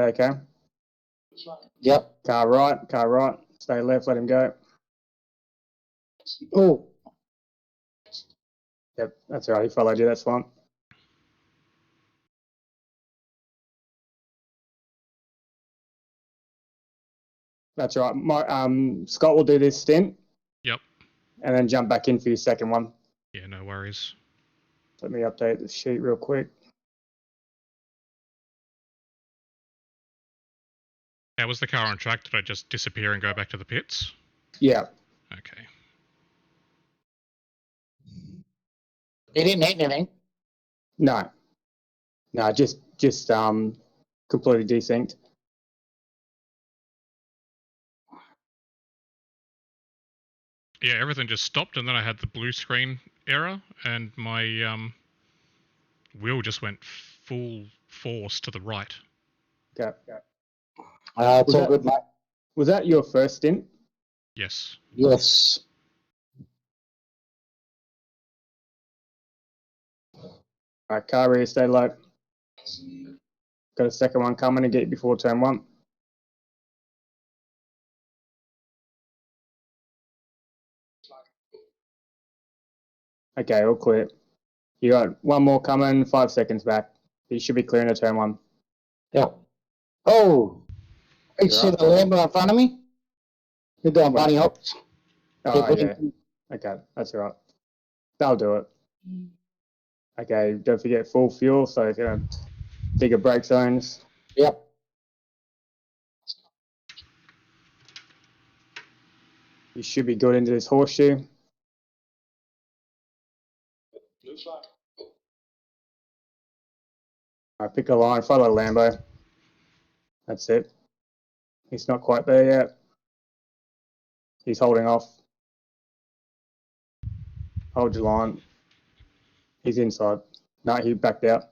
Okay. Yep. Car right. Stay left, let him go. Oh. Yep, that's all right. He followed you, that's fine. That's right. Scott will do this stint. Yep. And then jump back in for your second one. Yeah, no worries. Let me update the sheet real quick. How was the car on track? Did I just disappear and go back to the pits? Yeah. Okay. He didn't hit anything. No, just completely desynced. Yeah, everything just stopped, and then I had the blue screen error, and my wheel just went full force to the right. Okay. It's all good, mate. Was that your first stint? Yes. Yes. All right, car rear, stay low. Got a second one coming to get you before turn one. Okay, all clear. You got one more coming, 5 seconds back. You should be clearing a turn one. Yep. Oh. You see the Lambo in front of me? You're doing bunny hops. Oh, yeah. Okay, that's all right. That'll do it. Okay, don't forget full fuel, so if you don't bigger brake zones. Yep. You should be good into this horseshoe. All right, pick a line, follow Lambo. That's it. He's not quite there yet. He's holding off. Hold your line. He's inside. No, he backed out.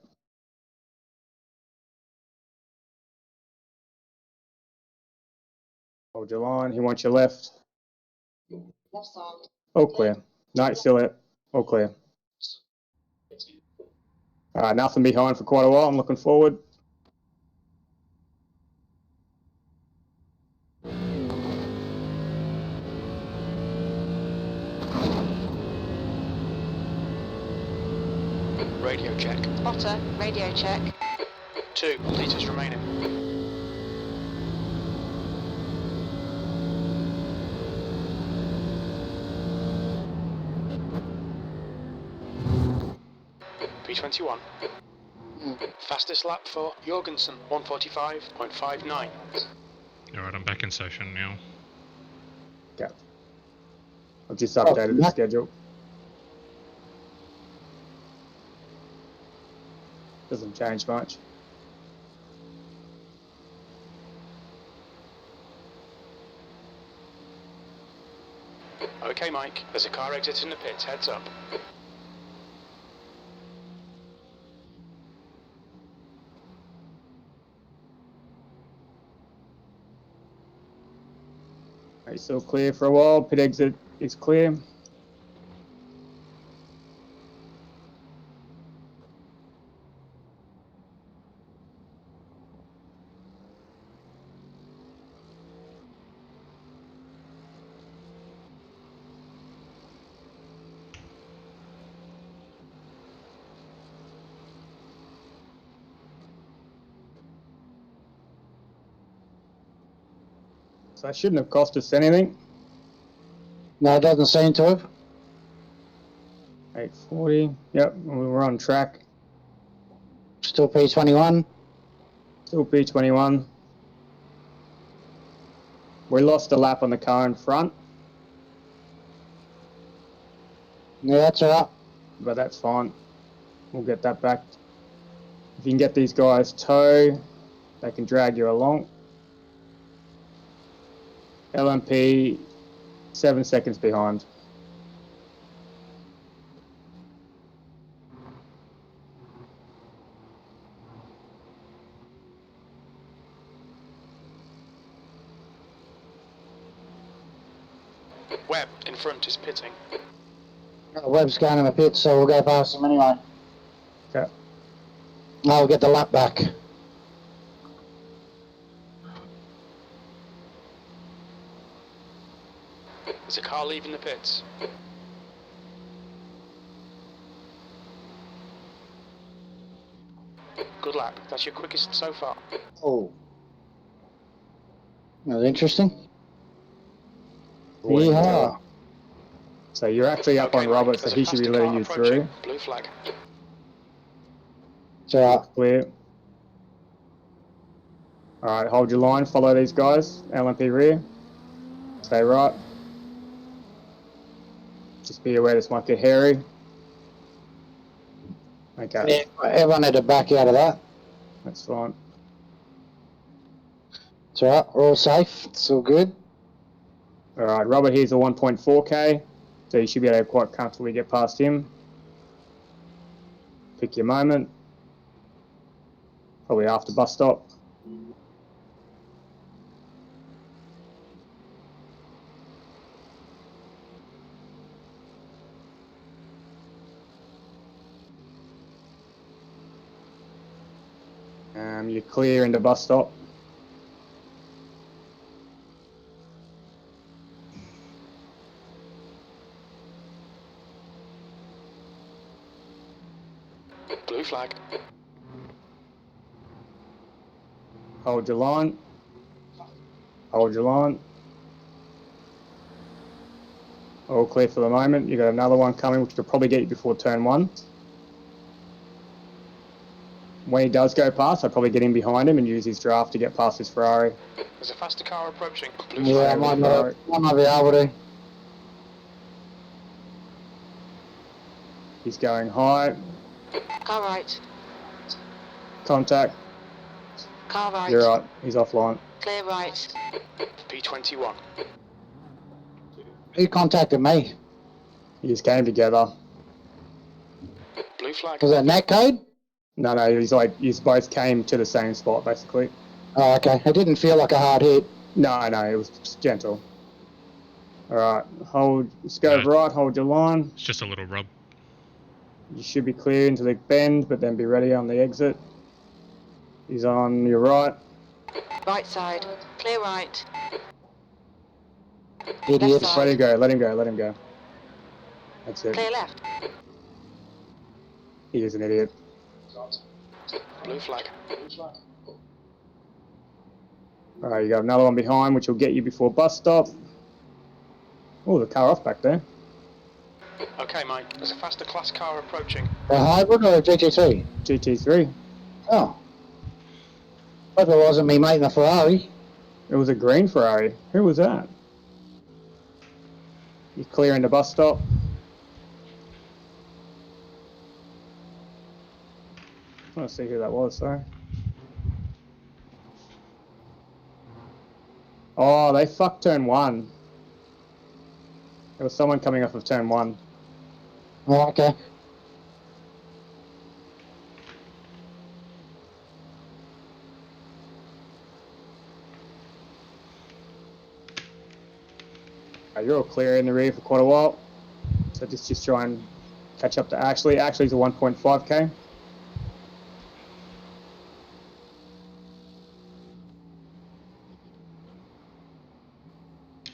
Hold your line. He wants your left. All clear. No, still it. All clear. All right, nothing behind for quite a while. I'm looking forward. Radio check. Spotter, radio check. 2 litres remaining. P21. Fastest lap for Jorgensen, 1:45.59. Alright, I'm back in session now. Okay. I've just updated the schedule. Doesn't change much. Okay, Mike, there's a car exiting the pits, heads up. It's still clear for a while. Pit exit is clear. So that shouldn't have cost us anything. No, it doesn't seem to have. 840. Yep, we were on track. Still P21. Still P21. We lost a lap on the car in front. Yeah, that's all right. But that's fine. We'll get that back. If you can get these guys tow, they can drag you along. LMP 7 seconds behind. Webb in front is pitting. Webb's going in the pit, so we'll go past him anyway. Okay. I'll get the lap back. There's a car leaving the pits. Good lap. That's your quickest so far. Oh. That was interesting. Boy, Yeah. So you're actually up Okay, on Robert, Mike, so there's a he should be faster letting car you approaching. through. Blue flag. So, Clear. Alright, hold your line, follow these guys. LMP rear. Stay right. Just be aware this might get hairy. Okay, yeah, everyone had to back out of that. that's fine. It's alright, we're all safe. It's all good. Alright, Robert here's a 1.4k, so you should be able to quite comfortably get past him. Pick your moment. Probably after bus stop. You're clear into bus stop. Blue flag. Hold your line. Hold your line. All clear for the moment. You've got another one coming, which will probably get you before turn 1. When he does go past, I'd probably get in behind him and use his draft to get past his Ferrari. There's a faster car approaching. Blue Yeah, I flag. might not be able to. He's going high. Car right. Contact. Car right. You're right. He's offline. Clear right. P21. Who contacted me? You just came together. Blue flag. Was that Nat code? No, he's like, you both came to the same spot, basically. Oh, okay. It didn't feel like a hard hit. No, it was just gentle. Alright, just go right, hold your line. It's just a little rub. You should be clear into the bend, but then be ready on the exit. He's on your right. Right side. Clear right. Idiot. Just let him go, let him go. That's it. Clear left. He is an idiot. Blue flag. Alright, you got another one behind, which will get you before bus stop. Oh, the car off back there. Okay, Mike. There's a faster class car approaching. A hybrid or a GT3? GT3. Oh. Hope it wasn't me making the Ferrari. It was a green Ferrari. Who was that? You're clearing the bus stop. I want to see who that was, sorry. Oh, they fucked turn 1. There was someone coming off of turn 1. Oh, okay. You're all clear in the rear for quite a while. So just try and catch up to Ashley. Ashley's a 1.5k.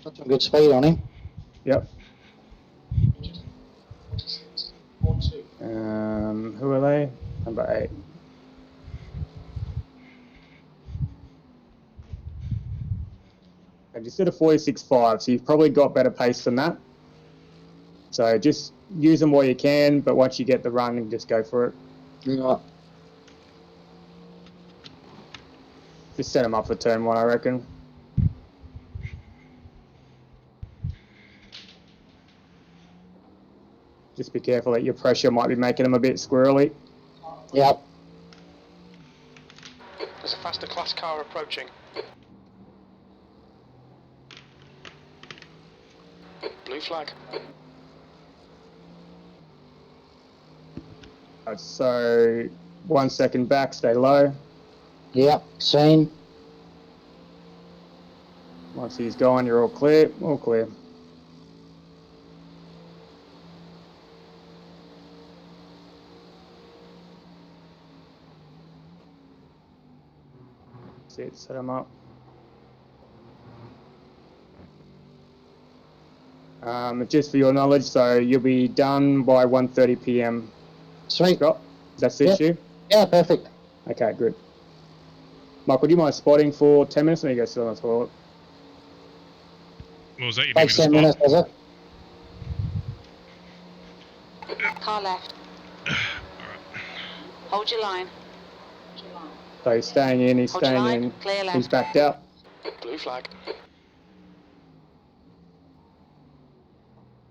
Got some good speed on him. Yep. Who are they? Number 8. I just did a 46.5, so you've probably got better pace than that. So just use them while you can, but once you get the run, just go for it. Yeah. Just set them up for turn 1, I reckon. Just be careful that your pressure might be making them a bit squirrely. Yep. There's a faster class car approaching. Blue flag. So 1 second back, stay low. Yep. Seen. Once he's gone, you're all clear. All clear. That's it, set him up. Just for your knowledge, so you'll be done by 1:30 p.m. Sweet. Scott, does that suit you? Yeah, perfect. Okay, good. Michael, do you mind spotting for 10 minutes? Let me go sit on the toilet. What was that? You need me Takes to 10 spot? minutes, does it? Car left. Hold your line. So he's staying in, he's Hold your staying line. in, Clear left. he's backed out. Blue flag.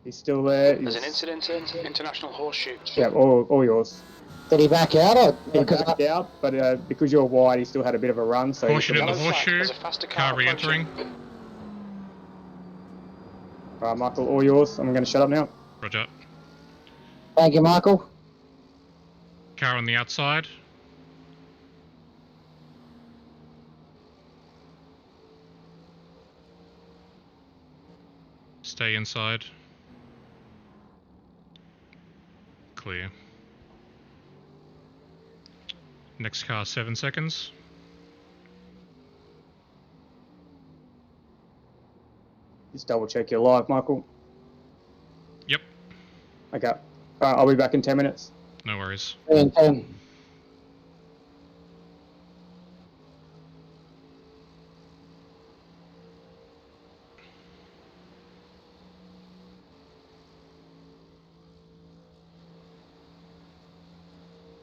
He's still there. There's an incident in International Horseshoe. Yeah, all yours. Did he back out? Or, He because backed out, but because you're wide, he still had a bit of a run. So Caution in the Yellow flag. horseshoe. There's a faster Car car re-entering. approaching. All right, Michael, all yours. I'm going to shut up now. Roger. Thank you, Michael. Car on the outside. Stay inside. Clear. Next car, 7 seconds. Just double check you're live, Michael. Yep. Okay. All right, I'll be back in 10 minutes. No worries. 3 and 10.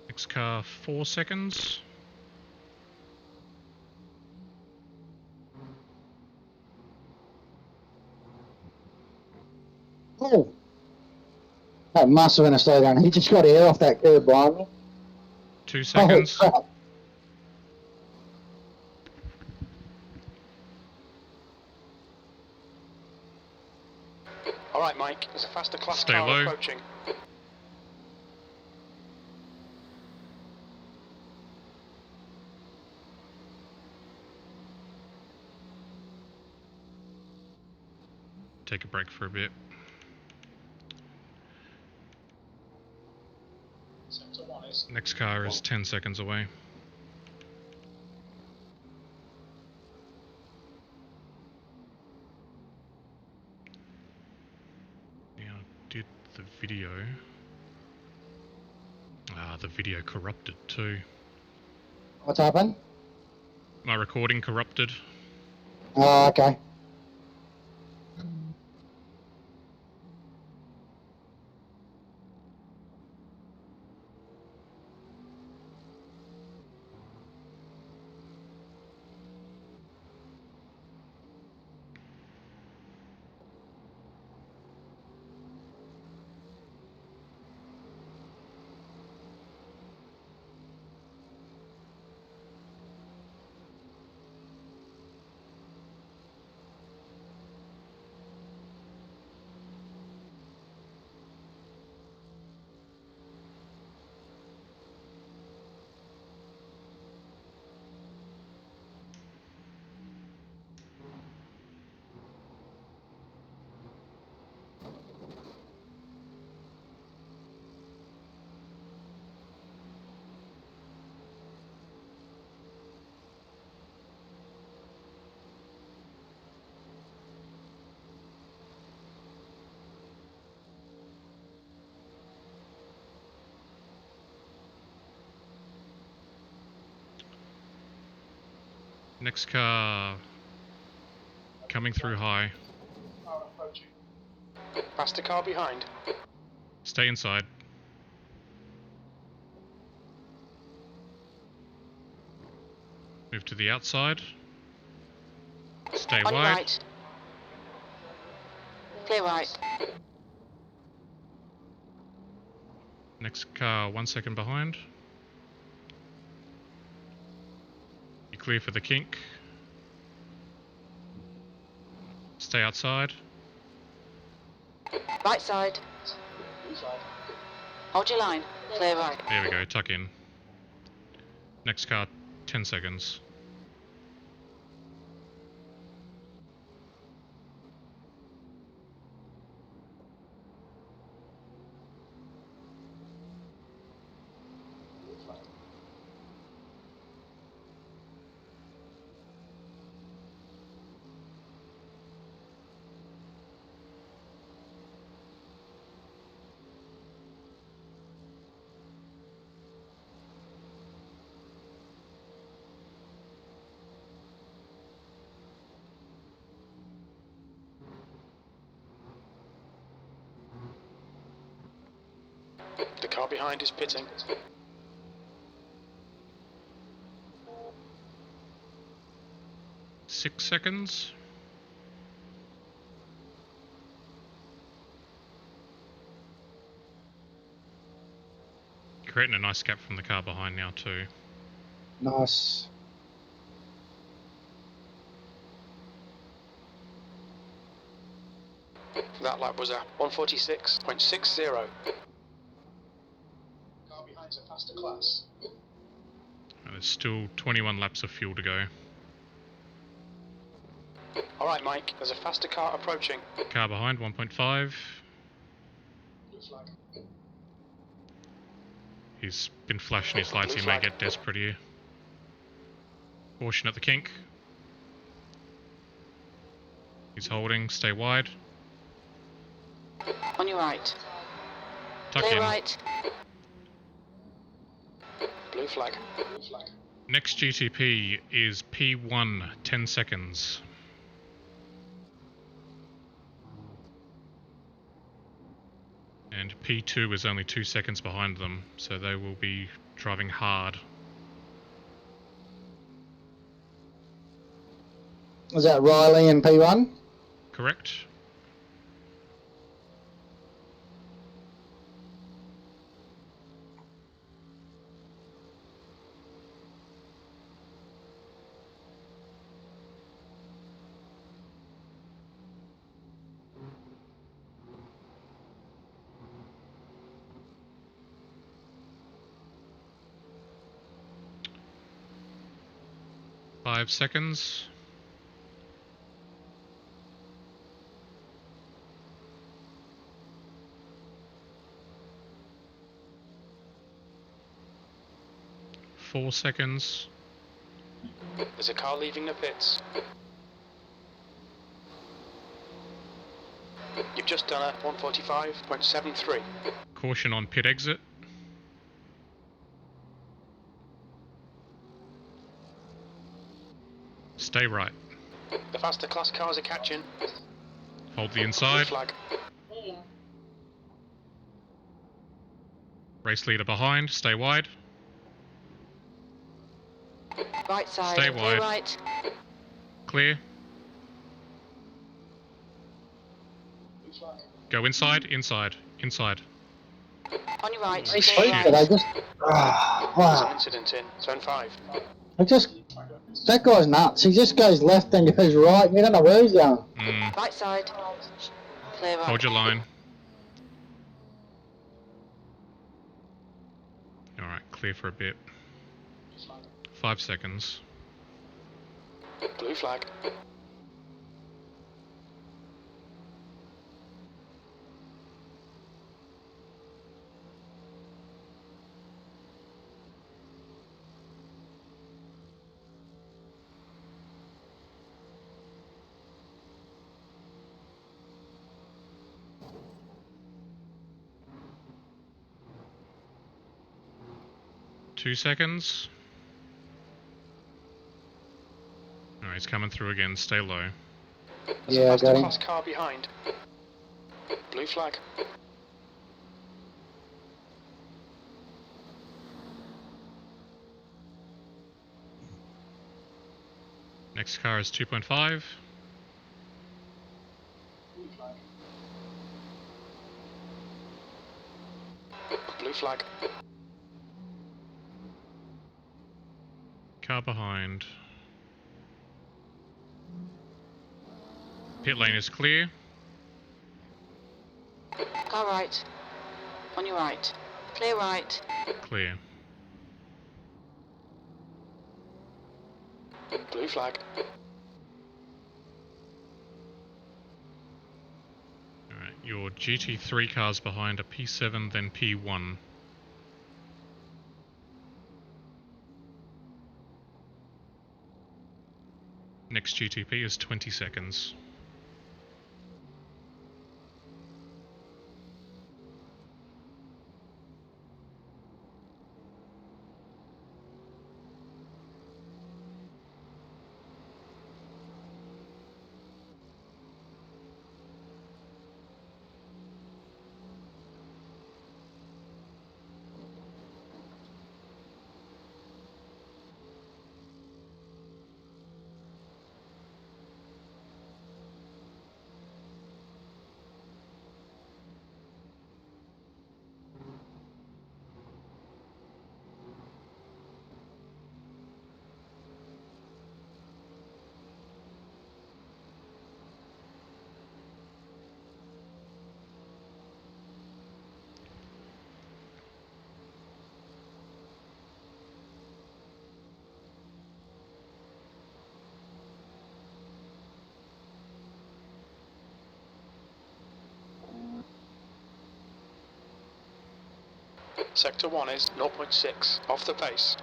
Next car, 4 seconds. Oh. That must have been a slowdown. He just got air off that curb behind me. 2 Holy seconds. crap. All right, Mike. There's a faster class Stay car low. approaching. Take a break for a bit. Next car is 10 seconds away. Yeah, I did the video. The video corrupted too. What's happened? My recording corrupted. Oh, okay. Next car coming through high. Faster car behind. Stay inside. Move to the outside. Stay On your wide. right. Clear right. Next car 1 second behind. You clear for the kink. Stay outside. Right side. Hold your line. Clear right. There we go, tuck in. Next car 10 seconds. car behind is pitting. Six seconds. Creating a nice gap from the car behind now too. Nice. That lap was a 146.60. Car behind's a faster class. And there's still 21 laps of fuel to go. Alright, Mike, there's a faster car approaching. Car behind, 1.5. Blue flag. He's been flashing his lights, he may get desperate here. Caution at the kink. He's holding, stay wide. On your right. Tuck Clear in. right. Blue flag. Blue flag. Next GTP is P1, 10 seconds. And P2 is only 2 seconds behind them, so they will be driving hard. Was that Riley in P1? Correct? Five seconds. Four seconds. There's a car leaving the pits. You've just done a 145.73. Caution on pit exit. Stay right. The faster class cars are catching. Hold the Blue inside. flag. Race leader behind. Stay wide. Right side. Stay Clear wide. right. Clear. Go inside. Inside. Inside. On your right. Nice Clear fight, shit. but right. I just... There's an wow. incident in zone 5. I just... That guy's nuts. He just goes left and goes right. You don't know where he's going. Right side. Clear right. Hold your line. Alright, clear for a bit. 5 seconds. Blue flag. Two seconds. Alright, he's coming through again. Stay low. There's Yeah, I a faster got him. class car behind. Blue flag. Next car is 2.5. Blue flag. Car behind. Pit lane is clear. Car right. On your right. Clear right. Clear. Blue flag. Alright, your GT3 cars behind are P7, then P1. Next GTP is 20 seconds. Sector 1 is 0.6 off the pace.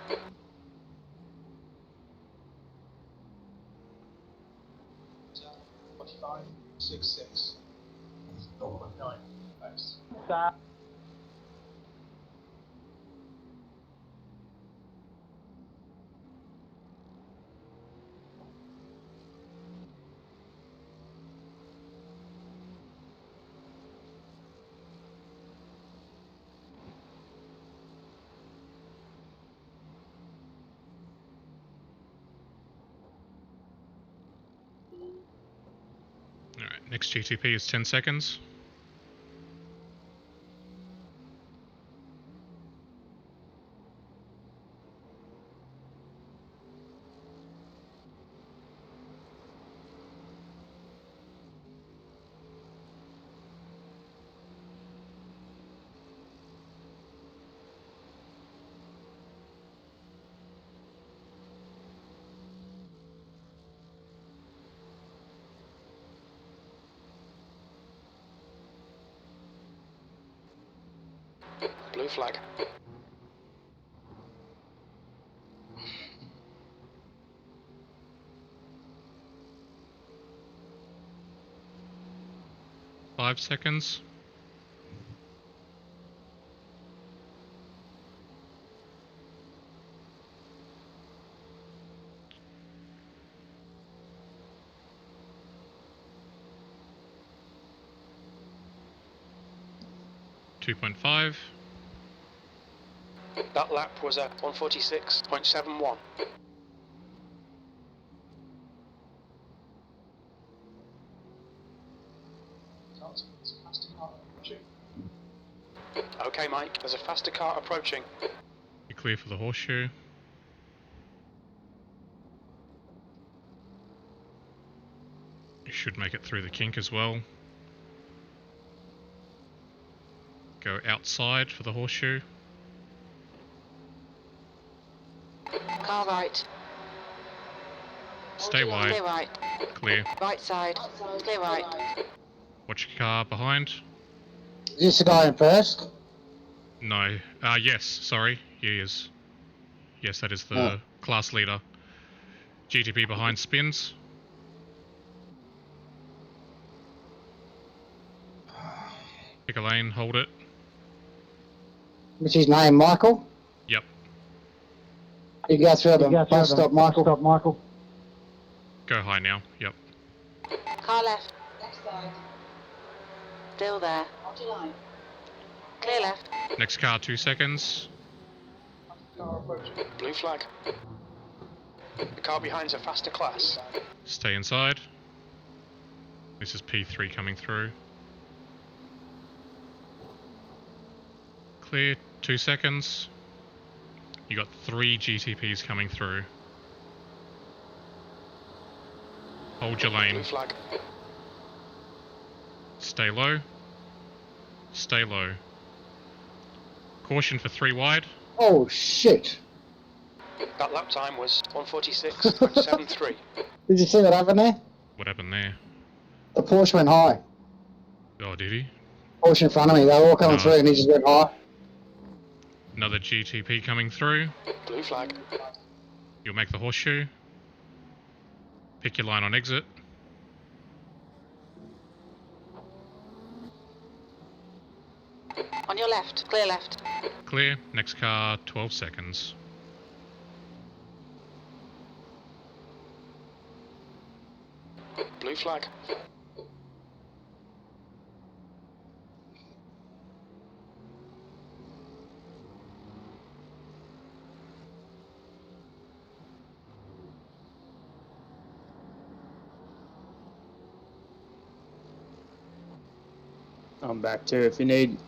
Alright, next GTP is 10 seconds. Blue flag. Five seconds. .5. That lap was at 146.71. Okay, Mike, there's a faster car approaching. You're clear for the horseshoe. You should make it through the kink as well. Go outside for the horseshoe. Car right. Stay wide. Clear right. Clear. Right side. Clear right. Watch your car behind. Is this the guy in first? No. Yes, sorry. He is. Yes, that is the class leader. GTP behind spins. Pick a lane, hold it. What's his name, Michael? Yep. You go through the bus stop, Michael. Go high now. Yep. Car left. Left side. Still there. Clear left. Next car, 2 seconds. Blue flag. The car behind's a faster class. Stay inside. This is P3 coming through. Clear, 2 seconds. You got 3 GTPs coming through. Hold your lane. Blue flag. Stay low. Stay low. Caution for 3 wide. Oh, shit. That lap time was 146.73. Did you see what happened there? What happened there? The Porsche went high. Oh, did he? Porsche in front of me, they were all coming No. through and he just went high. Another GTP coming through. Blue flag. You'll make the horseshoe. Pick your line on exit. On your left. Clear left. Clear. Next car, 12 seconds. Blue flag. I'm back too if you need.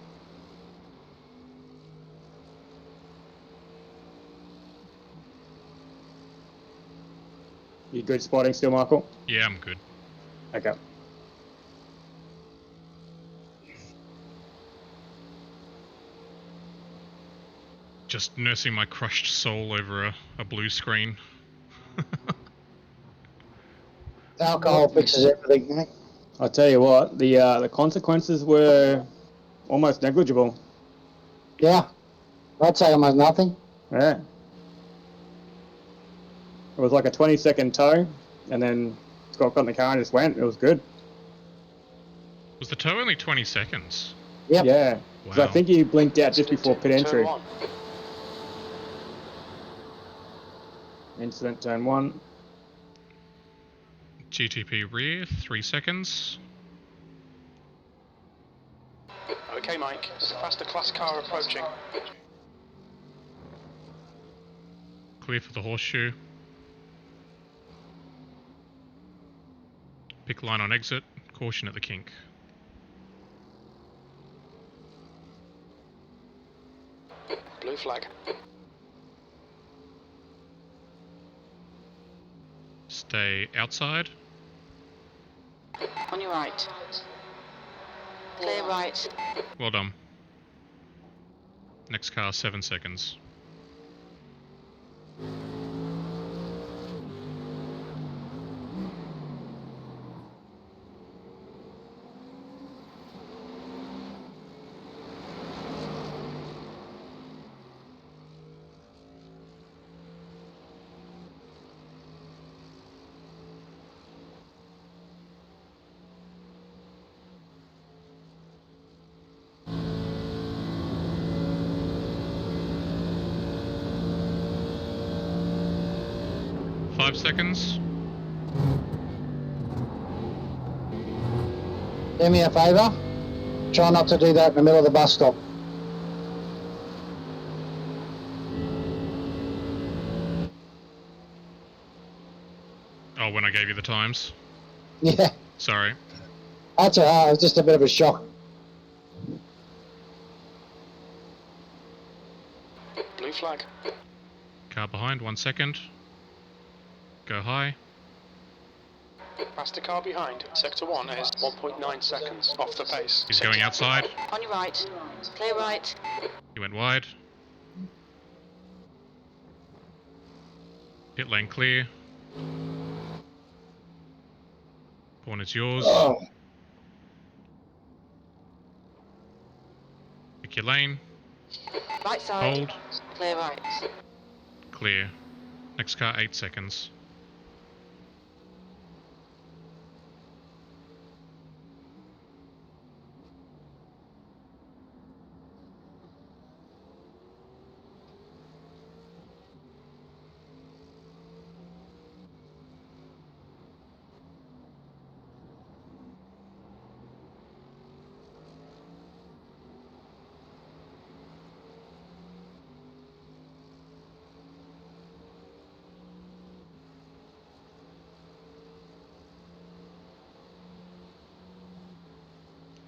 You good spotting still, Michael? Yeah, I'm good. Okay. Just nursing my crushed soul over a blue screen. Alcohol fixes everything, mate. I'll tell you what, the consequences were almost negligible. Yeah. I'd say almost nothing. Yeah. It was like a 20-second tow, and then Scott got in the car and just went. It was good. Was the tow only 20 seconds? Yep. Yeah. Wow. So I think he blinked out just before pit entry. Turn 1. Incident turn 1. GTP rear, 3 seconds. Okay, Mike. There's a faster class car approaching. Clear for the horseshoe. Pick line on exit. Caution at the kink. Blue flag. Stay outside. On your right. Clear right. Well done. Next car, 7 seconds. Seconds. Do me a favour. Try not to do that in the middle of the bus stop. Oh, when I gave you the times? Yeah. Sorry. That's alright. It was just a bit of a shock. Blue flag. Car behind, 1 second. Go high. Faster car behind. Sector 1 is 1.9 seconds off the pace. He's going outside. On your right. Clear right. He went wide. Pit lane clear. Corner's yours. Oh. Pick your lane. Right side. Hold. Clear right. Clear. Next car, 8 seconds.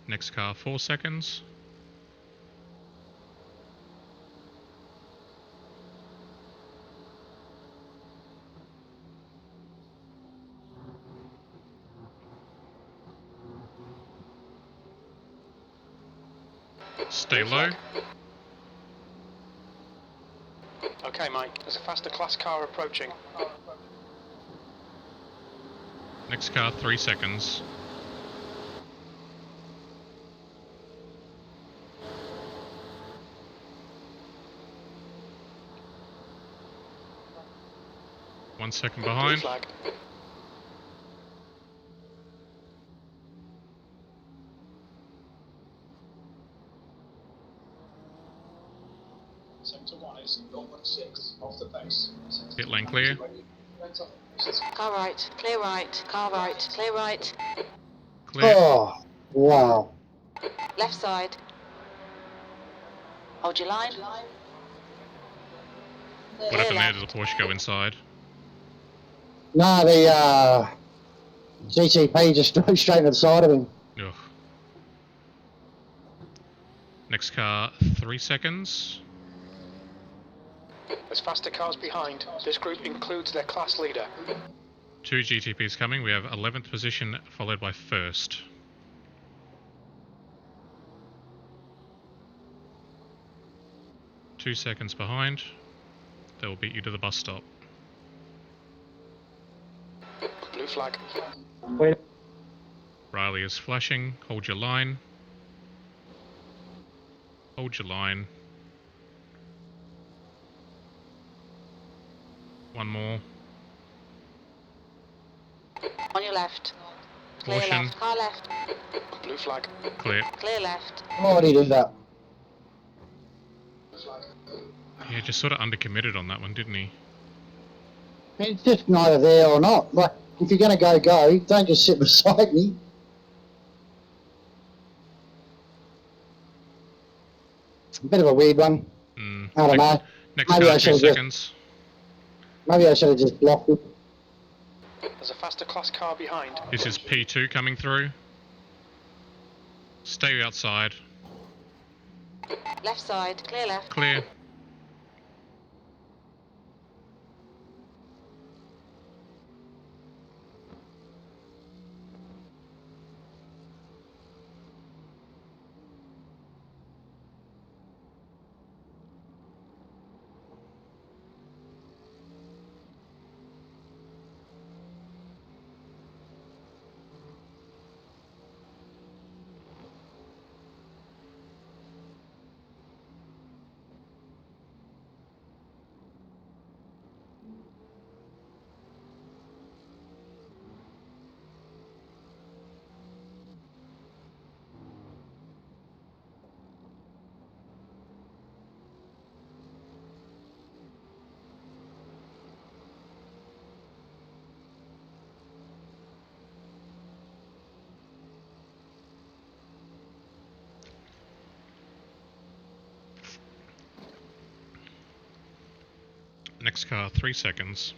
Next car, 4 seconds. Stay low. Okay, Mike. There's a faster class car approaching. Next car, 3 seconds. One second Blue behind. flag. Sector 1 is 0.6 off the pace. Pit lane clear. Car right. Clear right. Car right. Clear right. Clear. Oh, wow. Left side. Hold your line. What Clear happened there? left. Did the Porsche go inside? No, the GTP just drove straight to the side of him. Ugh. Next car, 3 seconds. There's faster cars behind. This group includes their class leader. 2 GTPs coming. We have 11th position followed by 1st. Two seconds behind. They will beat you to the bus stop. Blue flag. Wait. Riley is flashing. Hold your line. Hold your line. One more. On your left. Clear Caution. left. Car left. Blue flag. Clear. Clear left. Why would he do that? Yeah, just sort of undercommitted on that one, didn't he? It's just neither there or not. Like, if you're going to go, don't just sit beside me. Bit of a weird one. I don't know. Next Maybe car, I 2 should've seconds. Maybe I should have just blocked it. There's a faster class car behind. This is P2 coming through. Stay outside. Left side. Clear left. Clear. Next car, 3 seconds.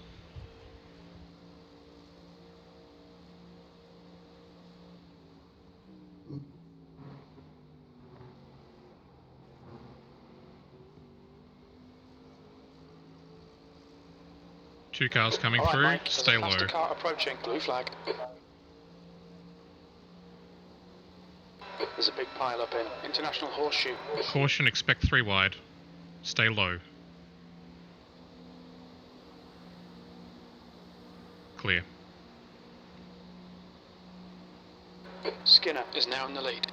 Two cars coming All right, through. Mike, there's Stay a faster low. car approaching. Blue flag. There's a big pile up in International Horseshoe. Caution, expect 3 wide. Stay low. Clear. Skinner is now in the lead.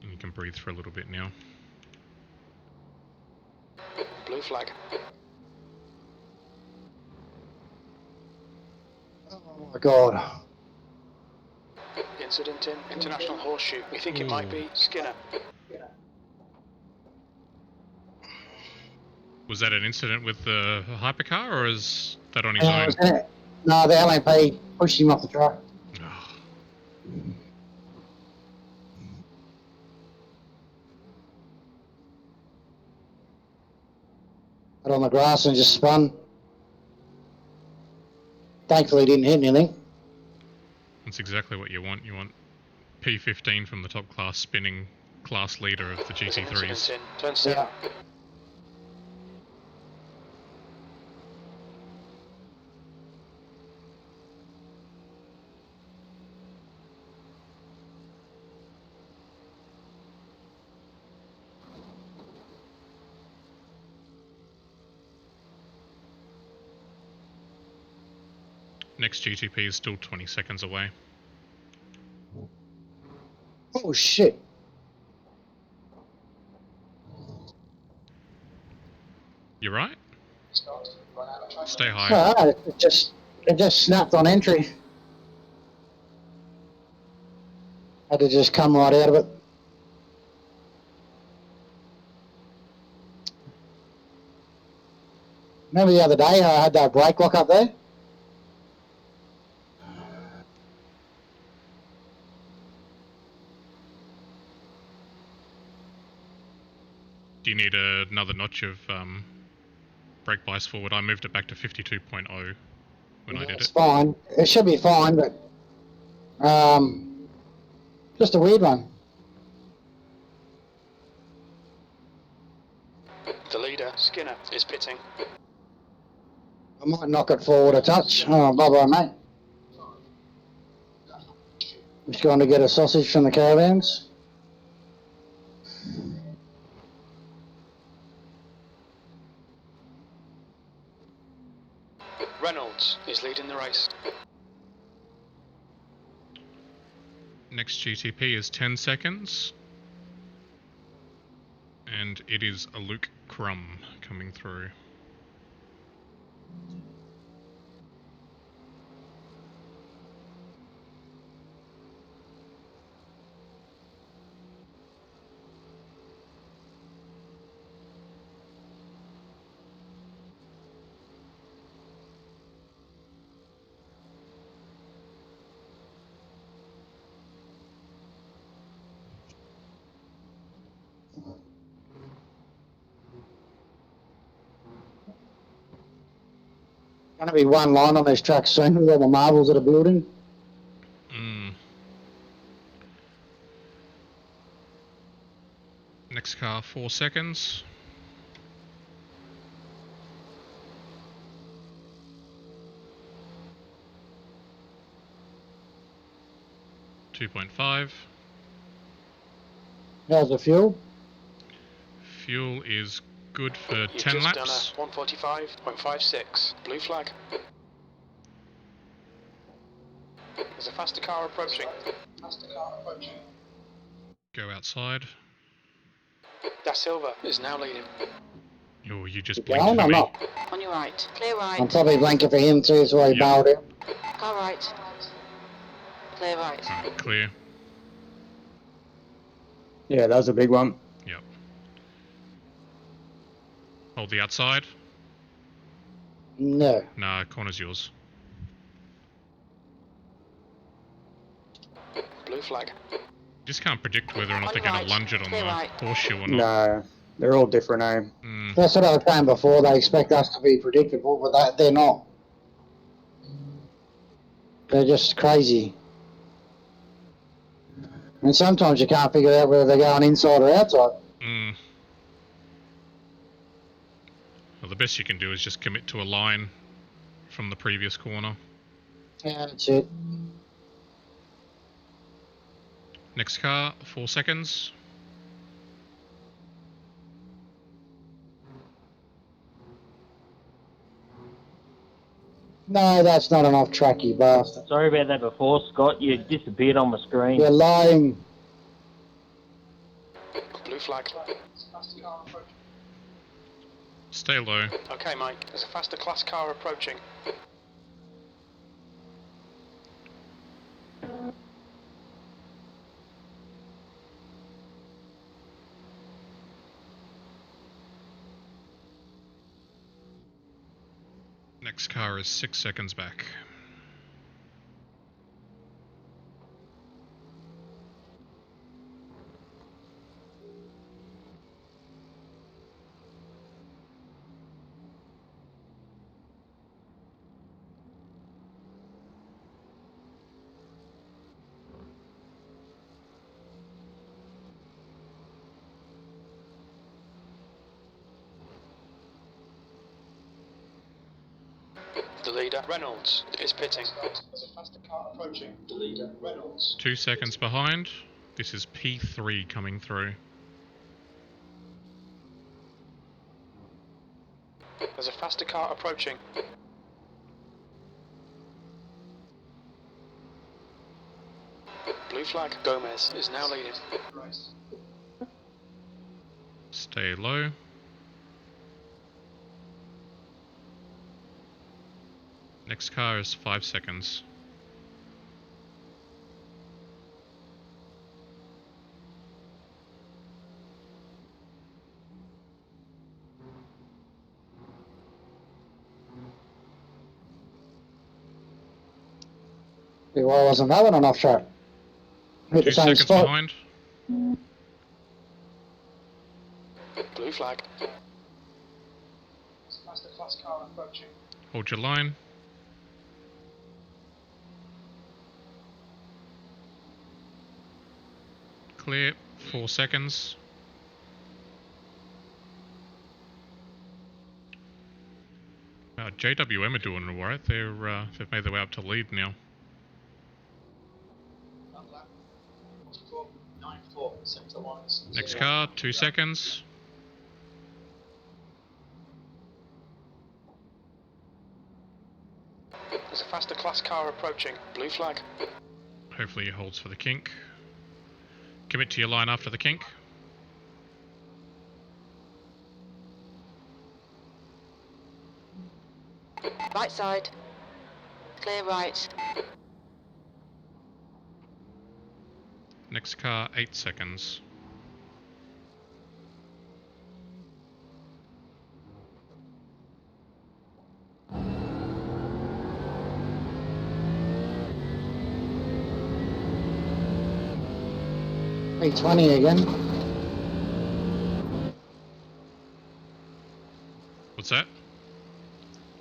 And you can breathe for a little bit now. Blue flag. Oh my God. Incident in International Horseshoe. We think it might be Skinner. Was that an incident with the hypercar, or is that on his No, own? no, the LMP pushed him off the track. Oh, Got on the grass and just spun. Thankfully, he didn't hit anything. that's exactly what you want. You want P15 from the top class spinning class leader of the There's an GT3s. incident in turn 7. Yeah. Next GTP is still 20 seconds away. Oh shit. You right? Stay high. No, it just snapped on entry. Had to just come right out of it. Remember the other day I had that brake lock up there? Do you need another notch of brake bias forward? I moved it back to 52.0 when I did It's it. fine. It should be fine, but just a weird one. The leader, Skinner, is pitting. I might knock it forward a touch. Oh, bye-bye, mate. Just going to get a sausage from the caravans. Reynolds is leading the race. Next GTP is 10 seconds. And it is a Luke. Crumb coming through. Going to be one line on this track soon with all the marbles that are building. Next car, 4 seconds. 2.5. How's the fuel? Fuel is good for You've 10 just laps. done a 145.56. Blue flag. There's a faster car approaching. Faster car approaching. Go outside. Da Silva is now leading. Oh, you just Going blinked for or me. not? On your right. Clear right. I'm probably blanking for him too, so he Yeah. bailed it. Car right. Clear right. Alright, clear. Yeah, that was a big one. Yep. Hold the outside. No. Nah, corner's yours. Blue flag. Just can't predict whether or not On they're your going to right. lunge it on Clear the right. horseshoe or not. No, they're all different, eh? That's what I was saying before. They expect us to be predictable, but they're not. They're just crazy. And sometimes you can't figure out whether they're going inside or outside. Well, the best you can do is just commit to a line from the previous corner. Yeah, that's it. Next car, 4 seconds. No, that's not an off-track, you bastard. Sorry about that before, Scott. You disappeared on the screen. You're lying. Blue flag. Faster car approaching. Stay low. Okay, Mike. There's a faster class car approaching. Next car is 6 seconds back. The leader, Reynolds, is pitting. There's a faster car approaching. The leader, Reynolds. 2 seconds behind. This is P3 coming through. There's a faster car approaching. Blue flag. Gomez is now leading. Race. Stay low. Next car is 5 seconds. Why wasn't that one an off-track? Hit 2 the same seconds spot. behind. Blue flag. There's a faster class car approaching. Hold your line. Clear. 4 seconds. JWM are doing alright. They've made their way up to lead now. That lap. 44.94. Centre lines. Next car, 2 seconds. There's a faster class car approaching. Blue flag. Hopefully he holds for the kink. Commit to your line after the kink. Right side. Clear right. Next car, 8 seconds. P20 again. What's that?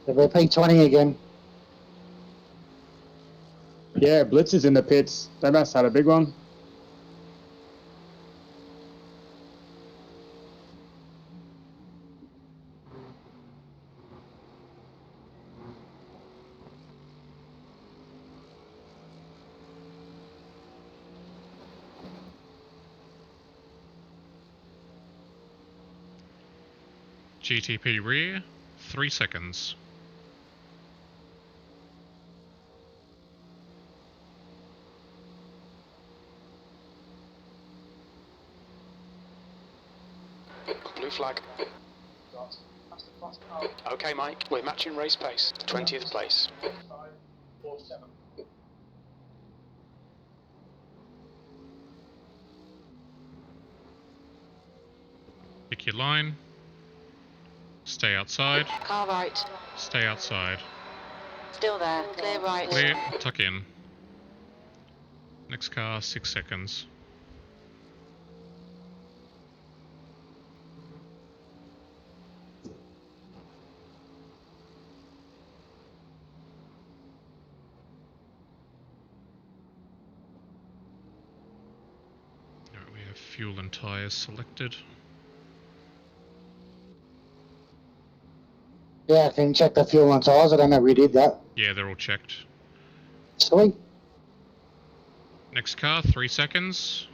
We're P20 again. Yeah, Blitz is in the pits. They must have had a big one. GTP rear, 3 seconds. Blue flag. Got faster class car. Okay, Mike. We're matching race pace. 20th place. 547. Pick your line. Stay outside. Car right. Stay outside. Still there. Clear right. Clear, tuck in. Next car, 6 seconds. Alright, we have fuel and tyres selected. Yeah, can you check the fuel and tyres? I don't know if we did that. Yeah, they're all checked. Sweet. Next car, 3 seconds.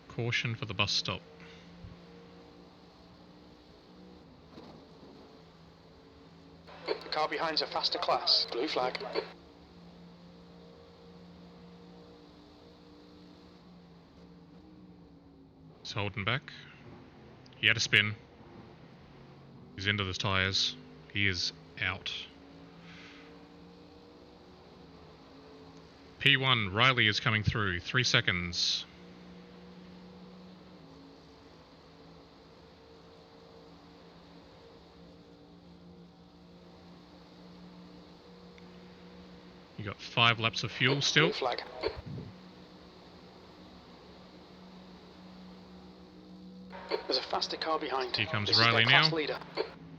Caution for the bus stop. The car behind's a faster class. Blue flag. He's holding back. He had a spin. He's into the tyres. He is out. P1, Riley is coming through. 3 seconds. You got 5 laps of fuel still. Blue flag. There's a faster car behind. Here comes This Riley is their class now. leader.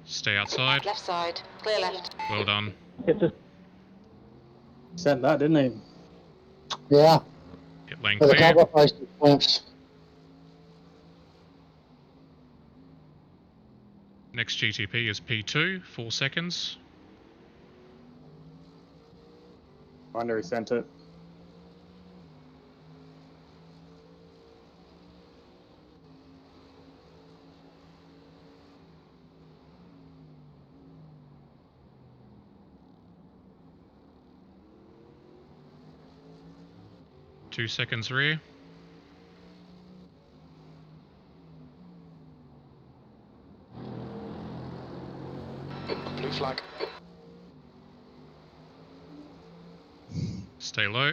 Stay outside. Left side. Clear left. Well done. Sent that, didn't he? Yeah. Pit lane For the clear. cover post clamps. Next GTP is P2, 4 seconds. Wonder he sent it. Two seconds rear. Blue flag. Stay low.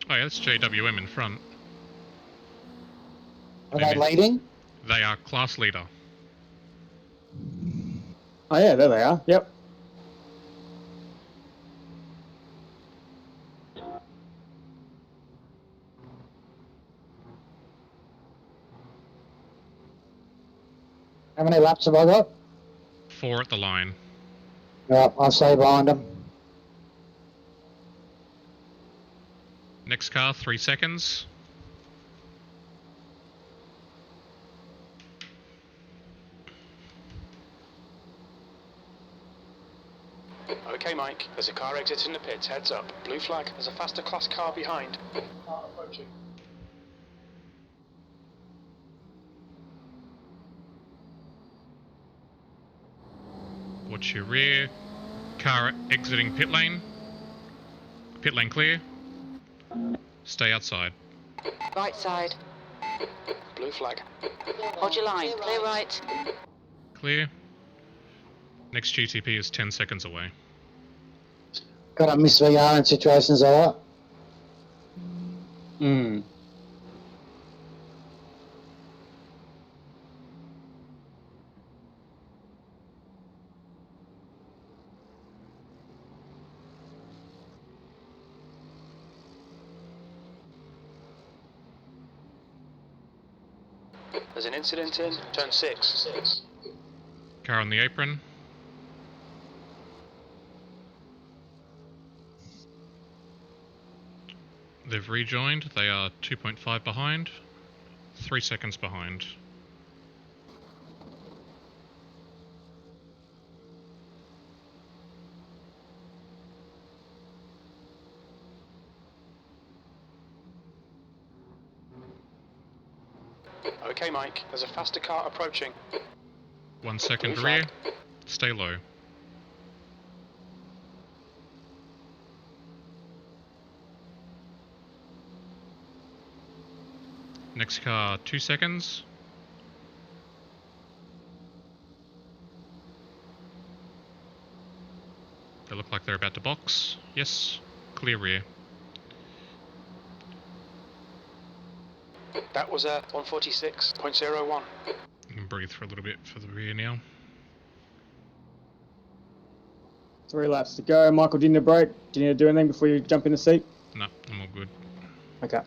Oh yeah, that's JWM in front. Are they leading? They are class leader. Oh yeah, there they are. Yep. How many laps have I got? 4 at the line. Yeah, I'll stay behind them. Next car, 3 seconds. Okay, Mike. There's a car exiting the pits. Heads up. Blue flag. There's a faster class car behind. Car approaching. Watch your rear. Car exiting pit lane. Pit lane clear. Stay outside. Right side. Blue flag. Hold your line. Clear right. Clear. Next GTP is 10 seconds away. Gotta miss VGA in situations like that. Hmm. There's an incident in turn 6. Car on the apron. They've rejoined. They are 2.5 behind. 3 seconds behind. Okay, Mike, there's a faster car approaching. 1 second Blue rear. flag. Stay low. Next car, 2 seconds. They look like they're about to box. Yes. Clear rear. That was a 146.01. You can breathe for a little bit for the rear now. 3 laps to go. Michael, do you need a break? Do you need to do anything before you jump in the seat? No, I'm all good. Okay.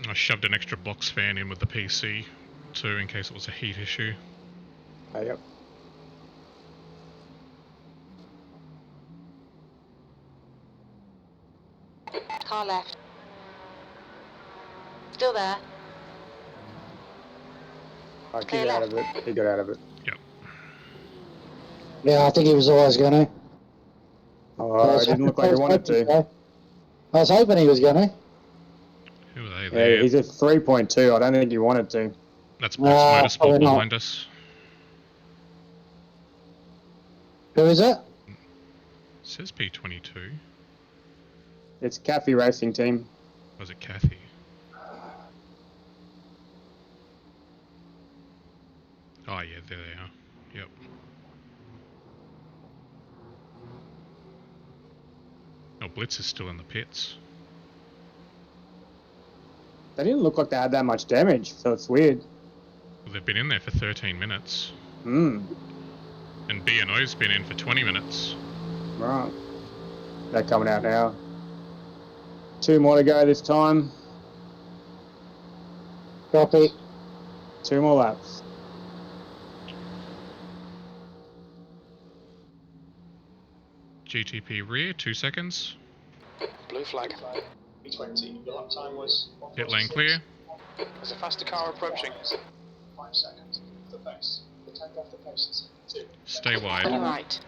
I shoved an extra box fan in with the PC too in case it was a heat issue. Yep. Car left. Still there. Alright, Clear get out of it. He got out of it. Yep. Yeah, I think he was always going to. Oh, it didn't look like he wanted to. I was hoping he was going to. Who are they Yeah, there? he's at 3.2. I don't think he wanted to. That's Brooks Motorsport probably not. behind us. Who is it? It says P22. It's Cafe Racing Team. Was it Kathy? Oh yeah, there they are. Yep. Oh, Blitz is still in the pits. They didn't look like they had that much damage, so it's weird. Well, they've been in there for 13 minutes. Hmm. And B&O's been in for 20 minutes. Right. They're coming out now. 2 more to go this time. Copy. 2 more laps. GTP rear, 2 seconds. Blue flag. B20. Your lap time was Pit lane clear. There's a faster car approaching. 5 seconds. The pace. The 10 off the pace. 2. Stay On your wide. right.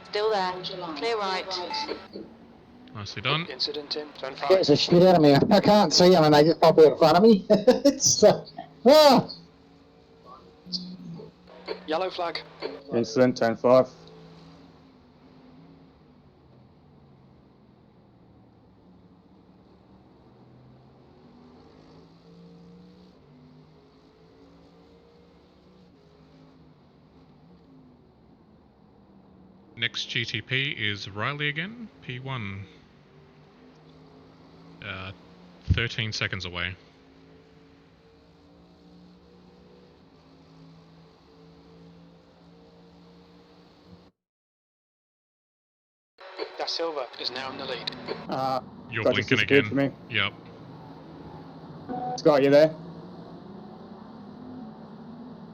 Still there. Clear right. Nicely done. Incident in turn 5. Scares the shit out of me. I can't see them and they just pop out in front of me. It's ah! Yellow flag. Incident, turn 5. Next GTP is Riley again, P1. 13 seconds away. Da Silva is now in the lead. You're Scott just blinking disappeared again. for me. Yep. Scott, you there?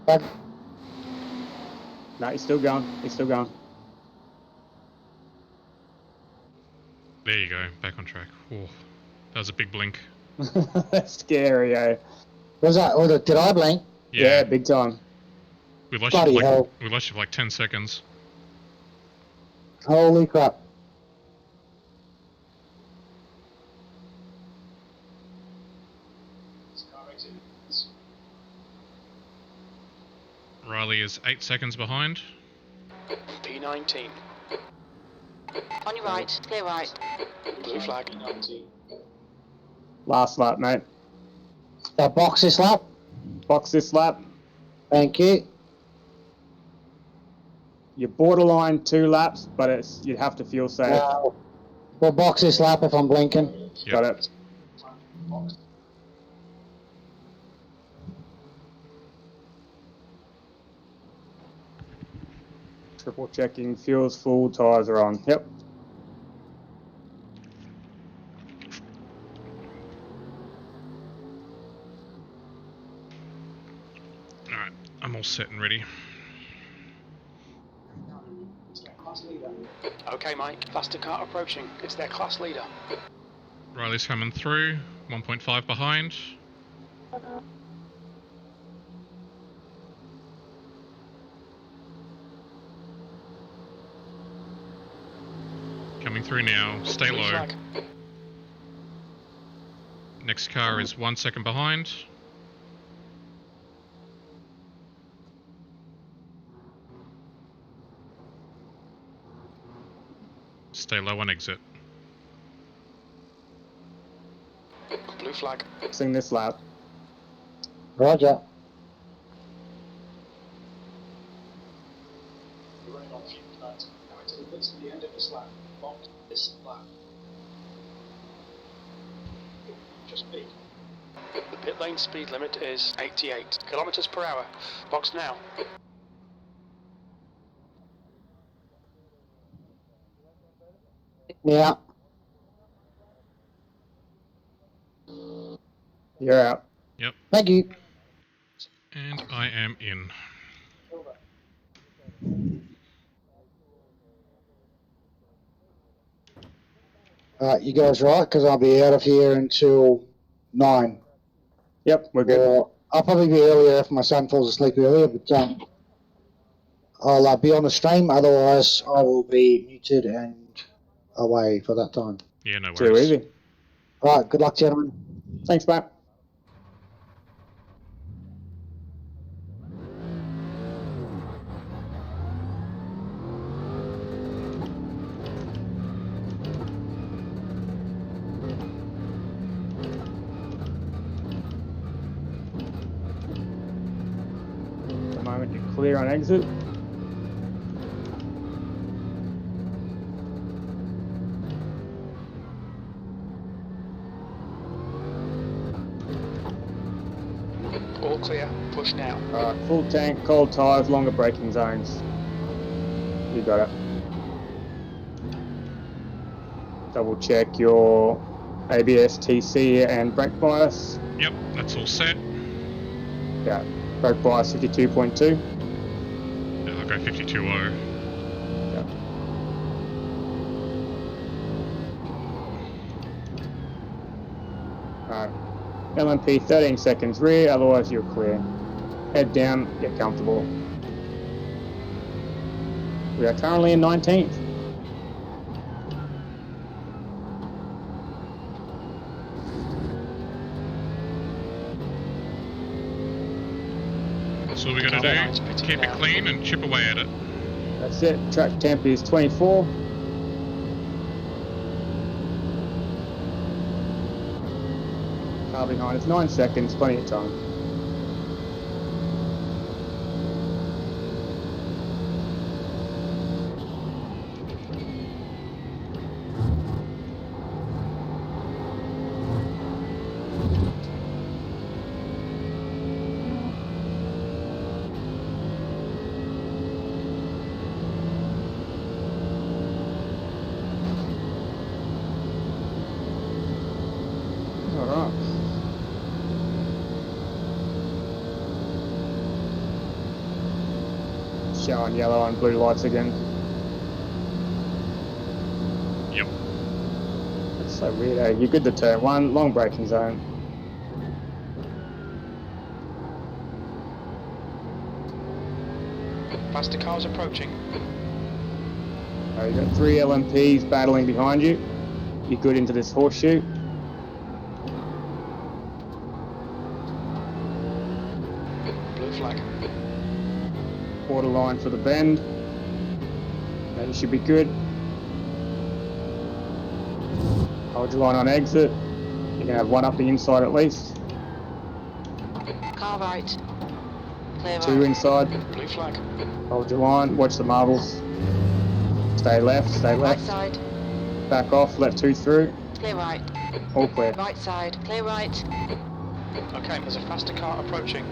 Back. No, he's still going. He's still going. There you go, back on track. Oh, that was a big blink. That's scary, eh? Was that? Or did I blink? Yeah, big time. We lost Bloody you for hell. like 10 seconds. Holy crap. Riley is 8 seconds behind. P19. On your right, clear right. Blue flag. 19. Last lap, mate. Box this lap. Box this lap. Thank you. You're borderline 2 laps, but you'd have to fuel save. We'll box this lap if I'm blinking. Yep. Got it. Box. Triple checking, fuel's full, tyres are on. Yep. Alright, I'm all set and ready. It's their class leader. Okay, Mike. Faster car approaching. It's their class leader. Riley's coming through, 1.5 behind. Coming through now, stay Blue low. flag. Next car is 1 second behind. Stay low on exit. Blue flag. Sing this lap. Roger. You're running on fuel tonight. Now until it gets to the end of this lap. Box this lap. Just peak. The pit lane speed limit is 88 kilometers per hour. Box now. Yeah. You're out. Yep, Thank you. and I am in. You guys right? Because I'll be out of here until 9. Yep, we're good. Or I'll probably be earlier if my son falls asleep earlier, but I'll be on the stream. Otherwise, I will be muted and away for that time. Yeah, no Too worries. easy. All right. Good luck, gentlemen. Thanks, mate. At the moment, you're clear on exit. All clear. Push now. Alright, full tank, cold tyres, longer braking zones. You got it. Double check your ABS, TC and brake bias. Yep, that's all set. Yeah, brake bias 52.2. Yeah, I'll go 52.0. Yeah. Alright. LMP 13 seconds rear, otherwise you're clear. Head down, get comfortable. We are currently in 19th. So we're going to do, keep it clean and chip away at it. That's it, track temp is 24. Car behind is 9 seconds, plenty of time. Alright. Showing yellow and blue lights again. Yep. That's so weird, eh? You're good to turn one, long braking zone. Faster cars approaching. You've got 3 LMPs battling behind you. You're good into this horseshoe. Blue flag. quarter line for the bend. Now you should be good. Hold your line on exit. You're gonna have one up the inside at least. Car right. Clear Two right. inside. Blue flag. Hold your line. Watch the marbles. Stay left. Stay Right left. side. Back off. Left 2 through. Clear right. All clear. Right side. Clear right. Okay, there's a faster car approaching.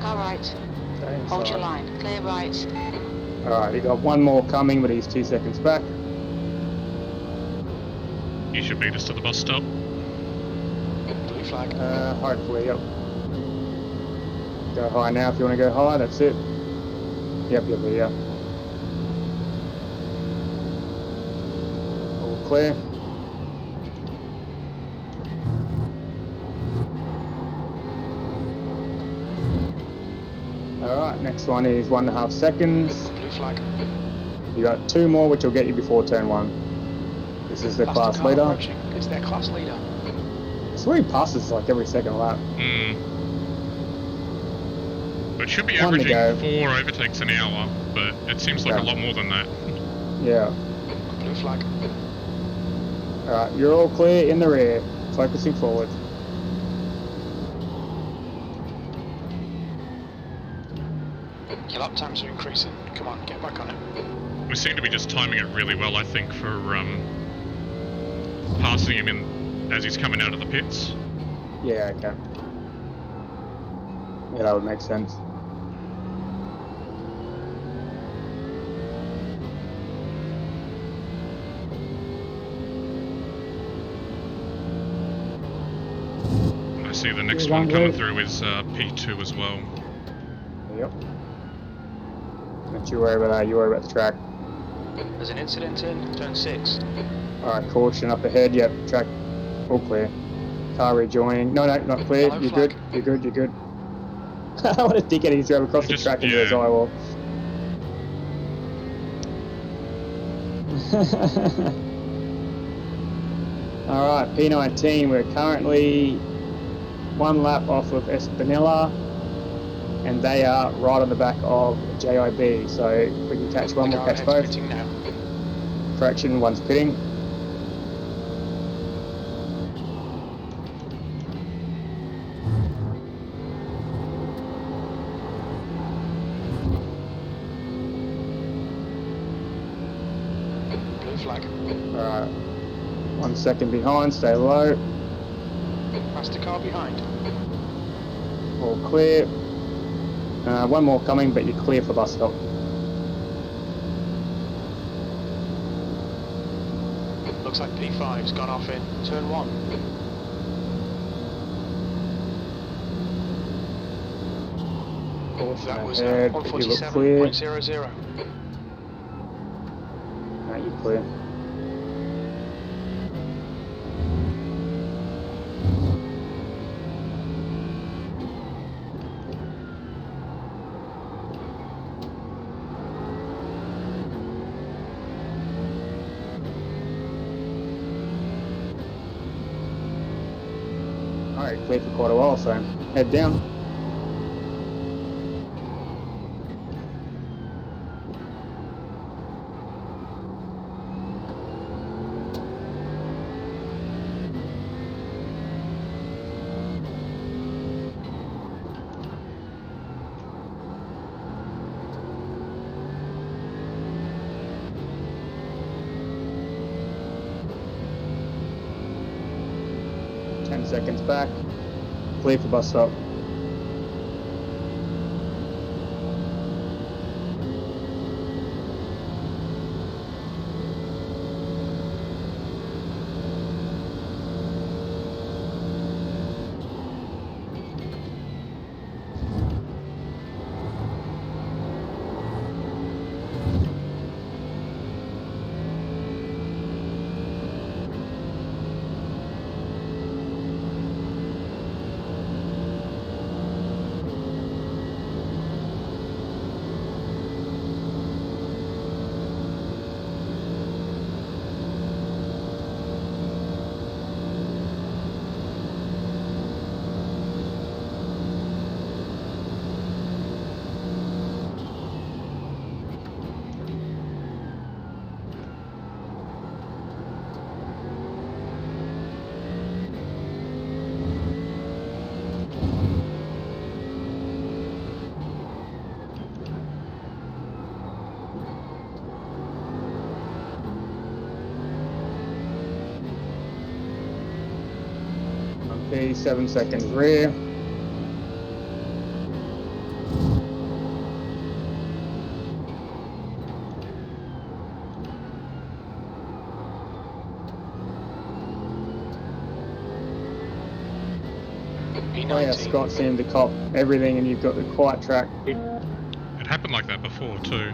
Car right. Stay Hold your inside. line. Clear right. Alright, you got one more coming, but he's 2 seconds back. You should beat us to the bus stop. Blue flag. Hopefully, yep. Go high now if you want to go high, that's it. Yep. All clear. Alright, next one is 1.5 seconds. Blue flag. You got 2 more, which will get you before turn 1. This is the Faster class car leader. approaching. It's their class leader. I swear he passes like every second lap. But it should be One to averaging go. 4 overtakes an hour, but it seems like Okay. a lot more than that. Yeah. Blue flag. Alright, you're all clear in the rear. Focusing forward. Your lap times are increasing. Come on, get back on it. We seem to be just timing it really well, I think, for passing him in as he's coming out of the pits. Yeah, okay. Yeah, that would make sense. I see the next Yeah, one one coming way. through is P2 as well. Yep. Don't you worry about that, you worry about the track. There's an incident in turn 6. Alright, caution up ahead, yep, track all clear. Car rejoining. No, not clear, Yellow you're flag. good, you're good, you're good. What a dickhead, he's drove across the Just- track into yeah. his eyewall. Alright, P19, we're currently 1 lap off of Espinilla, and they are right on the back of JIB, so if we can catch one, The we'll car catch ahead's both. pitting now. Correction, one's pitting. Blue flag. Alright, 1 second behind, stay low, Faster car behind. all clear. One more coming, but you're clear for bus stop. Looks like P5's gone off in turn 1. Caution That was ahead, but you look clear. 147.00. Alright, you're clear. Alright, clear for quite a while, so head down. Seconds back, clear for bus stop. GT, 7 seconds rear. Oh yeah, Scott seemed to cop everything and you've got the quiet track. It happened like that before too.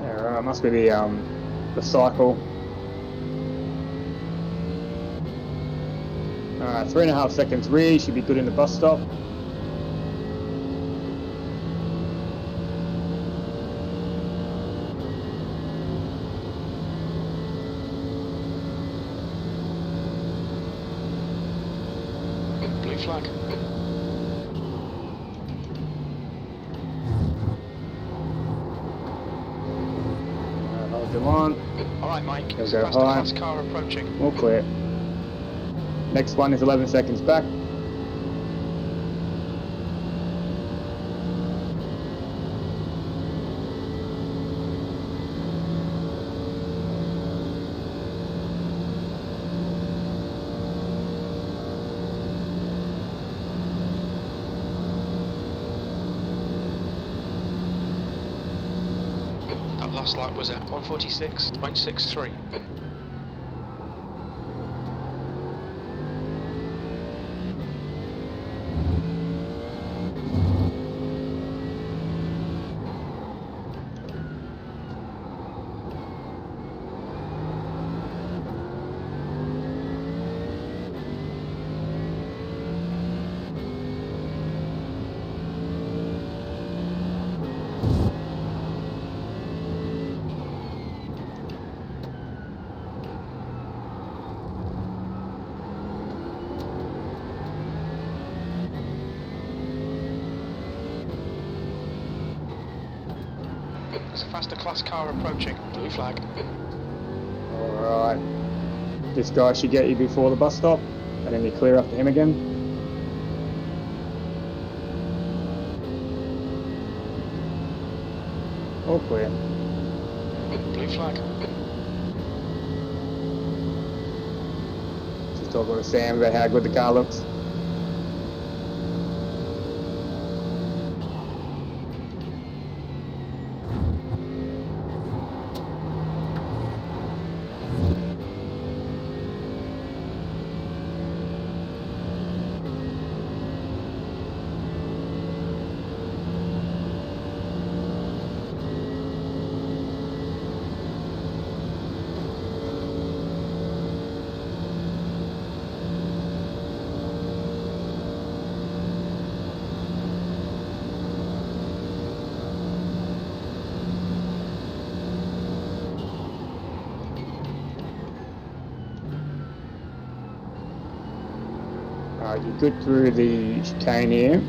Yeah, right, must be the cycle. Alright, 3.5 seconds rear, should be good in the bus stop. Blue flag. Hold your line. Alright, Mike. Go There's a faster high. class car approaching. All clear. Next one is 11 seconds back. That last lap was at 146.63. There's a faster class car approaching. Blue flag. Alright. This guy should get you before the bus stop, and then you clear after him again. All clear. Blue flag. Just talking to Sam about how good the car looks. Alright, you're good through the chicane here.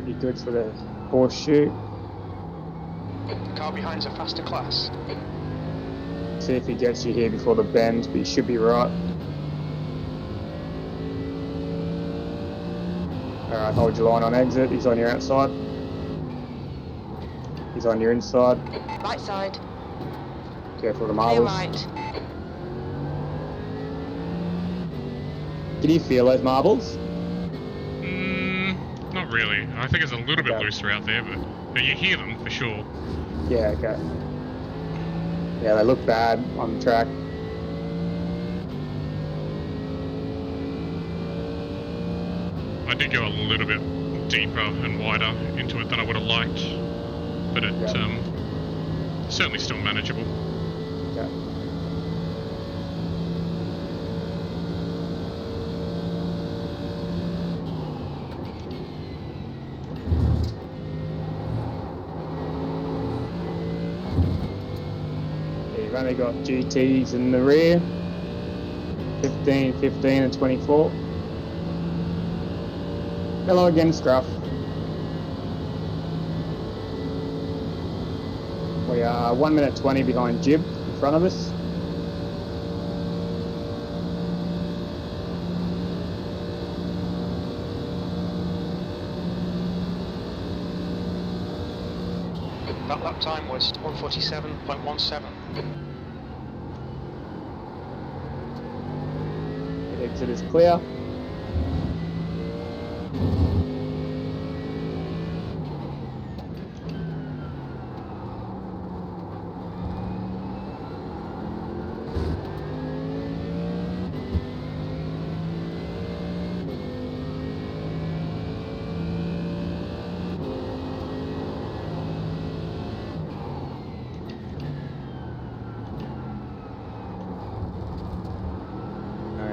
You're good for the horseshoe. The car behind's a faster class. See if he gets you here before the bend, but you should be right. Alright, hold your line on exit. He's on your outside. He's on your inside. Right side. Careful of the Clear marbles. right. Can you feel those marbles? Not really. I think it's a little bit Okay. looser out there, but you hear them for sure. Yeah, okay. Yeah, they look bad on the track. I did go a little bit deeper and wider into it than I would have liked, but it certainly still manageable. Okay. Yeah, you've only got GTs in the rear. 15, 15 and 24. Hello again, Scruff. We are 1 minute 20 behind Jib in front of us. That lap time was 147.17. Exit is clear.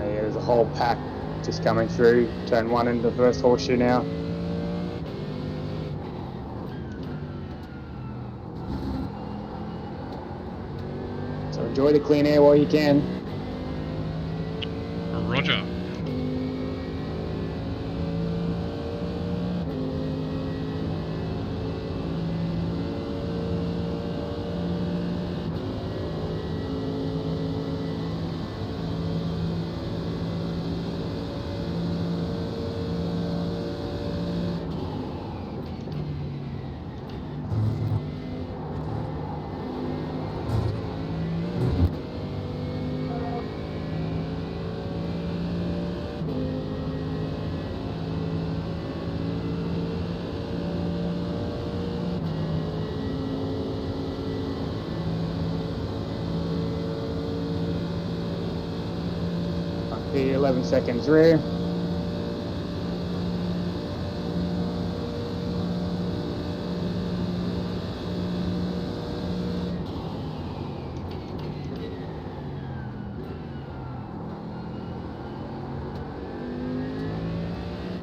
There's a whole pack just coming through. Turn 1 into the first horseshoe now. So enjoy the clean air while you can. Roger. The 11 seconds rear.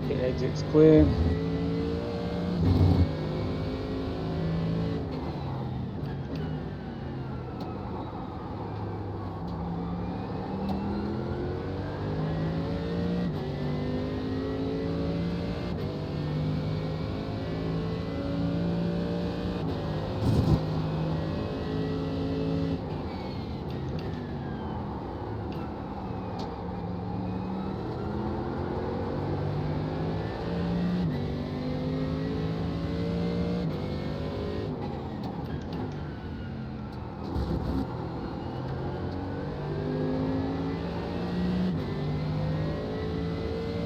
The exit's clear.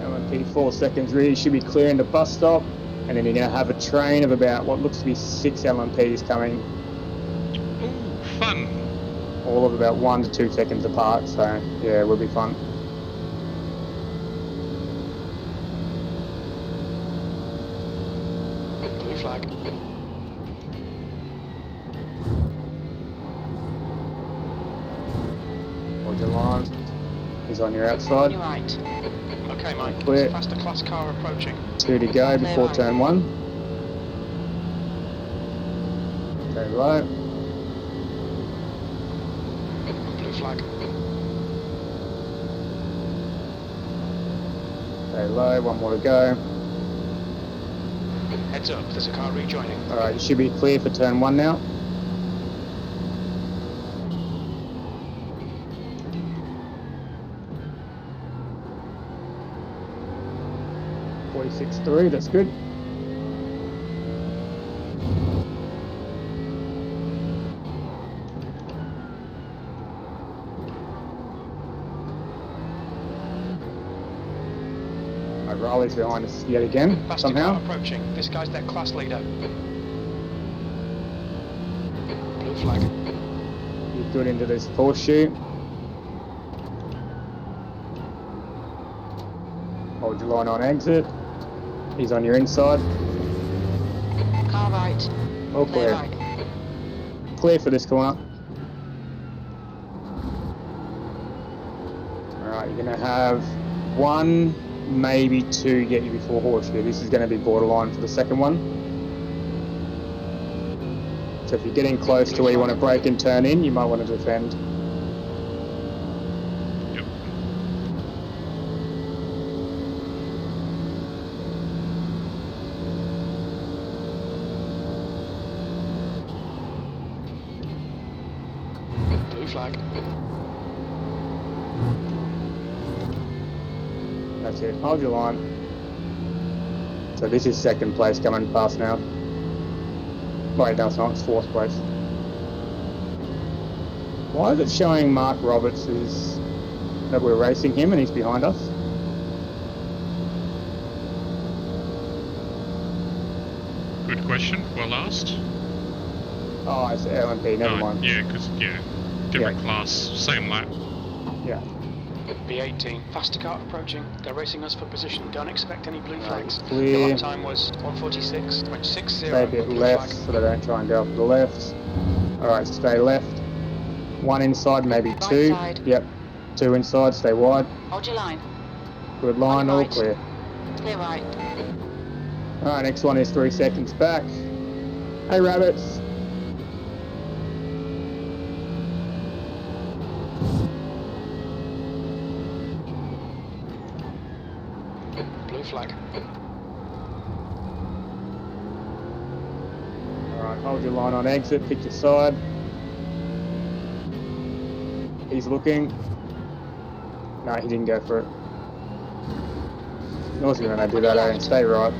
LMP 4 seconds rear, you should be clearing the bus stop, and then you're going to have a train of about what looks to be 6 LMPs coming, Ooh, fun. all of about 1 to 2 seconds apart, so yeah, it will be fun. Blue flag. Hold your line. He's on your outside. You're right. Okay, Mike. Clear. Faster class car approaching. 2 to go before turn 1. Very low. Blue flag. Very low, 1 more to go. Heads up, there's a car rejoining. Alright, you should be clear for turn 1 now. .46.3, that's good. Riley's behind us yet again, Faster somehow. car approaching. This guy's their class leader. Blue flag. You're good into this horseshoe. Hold your line on exit. He's on your inside. Car right. All Clear clear. right. Clear for this corner. Alright, you're going to have 1, maybe 2 get you before horseshoe. This is going to be borderline for the second one. So if you're getting close to where you want to brake and turn in, you might want to defend. Yep. Blue flag. That's it. Hold your line. So this is second place coming past now. Wait, no, it's not. It's fourth place. Why is it showing Mark Roberts is that we're racing him and he's behind us? Good question. Well asked. Oh, it's LMP, never Oh, mind. yeah, because, yeah, different class, same lap. Yeah. B18, faster car approaching. They're racing us for position. Don't expect any blue flags. The Clear. lap time was 1:46.60. Stay a bit blue left flag. so they don't try and go up to the left. Alright, stay left. One inside, maybe Right two. side. Yep. Two inside, stay wide. Hold your line. Good line, On all your right. clear. Clear right. Alright, next one is 3 seconds back. Hey, rabbits. Blue flag. Alright, hold your line on exit, pick your side. He's looking. No, he didn't go for it. I was going to do that, and stay right.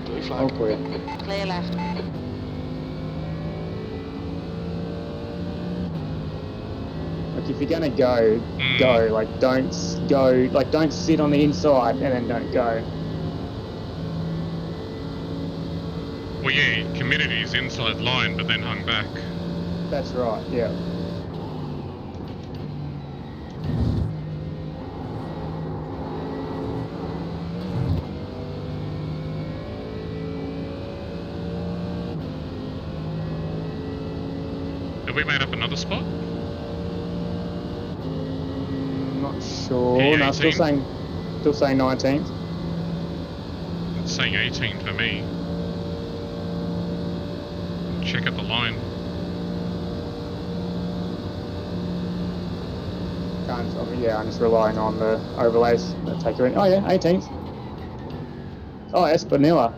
Blue All flag. clear. Clear left. Like, if you're going to go, go. Like, don't go, like, don't sit on the inside and then don't go. Well, yeah, he committed his inside line, but then hung back. That's right, yeah. Have we made up another spot? Not sure. P18? No, still saying 19th. It's saying 18 for me. Check out the line. Yeah, I'm just relying on the overlays that take you in. Oh yeah, 18th. Oh, Espinilla.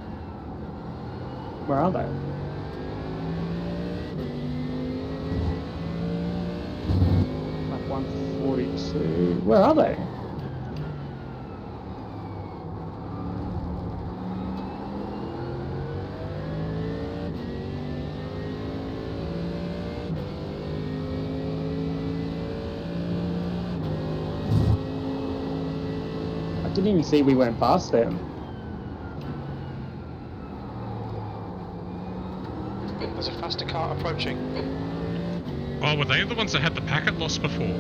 Where are they? Like 142. Where are they? I didn't even see we went past them. There's a faster car approaching. Oh, were they the ones that had the packet loss before?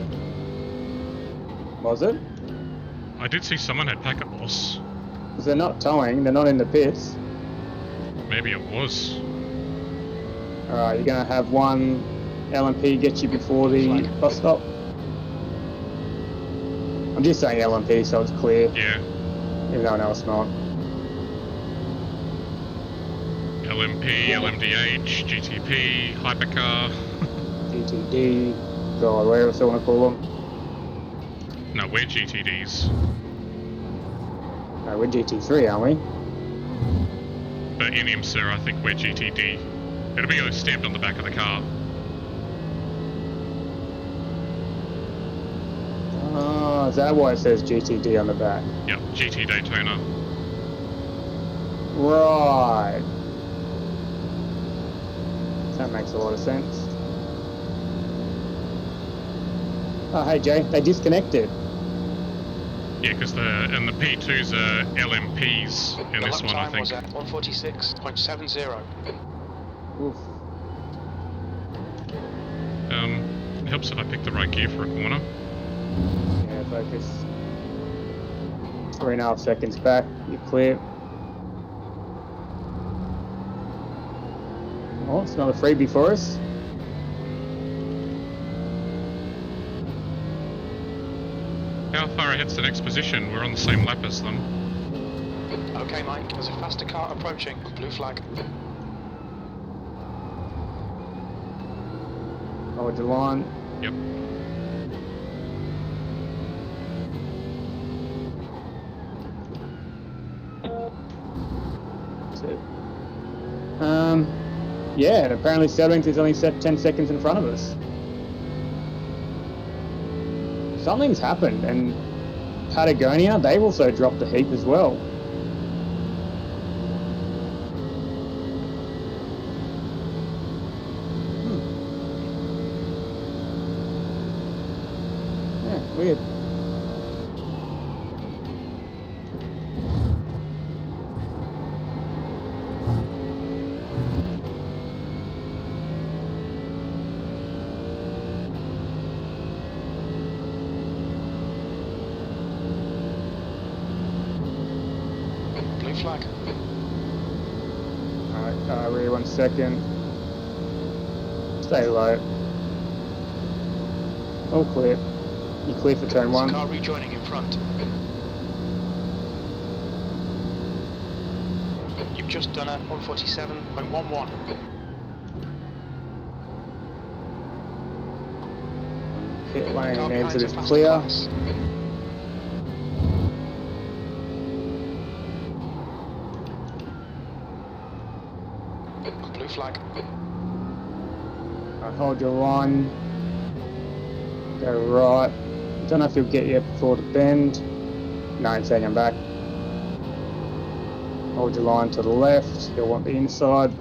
Was it? I did see someone had packet loss. Because they're not towing, they're not in the pits. Maybe it was. Alright, you're going to have one LMP get you before the bus stop. I'm just saying LMP so it's clear, Yeah. even though I know it's not. LMP, LMDH, GTP, Hypercar. GTD, God, whatever you want to call them. No, we're GTDs. No, we're GT3, aren't we? But in IMSA, I think we're GTD. It'll be stamped on the back of the car. Oh, is that why it says GTD on the back? Yep, GT Daytona. Right. That makes a lot of sense. Oh, hey Jay, they disconnected. Yeah, because the P2s are LMPs in The this lap one, I time was think. at 1:46.70. Oof. It helps if I pick the right gear for a corner. Yeah, focus. 3.5 seconds back, you're clear. Oh, it's another freebie for us. How far ahead's the next position? We're on the same lap as them. Okay, Mike, there's a faster car approaching. Blue flag. Hold your line. Yep. That's it. Yeah, and apparently Settings is only set 10 seconds in front of us. Something's happened, and Patagonia, they've also dropped a heap as well. Yeah, weird. rear 1 second. Stay low. All clear. You clear for turn 1. Car rejoining in front. You've just done a 147.11. Pit Car lane behind's exit a is faster clear. class. Blue flag. Hold your line. Go right. Don't know if you'll get you before the bend. 9 second back. Hold your line to the left. You'll want the inside.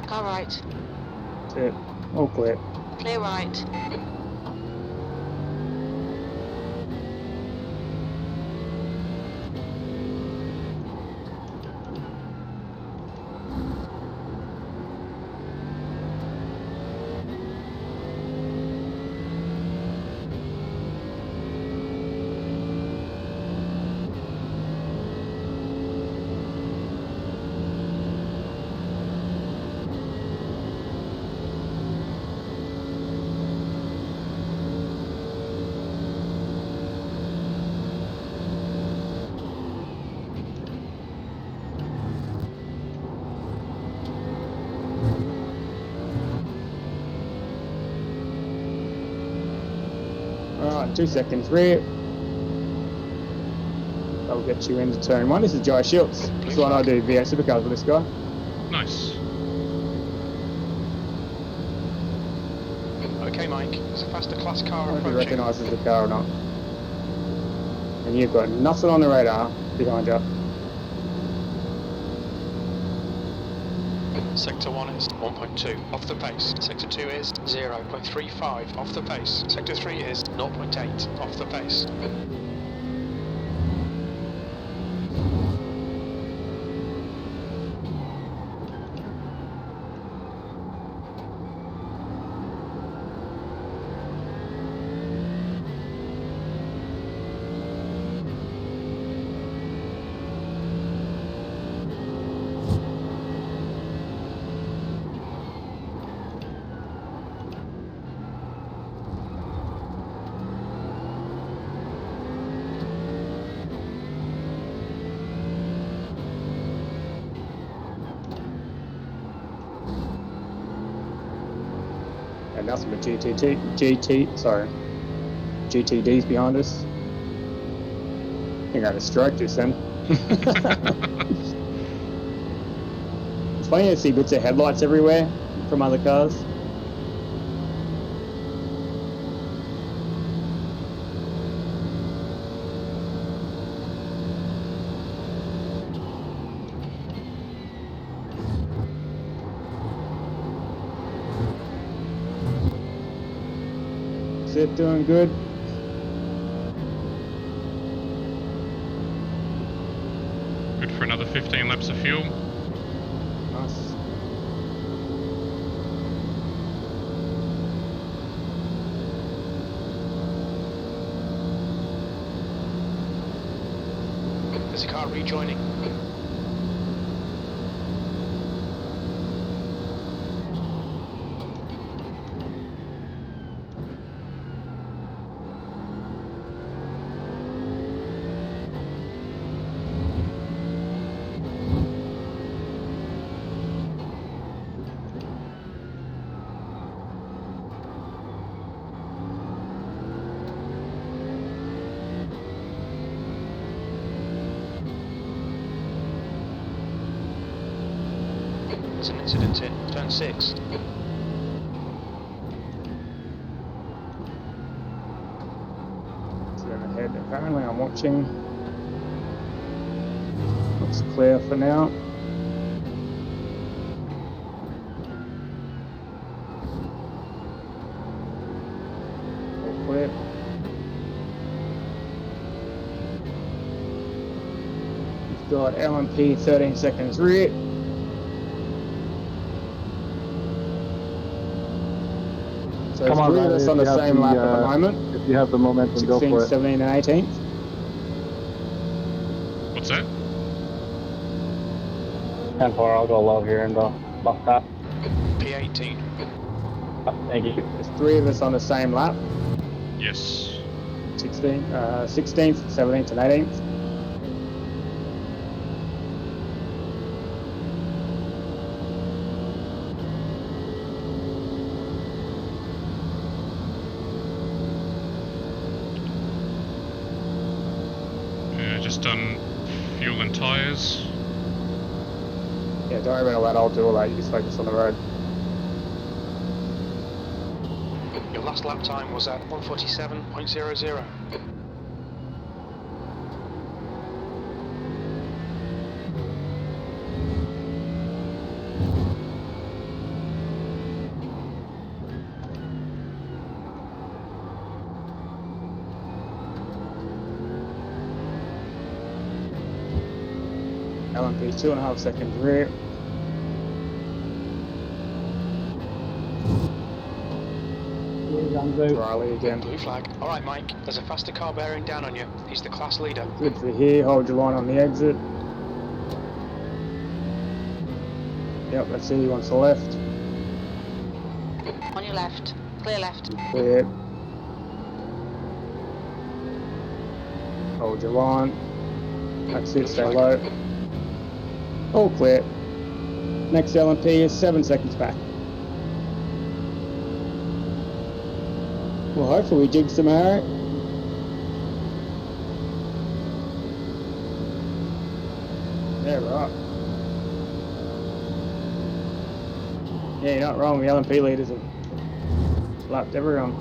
Car right. That's it. All clear. Clear right. Alright, 2 seconds rear. That'll get you into turn 1. This is Jai Schultz. This is what I do VA Supercars with this guy. Nice. Okay, Mike. There's a faster class car I don't know if he approaching. recognises the car or not. And you've got nothing on the radar behind you. Sector 1 is 1.2 off the pace. Sector 2 is 0.35 off the pace. Sector 3 is 0.8 off the pace. And nothing but GTD's behind us. I think I had a stroke just then. It's funny to see bits of headlights everywhere from other cars. It doing good. Good for another 15 laps of fuel. Nice. There's a car rejoining. There's an incident in turn 6. So ahead. Apparently I'm watching. Looks clear for now. All clear. We've got LMP 13 seconds rear. So Come it's on, with man, us if on the you have same the, lap at the moment. If you have the momentum, go 16th, for it. 17th and 18th. What's that? 10-4, I'll go low here and go lock that. P18. Thank you. There's 3 of us on the same lap. Yes. 16th, 17th, and 18th. Just done fuel and tyres. Yeah, don't worry about all that. I'll do all that. You just focus on the road. Your last lap time was at 1:47.00. LMP 2.5 seconds rear. Riley again. Blue flag. Alright, Mike, there's a faster car bearing down on you. He's the class leader. Good for here. Hold your line on the exit. Yep, let's see. He wants the left. On your left. Clear left. Clear. Hold your line. That's it. Stay low. All clear. Next LMP is 7 seconds back. Well, hopefully we jig some arrow. Yeah, right. Yeah, you're not wrong. The LMP leaders have lapped everyone.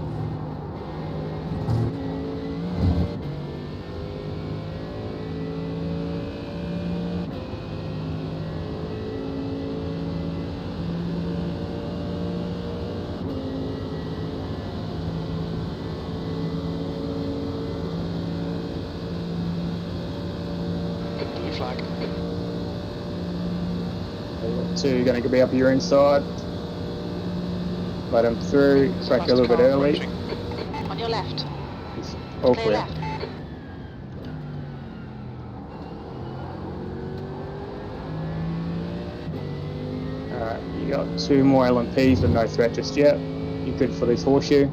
Blue flag. 2 going to be up your inside. Let him through. There's Crack a faster little bit car early. approaching. On your left. It's all Clear clear. left. Alright, you got 2 more LMPs with no threat just yet. You're good for this horseshoe.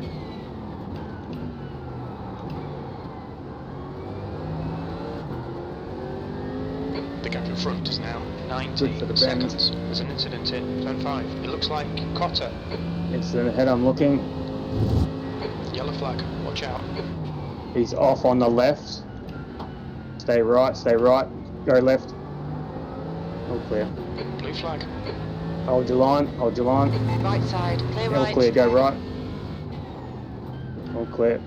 The gap in front is now Good for the 19 seconds. There's an incident in turn 5. It looks like Cotter. Incident ahead, I'm looking. Yellow flag. Watch out. He's off on the left. Stay right, go left. All clear. Blue flag. Hold your line, hold your line. Right side. Clear All right. clear, go right. All clear.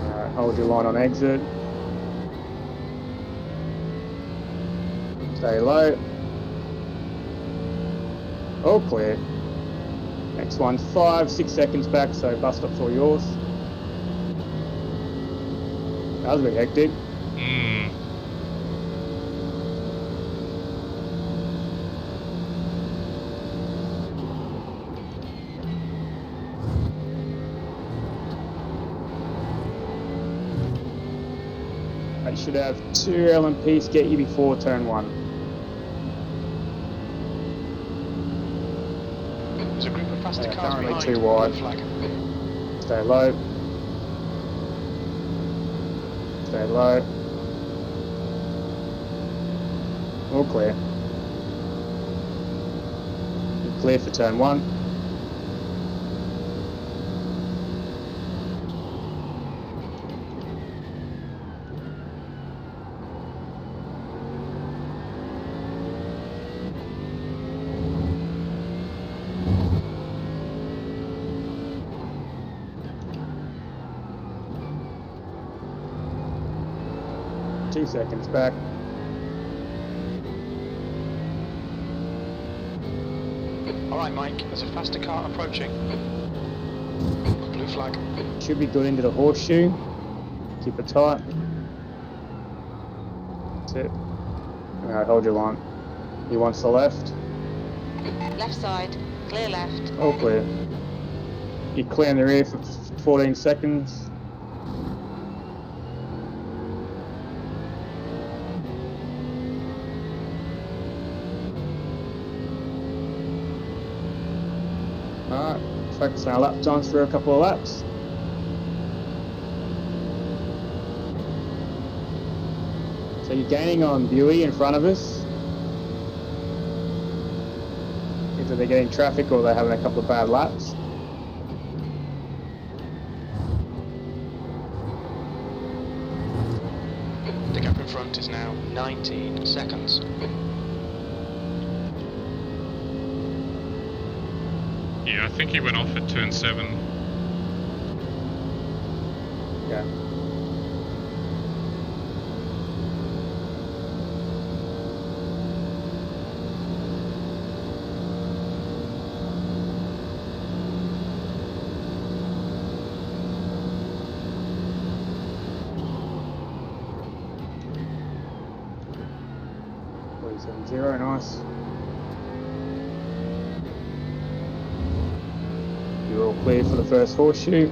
Alright, hold your line on exit. Stay low. All clear. Next one, 5-6 seconds back, so bus stop's all yours. That was a bit hectic. I should have 2 LMPs get you before turn 1. There's a group of faster cars currently behind. 2 wide. Blue flag. Stay low. Stay low. All clear. You're clear for turn 1. Two seconds back. Alright, Mike, there's a faster car approaching. Blue flag. Should be good into the horseshoe. Keep it tight. That's it. Alright, hold your line. He wants the left. Left side. Clear left. All clear. You're clear in the rear for 14 seconds. focus on our lap times for a couple of laps. So you're gaining on Buey in front of us. Either they're getting traffic or they're having a couple of bad laps. The gap in front is now 19 seconds. Yeah, I think he went off at turn 7. Yeah. Zero, nice. You're all clear for the first horseshoe.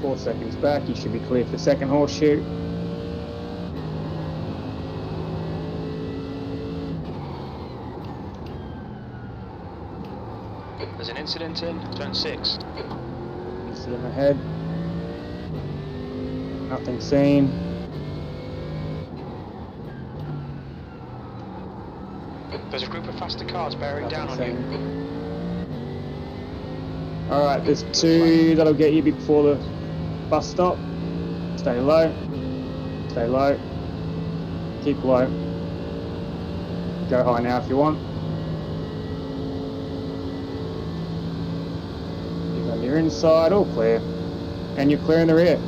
Four seconds back, you should be clear for second horseshoe. There's an incident in turn 6. Incident ahead. Nothing seen. There's a group of faster cars bearing down on you. Alright, there's two that'll get you before the bus stop. Stay low. Stay low. Keep low. Go high now if you want. You're on your inside, all clear. And you're clear in the rear.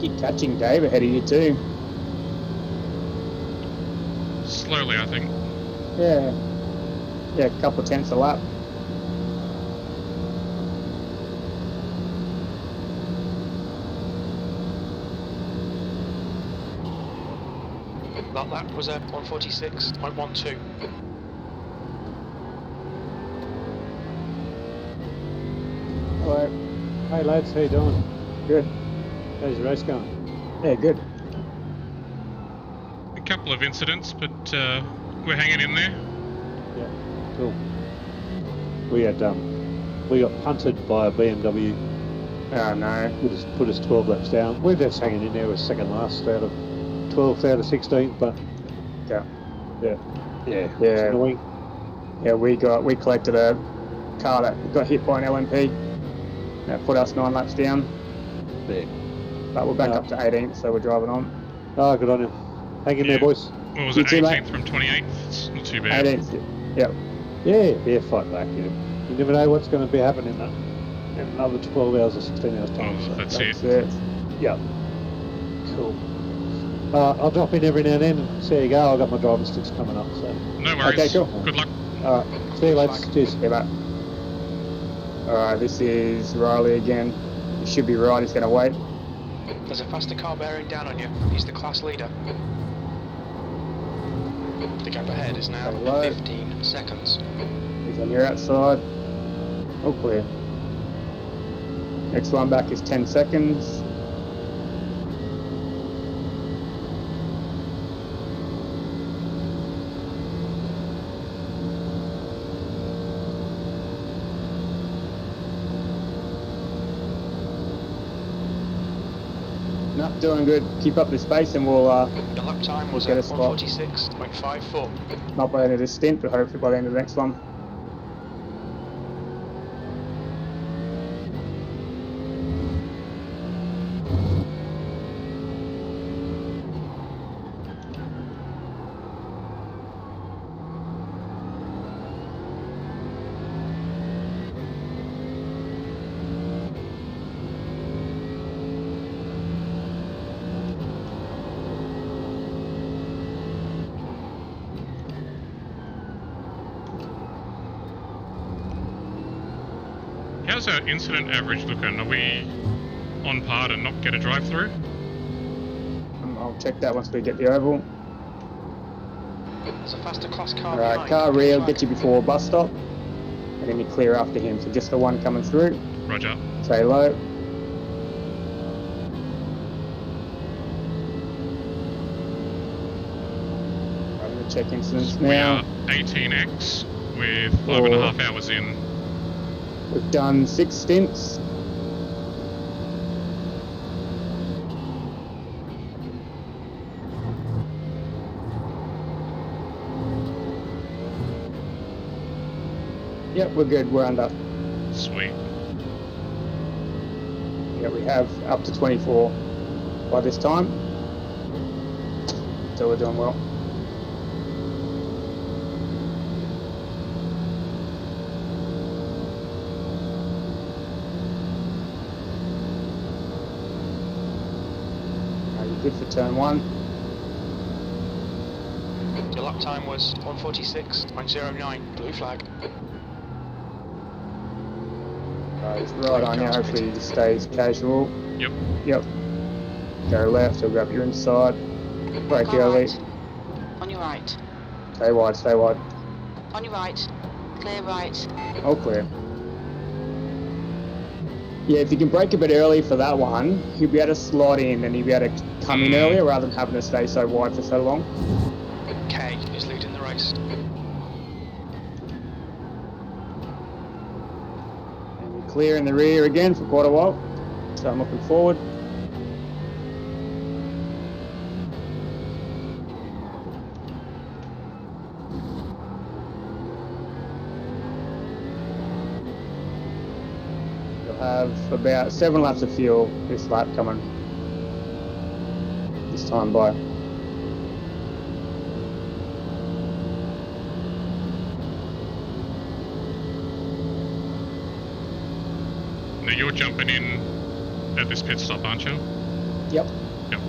Keep catching Dave ahead of you too. Slowly, I think. Yeah. Yeah, a couple of tenths a lap. That lap was a 146.12. Hello. Hey lads, how you doing? Good. How's the race going? Yeah, good. A couple of incidents, but we're hanging in there. Yeah, cool. We got punted by a BMW. Oh no. Put us 12 laps down. We're just hanging in there. We're second last out of 12th out of 16th, but Yeah. It's Yeah. annoying. Yeah, we collected a car that got hit by an LMP. That put us 9 laps down. Yeah. But we're back up to 18th, so we're driving on. Oh, good on you. Hang in there, boys. What was You it, too, mate. 18th from 28th? It's not too bad. 18th. Yep. Yeah, fight back. You never know what's going to be happening in another 12 hours or 16 hours time. Oh, So. that's That's it. it. Yeah. Cool. I'll drop in every now and then and see how you go. I've got my driving sticks coming up. So. No worries. Okay, cool. Good luck. Alright. See you lads. Cheers. Yeah, mate. Alright, this is Riley again. He should be right, he's going to wait. There's a faster car bearing down on you. He's the class leader. The gap ahead is now Hello. 15 seconds. He's on your outside. All clear. Next one back is 10 seconds. No, doing good. Keep up this pace and we'll The lap time was get a a spot. 146.54. not by the end of this stint, but hopefully by the end of the next one. how's our incident average looking? Are we on par to not get a drive-through? I'll check that once we get the oval. There's a faster class car Alright, behind. car Blue rear, flag. get you before bus stop. And then you clear after him. So just the one coming through. Roger. Stay low. I'm going to check incidents We now. are 18x with 5.5 hours in. We've done 6 stints. Yep, we're good. We're under. Sweet. Yeah, we have up to 24 by this time. So we're doing well. You're good for turn 1. Your lap time was 1:46.09. Blue flag. He's right on you. Hopefully he stays casual. Yep. Yep. Go left, he'll grab your inside. Brake Car early. right. On your right. Stay wide, stay wide. On your right. Clear right. All clear. Yeah, if you can brake a bit early for that one, he'll be able to slot in and he'll be able to come in earlier rather than having to stay so wide for so long. K is leading the race. And we're clear in the rear again for quite a while. So I'm looking forward. Have about 7 laps of fuel this lap coming this time by. Now you're jumping in at this pit stop, aren't you? Yep. Yep.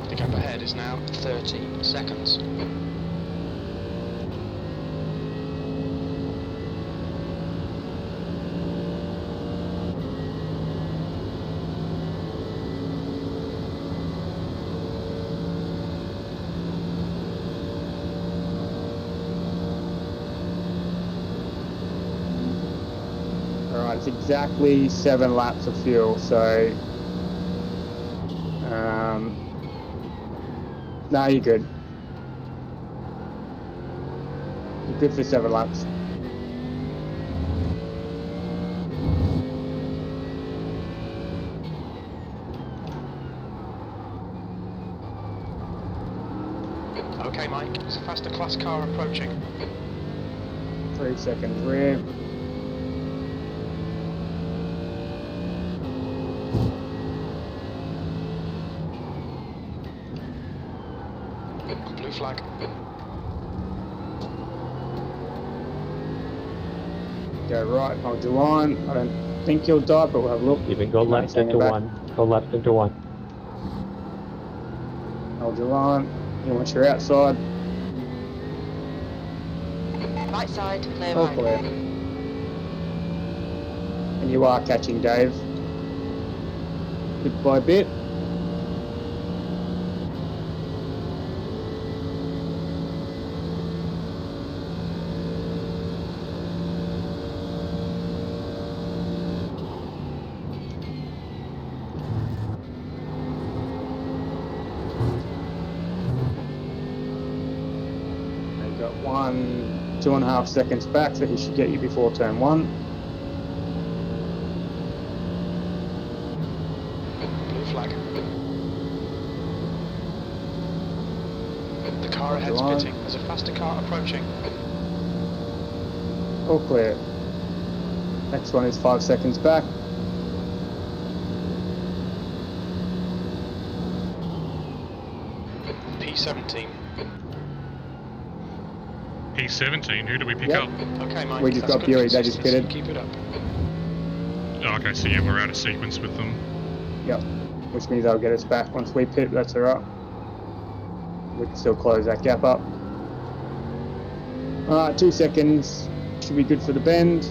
The gap ahead is now 30 seconds. Alright, it's exactly 7 laps of fuel, so no, you're good. You're good for 7 laps. Okay, Mike, it's a faster class car approaching. 3 seconds rear. Blue flag. Go right, hold your line. I don't think you'll die, but we'll have a look. Even go left into back. 1. Go left into 1. Hold your line. You want your outside. Right side. Clear All right. clear. And you are catching Dave. Bit by bit. You've got 2.5 seconds back, so he should get you before turn 1. Blue flag. The car ahead's Line. pitting. There's a faster car approaching. All clear. Next one is 5 seconds back. P17. P17, who do we pick Yep. up? Okay, Mike. We just that's got good Bury, they just consistency. pitted. Keep it up. Oh, okay, so yeah, we're out of sequence with them. Yep. Which means they'll get us back once we pit, that's alright. We can still close that gap up. Alright, 2 seconds. Should be good for the bend.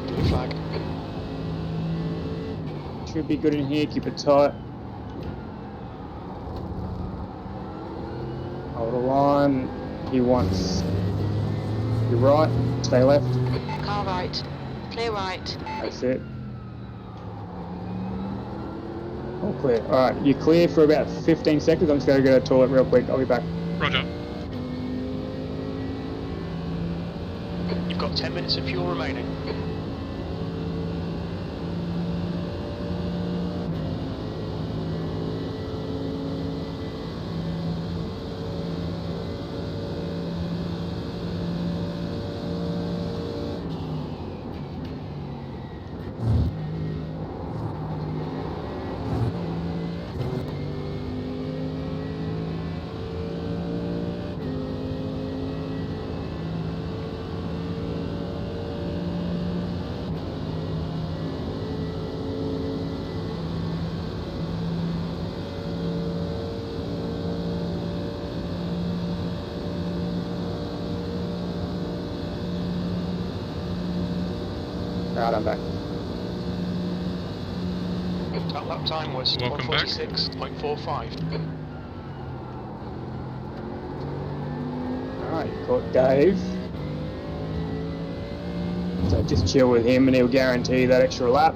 Blue flag. Should be good in here, keep it tight. Hold the line. He wants your right, stay left. Car right. Clear right. That's it. All clear. Alright, you're clear for about 15 seconds. I'm just going to go to the toilet real quick. I'll be back. Roger. You've got 10 minutes of fuel remaining. Alright, I'm back. That lap time was Welcome back. 146.45. Alright, you caught Dave. So just chill with him and he'll guarantee that extra lap.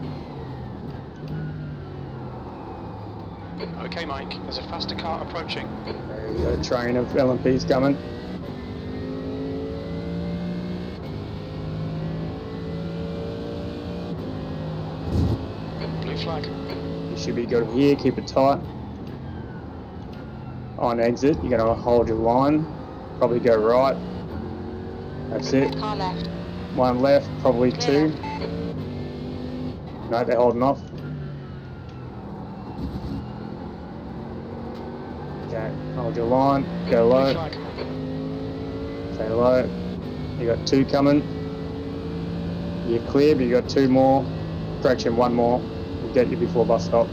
Okay, Mike, there's a faster car approaching. There's a train of LMPs coming. Blue flag. You should be good here, keep it tight. On exit, you're going to hold your line. Probably go right. That's it. Car left. One left, probably Clear two. No, they're holding off. Okay, hold your line, go Blue low, flag. stay low. You got two coming. You're clear, but you got two more. Correction, one more. We'll get you before bus stop.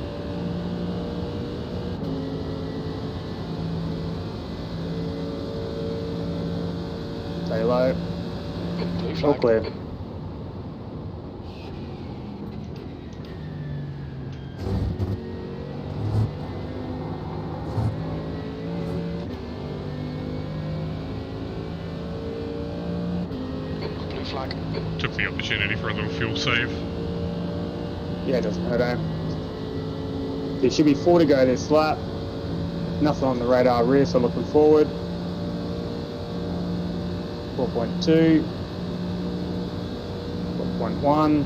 Stay low. Blue All flag. clear. Blue flag. Took the opportunity for a little fuel save. Yeah, it doesn't hurt, eh? There should be 4 to go this lap. Nothing on the radar rear, so looking forward. 4.2. 4.1.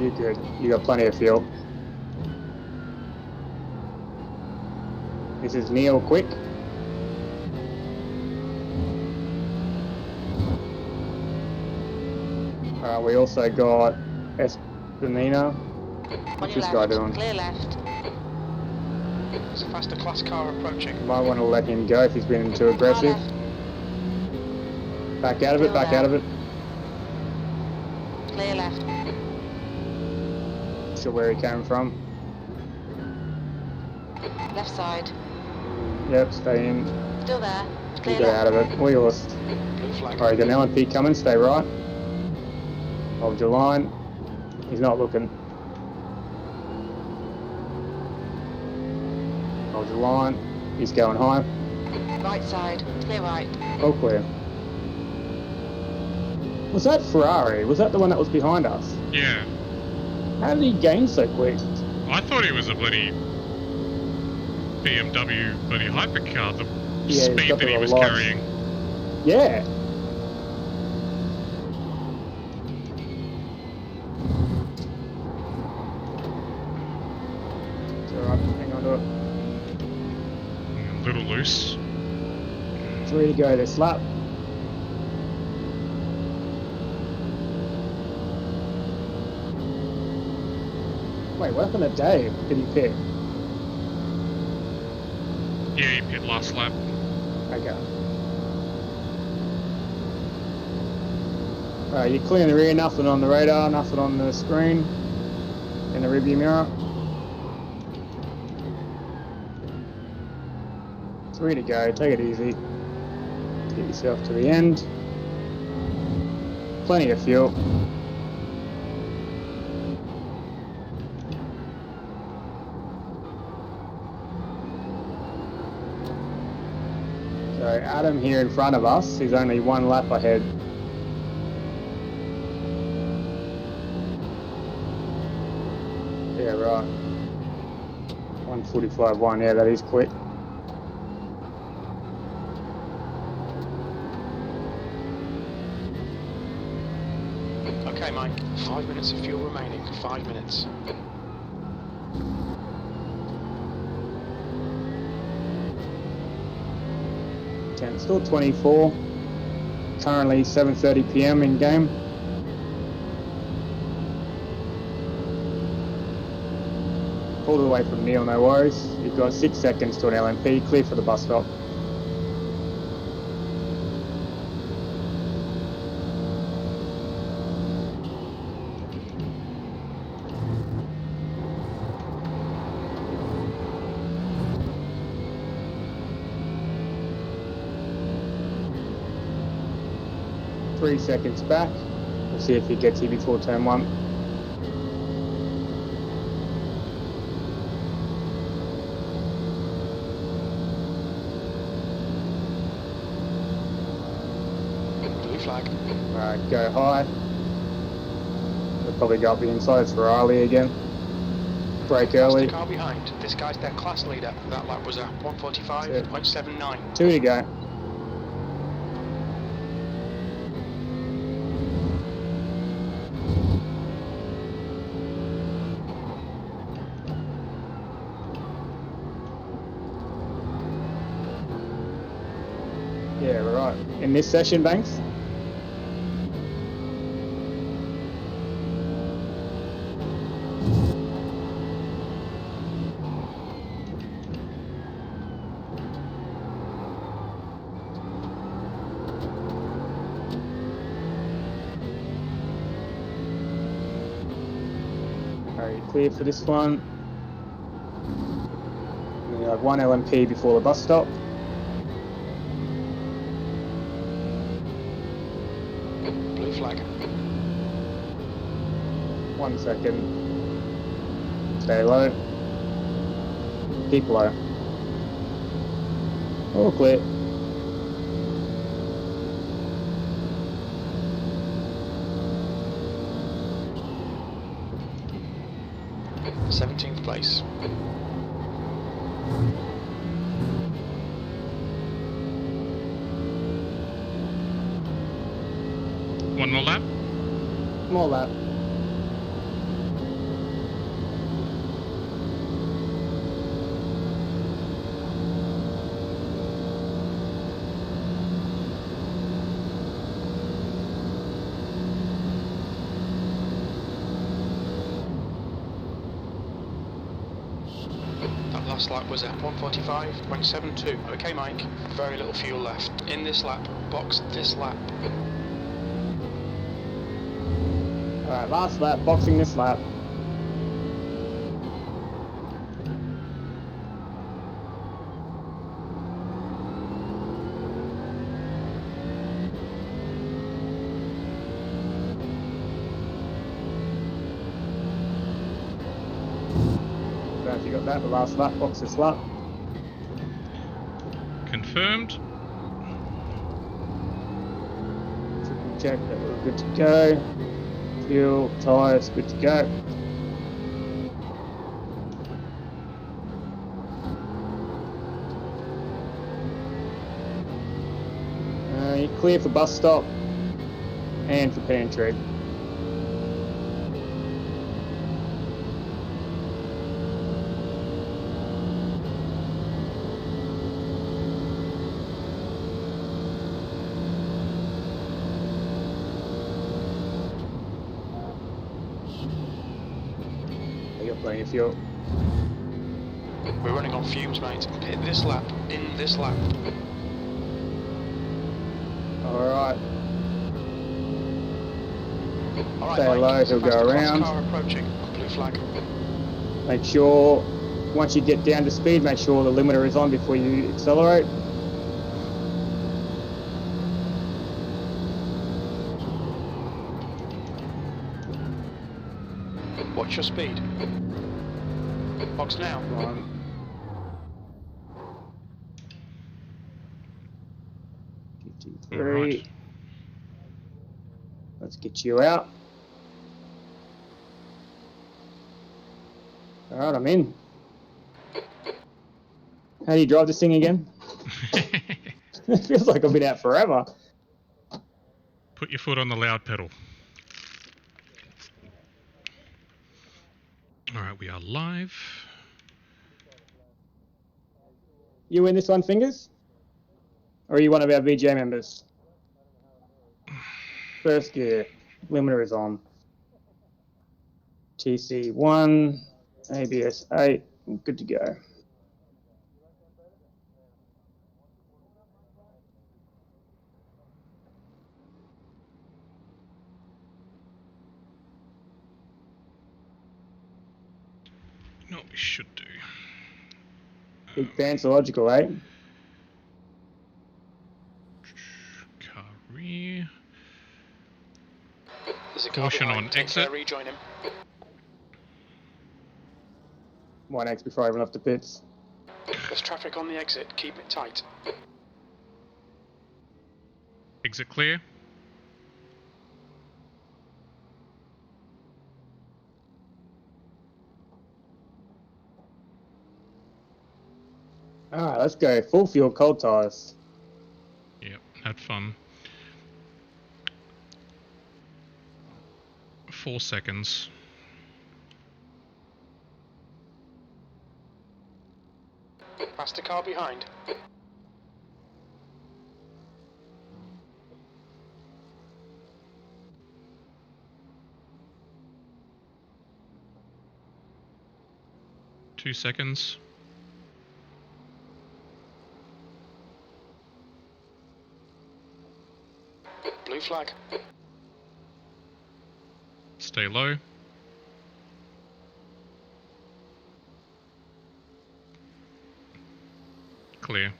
You're good. You got plenty of fuel. This is Neil quick. We also got Espinina. On What's your this guy left. doing? Clear left. There's a faster class car approaching. Might want to let him go if he's been too Car aggressive. left. Back out of it, Still back there. out of it. Clear left. Sure where he came from. Left side. Yep, stay in. Still there. You Clear get out left. of it. All yours. Blue flag. Alright, got an LMP coming, stay right. Hold your line. He's not looking. Hold your line. He's going high. Right side. Clear right. All clear. Was that Ferrari? Was that the one that was behind us? Yeah. How did he gain so quick? I thought it was a bloody BMW bloody hypercar, the Yeah, he's speed got that he the was lights. carrying. Yeah. It's alright, hang on to it. A little loose. 3 to go this lap. Wait, what happened to Dave? Did he pit? Yeah, he pit last lap. Okay. Alright, you're clear in the rear, nothing on the radar, nothing on the screen. in the rearview mirror. 3 to go, take it easy. Get yourself to the end. Plenty of fuel. So Adam here in front of us is only 1 lap ahead. Yeah, right. 1:45.1, yeah, that is quick. Okay, Mike. 5 minutes of fuel remaining. 5 minutes. Okay, still 24. Currently 7:30 PM in game. Pulled away from Neil, no worries. You've got 6 seconds to an LMP, clear for the bus stop. Three seconds back. We'll see if he gets here before turn 1. Blue flag. Alright, go high. We'll probably go up the inside. It's for Ali again. Brake That's early. the car behind. This guy's their class leader. That lap was at 1:45.79. 2 to go. Yeah, right. In this session, Banks? Alright, clear for this one. We have 1 LMP before the bus stop. Blue flag. 1 second. Stay low. Keep low. All clear. Okay. 17th place. One more lap. More lap. That last lap was at 1:45.72. Okay, Mike. Very little fuel left. In this lap. Box this lap. Alright, last lap, boxing this lap. Don't know if you got that, the last lap, box this lap. Confirmed. Triple check that we're good to go. Fuel, tyres, good to go. You're clear for bus stop and for pantry. You got plenty of fuel. We're running on fumes, mate. Hit this lap. In this lap. Alright. Alright, Stay Mike. low, he'll go Fastest around. car approaching. Blue Blue flag. Make sure, once you get down to speed, make sure the limiter is on before you accelerate. Watch your speed. Box now. Come on. All right. Let's get you out. All right, I'm in. How do you drive this thing again? It feels like I've been out forever. Put your foot on the loud pedal. All right, we are live. You in this one, Fingers? Or are you one of our VGA members? First gear, limiter is on. TC1, ABS 8, good to go. You know what we should do? Big fancy logical, eh? Car rear. There's a car Caution behind. on Take exit. care, rejoin him. 1X before I run off the pits. There's traffic on the exit. Keep it tight. Exit clear. Alright, let's go. Full fuel, cold tires. Yep, had fun. 4 seconds. Past the car behind. Two seconds. Blue flag. Stay low. Clear.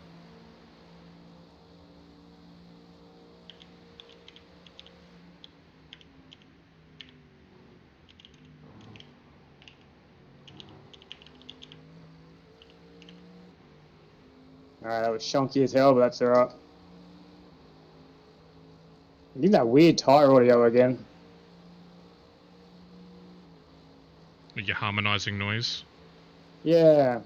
Alright, that was shonky as hell, but that's alright. I'm getting that weird tire audio again. Your harmonizing noise. Yeah.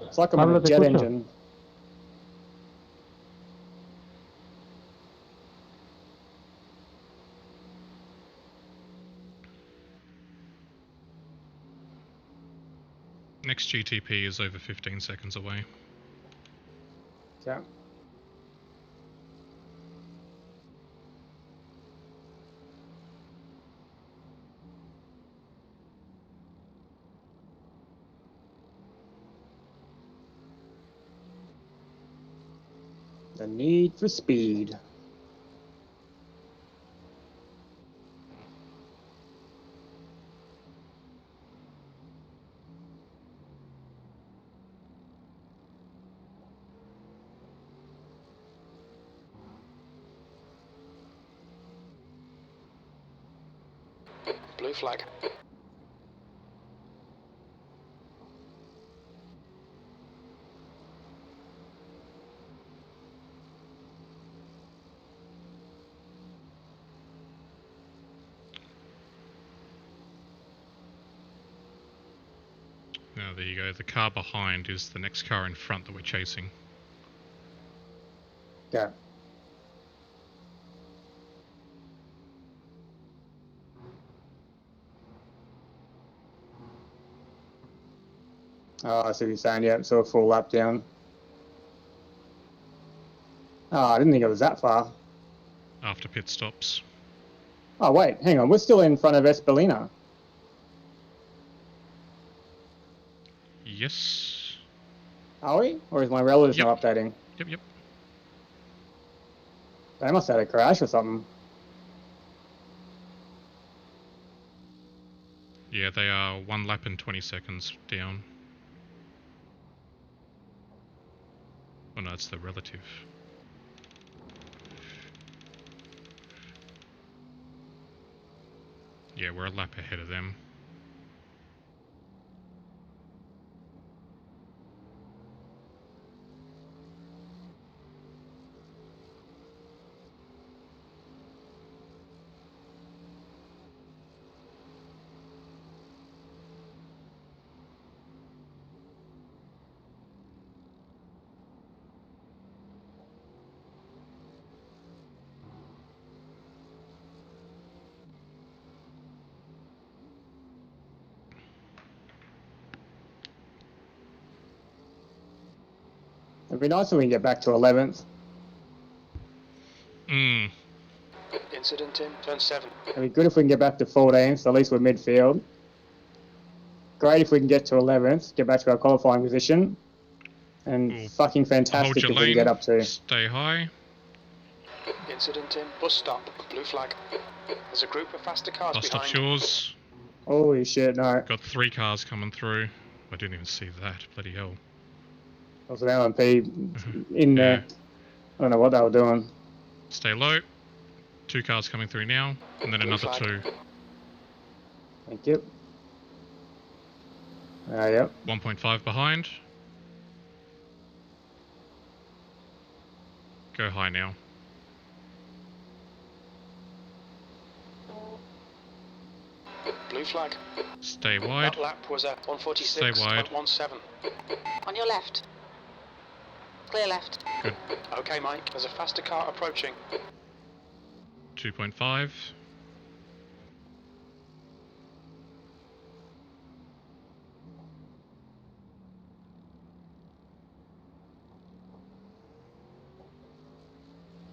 It's like I'm in a Harmonize the jet cushion. engine. Next GTP is over 15 seconds away. Okay. The need for speed. Blue flag. Now there you go. The car behind is the next car in front that we're chasing. Okay. Oh, I see what you're saying, yeah, so a full lap down. Oh, I didn't think it was that far. After pit stops. Oh, wait, hang on, we're still in front of Espelina. Yes. Are we? Or is my relatives Yep. not updating? Yep. They must have had a crash or something. Yeah, they are 1 lap and 20 seconds down. Oh no, it's the relative. Yeah, we're a lap ahead of them. It'd be nice if we can get back to 11th. Incident in turn 7. It'd be good if we can get back to 14th, at least we're midfield. Great if we can get to 11th, get back to our qualifying position. And Ooh. fucking Hold fantastic your if we can lane, get up to. stay high. Incident in bus stop. Blue flag. There's a group of faster cars Bus stop's behind. yours. Holy shit, no. Got 3 cars coming through. I didn't even see that, bloody hell. There was an LMP in there. I don't know what they were doing. Stay low. 2 cars coming through now, and then Blue another flag. 2. Thank you. Yep. 1.5 behind. Go high now. Blue flag. Stay wide. That lap was at Stay wide. 146.17. On your left. Clear left. Good. Okay, Mike. There's a faster car approaching. 2.5.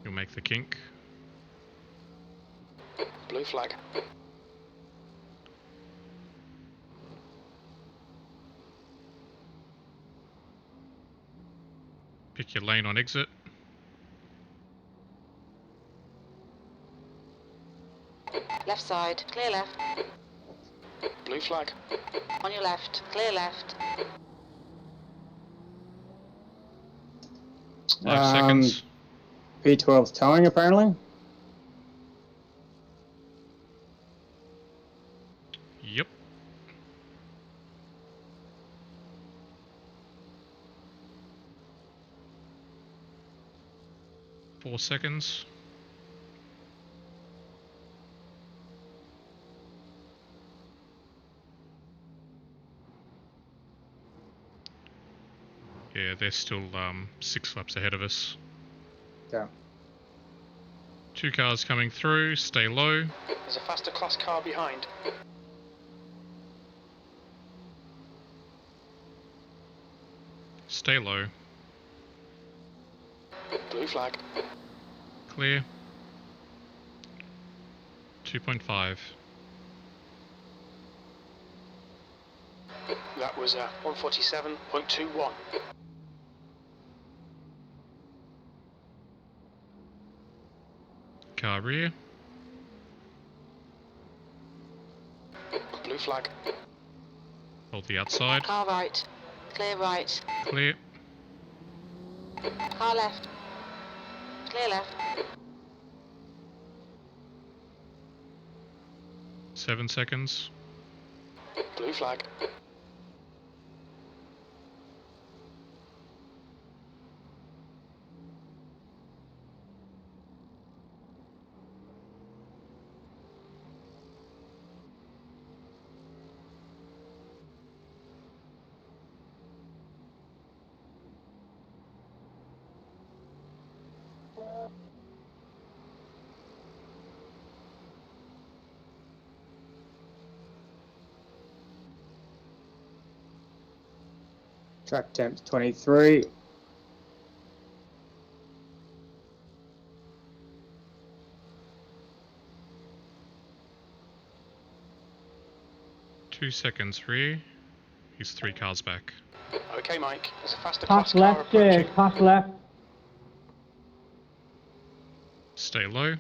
You'll make the kink. Blue flag. Pick your lane on exit. Left side. Clear left. Blue flag. On your left. Clear left. 5 seconds. P12's towing apparently. Yep. Four seconds. Yeah, they're still 6 laps ahead of us. Okay. 2 cars coming through, stay low. There's a faster class car behind. Stay low. Blue flag. Clear. 2.5. That was 147.21. Car rear. Blue flag. Hold the outside. Car right. Clear right. Clear. Car left. Clear left. 7 seconds. Blue flag. Track temps 23. Two seconds rear. He's 3 cars back. Okay, Mike. There's a faster Pass class car left, approaching. pass left. Stay low.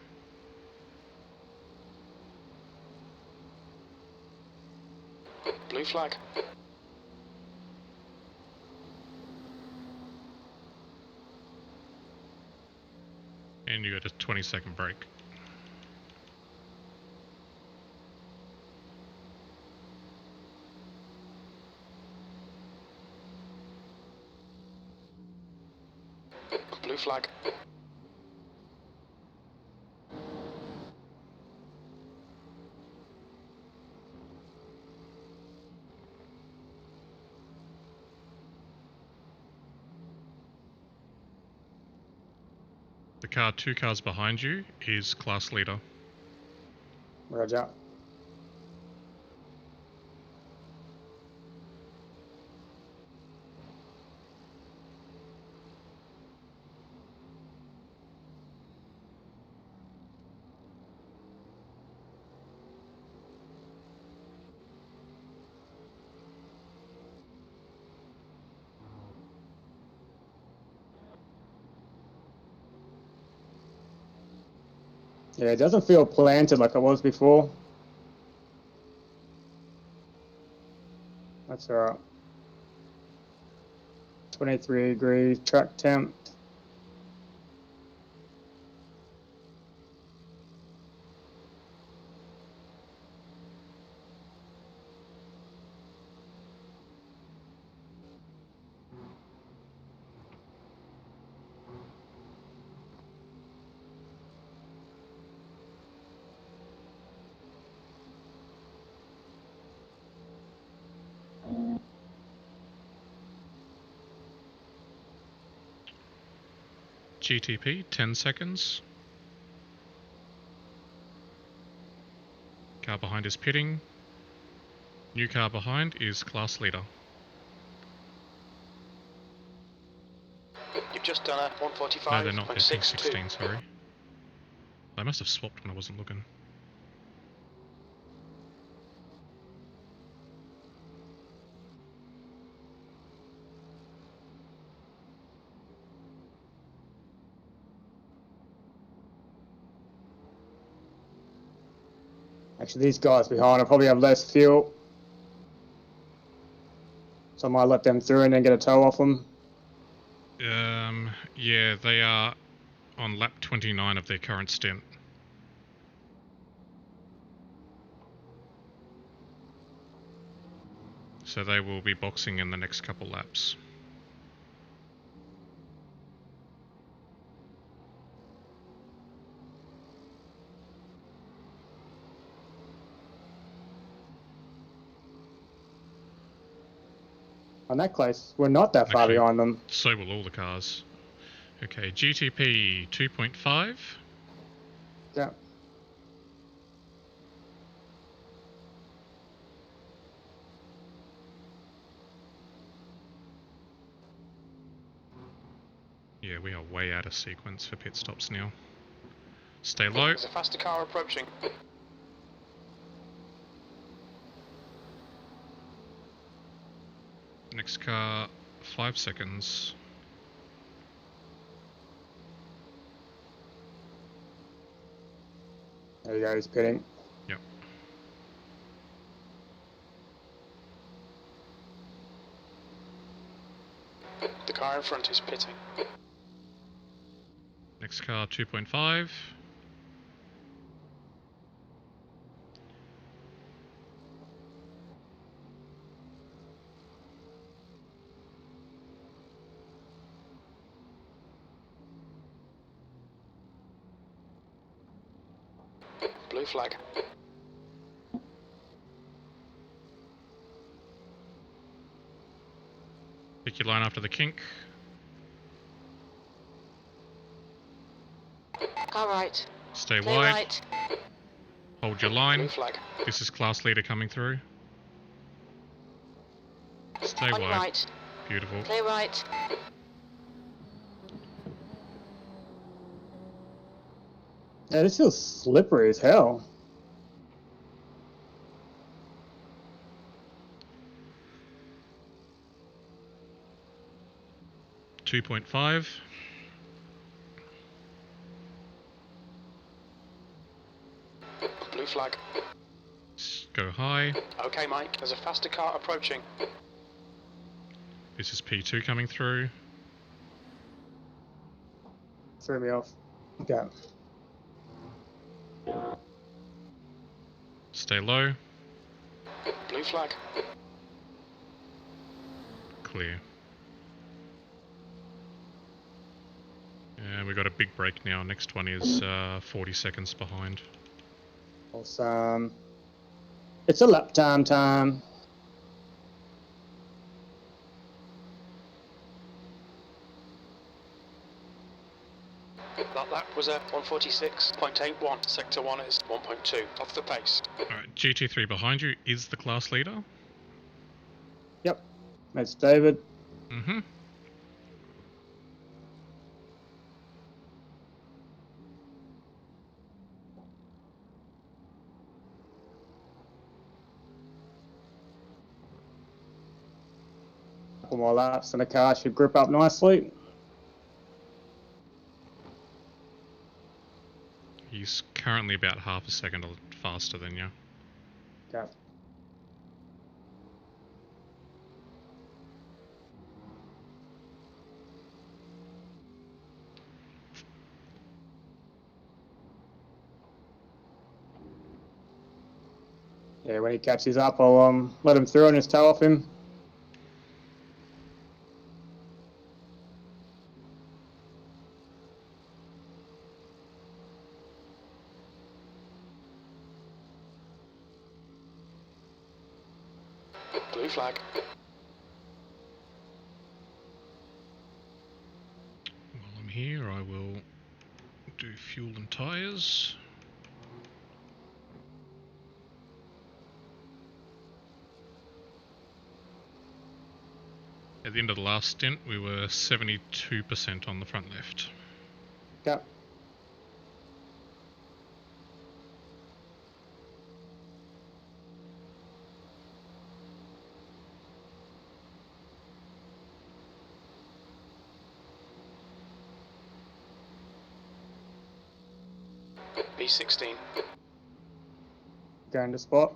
Blue flag. And you got a 20-second break. Blue flag. The car 2 cars behind you is class leader. Roger. Yeah, it doesn't feel planted like it was before. That's alright. 23 degrees track temp. GTP, 10 seconds. Car behind is pitting. New car behind is class leader. You've just done a No, they're not. They're 145.62. P16, sorry. They must have swapped when I wasn't looking. Actually, these guys behind will probably have less fuel. So I might let them through and then get a tow off them. Yeah, they are on lap 29 of their current stint. So they will be boxing in the next couple laps. On that close, we're not that far Actually, behind them. So will all the cars. Okay, GTP 2.5. Yeah. Yeah, we are way out of sequence for pit stops now. Stay low. There's a faster car approaching. Next car, 5 seconds. There you go, he's pitting. Yep. The car in front is pitting. Next car, 2.5. Blue flag. Pick your line after the kink. Car right. Stay Clear wide. right. Hold your Blue line. flag. This is class leader coming through. Stay On wide. right. Beautiful. Clear right. Yeah, this feels slippery as hell. .5. Blue flag. go high. Okay, Mike, there's a faster car approaching. This is P2 coming through. Threw me off. Okay. Stay low. Blue flag. Clear. We got a big break now. Next one is 40 seconds behind. Awesome. It's a lap time. That lap was a 146.81. Sector 1 is 1.2 off the pace. Alright, GT3 behind you is the class leader. Yep. That's David. Mm-hmm. Couple more laps and the car should grip up nicely. He's currently about half a second faster than you. Okay. Yeah, when he catches up, I'll let him through and just toe off him. Blue flag. While I'm here, I will do fuel and tyres. At the end of the last stint, we were 72% on the front left. Okay. B16. Going to spot.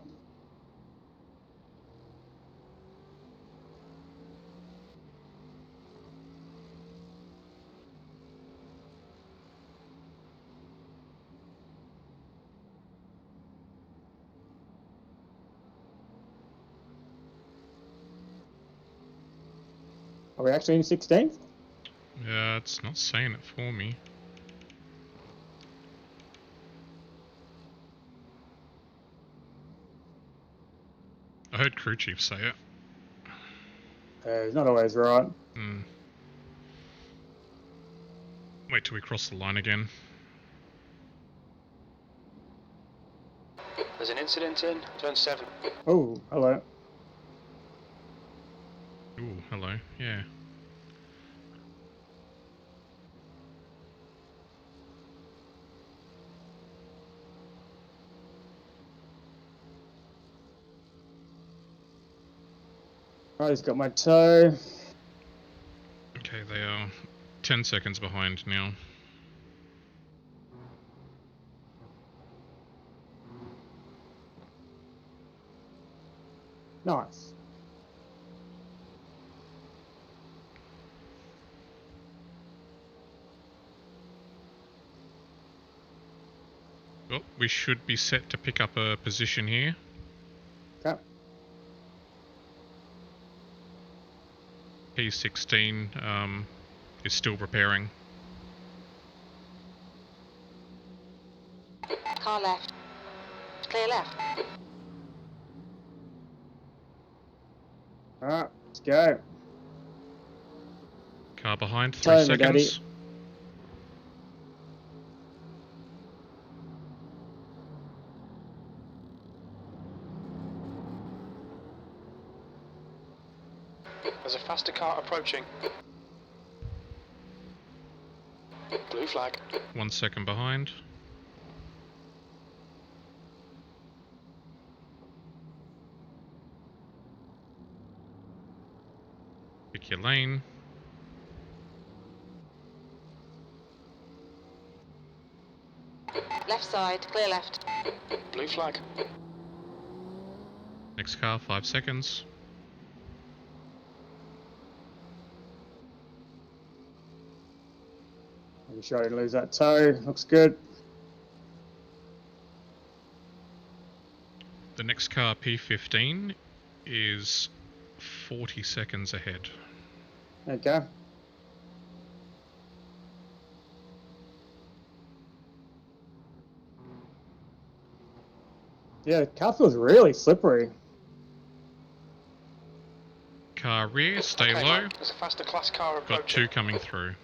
Are we actually in 16th? It's not saying it for me. I heard crew chief say it. He's not always right. Wait till we cross the line again. There's an incident in turn 7. Oh, hello. Ooh, hello. Yeah. I just got my toe. Okay, they are 10 seconds behind now. Nice. Well, we should be set to pick up a position here. Okay. P16 is still repairing. Car left. Clear left. Alright, let's go. Car behind, 3 Tell me, seconds. Daddy. There's a faster car approaching. Blue flag. 1 second behind. Pick your lane. Left side. Clear left. Blue flag. Next car, 5 seconds. Making sure I didn't lose that toe. Looks good. The next car, P15, is 40 seconds ahead. Okay. Yeah, the car feels really slippery. Car rear, stay Okay, low. mate, there's a faster class car Got approaching. 2 coming through.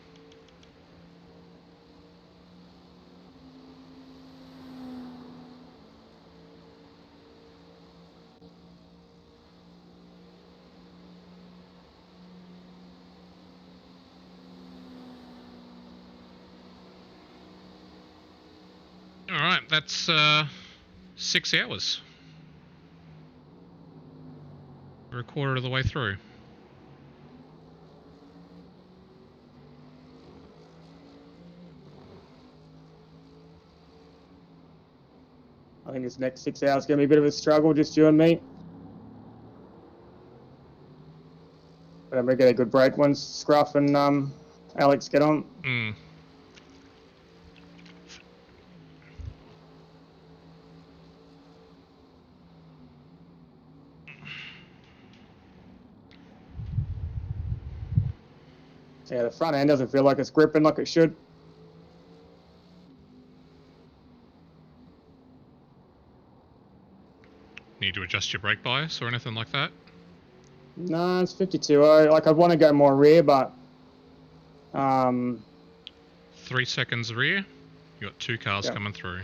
Alright, that's 6 hours. We're a quarter of the way through. I think this next 6 hours is going to be a bit of a struggle, just you and me. But I'm going to get a good break once Scruff and Alex get on. Mm. Yeah, the front end doesn't feel like it's gripping like it should. Need to adjust your brake bias or anything like that? No, it's 52.0. Like, I'd want to go more rear, but 3 seconds rear. You got 2 cars Yep. coming through.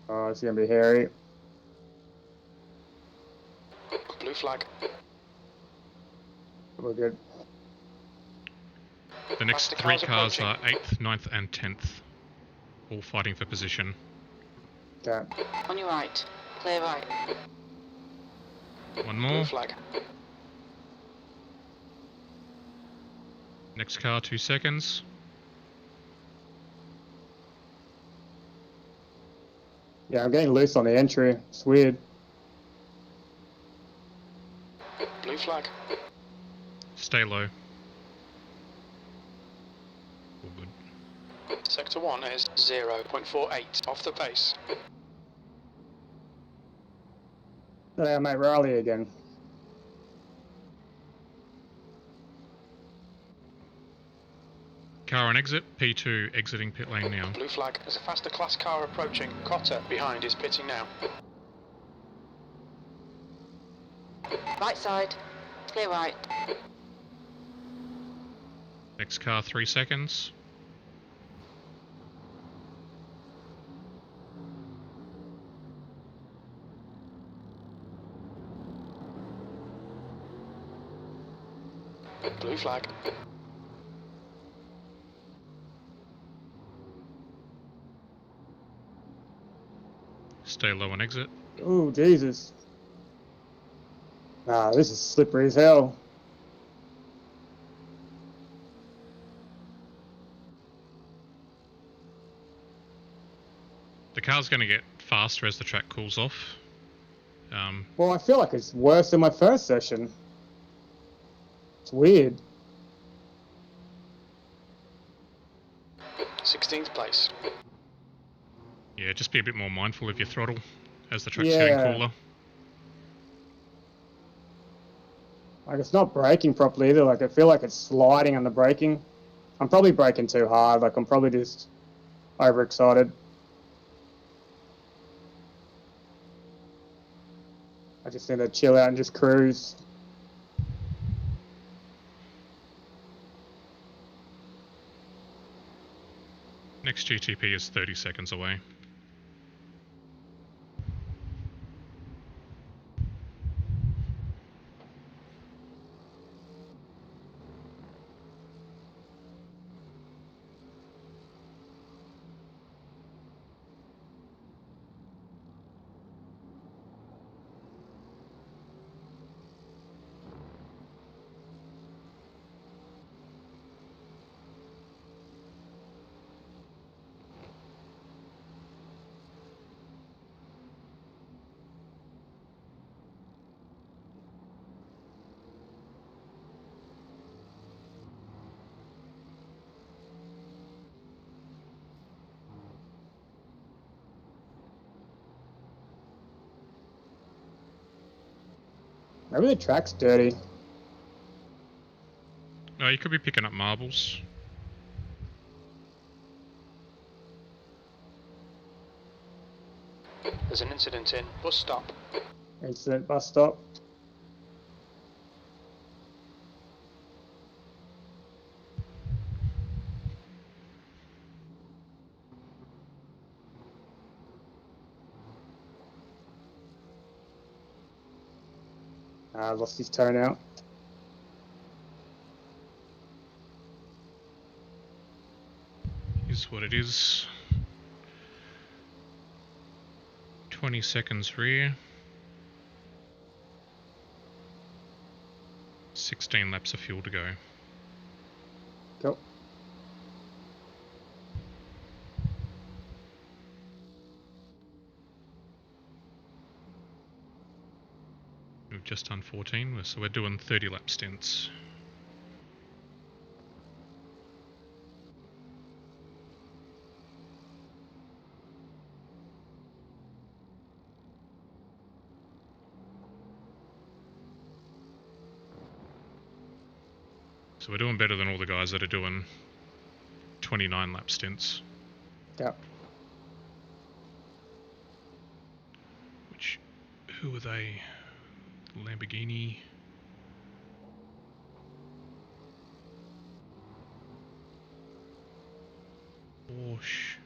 oh, it's going to be hairy. Blue flag. We're good. The next Faster 3 cars cars approaching. are 8th, 9th and 10th. All fighting for position. Okay. On your right. Clear right. One Blue more. flag. Next car, 2 seconds. Yeah, I'm getting loose on the entry. It's weird. Blue flag. Stay low. All good. Sector 1 is 0.48 off the pace. There, mate, Riley again. Car on exit. P2 exiting pit lane now. Blue flag. There's a faster class car approaching. Cotter behind is pitting now. Right side. Clear right. Next car, 3 seconds. Blue flag. Stay low on exit. Oh, Jesus. Ah, this is slippery as hell. The car's going to get faster as the track cools off. Well, I feel like it's worse than my first session. It's weird. 16th place. Yeah, just be a bit more mindful of your throttle as the track's Yeah. getting cooler. Like, it's not braking properly either. Like, I feel like it's sliding on the braking. I'm probably braking too hard. Like, I'm probably just overexcited. I just need to chill out and just cruise. Next GTP is 30 seconds away. Maybe the track's dirty. No, you could be picking up marbles. There's an incident in bus stop. Incident bus stop. Lost his toe now. Is what it is. 20 seconds rear. 16 laps of fuel to go. Go. We've just done 14, so we're doing 30 lap stints. So we're doing better than all the guys that are doing 29 lap stints. Go. Which, who are they? Lamborghini. Porsche.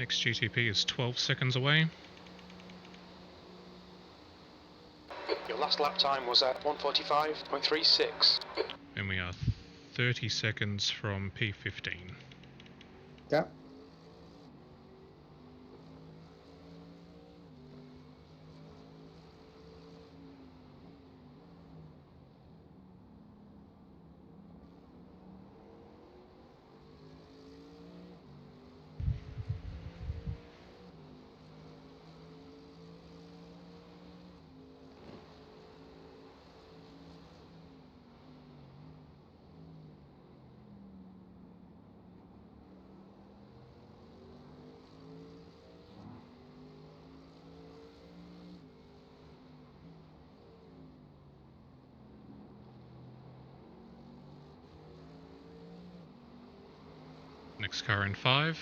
Next GTP is 12 seconds away. Your last lap time was at 1:45.36. And we are 30 seconds from P15. Go. Next car in 5.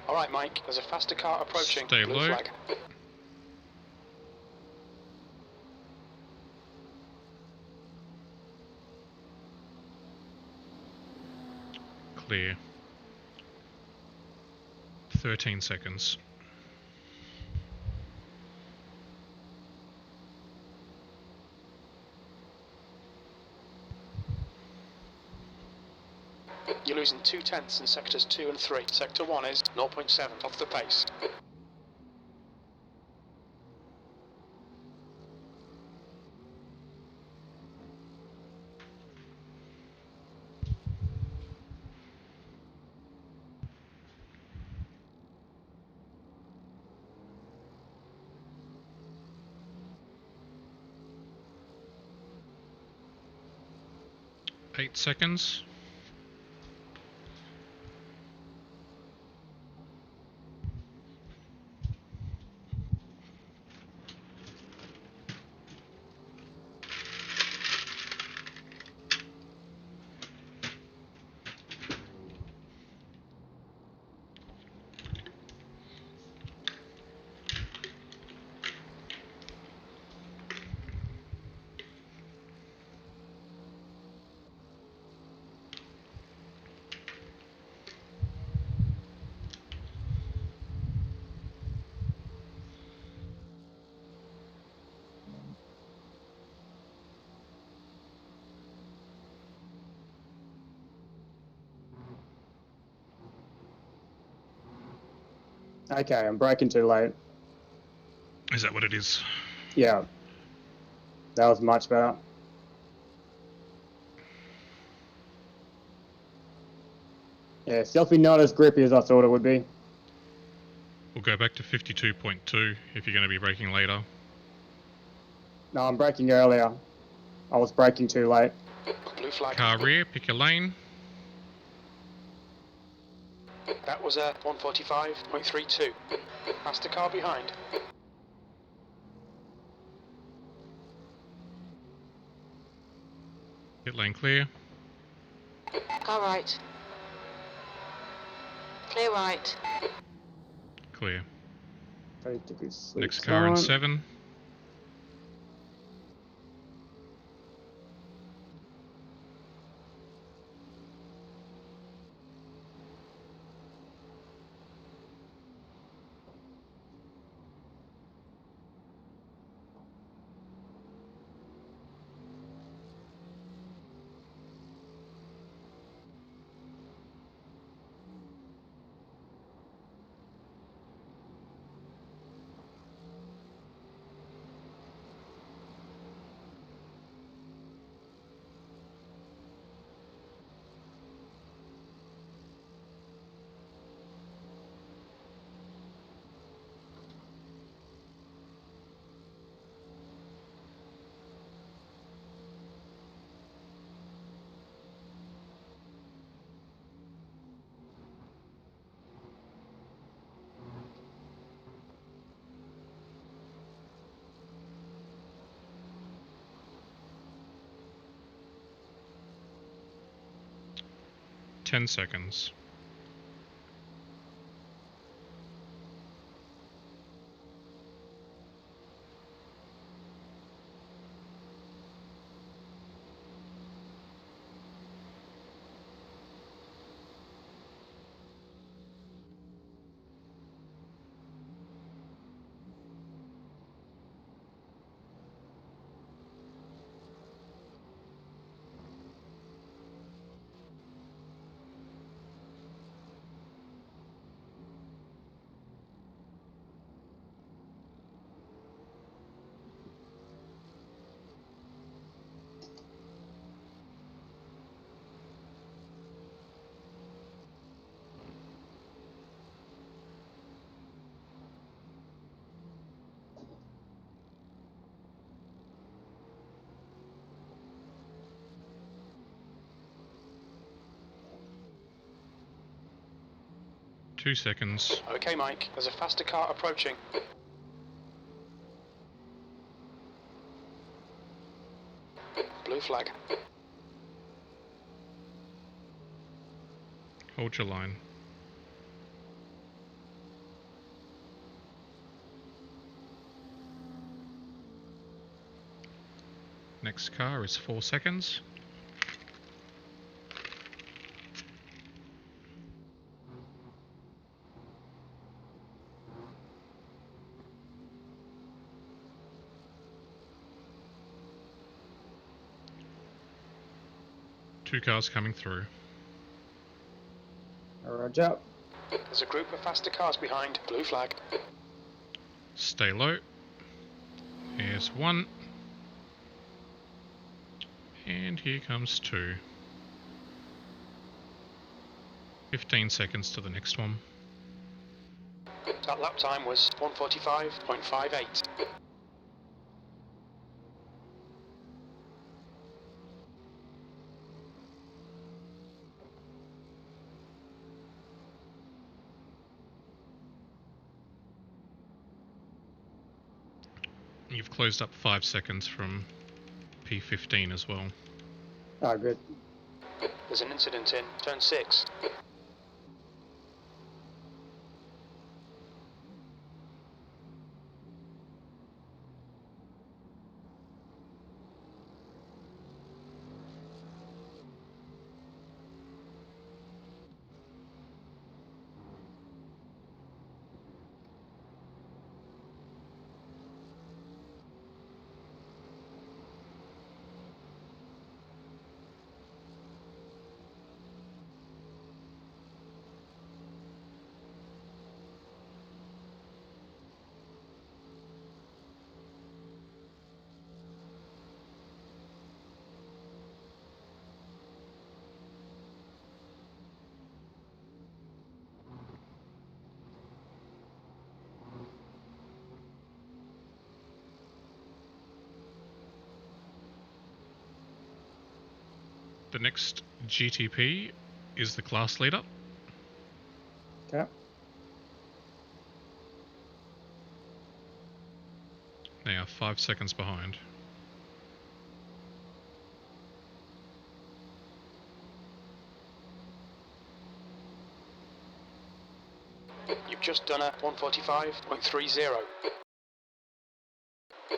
Alright, Mike, there's a faster car approaching. Stay Blue low. flag. Clear. 13 seconds. You're losing 0.2 in sectors 2 and 3. Sector 1 is 0.7 off the pace. Eight seconds. Okay, I'm braking too late. Is that what it is? Yeah. That was much better. Yeah, selfie not as grippy as I thought it would be. We'll go back to 52.2 if you're going to be braking later. No, I'm braking earlier. I was braking too late. Blue flag. Car rear, pick your lane. That was a 145.32. Faster car behind. Pit lane clear. Car right. Clear right. Clear. Relatively sweet Next car in time. 7. Ten seconds. Two seconds. Okay, Mike, there's a faster car approaching. Blue flag. Hold your line. Next car is 4 seconds. Two cars coming through. Roger. There's a group of faster cars behind. Blue flag. Stay low. Here's 1. And here comes 2. 15 seconds to the next one. That lap time was 145.58. You've closed up 5 seconds from P15 as well. Oh, good. There's an incident in turn 6. the next GTP is the class leader. Okay. They are 5 seconds behind. You've just done a 145.30.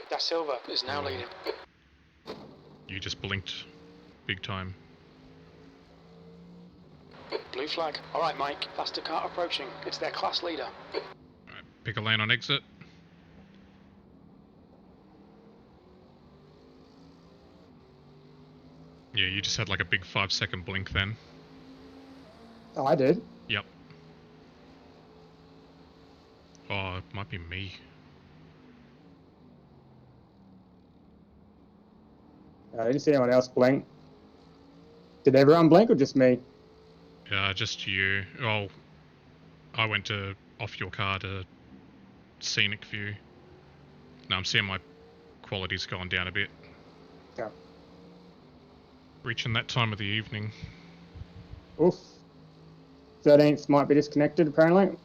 Da Silva is now leading. You just blinked big time. Blue flag. Alright, Mike. Faster car approaching. It's their class leader. Alright, pick a lane on exit. Yeah, you just had like a big 5-second blink then. Oh, I did. Yep. Oh, it might be me. I didn't see anyone else blink. Did everyone blink or just me? Just you. Oh, I went to off your car to scenic view. Now I'm seeing my quality's gone down a bit. Yeah. Reaching that time of the evening. Oof. 13th might be disconnected apparently.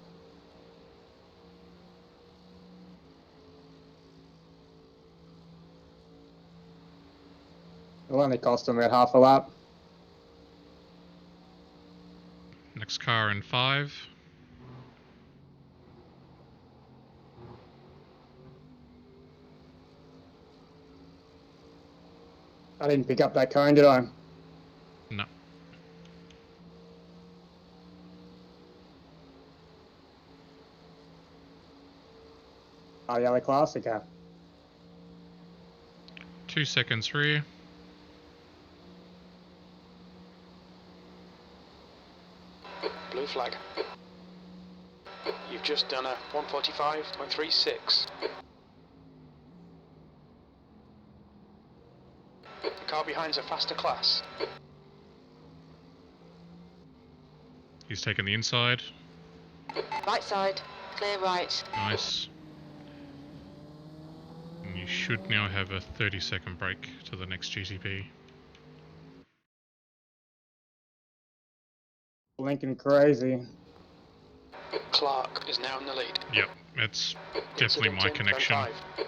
It'll only cost them about half a lap. Next car in 5. I didn't pick up that cone, did I? No. Oh, the other class? Okay. 2 seconds rear. Blue flag. You've just done a 145.36. The car behind's a faster class. He's taking the inside. Right side. Clear right. Nice. And you should now have a 30-second break to the next GTP. Blinking crazy. Clark is now in the lead. Yep, it's definitely my Incident in connection. turn 5.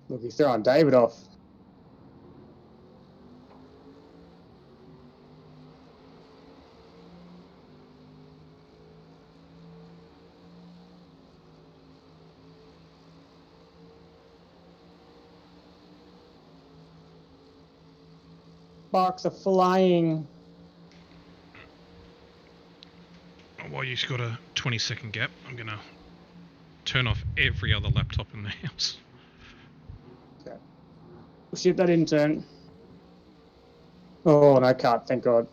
Look, he's throwing David off. Sparks are flying. While you've got a 20-second gap, I'm gonna turn off every other laptop in the house. Okay. Oh, shit, that didn't turn. Oh, no cut, thank God.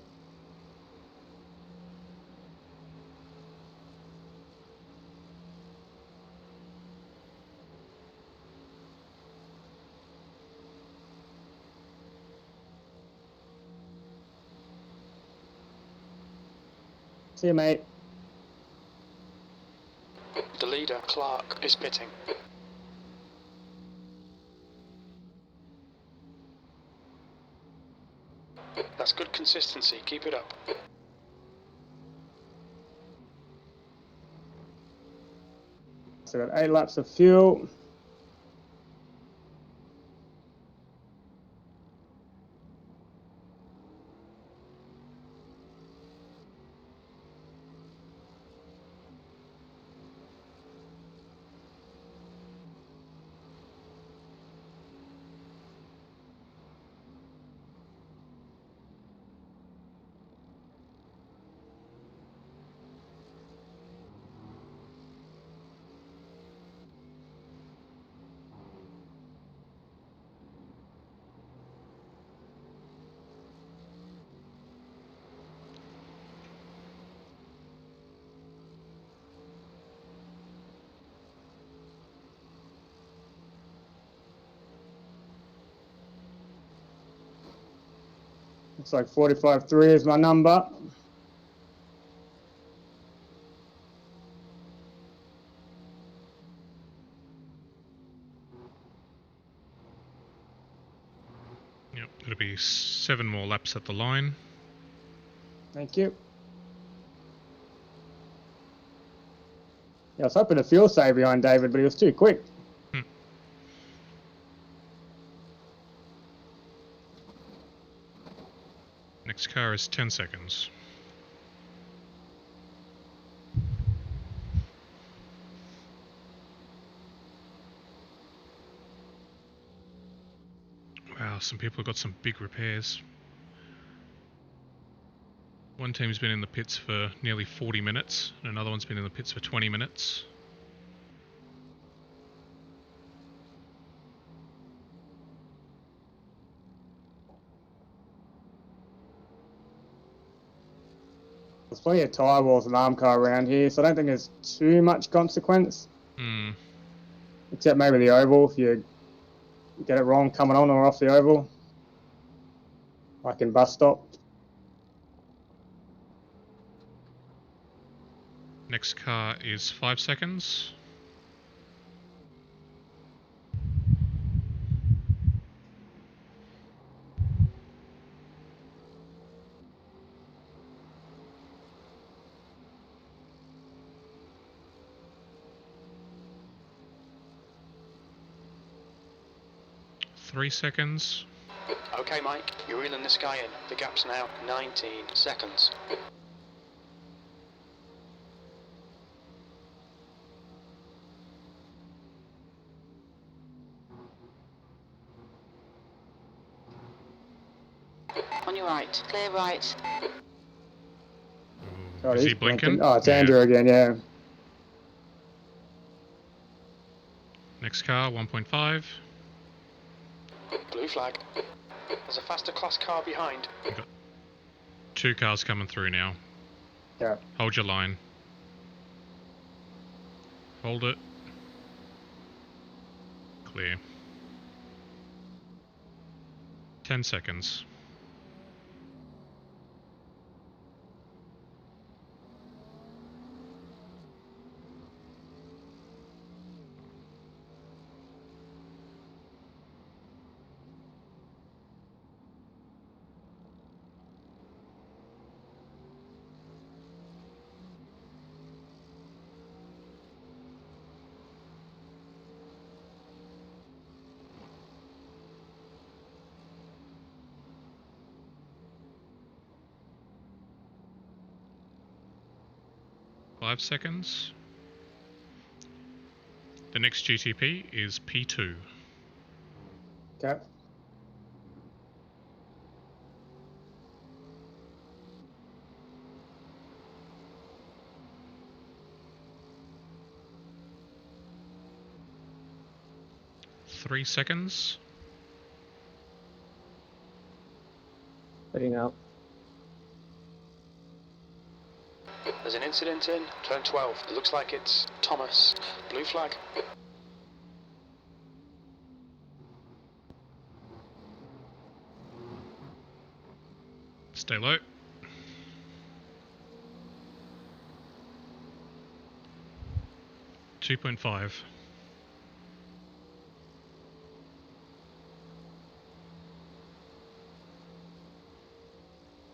See you, mate. The leader, Clark, is pitting. That's good consistency. Keep it up. So we've got 8 laps of fuel. Looks like 45.3 is my number. 7 more laps at the line. Thank you. Yeah, I was hoping to fuel save behind David, but he was too quick. Next car is 10 seconds. Wow, some people have got some big repairs. One team's been in the pits for nearly 40 minutes, and another one's been in the pits for 20 minutes. There's plenty of tyre walls and arm car around here, so I don't think there's too much consequence. Except maybe the oval, if you get it wrong coming on or off the oval. Like in bus stop. Next car is 5 seconds. Three seconds. Okay, Mike, you're reeling this guy in. The gap's now 19 seconds. On your right. Clear right. Oh, Is he he's blinking? Oh, it's Yeah. Andrew again, yeah. Next car, 1.5. Blue flag. There's a faster class car behind. We've got 2 cars coming through now. Yeah. Hold your line. Hold it. Clear. 10 seconds. Five seconds. The next GTP is P2. Okay. Three seconds. Heading out. There's an incident in turn 12. It looks like it's Thomas. Blue flag. Stay low. .5.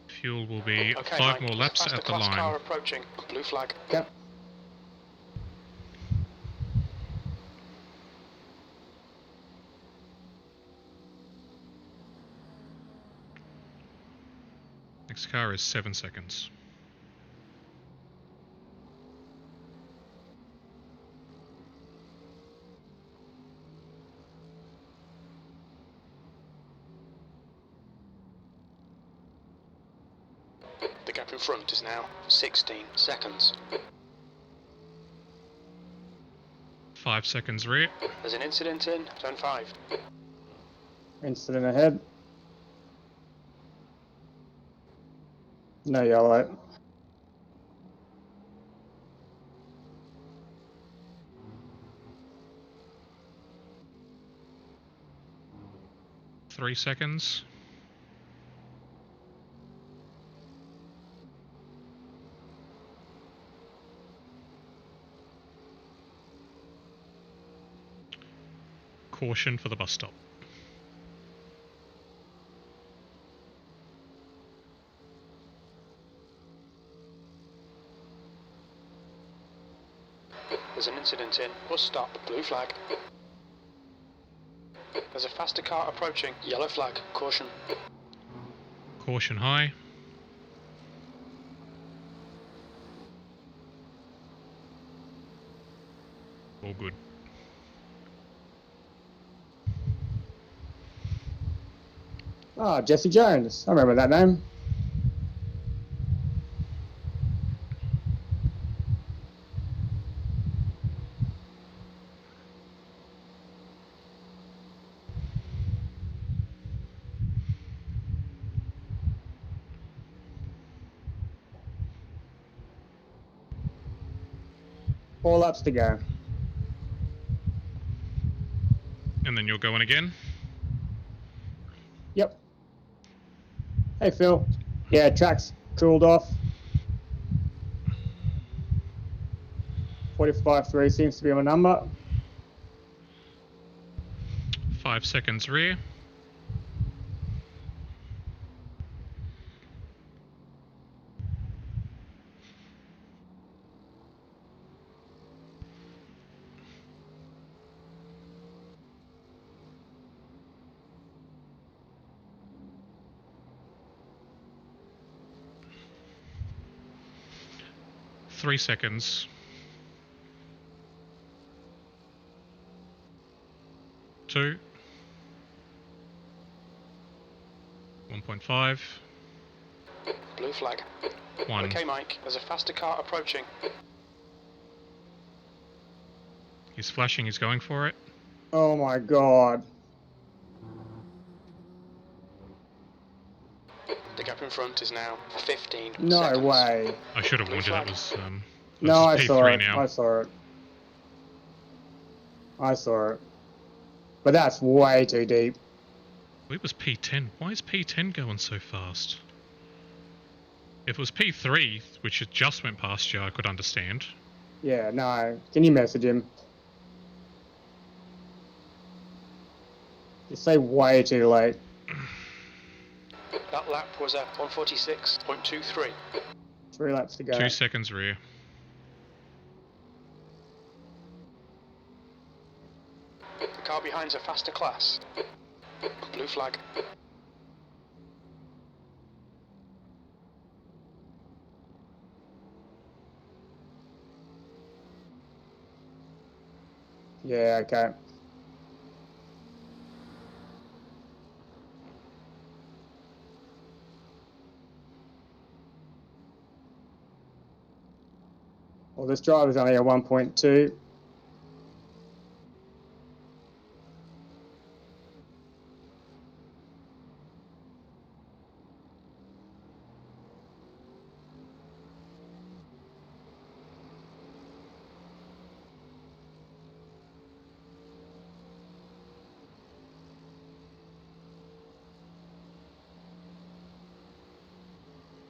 Fuel will be Okay, 5 Mike, more laps faster at the class car line. approaching. Blue flag. Yep. Next car is 7 seconds. The gap in front is now 16 seconds. 5 seconds rear. There's an incident in turn 5. Incident ahead. No yellow. Three seconds. Caution for the bus stop. There's an incident in. Bus stop. Blue flag. There's a faster car approaching. Yellow flag. Caution. Caution high. All good. Ah, Jesse Jones. I remember that name. Four laps to go. And then you're going again? Yep. Hey, Phil. Yeah, track's cooled off. 45.3 seems to be my number. 5 seconds rear. Three seconds. 2. 1.5. Blue flag. 1. Okay, Mike. There's a faster car approaching. He's flashing, he's going for it. Oh my god. The gap in front is now 15 No seconds. way. I should have Blue warned you flag. that was No, I P3 saw it. now. I saw it. I saw it. But that's way too deep. It was P10. Why is P10 going so fast? If it was P3, which it just went past you, I could understand. Yeah, no. Can you message him? You say way too late. That lap was at 146.23. 3 laps to go. 2 seconds rear. The car behind's a faster class. Blue flag. Yeah, okay. Well, this driver's only a 1.2.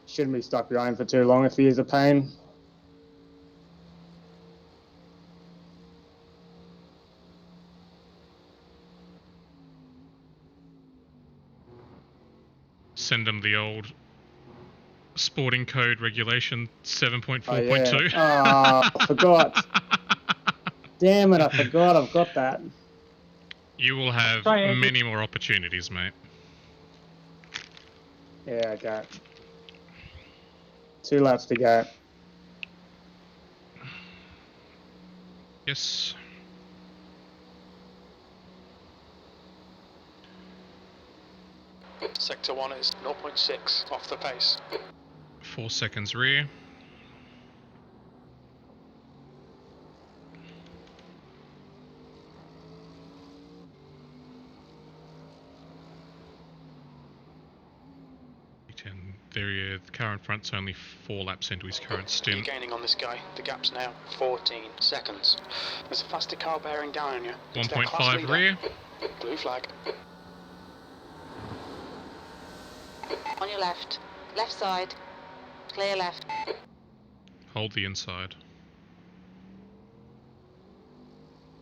Shouldn't be stuck behind for too long if he is a pain. Send them the old sporting code regulation 7.4.2. Oh, yeah. I forgot. Damn it, I forgot. I've got that. You will have Try it. many more opportunities, mate. Yeah, okay. 2 laps to go. Yes. Sector 1 is 0.6 off the pace. 4 seconds rear. The car in front's only 4 laps into his current You're stint. gaining on this guy. The gap's now 14 seconds. There's a faster car bearing down on you. It's their class 1.5 leader. rear. Blue flag. On your left. Left side. Clear left. Hold the inside.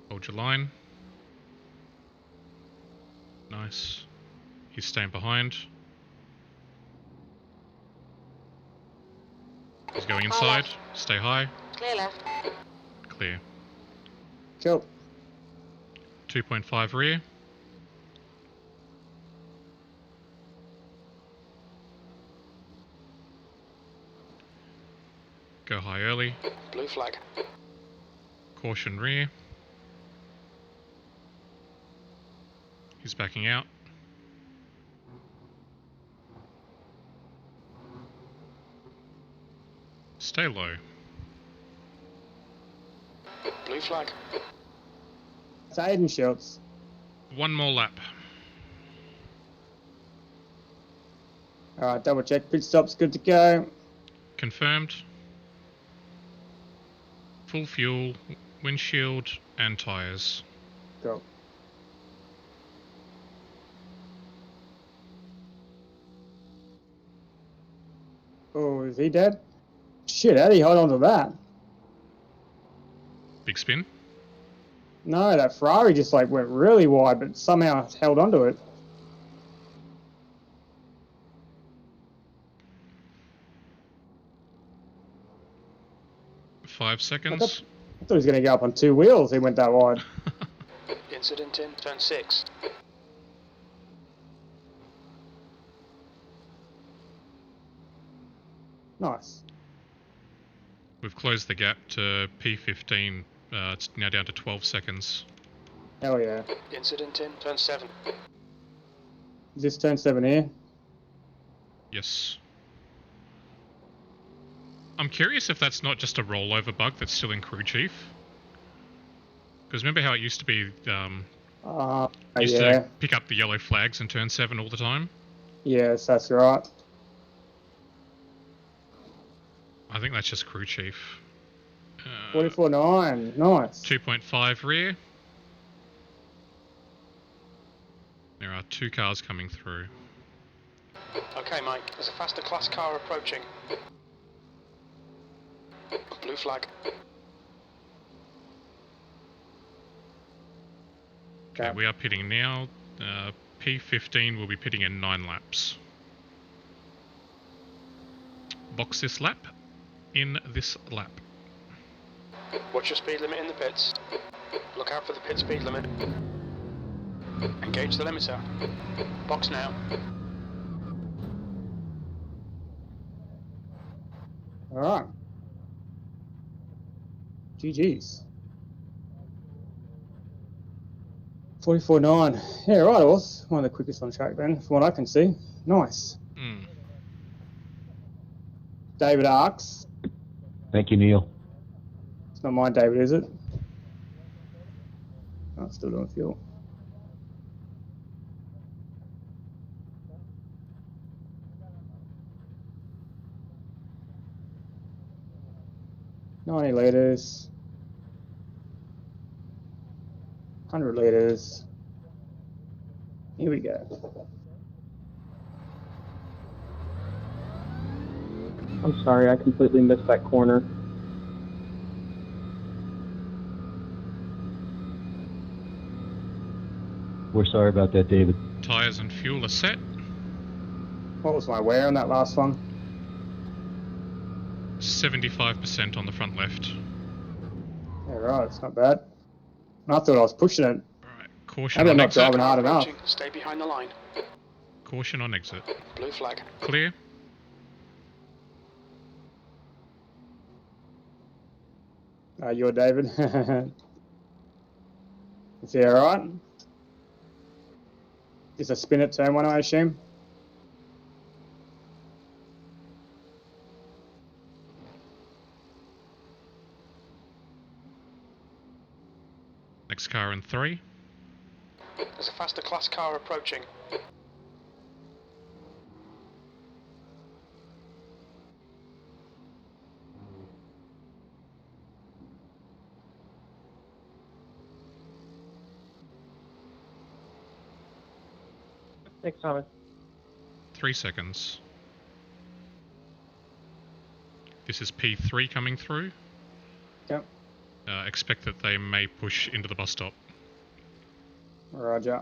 Hold your line. Nice. He's staying behind. He's going inside. Stay high. Clear left. Clear. Cool. 2.5 rear. Go high early. Blue flag. Caution rear. He's backing out. Stay low. Blue flag. It's Aiden Schultz. One more lap. Alright, double check. Pit stop's good to go. Confirmed. Full fuel, windshield and tyres. Go. Oh, is he dead? Shit, how do you hold on to that? Big spin. No, that Ferrari just like went really wide, but somehow held onto it. Five I seconds. thought he was going to go up on two wheels. He went that wide. Incident in turn 6. Nice. We've closed the gap to P15. It's now down to 12 seconds. Hell yeah. Incident in turn 7. Is this turn 7 here? Yes. I'm curious if that's not just a rollover bug that's still in crew chief. Because remember how it used to be, used yeah. to pick up the yellow flags in turn 7 all the time? Yes, that's right. I think that's just crew chief. 44.9. Nice. 2.5 rear. There are 2 cars coming through. Okay, Mike, there's a faster class car approaching. Blue flag. Okay, we are pitting now. P15 will be pitting in 9 laps. Box this lap. In this lap. Watch your speed limit in the pits. Look out for the pit speed limit. Engage the limiter. Box now. Alright. GG's. 44.9. Yeah, right, it was one of the quickest on track then, from what I can see. Nice. Mm. David Arks. Thank you, Neil. It's not mine, David, is it? Oh, it's still doing fuel. $90 litres. 100 litres. Here we go. I'm sorry, I completely missed that corner. We're sorry about that, David. Tyres and fuel are set. What was my wear on that last one? 75% on the front left. Yeah, right, it's not bad. I thought I was pushing it. Alright, caution Maybe I'm on not exit. driving hard enough. Approaching. Stay behind the line. Caution on exit. Blue flag. Clear. You're David. Is he alright? Is a spin at turn 1, I assume? Next car in 3. There's a faster class car approaching. Thanks, Thomas. 3 seconds. This is P3 coming through. Yep. Expect that they may push into the bus stop. Roger.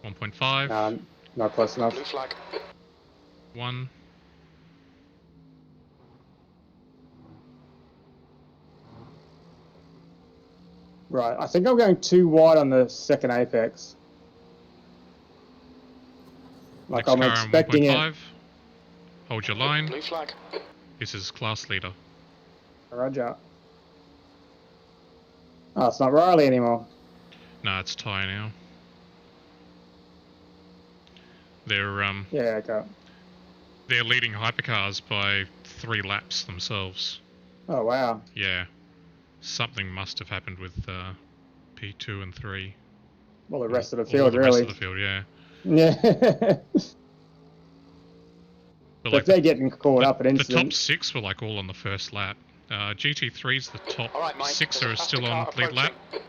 1.5. Not close enough. Blue flag. 1. Right, I think I'm going too wide on the second apex. Like Next I'm car on expecting 1.5. it. Hold your line. Blue flag. This is class leader. Roger. Oh, it's not Riley anymore. Nah, it's Ty now. They're Yeah, okay. they're leading hypercars by 3 laps themselves. Oh, wow. Yeah. Something must have happened with P2 and 3. Well, the rest of the All field, the really. rest of the field, yeah. Yeah. But So like if they're getting caught up at the top incidents. 6 were like all on the first lap. GT3's the top All right, Mike, 6 there's a are faster still car on lead lap. approaching.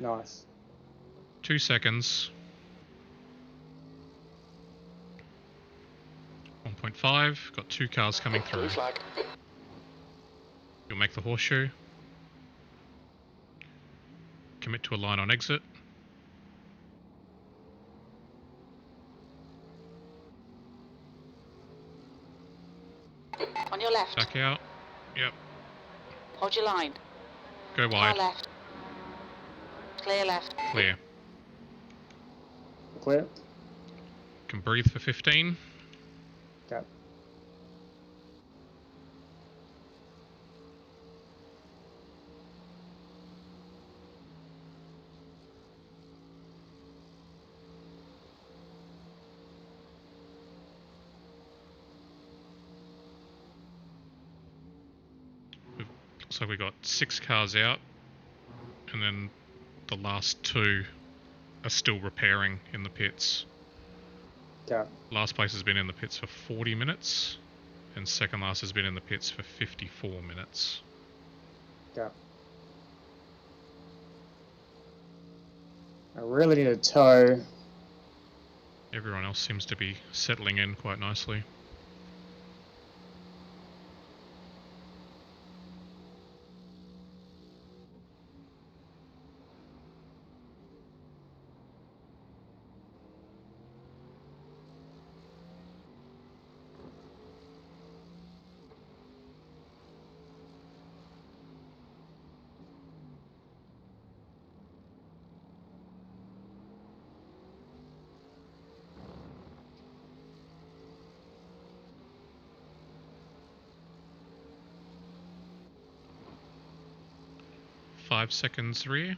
Nice. 2 seconds. 1.5. Got 2 cars coming through. Blue flag. You'll make the horseshoe. Commit to a line on exit. On your left. Back out. Yep. Hold your line. Go Car wide. left. Clear left. Clear. Clear. Can breathe for 15. Okay. Looks like we got 6 cars out, and then the last 2 are still repairing in the pits. Okay. Last place has been in the pits for 40 minutes, and second last has been in the pits for 54 minutes. Okay. I really need a tow. Everyone else seems to be settling in quite nicely. Five seconds rear.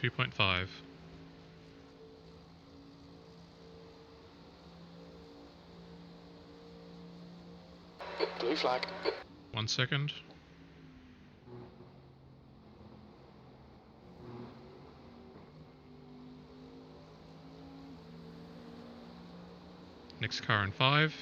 .5. Blue flag. 1 second. Next car in 5.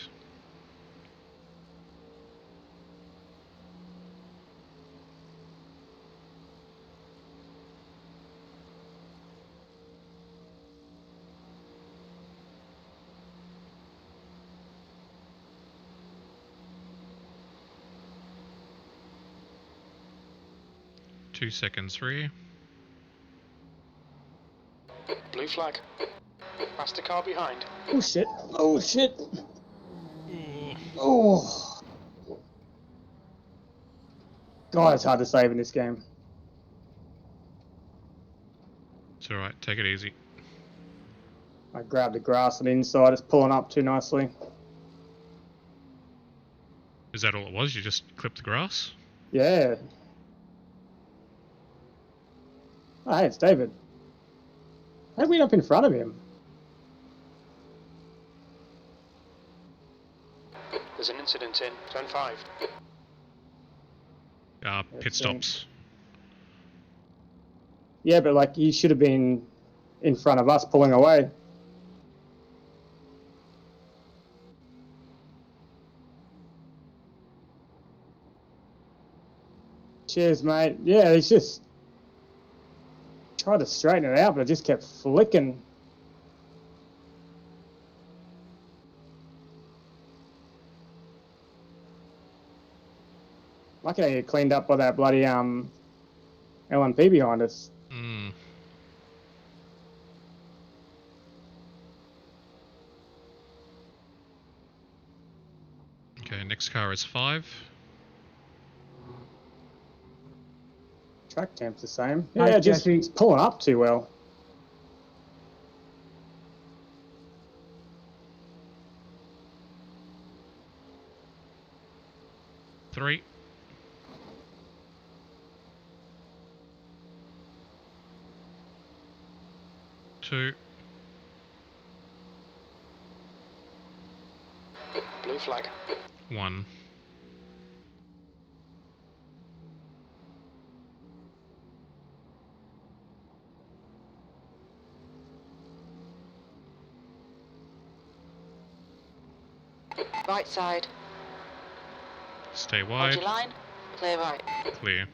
Two seconds rear. Blue flag. Faster car behind. Oh shit. Oh shit. Oh. God, it's hard to save in this game. It's alright, take it easy. I grabbed the grass on the inside, it's pulling up too nicely. Is that all it was? You just clipped the grass? Yeah. Oh, hey, it's David. How are we up in front of him? There's an incident in turn 5. Pit stops. Yeah, but like he should have been in front of us pulling away. Cheers, mate. Yeah, it's just tried to straighten it out, but it just kept flicking. Lucky they get cleaned up by that bloody LMP behind us. Mm. Okay, next car is 5. Track temp's the same. Hi, Yeah, just Jesse. it's pulling up too well. Three. 2. Blue flag. 1. Right side. Stay Hold wide. your line. Clear right. Clear.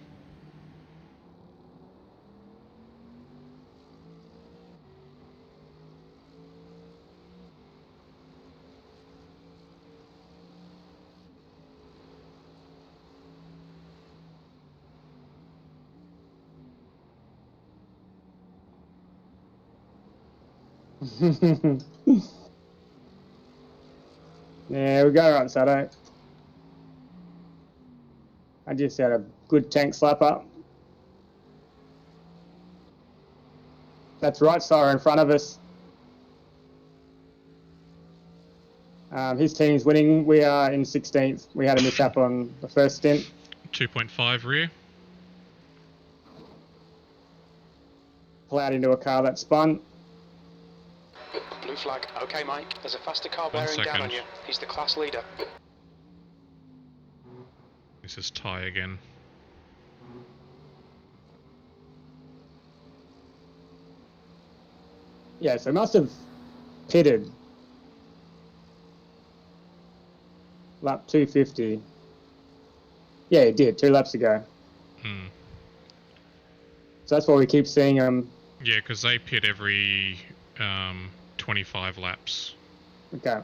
Yeah, we go right, Sato. I just had a good tank slap up. That's right, Sire, in front of us. His team's winning. We are in 16th. We had a mishap on the first stint. 2.5 rear. Pull out into a car that spun. Blue flag. Okay, Mike. There's a faster car 1 bearing down on second. you. He's the class leader. This is Ty again. Yeah, so must have pitted. Lap 250. Yeah, he did, 2 laps ago. Hmm. So that's why we keep seeing him. Yeah, because they pit every 25 laps. Okay.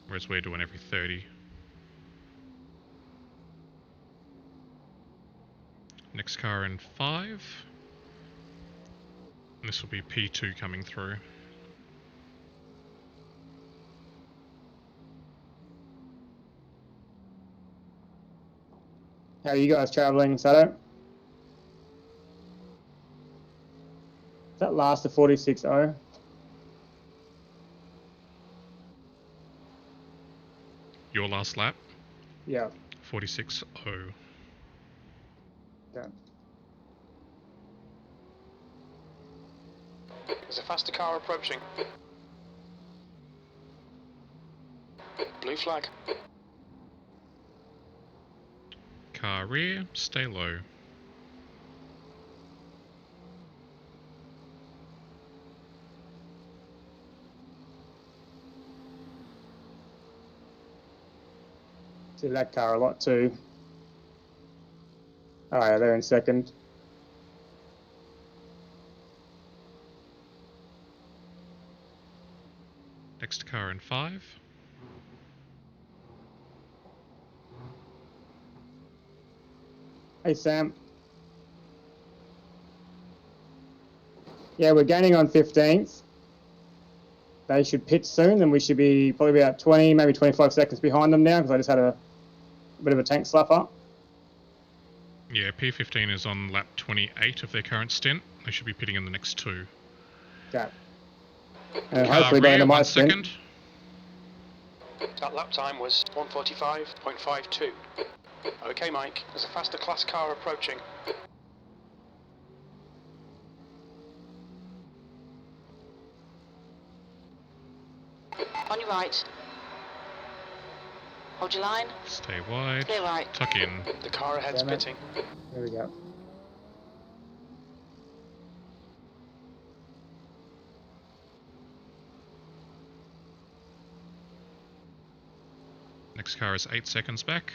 Whereas we're doing every 30. Next car in 5. And this will be P2 coming through. How are you guys travelling, Sato? Is that last to 46.0? Your last lap? Yeah. 46.0. Okay. There's a faster car approaching. Blue flag. Car rear, stay low. See that car a lot too. Oh yeah, they're in second. Next car in 5. Hey Sam. Yeah, we're gaining on 15th. They should pit soon, and we should be probably about 20, maybe 25 seconds behind them now, because I just had a bit of a tank slap up. Yeah, P15 is on lap 28 of their current stint. They should be pitting in the next 2. Okay. And Car hopefully by the rear, end of my 1 stint. second. That lap time was 1:45.52. Okay, Mike. There's a faster class car approaching. On your right. Hold your line. Stay wide. Clear right. Tuck in. The car ahead's Damn it. pitting. There we go. Next car is 8 seconds back.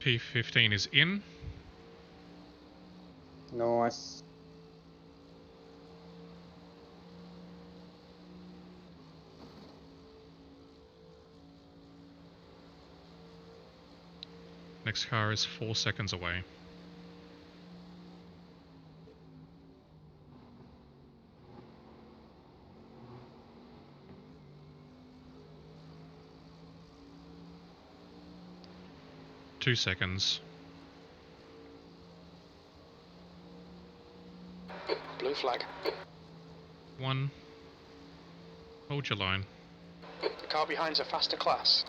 P15 is in. Nice. Next car is 4 seconds away. Two seconds. Blue flag. 1. Hold your line. The car behind's a faster class.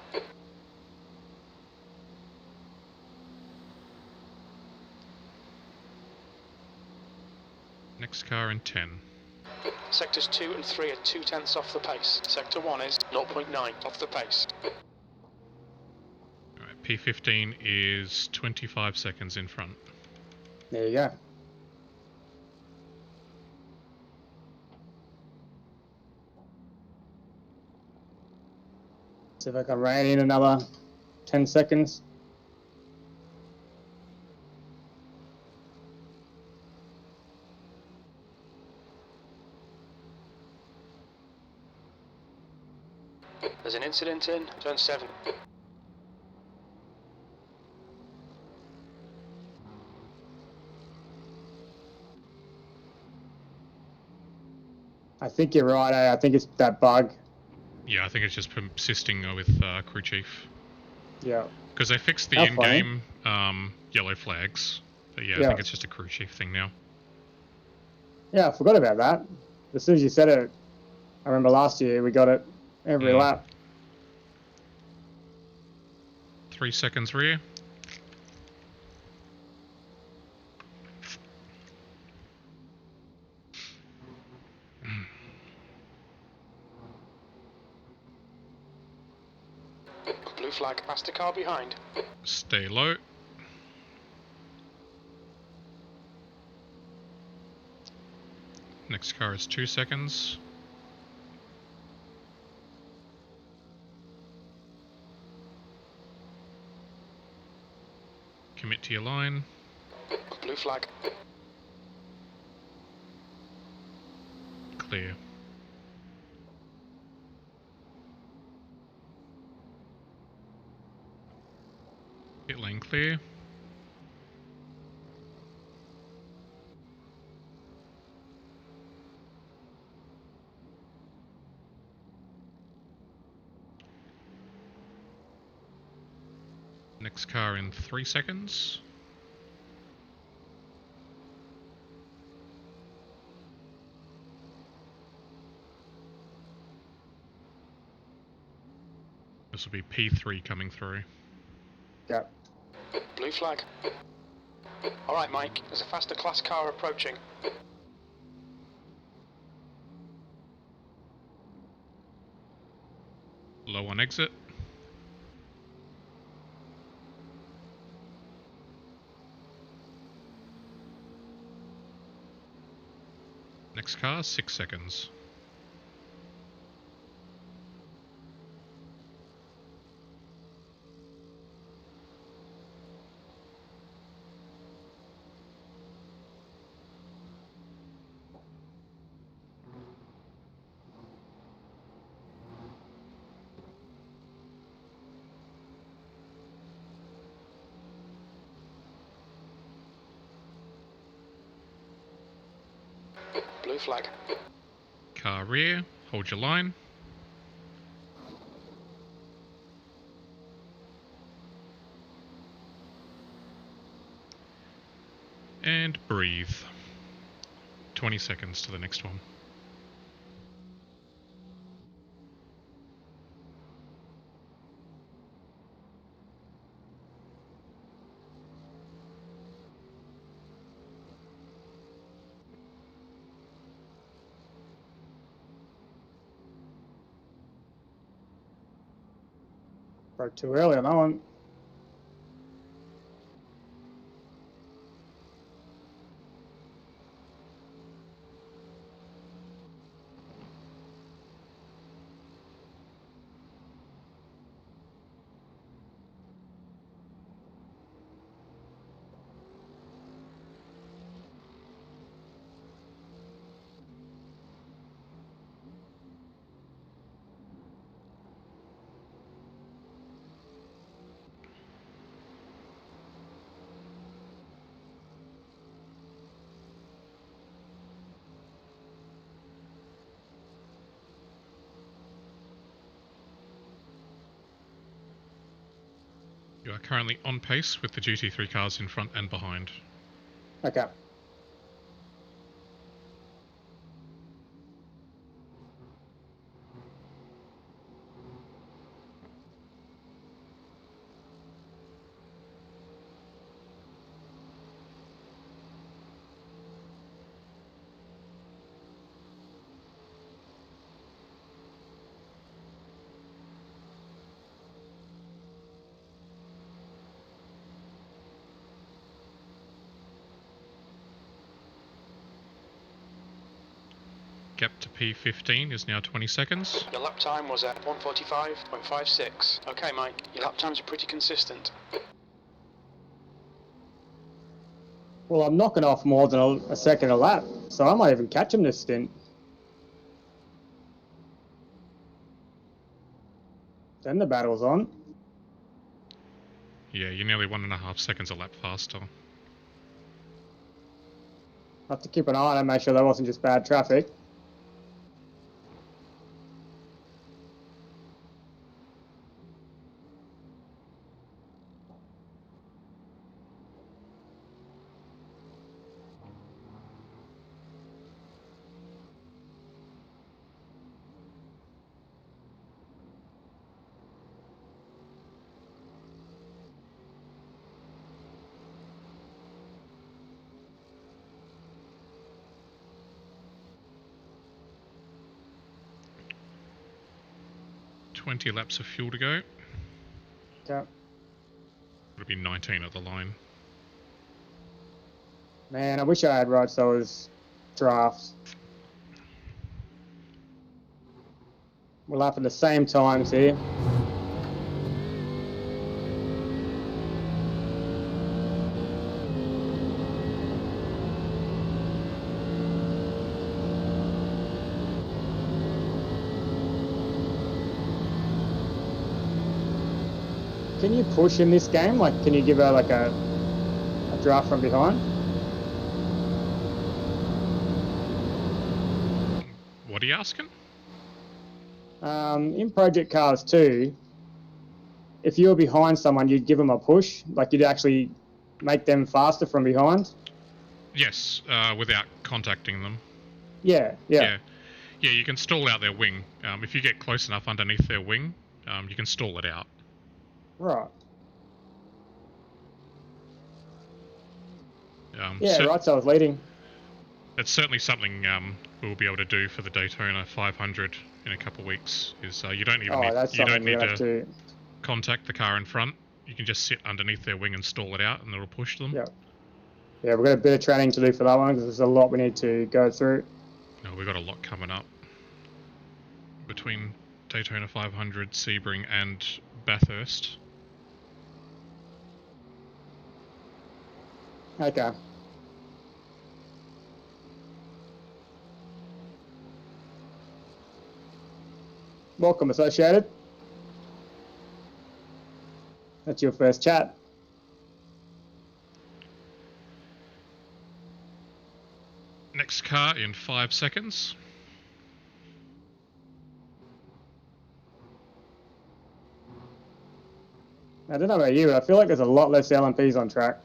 Next car in 10. Sectors 2 and 3 are 0.2 off the pace. Sector 1 is 0.9 off the pace. Alright, P15 is 25 seconds in front. There you go. See if I can rein in another 10 seconds. There's an incident in turn 7. I think you're right, I think it's that bug. Yeah, I think it's just persisting with crew chief. Yeah. Because they fixed the How funny. in-game yellow flags. But yeah, I Yeah. think it's just a crew chief thing now. Yeah, I forgot about that. As soon as you said it, I remember last year we got it every lap. 3 seconds rear. Blue flag, faster car behind. Stay low. Next car is 2 seconds. Commit to your line. Blue flag. Clear. Pit lane clear. Next car in 3 seconds. This will be P3 coming through. Yeah. Blue flag. Alright Mike, there's a faster class car approaching. Low on exit. Next car, 6 seconds. Blue flag. Car rear, hold your line. And breathe. 20 seconds to the next one. Broke too early on that one. You are currently on pace with the GT3 cars in front and behind. Okay. Gap to P15 is now 20 seconds. Your lap time was at 1:45.56. Okay, Mike, your lap times are pretty consistent. Well, I'm knocking off more than a second a lap, so I might even catch him this stint. Then the battle's on. Yeah, you're nearly 1.5 seconds a lap faster. I have to keep an eye on it, make sure that wasn't just bad traffic. Twenty laps of fuel to go. Okay. It'll be 19 at the line. Man, I wish I had right so those drafts. We're lapping the same times here. Can you push in this game? Like, can you give her like a draft from behind? What are you asking? In Project Cars 2, if you were behind someone, you'd give them a push. Like, you'd actually make them faster from behind. Yes, without contacting them. Yeah. Yeah, you can stall out their wing. If you get close enough underneath their wing, you can stall it out. Right. So right, so I was leading. it's certainly something we'll be able to do for the Daytona 500 in a couple of weeks. Is you don't even need to contact the car in front. You can just sit underneath their wing and stall it out, and it'll push them. Yeah, we've got a bit of training to do for that one because there's a lot we need to go through. No, we've got a lot coming up between Daytona 500, Sebring, and Bathurst. Okay. Welcome, Associated. That's your first chat. Next car in 5 seconds. I don't know about you, but I feel like there's a lot less LMPs on track.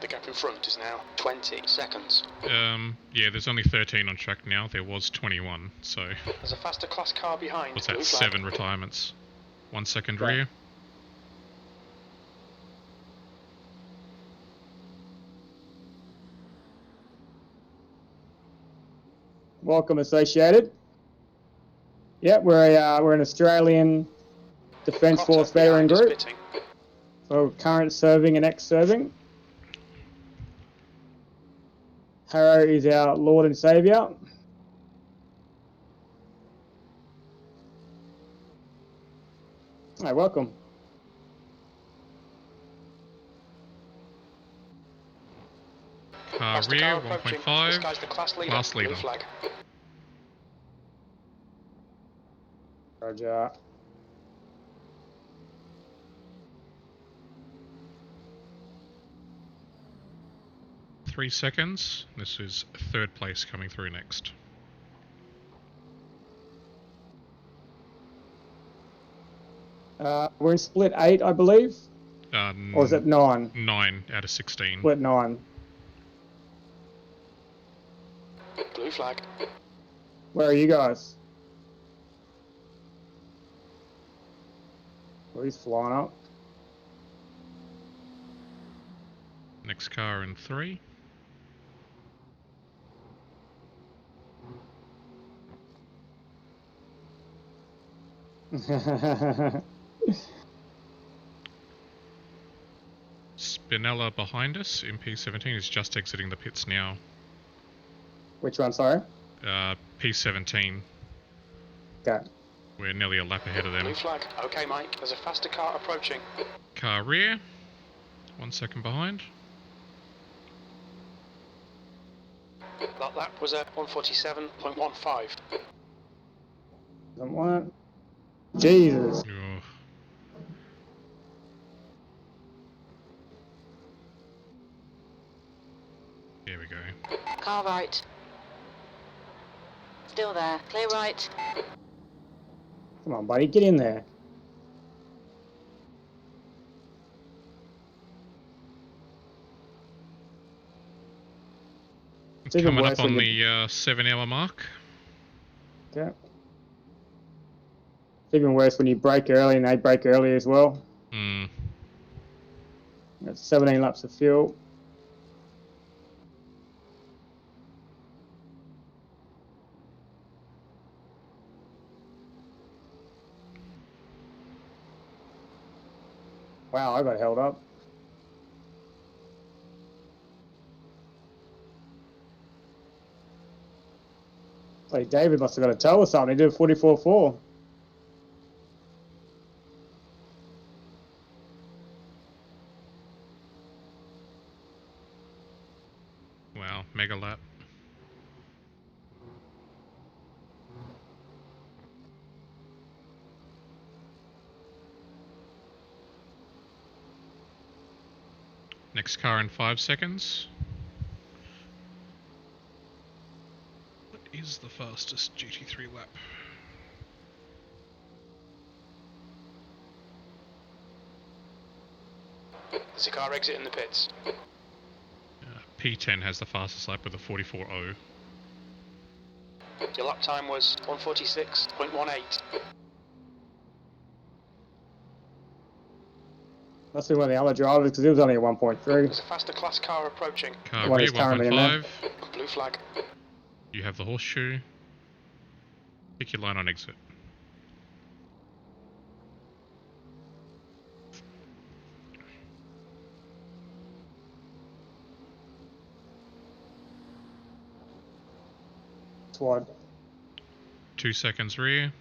The gap in front is now 20 seconds. Yeah, there's only 13 on track now. There was 21, so... There's a faster class car behind. What's that, 7 retirements? 1 second rear. Welcome, Associated. Yeah, we're an Australian Defence Force veteran group. So current serving and ex-serving. Harrow is our Lord and Saviour. Hi, welcome. Rear 1.5. Class leader. Flag. Roger. Three seconds. This is third place coming through next. We're in split 8, I believe. Or is it 9? 9 out of 16. Split 9. Blue flag. Where are you guys? Oh, he's flying up. Next car in 3. Spinella behind us in P17 is just exiting the pits now. Which one, sorry? P17. Okay. We're nearly a lap ahead of them. Blue flag. Okay, Mike. There's a faster car approaching. Car rear. 1 second behind. That lap was at 147.15. Doesn't want. Jesus. Oh. Here we go. Car right. Still there. Clear right. Come on, buddy, get in there. Coming up on the 7-hour mark. Okay. It's even worse when you brake early and they brake early as well. That's 17 laps of fuel. Wow, I got held up. Like David must have got a tow or something. He did a 44.4. Wow, mega lap. Next car in 5 seconds. What is the fastest GT3 lap? There's a car exiting the pits. P10 has the fastest lap with a 44.0. Your lap time was 146.18. Must be one of the other drivers because it was only a 1.3. There's a faster class car approaching. Car rear 1.5. Blue flag. You have the horseshoe. Pick your line on exit. Wide. 2 seconds rear.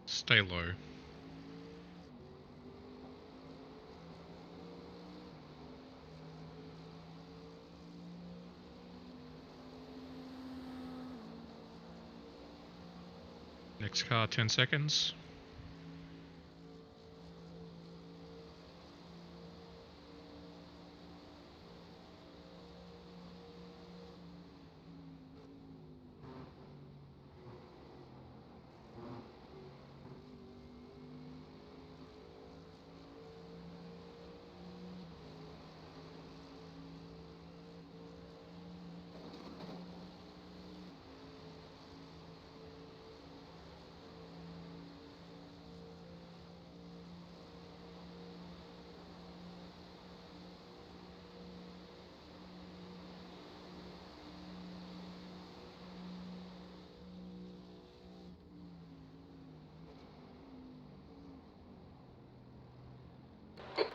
Stay low. Next car, 10 seconds.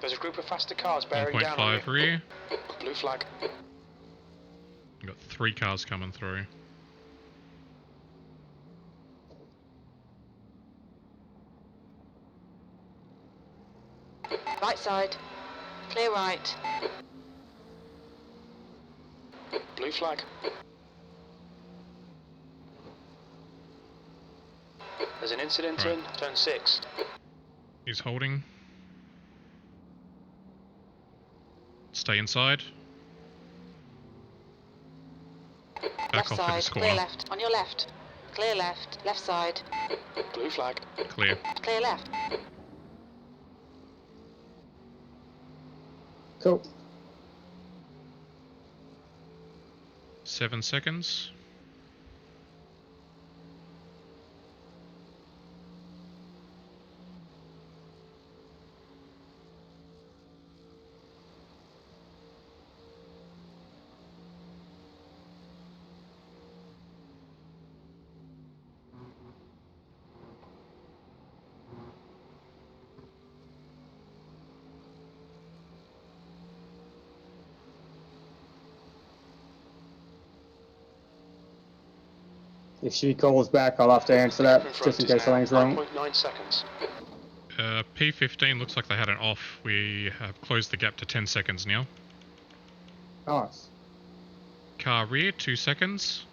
There's a group of faster cars bearing down on you. 1.5 rear. Blue flag. We've got 3 cars coming through. Right side. Clear right. Blue flag. There's an incident in turn 6. He's holding. Stay inside. Back Left off side, this corner. clear left. On your left. Clear left. Left side. Blue flag. Clear. Clear left. Cool. 7 seconds. If she calls back, I'll have to answer that, just in case something's wrong. 9.9 seconds. P15 looks like they had an off. We have closed the gap to 10 seconds now. Nice. Car rear, 2 seconds.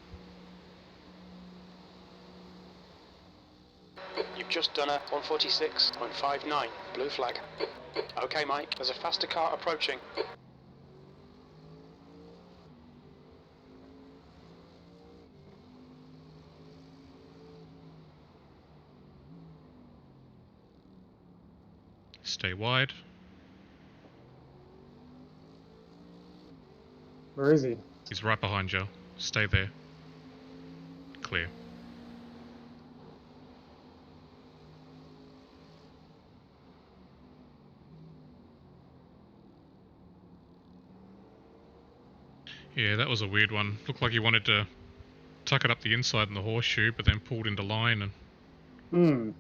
You've just done a 146.59. Blue flag. Okay, Mike, there's a faster car approaching. Stay wide. Where is he? He's right behind you. Stay there. Clear. Yeah, that was a weird one. Looked like he wanted to tuck it up the inside in the horseshoe, but then pulled into line and...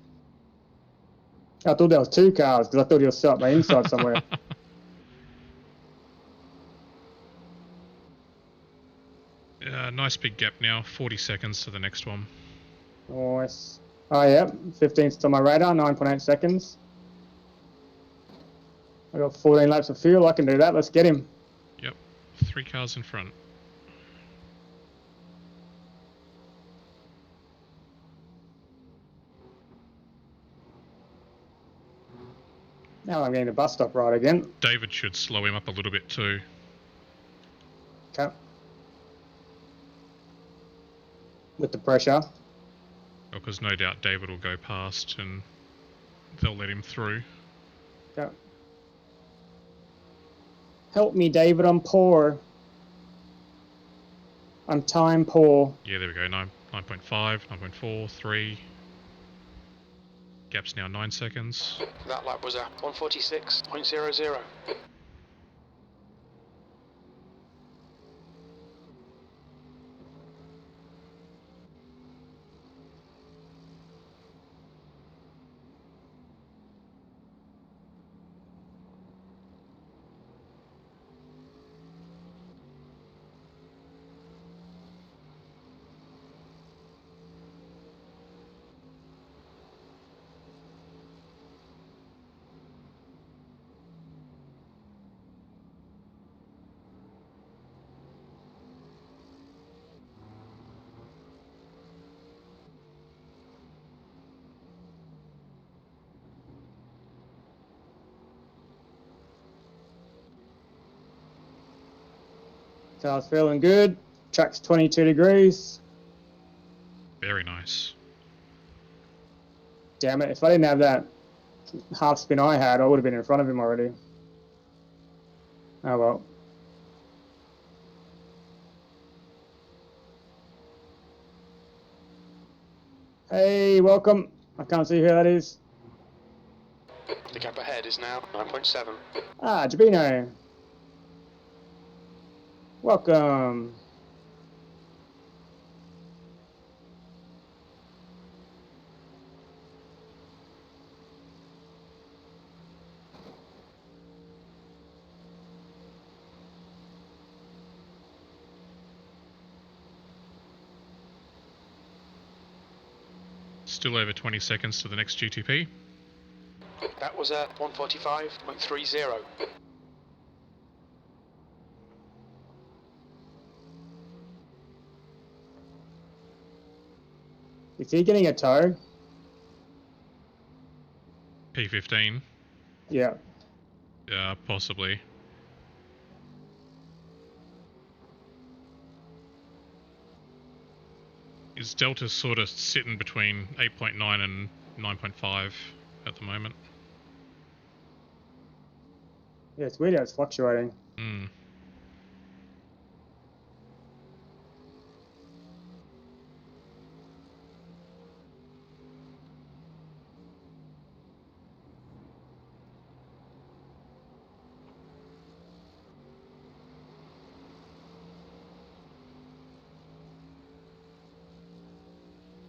I thought there was 2 cars, because I thought he was set up my inside somewhere. Nice big gap now. 40 seconds to the next one. Nice. Oh, yeah. 15's on my radar, 9.8 seconds. I got 14 laps of fuel. I can do that. Let's get him. Yep. 3 cars in front. Now I'm getting the bus stop right again. David should slow him up a little bit too. Okay. With the pressure. Because no doubt David will go past and they'll let him through. Okay. Help me, David. I'm poor. I'm time poor. Yeah, there we go. 9.5, 9.4, 3. Gap's now 9 seconds. That lap was a 146.00. Car's feeling good. Track's 22 degrees. Very nice. Damn it. If I didn't have that half spin I had, I would have been in front of him already. Oh well. Hey, welcome. I can't see who that is. The gap ahead is now 9.7. Ah, Jabino. Welcome. Still over 20 seconds to the next GTP. That was a 145.30. Is he getting a tow? P15. Yeah. Possibly. His delta's sort of sitting between 8.9 and 9.5 at the moment. Yeah, it's weird how it's fluctuating. Hmm.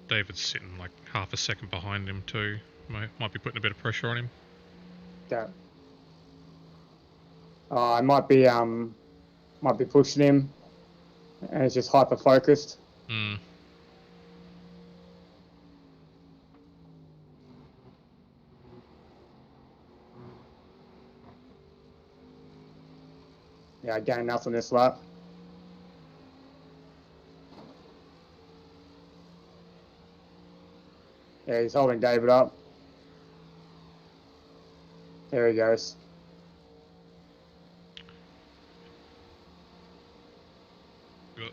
David's sitting like half a second behind him too. Might be putting a bit of pressure on him. Yeah. I might be pushing him, and it's just hyper focused. Hmm. Yeah, I gained nothing this lap. Yeah, he's holding David up. There he goes. Got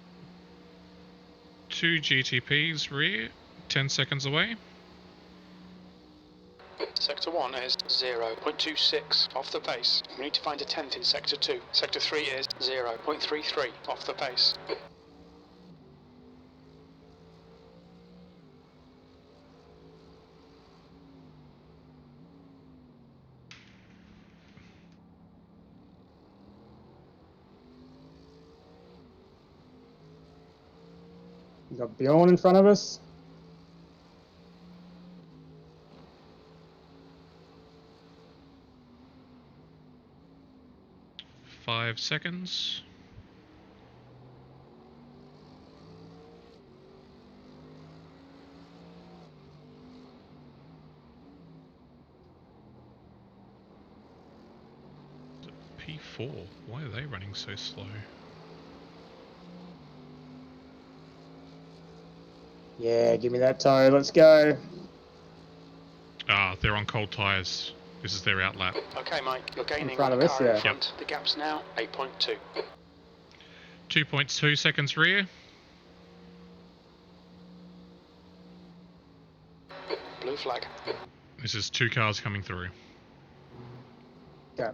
2 GTPs rear, 10 seconds away. Sector 1 is 0.26 off the pace. We need to find a 10th in Sector 2. Sector 3 is 0.33 off the pace. We got Bjorn in front of us. Five seconds. P4. Why are they running so slow? Yeah, give me that toe. Let's go. Ah, they're on cold tyres. This is their outlap. Okay, Mike, you're gaining In front on of the us, car yeah. in front. The gap's now 8.2. 2.2 seconds rear. Blue flag. This is 2 cars coming through. Okay.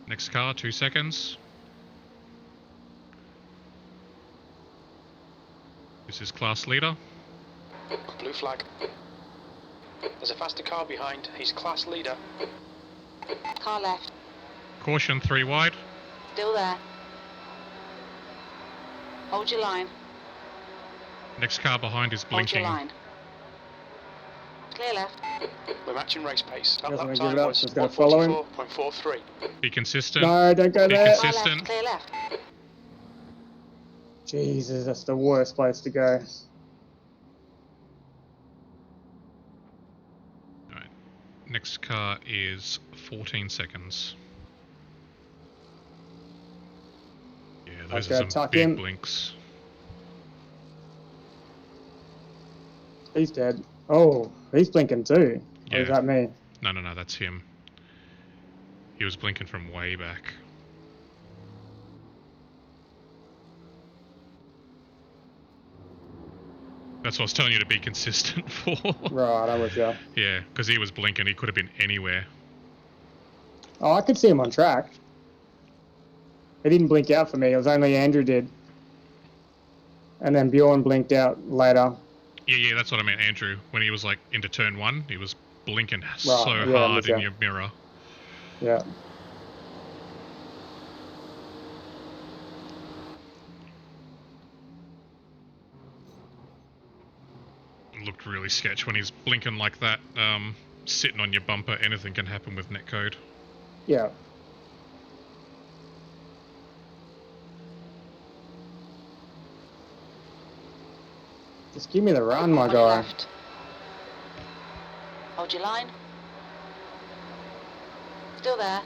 Next car, 2 seconds. This is class leader. Blue flag. There's a faster car behind. He's class leader. Car left. Caution, 3 wide. Still there. Hold your line. Next car behind is Hold blinking. your line. Clear left. We're matching race pace. That Doesn't lap give time it up, was so it's gonna follow him. 1:44.43. Be consistent. No, don't go Be there. Car consistent. left. Clear left. Jesus, that's the worst place to go. Alright. Next car is 14 seconds. Yeah, those Okay, are some tuck big him. blinks. He's dead. Oh, he's blinking too. Or is Yeah. that me? No, that's him. He was blinking from way back. That's what I was telling you to be consistent for. Right, I'm with you. Yeah, because he was blinking. He could have been anywhere. Oh, I could see him on track. He didn't blink out for me. It was only Andrew did. And then Bjorn blinked out later. Yeah, that's what I meant, Andrew. When he was like into turn 1, he was blinking so yeah, hard in your mirror. Yeah. It looked really sketch when he's blinking like that. Sitting on your bumper, anything can happen with netcode. Yeah. Just give me the run, my On your guy. left. Hold your line. Still there.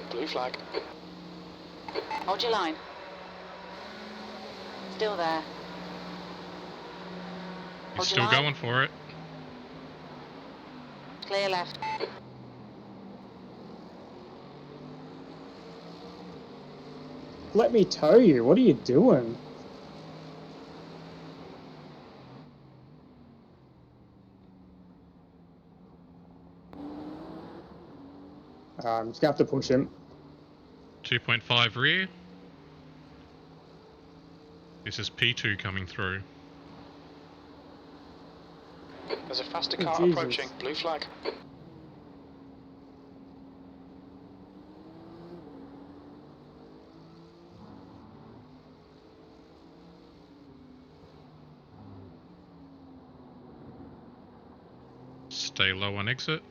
Blue flag. Hold your line. Still there. He's Hold your still line. going for it. Clear left. let me tow you. What are you doing? I'm just going to have to push him. 2.5 rear. This is P2 coming through. There's a faster car approaching. Blue flag. Stay low on exit.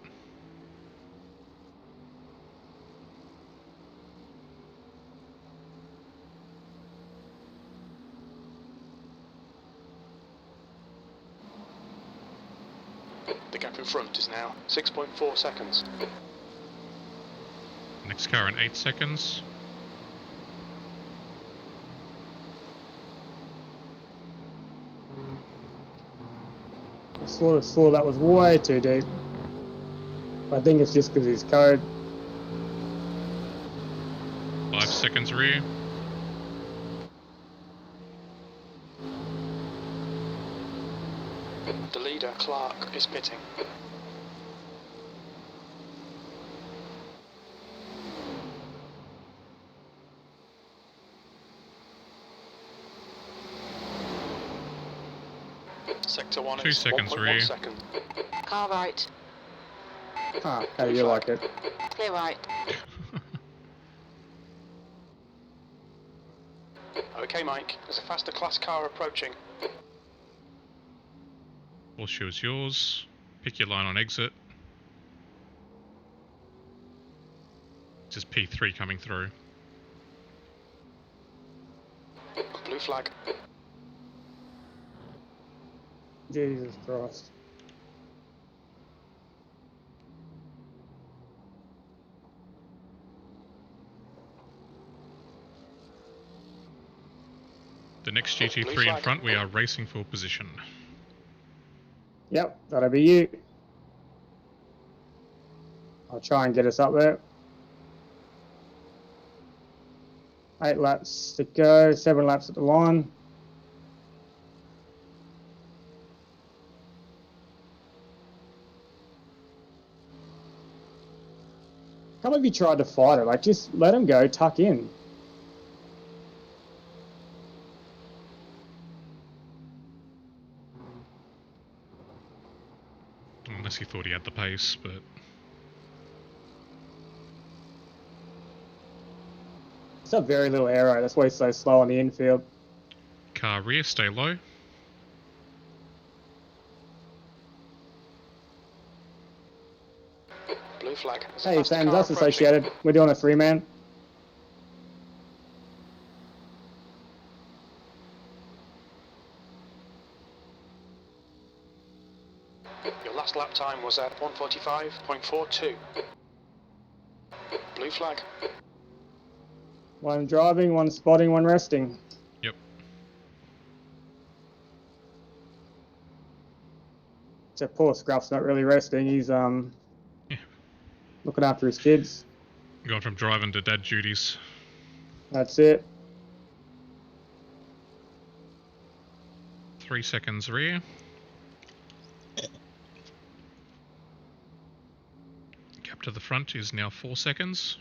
The gap in front is now 6.4 seconds. Next car in 8 seconds. I saw that was way too deep. I think it's just because he's code. 5 seconds rear. The leader, Clark, is pitting. Sector 1 2 is seconds 1.1 rear. second. Car right. Ah, how do you like it? Clear right. Okay, Mike, there's a faster class car approaching. Horseshoe is yours. Pick your line on exit. This is P3 coming through. Blue flag. Jesus Christ. The next GT3 in front, we are racing for position. Yep, that'll be you. I'll try and get us up there. 8 laps to go, 7 laps at the line. How have you tried to fight it? Like, just let him go, tuck in. Unless he thought he had the pace, but... It's a very little aero, that's why he's so slow on the infield. Car rear, stay low. Blue flag. Hey Sam, that's associated. We're doing a 3-man. Your last lap time was at 1:45.42. Blue flag. 1 driving, 1 spotting, 1 resting. Yep. So poor Scruff's not really resting. He's looking after his kids. Going from driving to dad duties. That's it. 3 seconds rear. Gap to the front is now 4 seconds.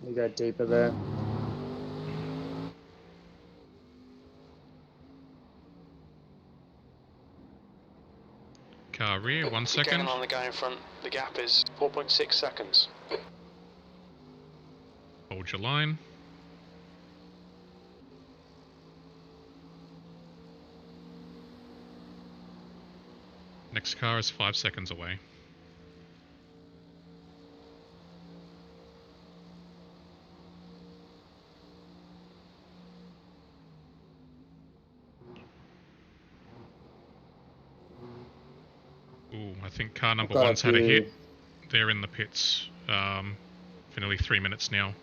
You go deeper there. Car rear, 1 second. Getting on the guy in front. The gap is 4.6 seconds. Hold your line. Next car is 5 seconds away. Ooh, I think car number 1's had a hit. They're in the pits for nearly 3 minutes now.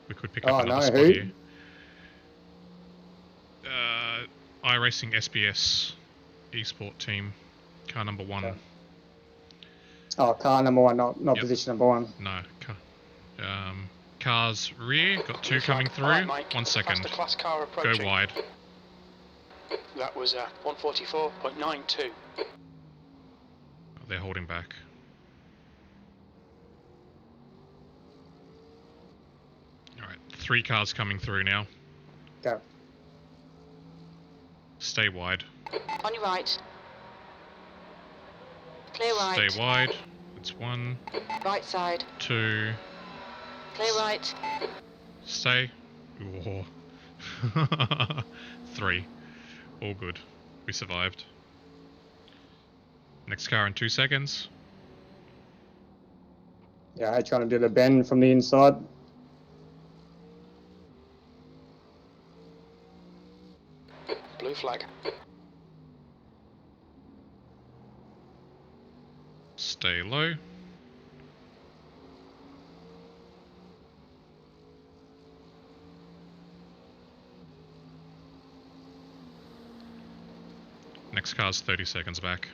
We could pick up another spot here. iRacing SBS eSport team, car number 1. Okay. Oh, car number 1, not Yep. position number 1. No, cars rear. Got 2 coming through. Right, Mike. 1 second. Faster class car approaching. Go wide. That was 144.92. They're holding back. Alright, 3 cars coming through now. Go. Stay wide. On your right. Clear right. Stay wide. It's 1, Right side. 2. Clear right. Stay. Ooh. 3. All good. We survived. Next car in 2 seconds. Yeah, I'm trying to do the bend from the inside. Blue flag. Stay low. Next car's 30 seconds back.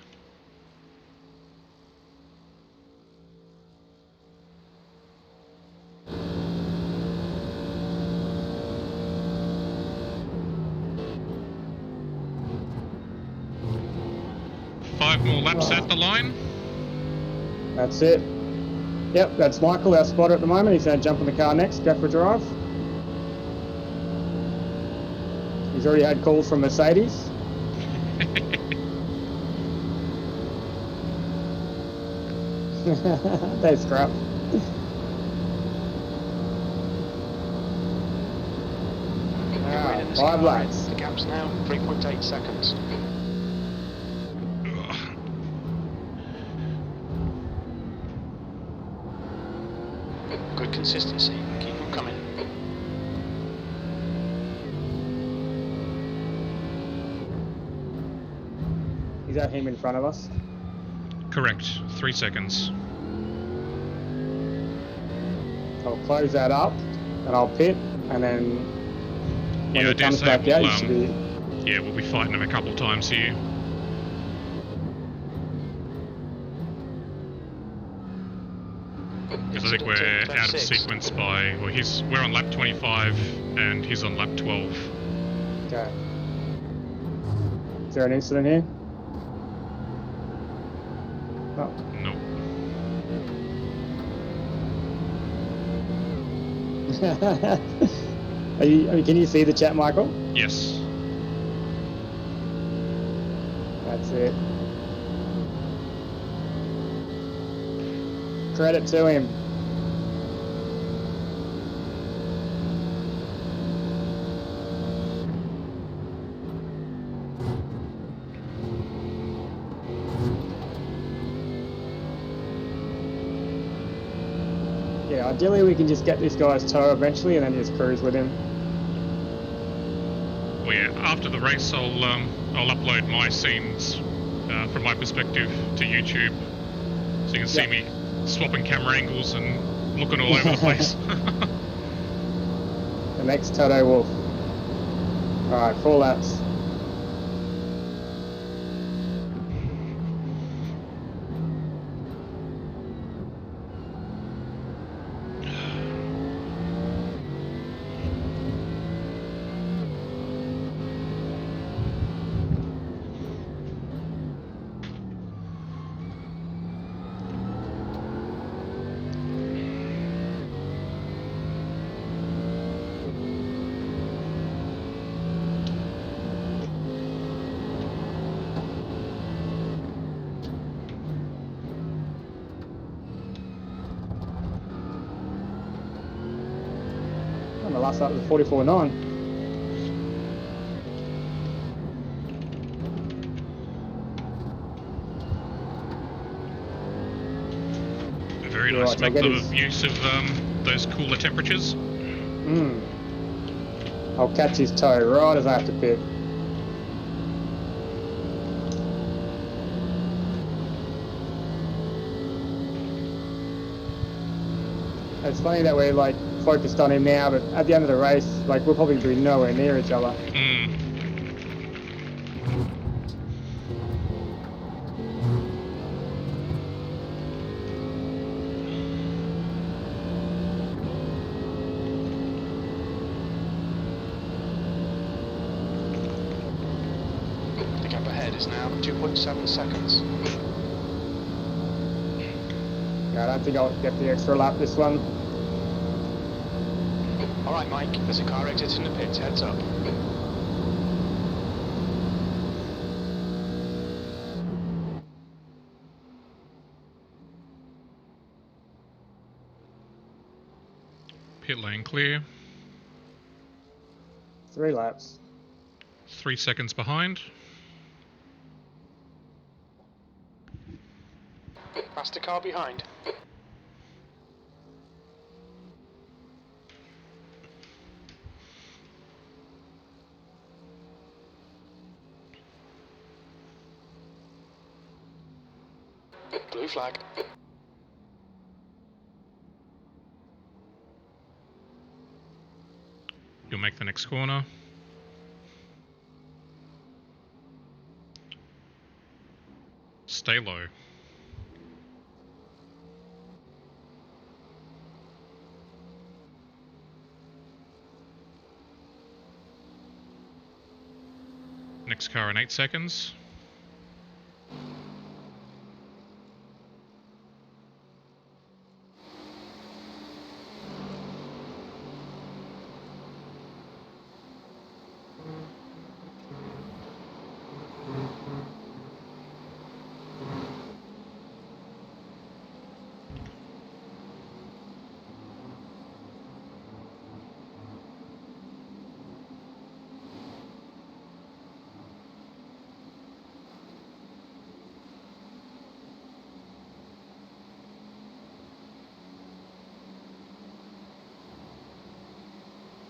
Five more laps at the line. That's it. Yep, that's Michael, our spotter at the moment. He's going to jump in the car next, go for a drive. He's already had calls from Mercedes. That's crap. Right, 5 laps. The gap's now 3.8 seconds. Good consistency. Keep them coming. Is that him in front of us? Correct. 3 seconds. I'll close that up and I'll pit, and then when it comes back out, you should be... Yeah, we'll be fighting him a couple times here. Because I think we're out of sequence by... Well, we're on lap 25 and he's on lap 12. Okay. Is there an incident here? Oh. No. Can you see the chat, Michael? Yes. That's it. Credit to him. Yeah, ideally we can just get this guy's toe eventually and then just cruise with him. Well, yeah, after the race I'll upload my scenes from my perspective to YouTube, so you can see me swapping camera angles and looking all over the place. The next Toto Wolf. Alright, 4 laps. The last lap was 44.9. A very nice method of use of those cooler temperatures. I'll catch his toe right as I have to pit. It's funny that we're like focused on him now, but at the end of the race, like we'll probably be nowhere near each other. It is now 2.7 seconds. Yeah, I don't think I'll get the extra lap this one. Alright Mike, there's a car exiting the pits, heads up. Pit lane clear. 3 laps. 3 seconds behind. Past the car behind. Blue flag. You'll make the next corner. Stay low. Next car in 8 seconds.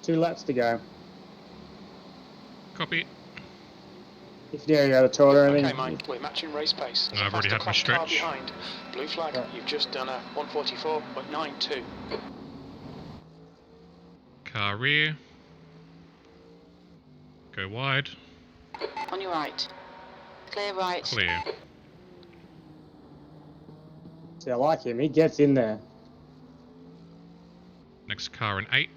Two laps to go. Copy. If you go to tour or anything. Okay, Mike, we're matching race pace. No, I've already had my stretch. Car behind. Blue flag, Yeah. you've just done a 144.92. Car rear. Go wide. On your right. Clear right. Clear. See, I like him. He gets in there. Next car in 8.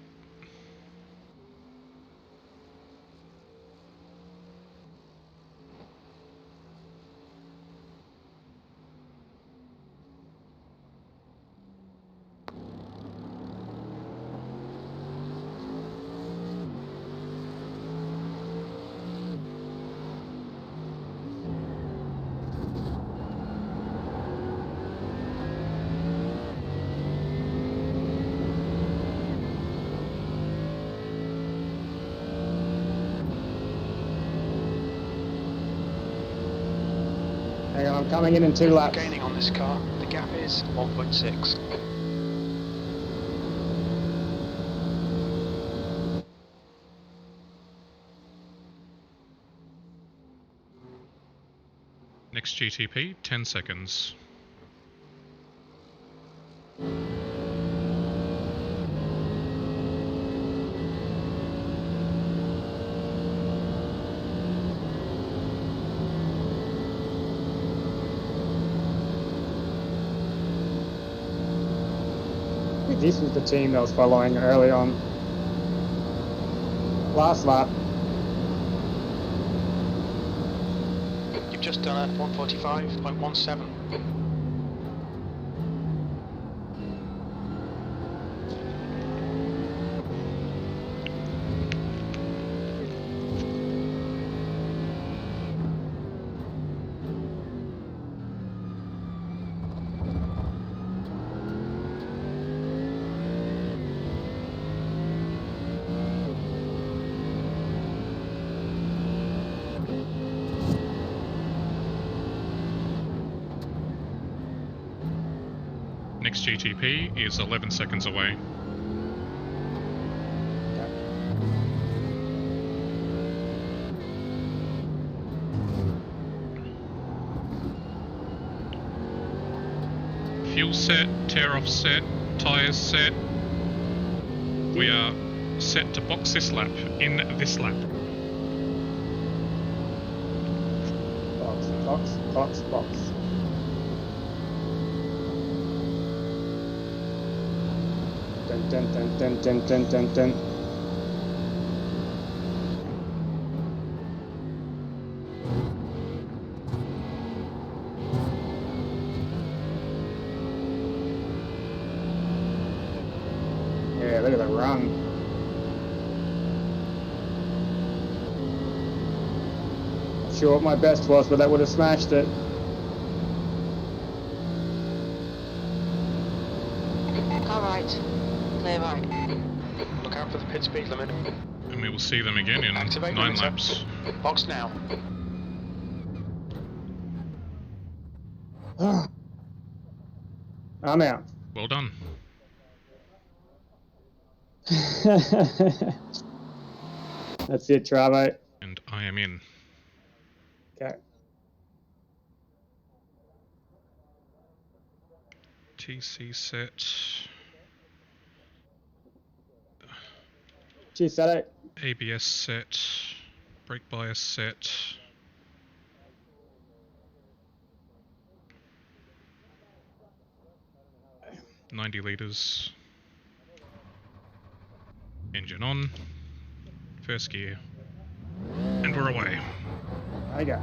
Hang on, I'm coming in 2 laps. Gaining on this car, the gap is 1.6. Next GTP, 10 seconds. I think this was the team that was following early on. Last lap. You've just done a 145.17. Next GTP is 11 seconds away. Fuel set, tear off set, tyres set. We are set to box this lap in this lap. Box. Dun. look at the run. Not sure what my best was, but that would have smashed it. Car right. Clear right. Look out for the pit speed limit. And we will see them again in Activate 9 limiter. laps. Box now. I'm out. Well done. That's it, Travo. And I am in. Okay. TC set. Cheers, Saturday. ABS set. Brake bias set. $90 litres. Engine on. First gear. And we're away. There you go.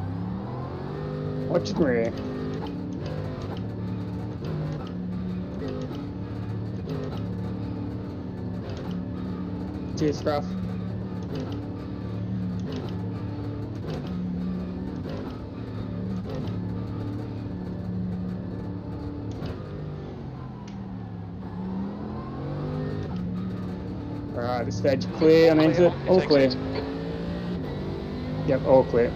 Watch it rear. Cheers, Scruff. Alright, the stage clear on exit. All clear. Yep, all clear.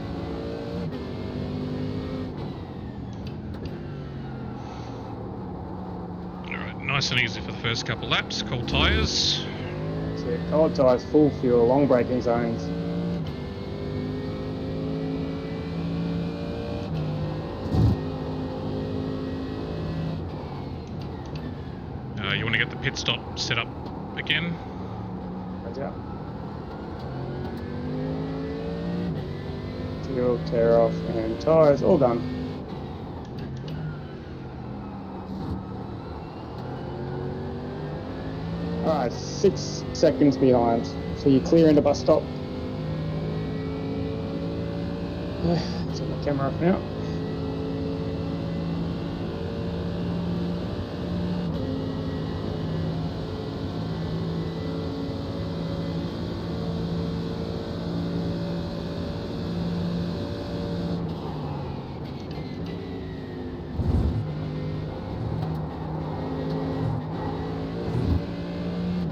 Alright, nice and easy for the first couple laps. Cold tyres. That's it. Cold tyres, full fuel, long braking zones. You want to get the pit stop set up again? Roger. Fuel, tear off, and tyres, all done. Alright, 6 seconds behind. So you're clearing the bus stop. Turn my camera off now.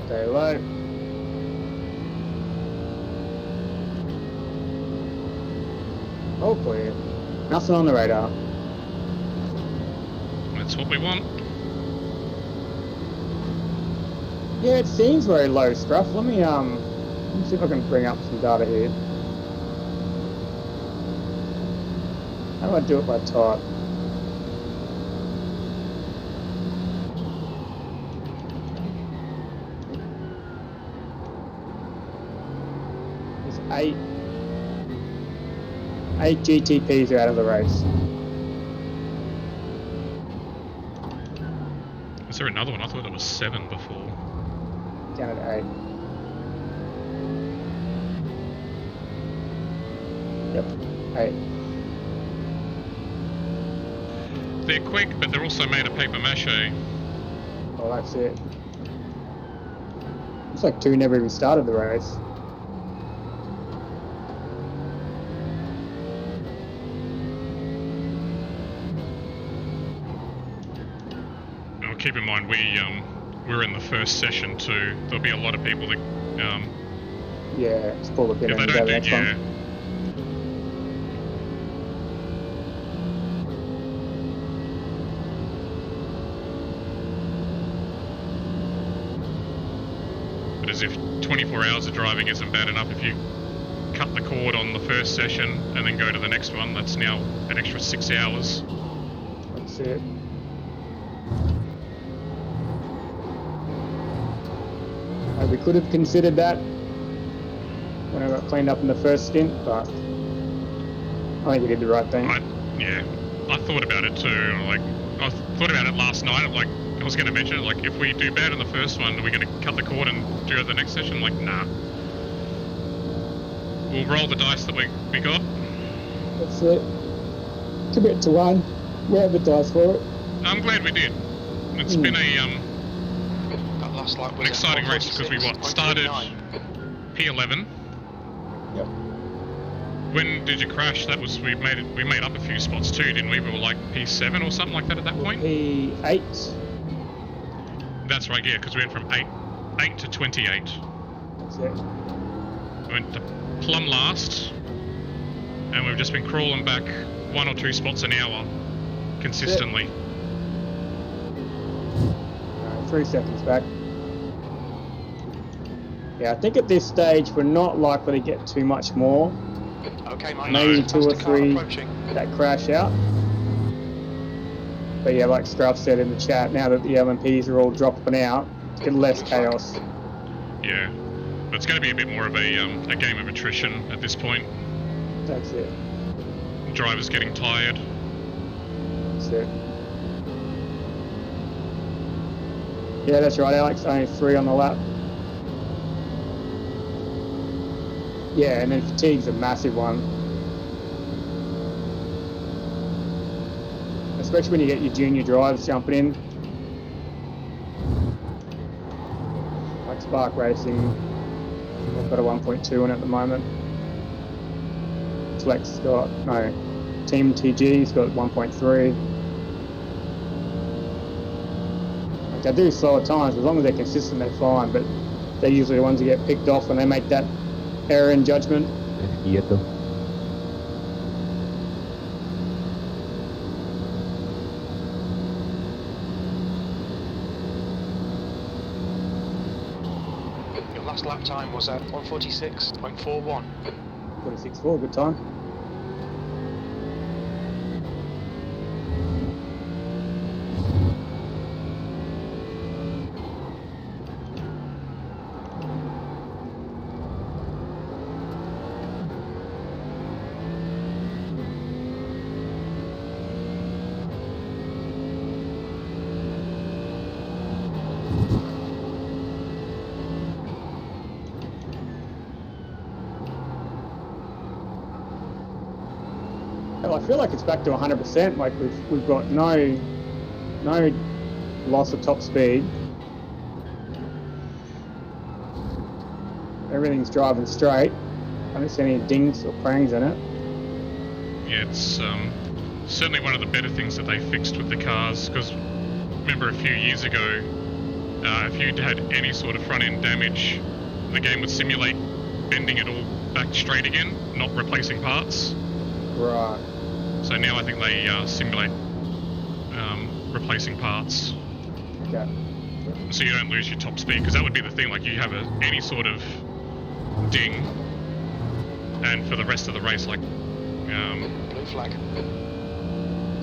Stay low. All clear. Nothing on the radar. That's what we want. Yeah, it seems very low, Scruff. Let me see if I can bring up some data here. How do I do it by type? There's 8 GTPs are out of the race. Is there another one? I thought there was 7 before. Down at 8. Yep, 8. They're quick, but they're also made of paper mache. Oh, that's it. Looks like 2 never even started the race. Keep in mind, we're in the first session too. There'll be a lot of people that yeah, it's pull a bit if they and don't go do, next yeah. one. But as if 24 hours of driving isn't bad enough, if you cut the cord on the first session and then go to the next one, that's now an extra 6 hours. That's it. We could have considered that when I got cleaned up in the first stint, but I think we did the right thing. I thought about it too. Like, I thought about it last night. Like, I was going to mention it. Like, if we do bad in the first one, are we going to cut the cord and do it the next session? Like, nah. We'll roll the dice that we got. That's it. Commit to one. We have the dice for it. I'm glad we did. It's been a Got last lap an was exciting race because we started P11. Yep. When did you crash? That was we made up a few spots too, didn't we? We were like P7 or something like that at that point. P8. That's right, yeah, because we went from 8 to 28. That's it. We went to plumb last, and we've just been crawling back 1 or 2 spots an hour consistently. 3 seconds back. Yeah, I think at this stage we're not likely to get too much more. Okay, Mike. Maybe 2 or 3 that crash out. But yeah, like Scruff said in the chat, now that the LMPs are all dropping out, it's getting less chaos. Yeah, but it's going to be a bit more of a game of attrition at this point. That's it. Drivers getting tired. That's it. Yeah, that's right, Alex. Only 3 on the lap. Yeah, and then fatigue's a massive one. Especially when you get your junior drivers jumping in. Like Spark Racing, I've got a 1.2 on at the moment. Flex got, no, Team TG's got 1.3. Like they do slower times, as long as they're consistent they're fine, but they're usually the ones that get picked off when they make that error in judgment. Your last lap time was at 146.41. 46.4, good time. I feel like it's back to 100%. Like we've got no loss of top speed. Everything's driving straight. I don't see any dings or prangs in it. Yeah, it's certainly one of the better things that they fixed with the cars. Because remember a few years ago, if you had any sort of front end damage, the game would simulate bending it all back straight again, not replacing parts. Right. So now I think they simulate replacing parts. Okay. So you don't lose your top speed, because that would be the thing, like you have any sort of ding, and for the rest of the race, like Blue flag.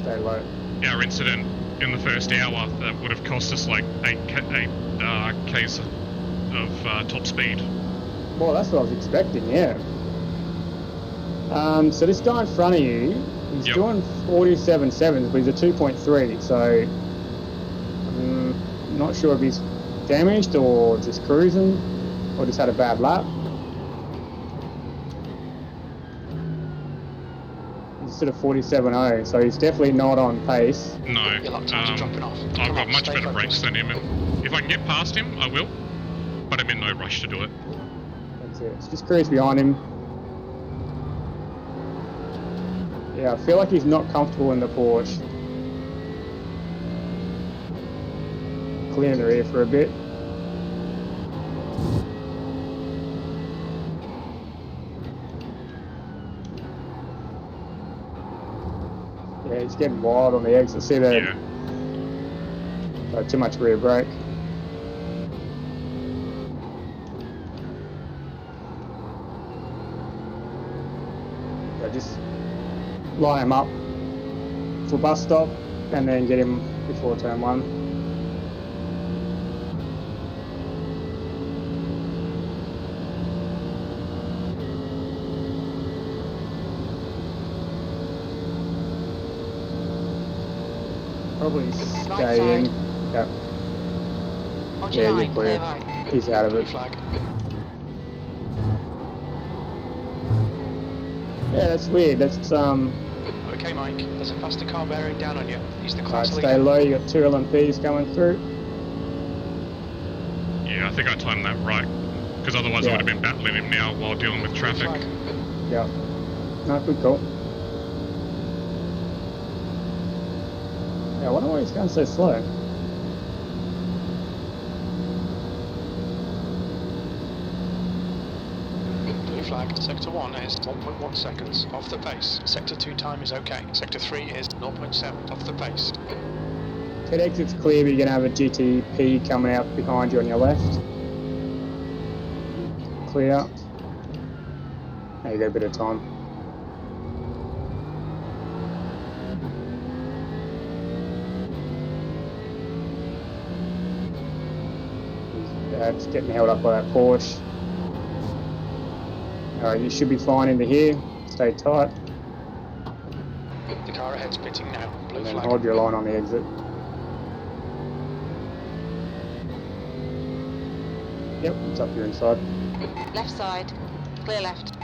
Stay low. Our incident in the first hour, that would have cost us like 8 Ks of top speed. Well, that's what I was expecting, yeah. So this guy in front of you, he's doing 47.7s, but he's a 2.3, so I'm not sure if he's damaged or just cruising or just had a bad lap. He's sort of 47.0, so he's definitely not on pace. No, I've got much better brakes than him. If I can get past him, I will, but I'm in no rush to do it. That's it, just cruise behind him. Yeah, I feel like he's not comfortable in the Porsche. Clearing the rear for a bit. Yeah, he's getting wild on the exit. See that? Yeah. Too much rear brake. So just line him up for bus stop and then get him before turn 1. Probably stay in. Yep. Yeah, you're clear. He's out of it. Yeah, that's weird. That's Okay, Mike. There's a faster car bearing down on you. He's the class leader. Stay low. You got 2 LMPs coming through. think I timed that right, because otherwise I would have been battling him now while dealing with traffic. Yeah. No, good call. Yeah, I wonder why he's going so slow. Blue flag, sector 1 is 1.1 seconds off the pace. Sector 2 time is okay. Sector 3 is 0.7 off the pace. Pit exit's clear, but you're going to have a GTP coming out behind you on your left. Clear. Now you got a bit of time. It's getting held up by that Porsche. Alright, you should be fine into here. Stay tight. The car ahead's pitting now. Blue And then flag. hold your line on the exit. Yep, it's up your inside. Left side. Clear left.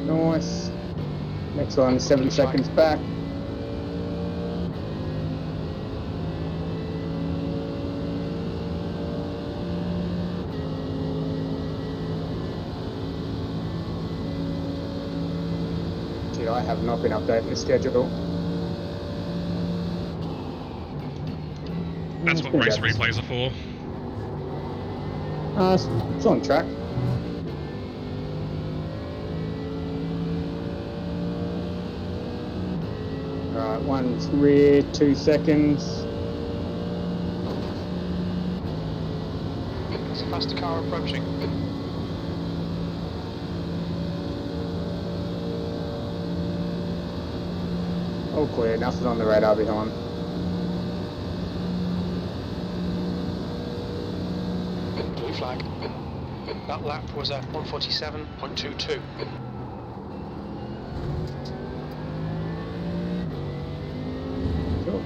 Nice. Next one, 7 seconds back. Gee, I have not been updating the schedule. That's what race replays are for. It's on track. Alright, one's rear, 2 seconds. There's a faster car approaching. All clear, nothing on the radar behind. Blue flag. That lap was at 147.22. Cool.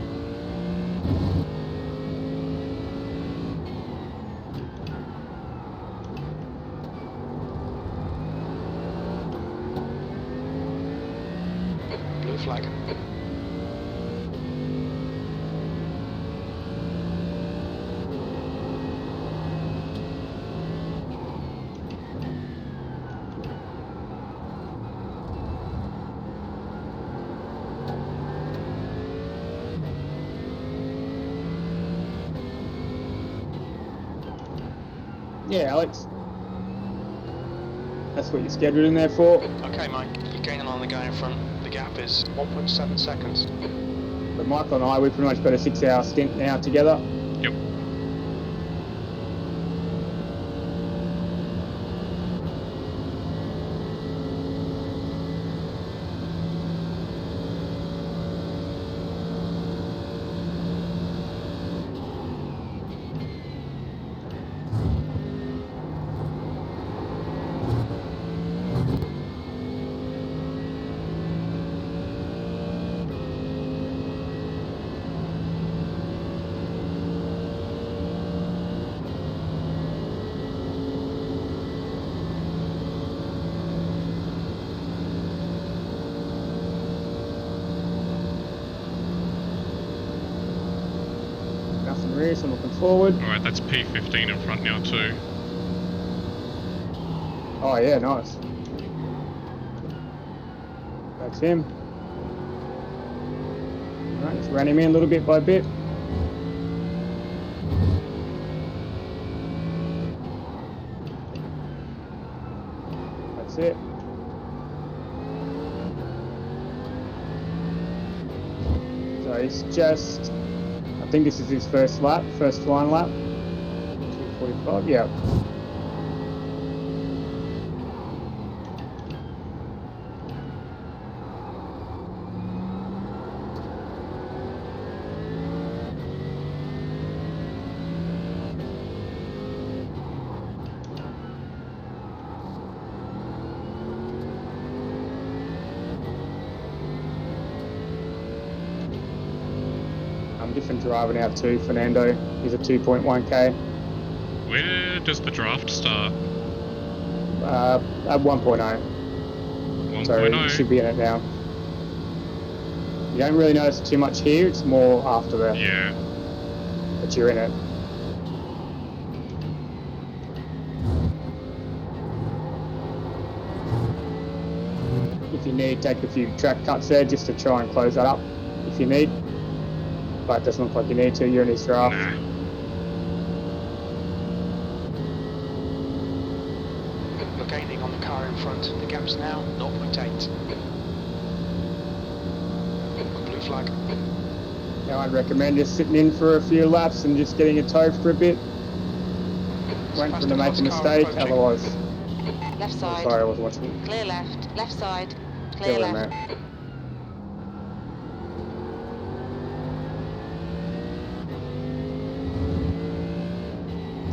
Blue flag. Yeah, Alex. That's what you're scheduled in there for. Okay, Mike, you're gaining on the guy in front. The gap is 1.7 seconds. But Michael and I, we've pretty much got a 6-hour stint now together. Yep. Nothing rear, so I'm looking forward. Alright, that's P15 in front now too. Oh yeah, nice. That's him. Alright, just ran him in little bit by bit. That's it. So he's just, I think this is his first lap, first flying lap. 2:45, yeah. Different driver now too, Fernando. He's a 2.1k. Where does the draft start? At 1.0. 1.0. So you should be in it now. You don't really notice too much here, it's more after that. Yeah. But you're in it. If you need, take a few track cuts there just to try and close that up if you need. But it doesn't look like you need to, you're in his draft. Nah. We're gaining on the car in front. The gap's now 0.8. Blue flag. Now I'd recommend just sitting in for a few laps and just getting a tow for a bit. Wait for them to make a mistake, otherwise... Left side. Sorry, I was watching. Clear left. Left side. Clear Still in left. there.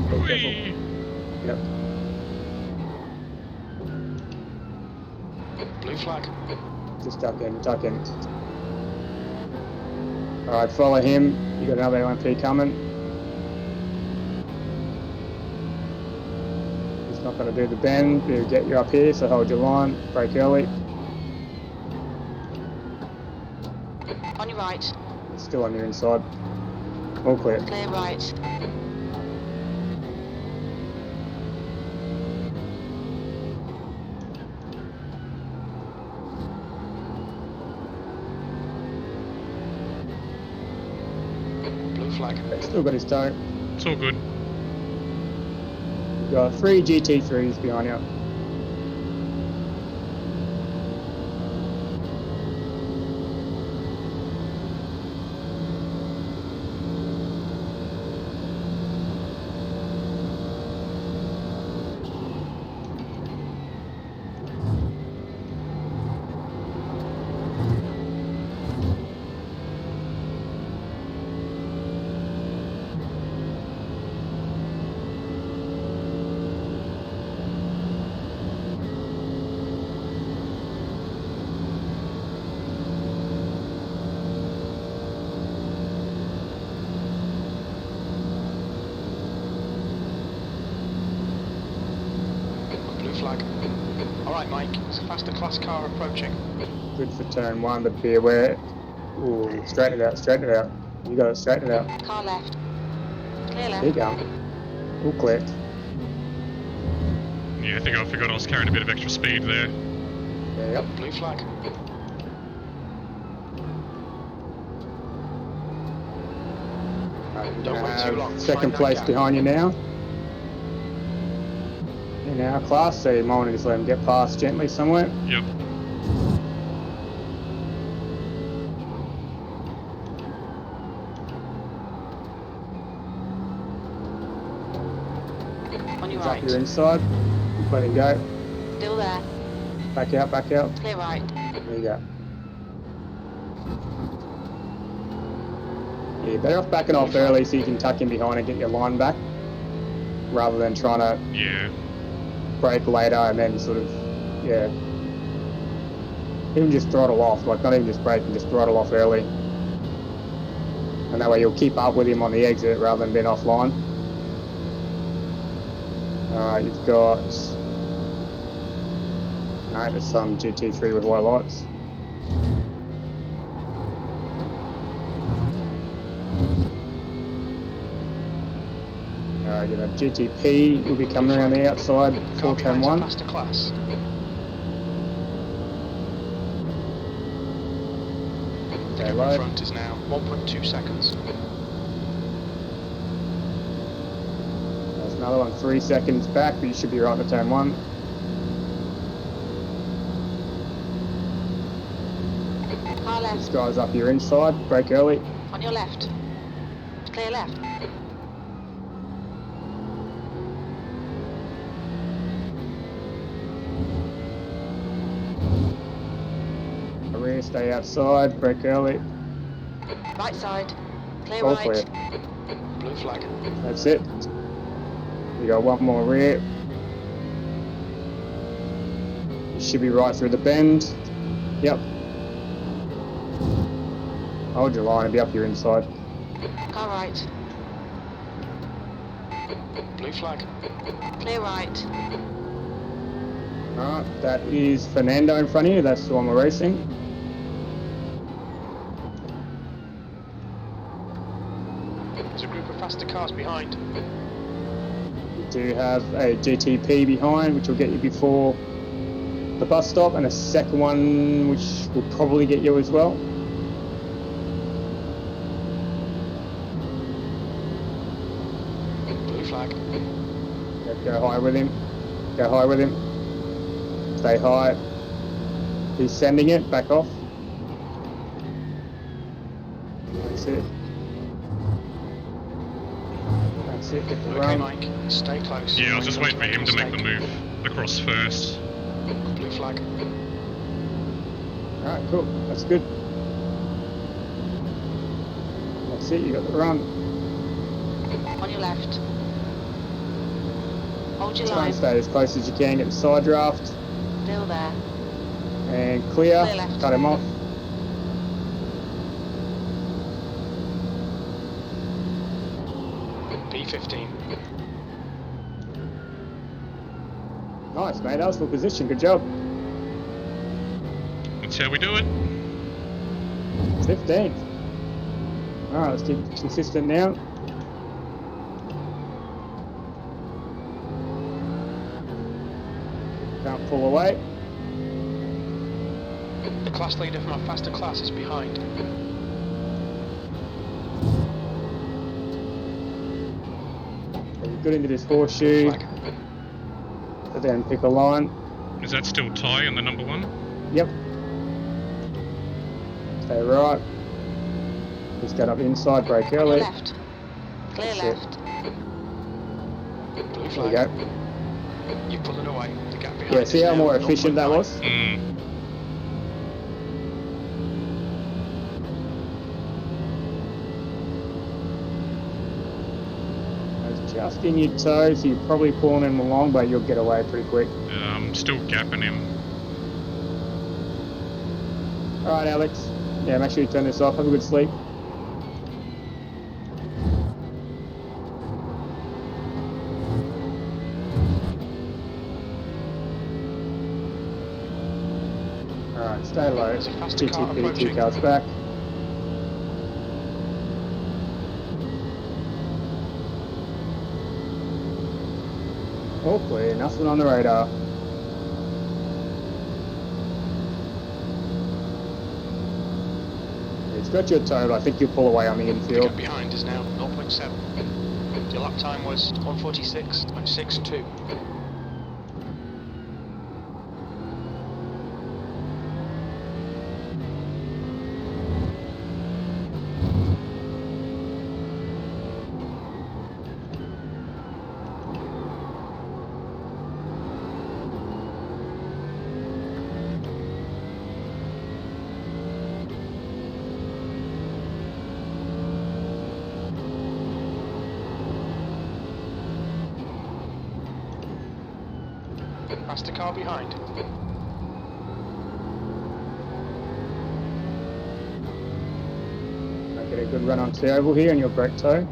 Be careful. Yep. Blue flag. Just duck in, duck in. Alright, follow him. You got another LMP coming. He's not going to do the bend. He'll get you up here, so hold your line. Brake early. On your right. Still on your inside. All clear. Clear right. Blue flag. Still got his toe. It's all good. You've got 3 GT3s behind you. Flag. Alright Mike, it's a faster class car approaching. Good for turn 1, but be aware. Ooh, straighten it out, straighten it out. You got it, straighten it out. Car left. Clear left. There you go. All clear. Yeah, I think I forgot I was carrying a bit of extra speed there. Yep. Blue flag. Don't wait too long. Second Find that place gap. behind you now. In our class, so you might want to just let him get past gently somewhere. Yep. On your He's right. up your inside. Let him go. Still there. Back out, back out. Clear right. There you go. Yeah, you're better off backing off early so you can tuck in behind and get your line back, rather than trying to Yeah. brake later and then sort of, yeah. Even just throttle off, like not even just brake and just throttle off early. And that way you'll keep up with him on the exit rather than being offline. Alright, you've got... Alright, there's some GT3 with white lights. You know, GTP will be coming around the outside for turn 1. Faster class. The gap in front is now 1.2 seconds. There's another one 3 seconds back, but you should be right to turn 1. Car left. This guy's up your inside, brake early. On your left. Clear left. Rear, stay outside, brake early. Right side. Clear All right. clear. Blue flag. That's it. You got one more rear. You should be right through the bend. Yep. Hold your line and be up your inside. Car right. Blue flag. Clear right. Alright, that is Fernando in front of you. That's the one we're racing. cars behind. You do have a GTP behind, which will get you before the bus stop, and a second one, which will probably get you as well. Blue flag. Go high with him. Go high with him. Stay high. He's sending it. Back off. That's it. That's it. Get the Okay, run. Mike. Stay close. Yeah, I was just waiting for him to make the move across first. Blue flag. Alright, cool. That's good. That's it. You got the run. On your left. Hold your Try and line. stay as close as you can. Get the side draft. Still there. And clear. Clear left. Cut him off. B15. Nice, mate. That was full position. Good job. That's how we do it. 15th. Alright, let's keep consistent now. Can't pull away. The class leader from our faster class is behind. Good into this horseshoe. Flag. So then pick a line. Is that still Ty in the number one? Yep. Stay right. Just get up inside, brake On your early. left. Clear That's it. left. Blue There you flag. go. You pull it away. The gap behind Yeah, see is how now more efficient that 0.9. was? It's just in your toe, so you're probably pulling him along, but you'll get away pretty quick. Still gapping him. Alright, Alex. Yeah, make sure you turn this off. Have a good sleep. Alright, stay low. There's a faster car GTP, approaching. 2 cars back. All clear, nothing on the radar. It's got your toe, but I think you'll pull away on the The infield. gap behind is now 0.7. Your lap time was 1:46.62. Faster car behind. I get a good run onto the oval here on your brake toe.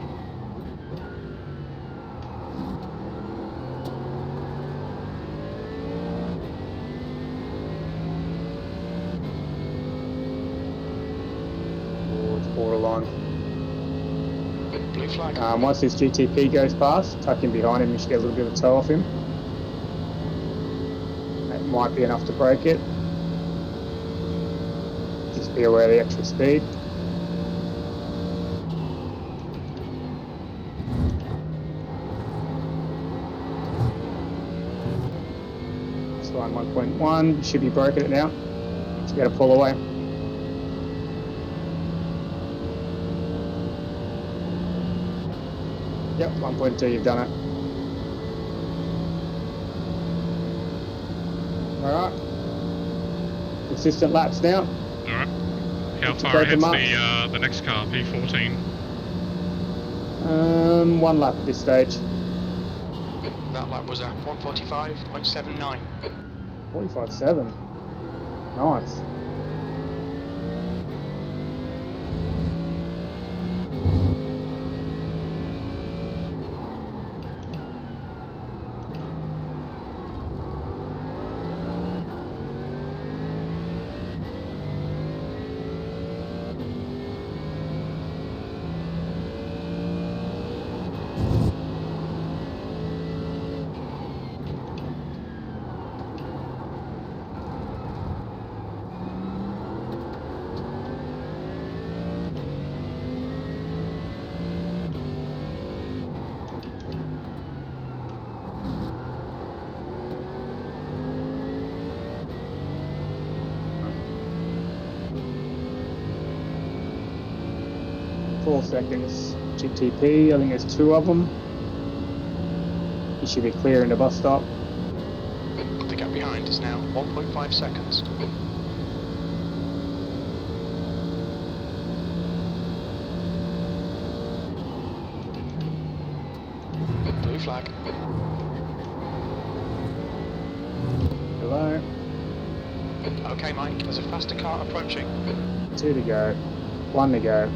Towards borderline. Blue flag. Once this GTP goes past, tuck him behind him, you should get a little bit of toe off him. That might be enough to break it. Just be aware of the extra speed. It's line 1.1, you should be broken it now. Just got to pull away. Yep, 1.2, you've done it. Alright. Consistent laps now. Alright. How far Break them ahead's the next car, P14? 1 lap at this stage. That lap was at 1:45.79. 45.7. Nice. 4 seconds GTP. I think there's 2 of them. You should be clearing the bus stop. The gap behind is now 1.5 seconds. Blue flag. Hello. Okay, Mike, there's a faster car approaching. 2 to go. 1 to go.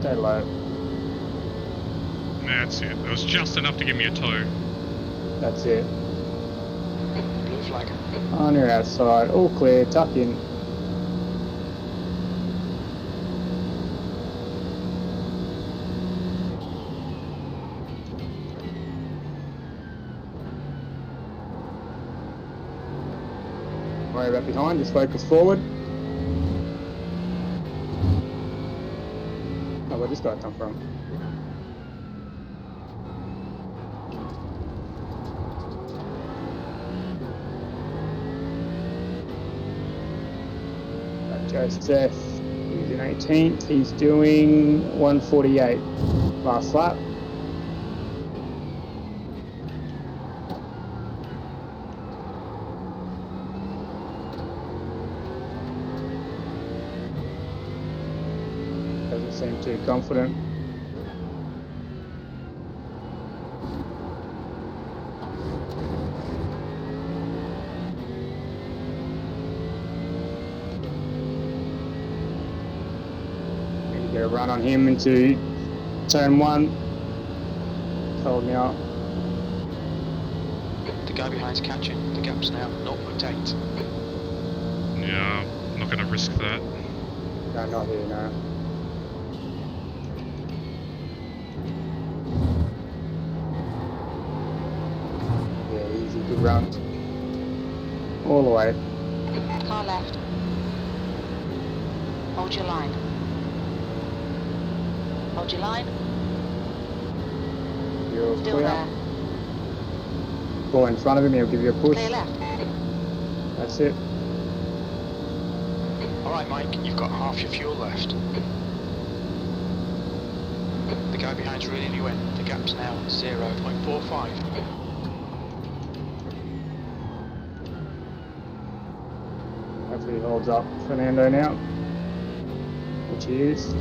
Stay low. That's it. It was just enough to give me a tow. That's it. Blue flag. On your outside. All clear. Tuck in. Worry about behind. Just focus forward. Oh, where'd this guy come from? Joseph, he's in 18th, he's doing 148 last lap. Doesn't seem too confident. Get a run on him into turn 1. Hold me up. The guy behind's catching. The gap's now 0.8. Yeah, I'm not going to risk that. No, not here, no. Yeah, easy, good run. All the way. Car left. Hold your line. Hold your line. You're Still clear. there. Go in front of him, he'll give you a push. Clear left. That's it. Alright, Mike, you've got half your fuel left. The guy behind's reeling you in. The gap's now 0.45. Hopefully he holds up Fernando now, which he is.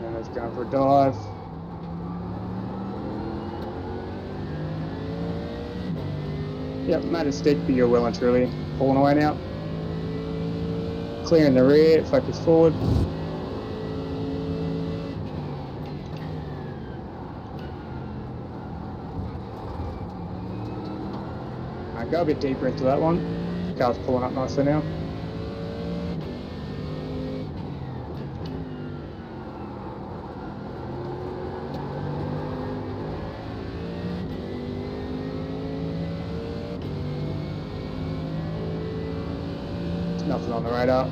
And he's going for a dive. Yep, made a stick, but you're well and truly pulling away now. Clearing the rear, focus forward. Go a bit deeper into that one. The car's pulling up nicely now. Nothing on the radar.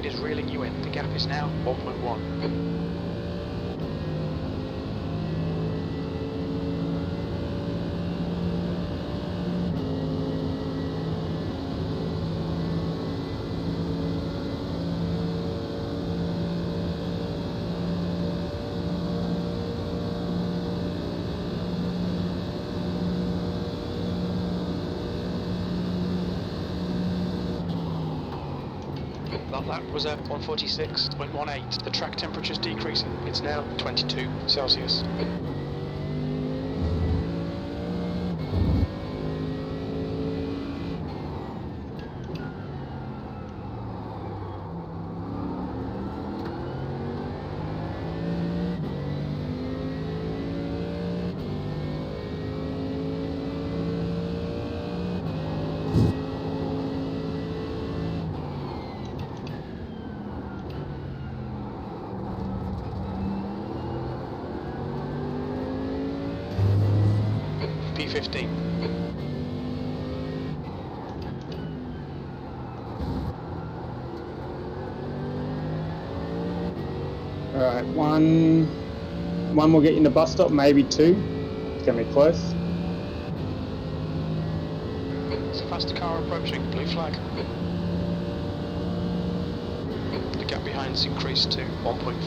Is reeling you in. The gap is now 1.1. That lap was at 146.18. The track temperature's decreasing. It's now 22 Celsius. P15. Alright, one will get you in the bus stop, maybe two. It's going to be close. There's a faster car approaching, blue flag. The gap behind's increased to 1.5.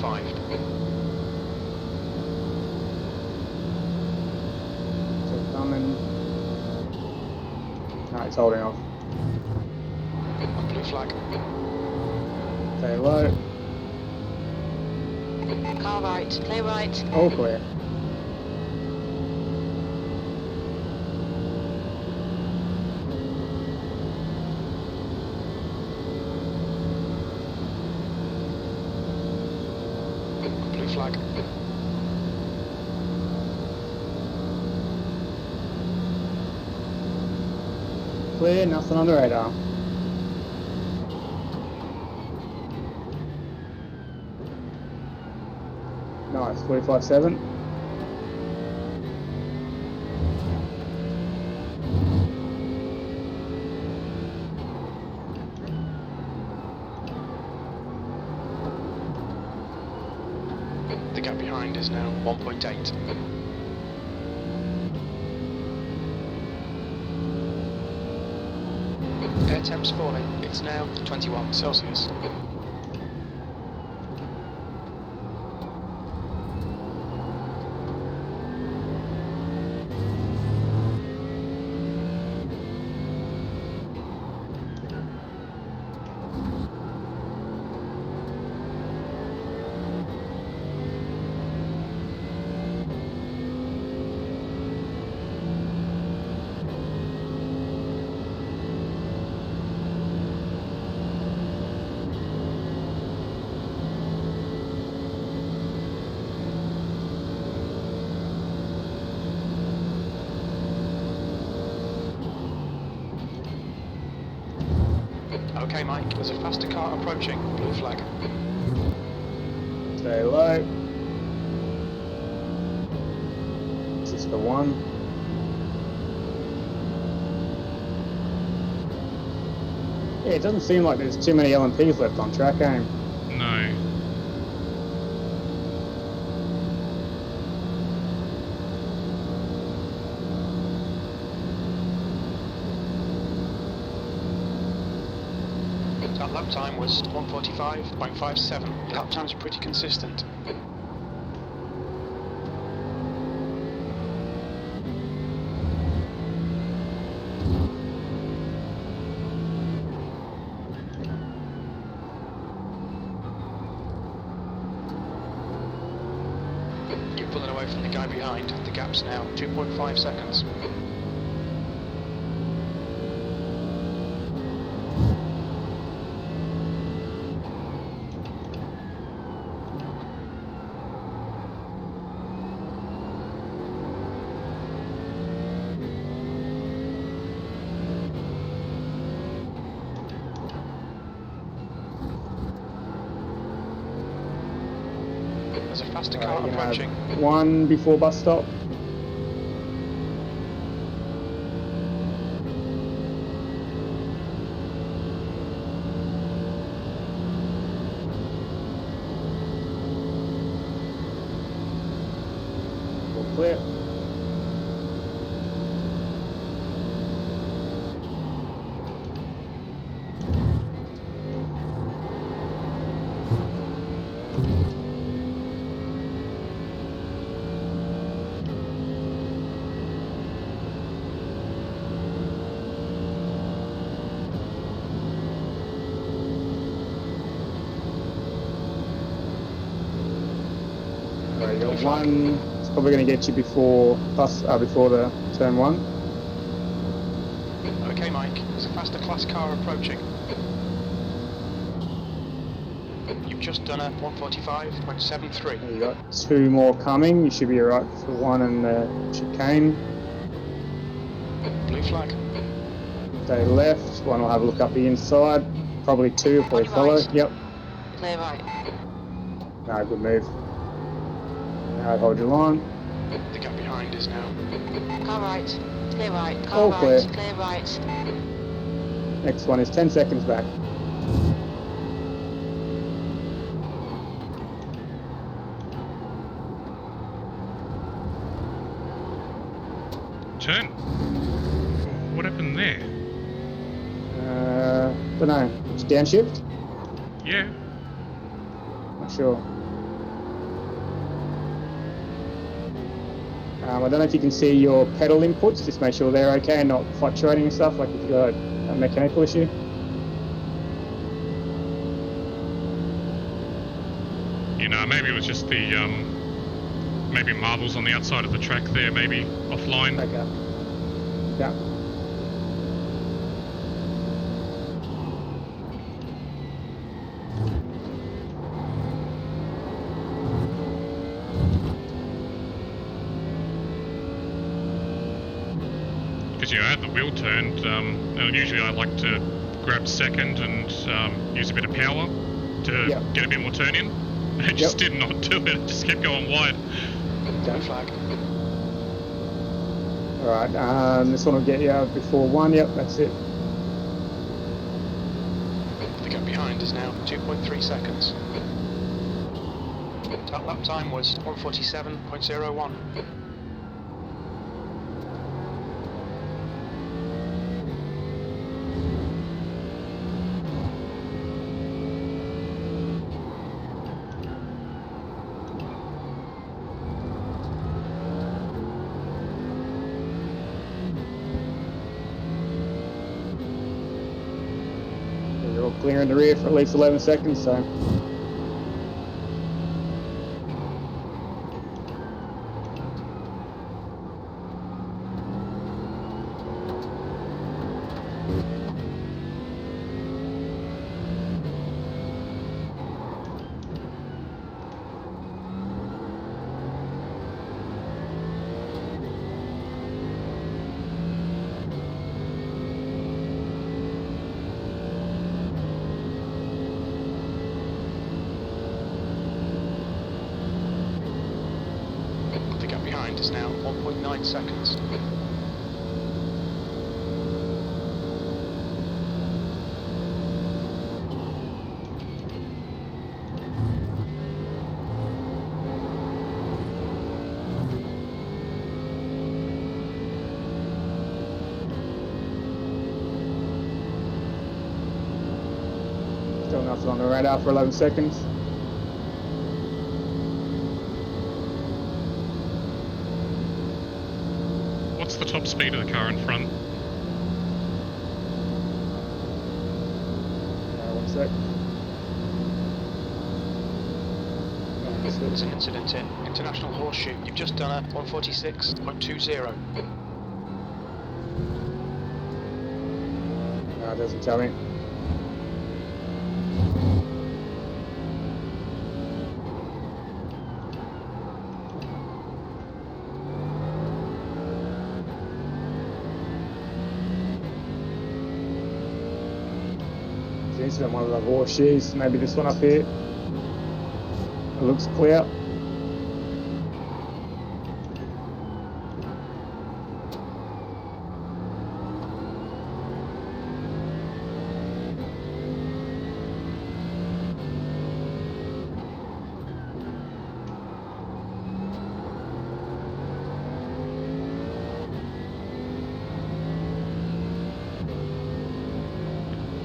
So coming. No, it's holding off. Blue flag. Stay low. Car right, clear right. All clear. Blue flag. Clear, nothing on the radar. Nice, 45.7. The gap behind is now 1.8. Air temp's falling. It's now 21 Celsius. Okay, Mike, there's a faster car approaching. Blue flag. Stay low. This is the one. Yeah, it doesn't seem like there's too many LMPs left on track, eh? No. That lap time was 1:45.57. Lap time's pretty consistent. You're pulling away from the guy behind. The gap's now 2.5 seconds. There's a faster car approaching. One before bus stop. All clear. Right, one is probably going to get you before the turn one. Okay, Mike, there's a faster class car approaching. You've just done a 1:45.73. You got two more coming. You should be alright for one in the chicane. Blue flag. Stay left. One will have a look up the inside. Probably two if we follow. Right. Yep. Clear right. No, good move. Now hold your line. The gap behind is now. Car right. Clear right. Car All right. clear. Clear right. Next one is 10 seconds back. Turn. What happened there? Don't know. It's downshift? Yeah. Not sure. I don't know if you can see your pedal inputs. Just make sure they're okay and not fluctuating and stuff, like if you've got a mechanical issue. You know, maybe it was just the maybe marbles on the outside of the track there, maybe offline. Okay. Yeah. Because you had the wheel turned, and usually I like to grab second and use a bit of power to get a bit more turn in. It just did not do it. It just kept going wide. Down flag. Alright, this one will get you before 1. Yep, that's it. The gap behind is now 2.3 seconds. That lap time was 1:47.01. You're all clear in the rear for at least 11 seconds, so. The gap behind is now 1.9 seconds. Still nothing on the radar for 11 seconds. What's the top speed of the car in front? 1 sec. There's an incident in International Horseshoe. You've just done a 1:46.20. No, it doesn't tell me. There's one of the horseshoes, maybe this one up here. It looks clear.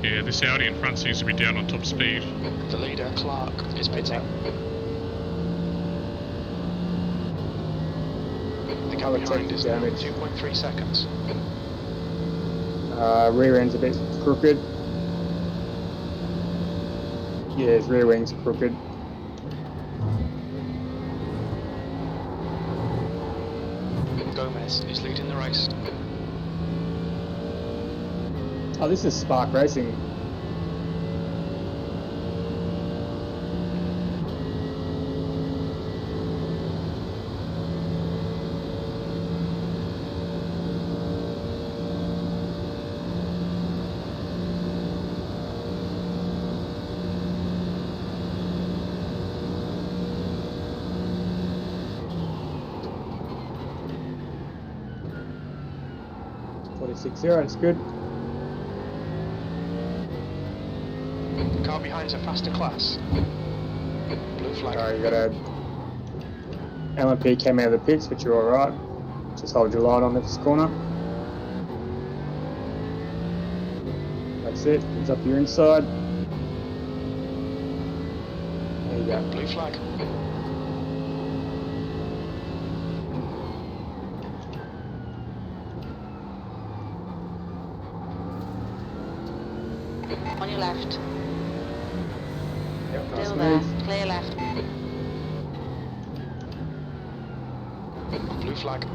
Yeah, this Audi in front seems to be down on top speed. The leader, Clark, is pitting. The gap behind is now 2.3 seconds. Rear end's a bit crooked. Yeah, his rear wing's crooked. Gomez is leading the race. Oh, this is Spark Racing. 360, that's good. The car behind's a faster class. Blue flag. Alright, you got a LMP came out of the pits, but you're alright. Just hold your line on this corner. That's it, it's up your inside. There you go. Blue flag. On your left. Yep, nice Still there. move. Clear left. Blue flag.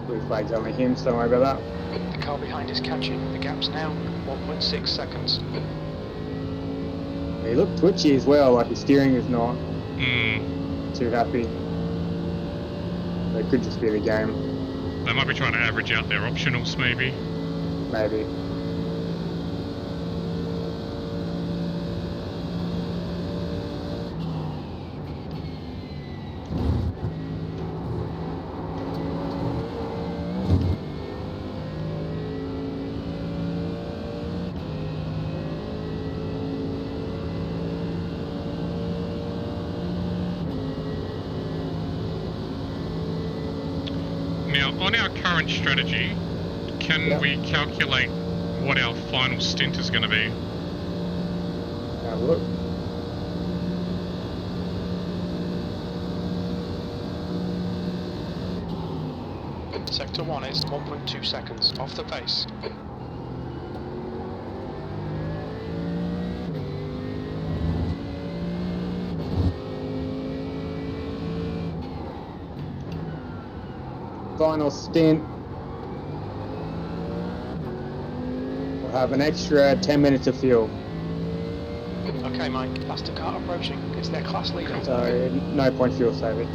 Blue flag's only him, so don't worry about that. The car behind is catching. The gap's now 1.6 seconds. He looked twitchy as well, like his steering is not too happy. It could just be the game. They might be trying to average out their optionals, maybe. Maybe. Now, on our current strategy, can we calculate what our final stint is going to be? Have a look. Sector 1 is 1.2 seconds off the pace. Final stint. We'll have an extra 10 minutes of fuel. Okay, Mike, faster car approaching. It's their class leader. So, no point fuel saving.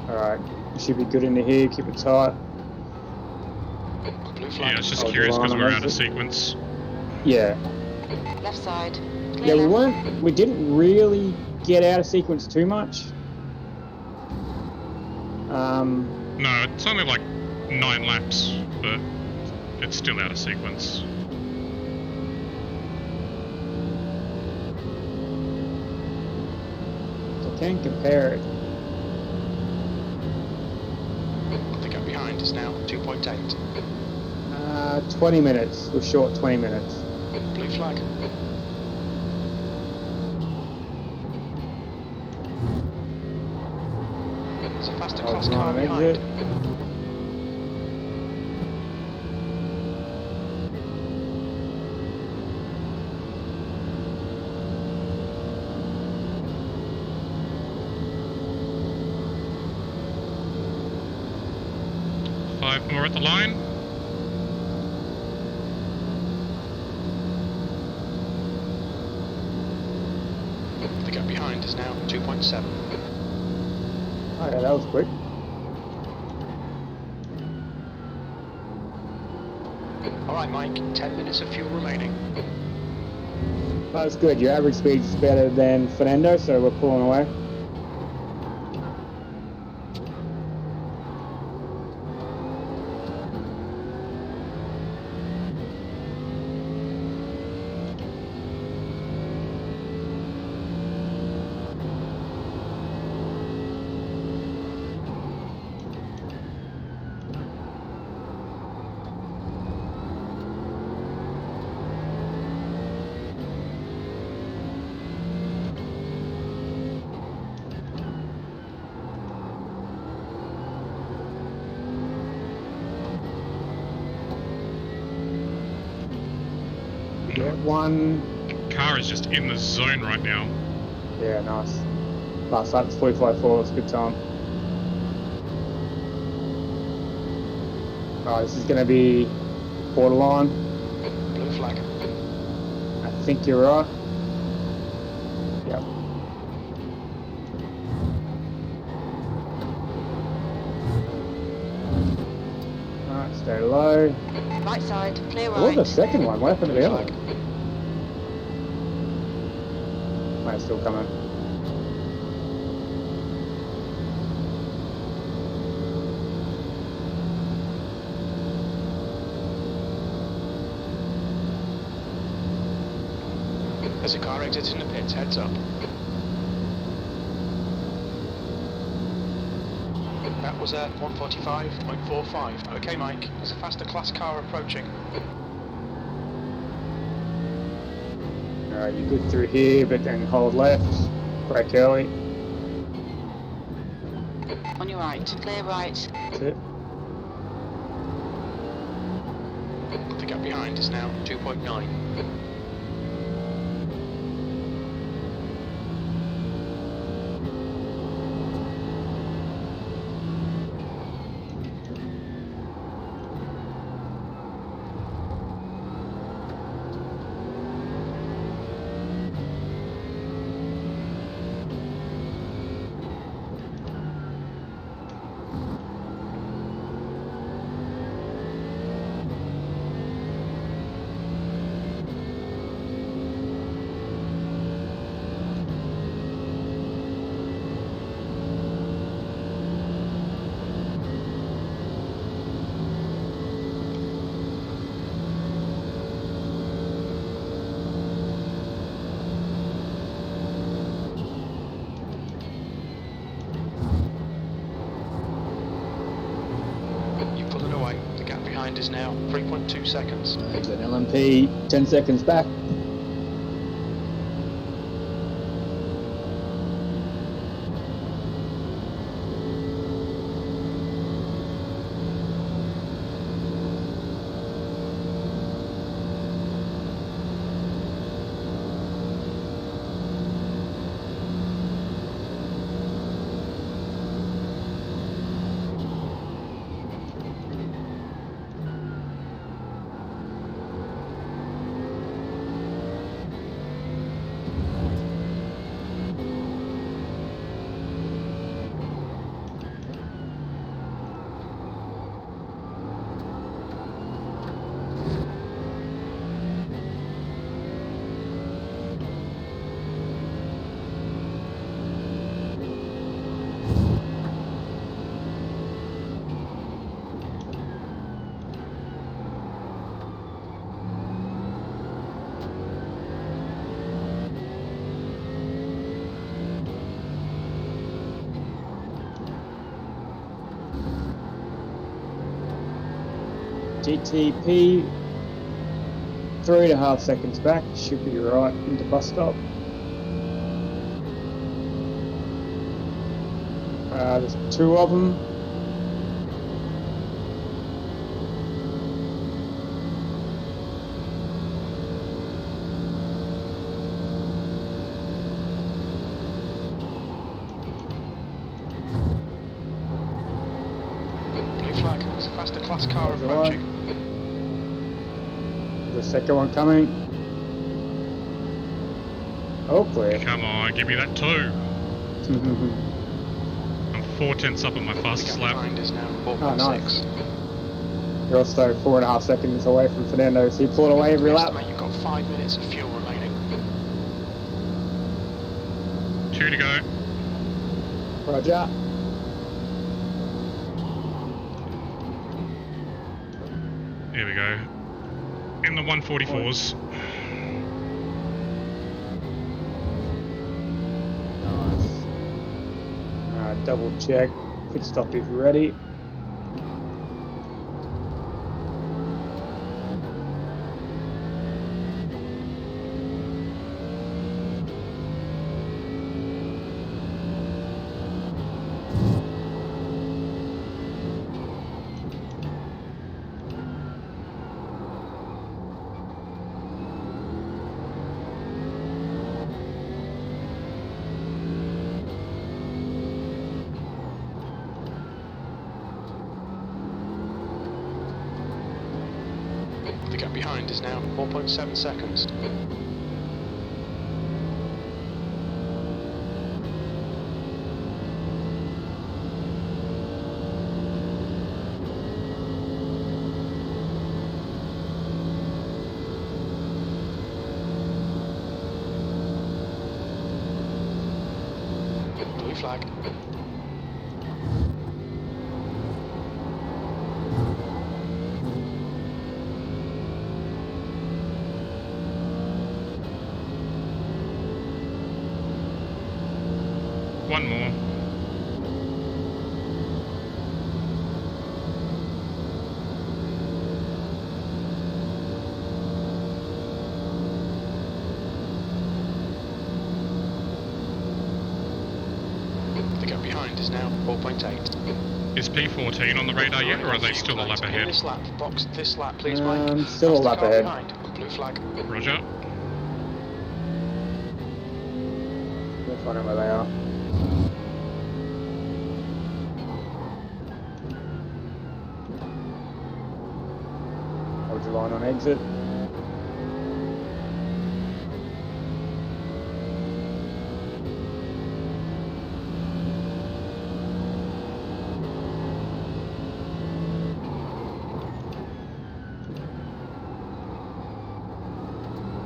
Alright, you should be good into here, keep it tight. Blue flag. Yeah, I was just Hold curious your because line we're on out of exit. sequence. Yeah. Left side. Clear Yeah, left. we didn't really get out of sequence too much. No, it's only like 9 laps, but it's still out of sequence. I can't compare it. The gap behind is now 2.8. 20 minutes. We're short 20 minutes. Blue flag. It's a faster class Hold car on, behind. exit. Five more at the line. The gap behind is now 2.7. Oh yeah, that was quick. Alright, Mike, 10 minutes of fuel remaining. That was good. Your average speed is better than Fernando, so we're pulling away. Get one. Car is just in the zone right now. Yeah, nice. Last lap was 45.4, it's a good time. Alright, this is going to be borderline. Blue flag. I think you're right. Yep. Alright, stay low. Right side. Clear What was right. the second one? What happened to the Blue other flag. one? Mate, still coming. There's a car exiting the pits, heads up. That was a 145.45. Okay, Mike, there's a faster class car approaching. Alright, you're good through here, but then hold left. Brake early. On your right, clear right. That's it. The gap behind is now 2.9. Is now 3.2 seconds. Exit LMP, 10 seconds back. GTP, 3.5 seconds back, should be right into bus stop. There's 2 of them. Blue flag, it's a faster class car approaching. The second one coming. Oh, clear. Come on, give me that 2. I'm 4 tenths up at my fastest lap. Is now 4.6. Oh, nice. You're also 4.5 seconds away from Fernando, so you pull it away every lap. You've got 5 minutes of fuel remaining. 2 to go. Roger. There we go. In the 144s. Nice. Double check. Pit stop if ready. The gap behind is now 4.7 seconds. Blue flag. one more. The gap behind is now 4.8. Is P14 on the radar yet, or are they still a lap ahead? This lap, box this lap, please, Mike. Still a lap ahead. Behind. Blue flag. Roger. Let's find out where they are. Hold your line on exit.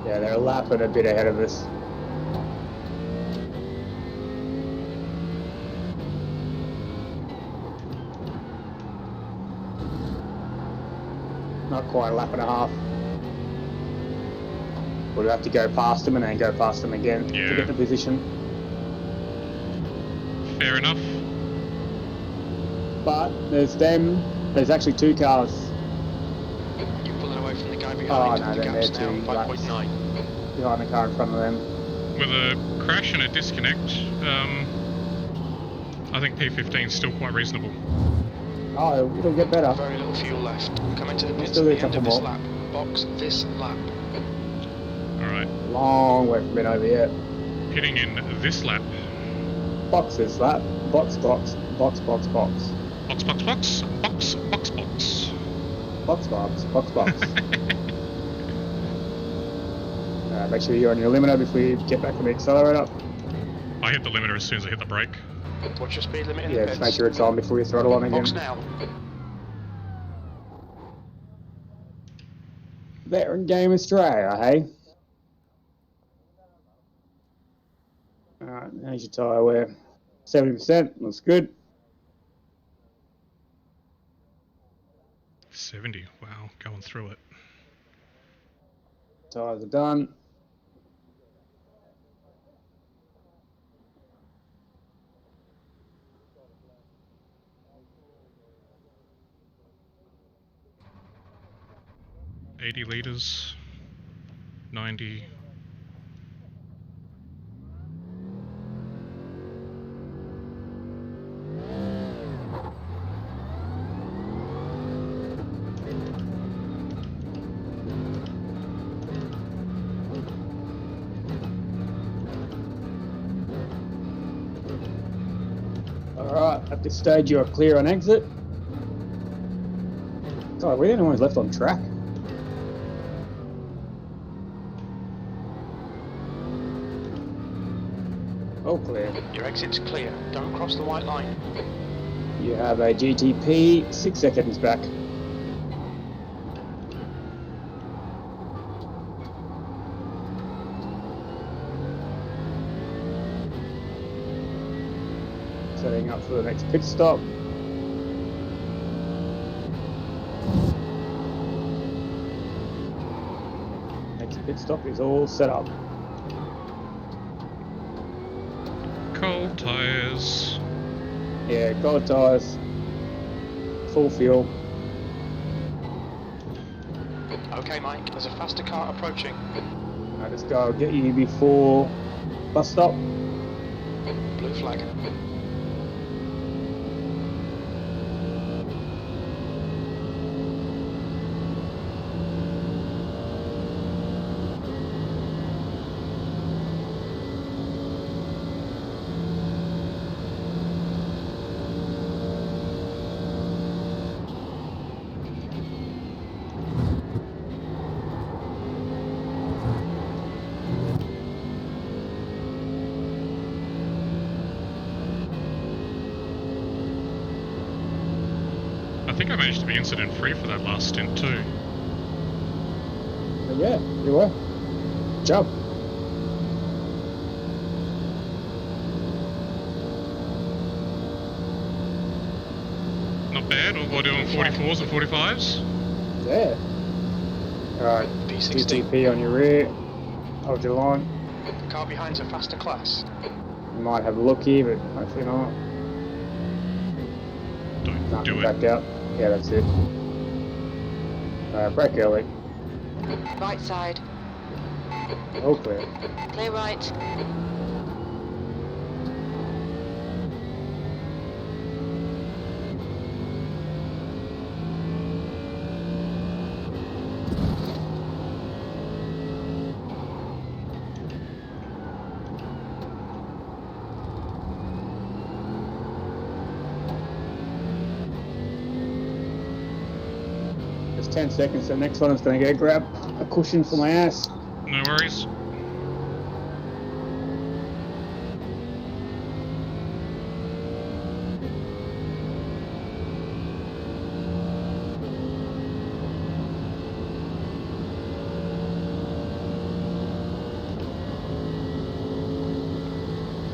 Yeah, they're a lap and a bit ahead of us. Not quite a lap and a half. We'll have to go past them and then go past them again to get the position. Fair enough. But there's them. There's actually two cars. You're pulling away from the guy behind. Oh no, the then gap's they're now 5.9. Behind the car in front of them. With a crash and a disconnect, I think P15 is still quite reasonable. Oh, it'll get better. Very little fuel left. Coming to the pits Still at the a end couple of this more. lap. Box this lap. Alright. Long way from being over yet. Hitting in this lap. Box this lap. Box, box, box, box, box. Box, box, box. Box, box, box. Box, box, box, box. Make sure you're on your limiter before you get back on the accelerator. I hit the limiter as soon as I hit the brake. What's your speed limit in the Yeah, pits? just make sure it's on before you throttle on again. Box now. Veteran Game Australia, hey? Alright, how's your tyre wear? 70%, looks good. 70, wow, going through it. Tyres are done. $80 litres, 90. Alright, at this stage you are clear on exit. God, we're the only ones left on track. All clear. Your exit's clear. Don't cross the white line. You have a GTP 6 seconds back. Setting up for the next pit stop. Next pit stop is all set up. Cold tyres. Yeah, cold tyres. Full fuel. Okay, Mike, there's a faster car approaching. Alright, let's go. I'll get you before bus stop. Blue flag. I think I managed to be incident free for that last stint too. Yeah, you were. Jump. Not bad, all we're doing 44s and 45s. Yeah. Alright, P16. GTP on your rear. Hold your line. The car behind's a faster class. We might have a look here, but hopefully not. Don't do it. Back out. Yeah, that's it. Brake early. Right side. All clear. Clear right. Just 10 seconds. The next one is going to go grab a cushion for my ass. No worries.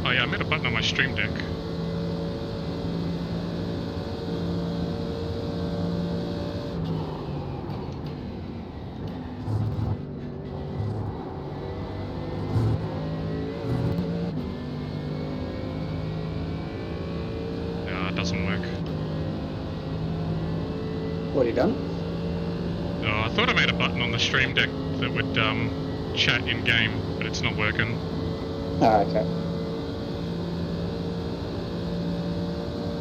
Oh yeah, I made a button on my stream deck. It doesn't work. What have you done? Oh, I thought I made a button on the stream deck that would chat in game, but it's not working. Ah, okay.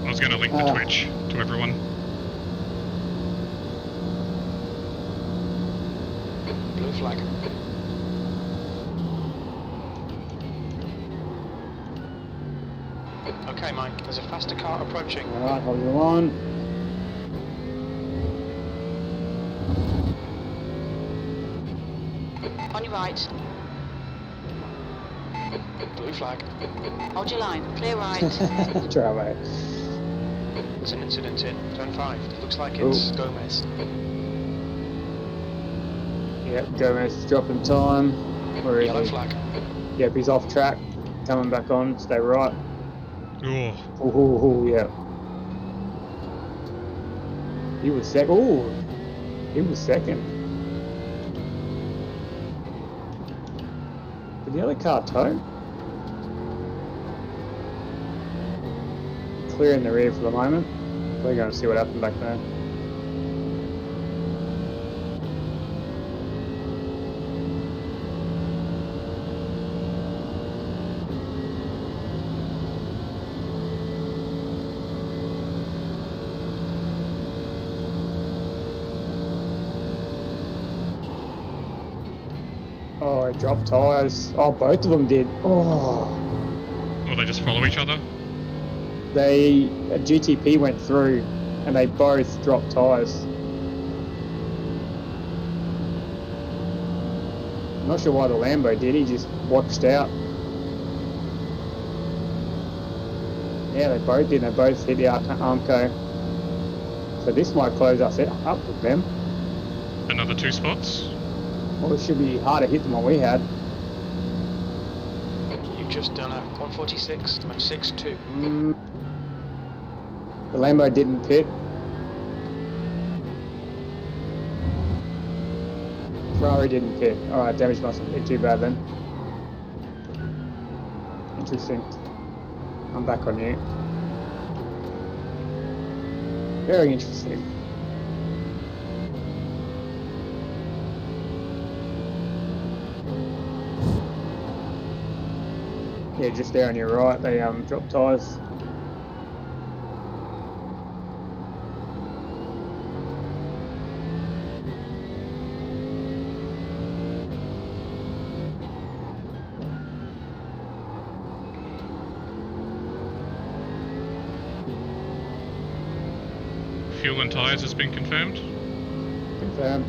I was going to link the Twitch to everyone. Blue flag. Okay, Mike, there's a faster car approaching. Alright, hold you on. On your right. Blue flag. Hold your line. Clear right. Try, mate. There's an incident in turn 5. Looks like it's Gomez. Yep, Gomez is dropping time. Where is Yellow he? flag. Yep, he's off track. Coming back on, stay right. Oh, Oh, yeah. He was second. Oh, he was second. Did the other car tow? Clear in the rear for the moment. We're going to see what happened back there. Oh, it dropped tyres. Oh, both of them did. Oh. well, they just follow each other? A GTP went through and they both dropped tyres. I'm not sure why the Lambo did, he just watched out. Yeah, they both did, they both hit the Armco. So this might close us up with them. Another 2 spots? Well, it should be harder hit than what we had. You've just done a 146.62. The Lambo didn't pit. Ferrari didn't pit. Alright, damage mustn't be too bad then. Interesting. I'm back on you. Very interesting. Yeah, just there on your right, they dropped tyres. Fuel and tyres has been confirmed? Confirmed.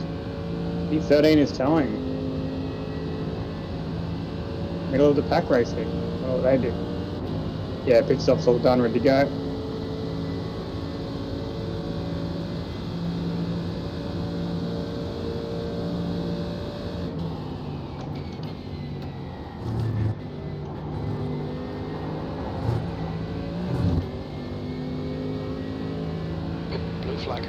P13 is towing. Middle of the pack racing. Oh, they do. Yeah, pit stop's all done, ready to go. Blue flag.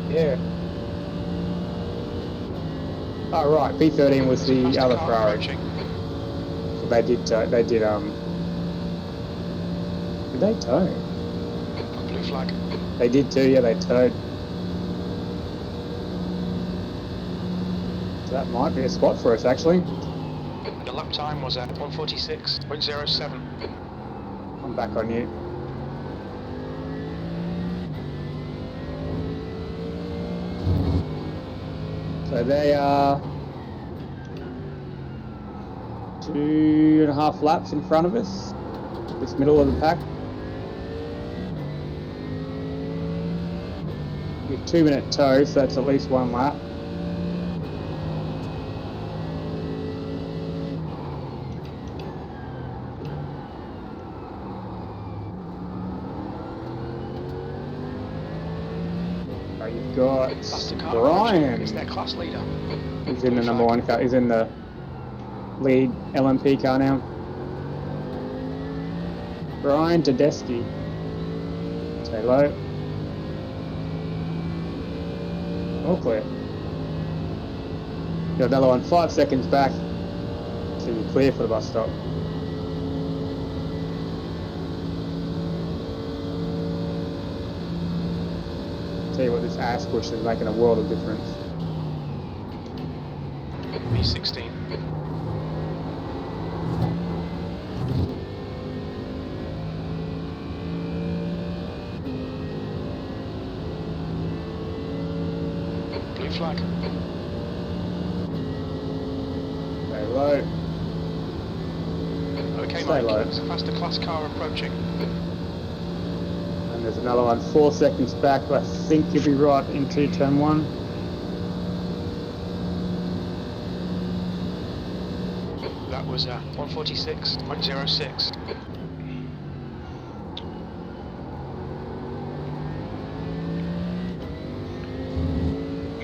Yeah. Oh right, P13 was the Faster other car Ferrari. approaching. So they did tow. Did they tow? Blue flag. They did too. Yeah, they towed. So that might be a spot for us actually. The lap time was at 1:46.07. I'm back on you. So they are 2.5 laps in front of us, this middle of the pack. With 2-minute tow, so that's at least 1 lap. You've got Brian. Is their class leader. He's in the number 1 car. He's in the lead LMP car now. Brian Tedeschi. Stay low. All clear. Got another one 5 seconds back. So you're clear for the bus stop. Tell you what, this ass push is making a world of difference. B16. Blue flag. Stay low. Okay, Stay low. Mike. Faster class car approaching. And there's another one 4 seconds back. I think you'll be right into turn 1. That was 1:46.06.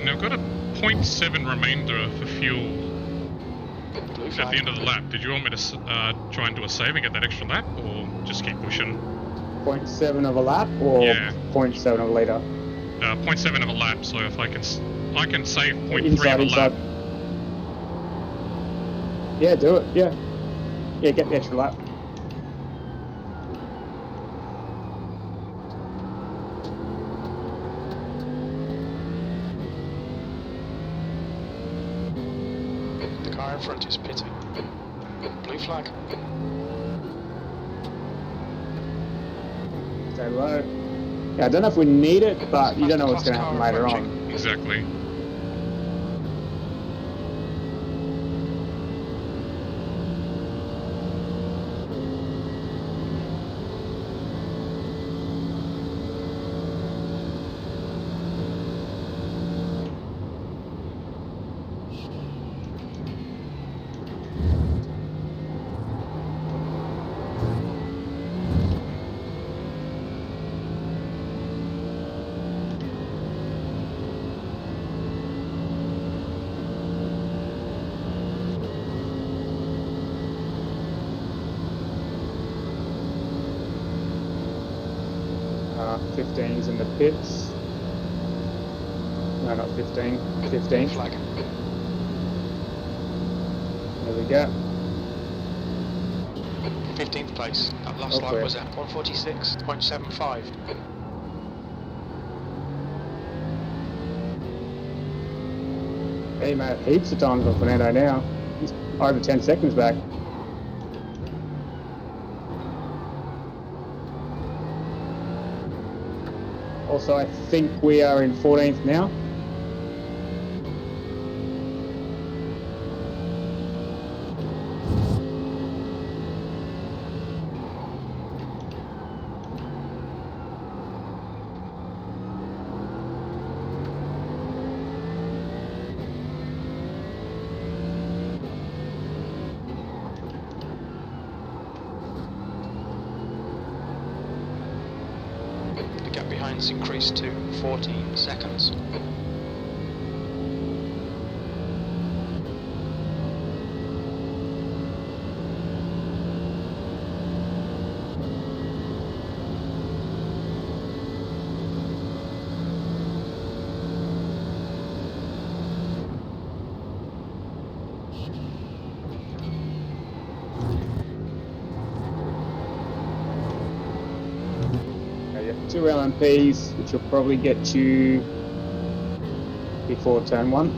Now I've got a 0.7 remainder for fuel Blue at flag. the end of the lap. Did you want me to try and do a save and get that extra lap, or just keep pushing? 0.7 of a lap or Yeah. 0.7 of a litre? 0.7 of a lap. So if I can save 0.3 Inside, of a inside. lap. Yeah, do it. Yeah. Yeah, get the extra lap. The car in front is pitting. Blue flag. Stay low. Yeah, I don't know if we need it, but you don't know what's going to happen later on. Exactly. Uh, 15's in the pits. No, not 15. 15. Flag. There we go. 15th place. That last lap Okay. was at 1:46.75. Hey, mate, heaps of times on Fernando now. He's over 10 seconds back. Also, I think we are in 14th now. The gap behind has increased to 14 seconds. 2 LMPs, which will probably get you before turn 1.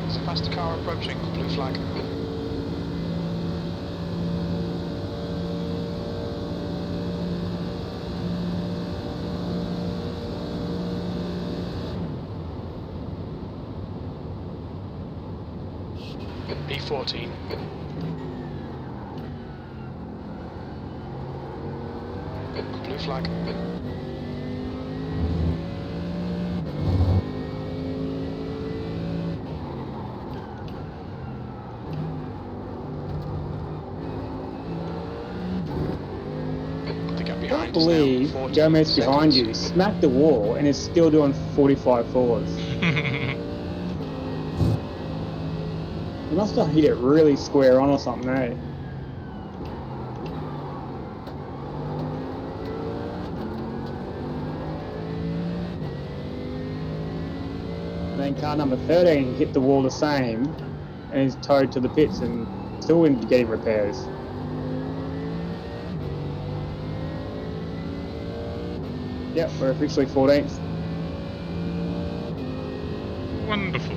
There's a faster car approaching, blue flag. P14. Blue flag. I can't believe Gomez behind you smacked the wall and is still doing 45 forwards. He must have hit it really square on or something, eh? And then car number 13 hit the wall the same and is towed to the pits and still in getting repairs. Yep, we're officially 14th. Wonderful.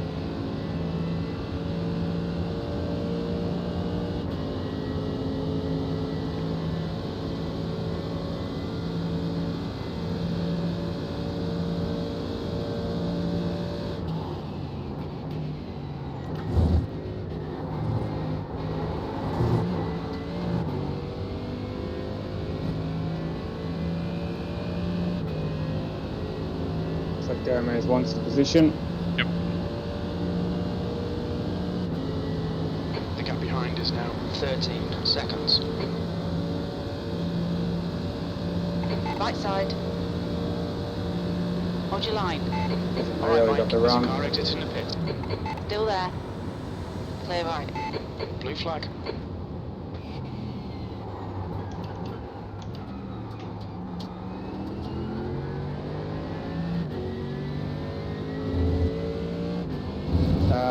Gomez wants the position. Yep. The gap behind is now 13 seconds. Right side. Hold your line. Really got the run. Car exits in the pit. Still there. Clear right. Blue flag.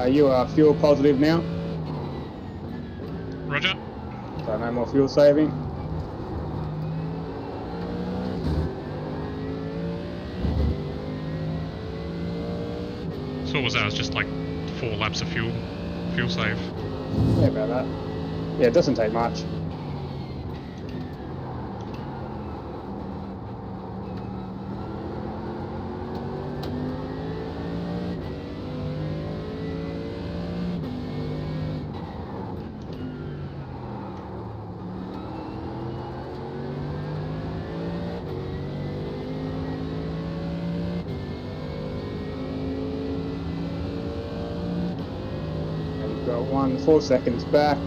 You are fuel positive now. Roger. So no more fuel saving. So what was that? It was just like 4 laps of fuel save. Yeah, about that. Yeah, it doesn't take much. Got 4 seconds back.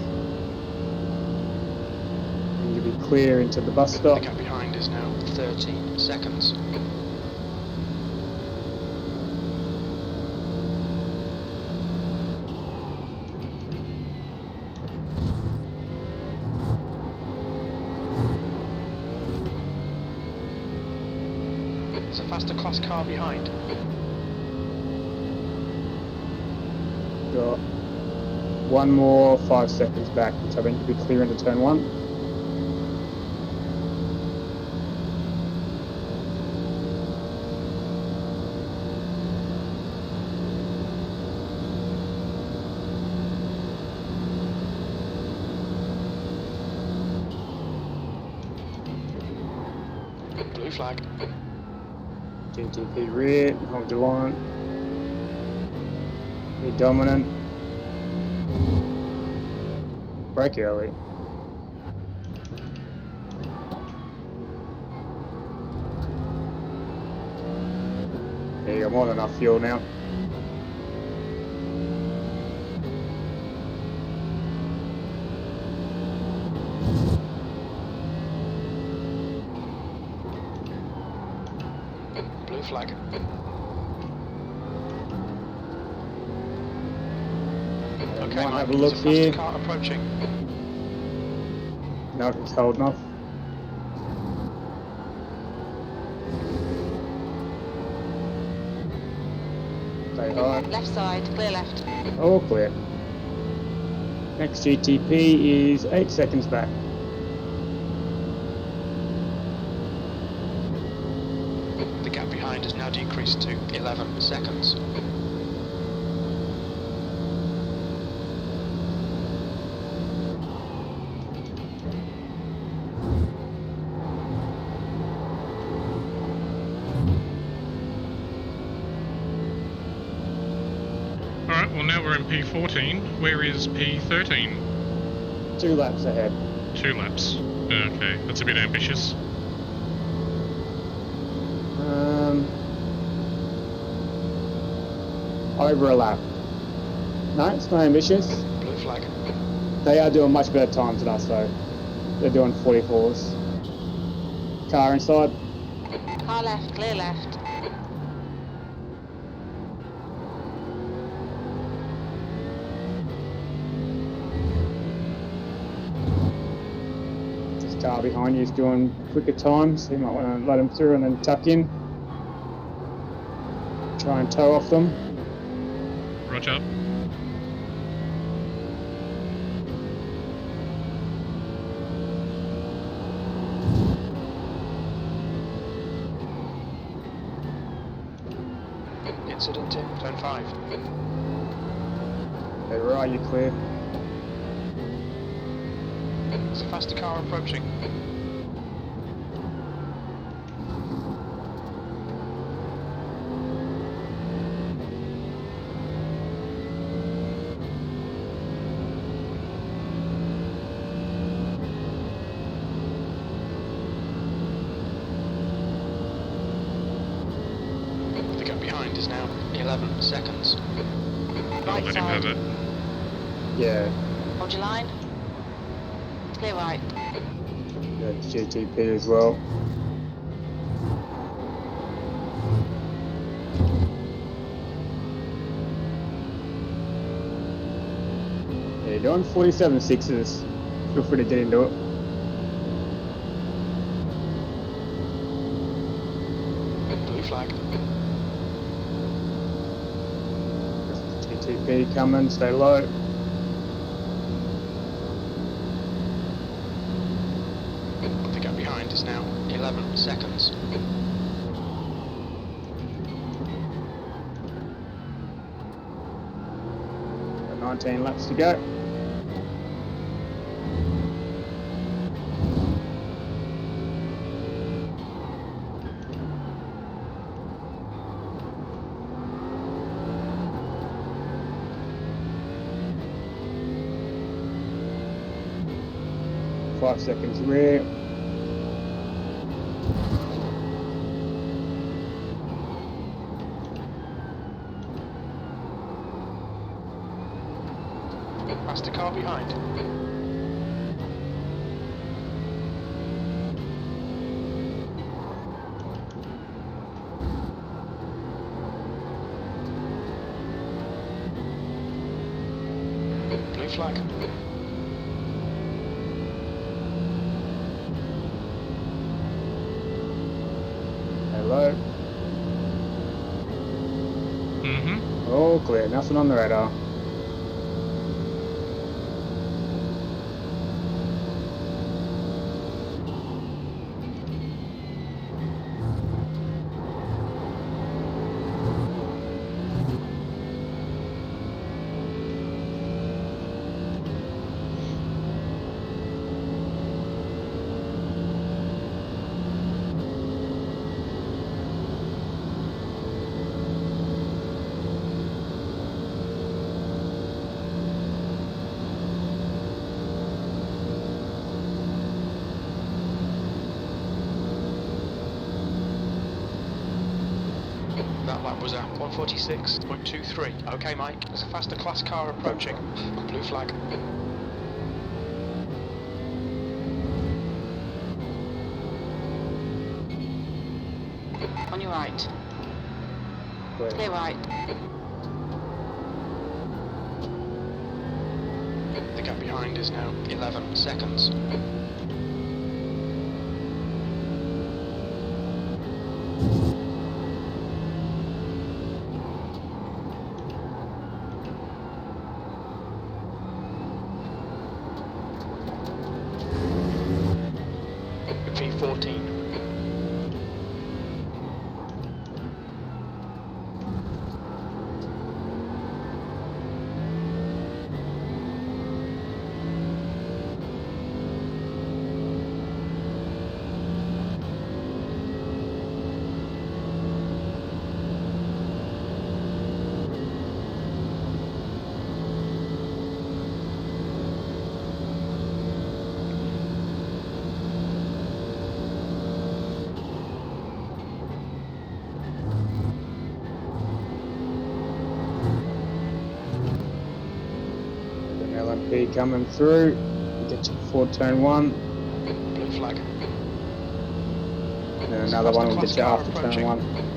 And you'll be clear into the bus stop. The gap behind is now 13 seconds. There's a faster class car behind. Got 1 more 5 seconds back, which I think will be clear into turn 1. Blue flag. GTP rear, hold your line. Be dominant. Brake early. There you got more than enough fuel now. Blue flag. Okay, Might Mike, have a look there's a here. faster car approaching. No, it's holding off. Stay high. Left side. Clear left. All clear. Next GTP is 8 seconds back. The gap behind has now decreased to 11 seconds. Alright, well now we're in P14. Where is P13? 2 laps ahead. 2 laps. Okay, that's a bit ambitious. Over a lap. No, it's not ambitious. Blue flag. They are doing much better times than us though. They're doing 44s. Car inside. Car left, clear left. This car behind you is doing quicker times, so you might want to let them through and then tuck in. Try and tow off them. Roger. Incident in turn 5. Okay, right, you're clear. There's a faster car approaching. The gap behind is now 11 seconds. Right Let him have side. it. Yeah, Hold your line. Clear right. that's GTP as well. Yeah, you're doing 47 sixes. Feel free to get into it. Blue flag. GTP coming, stay low. The gap behind is now 11 seconds. Got 19 laps to go. Five seconds rear. Faster car behind. Blue flag. Hello. Mm-hmm. All clear, nothing on the radar. That lap was at 146.23. Okay, Mike, there's a faster class car approaching. Blue flag. On your right. Clear. Clear right. The gap behind is now 11 seconds. 14. LMP coming through. Get you before turn 1. Blue flag. And then another one will get you after turn 1.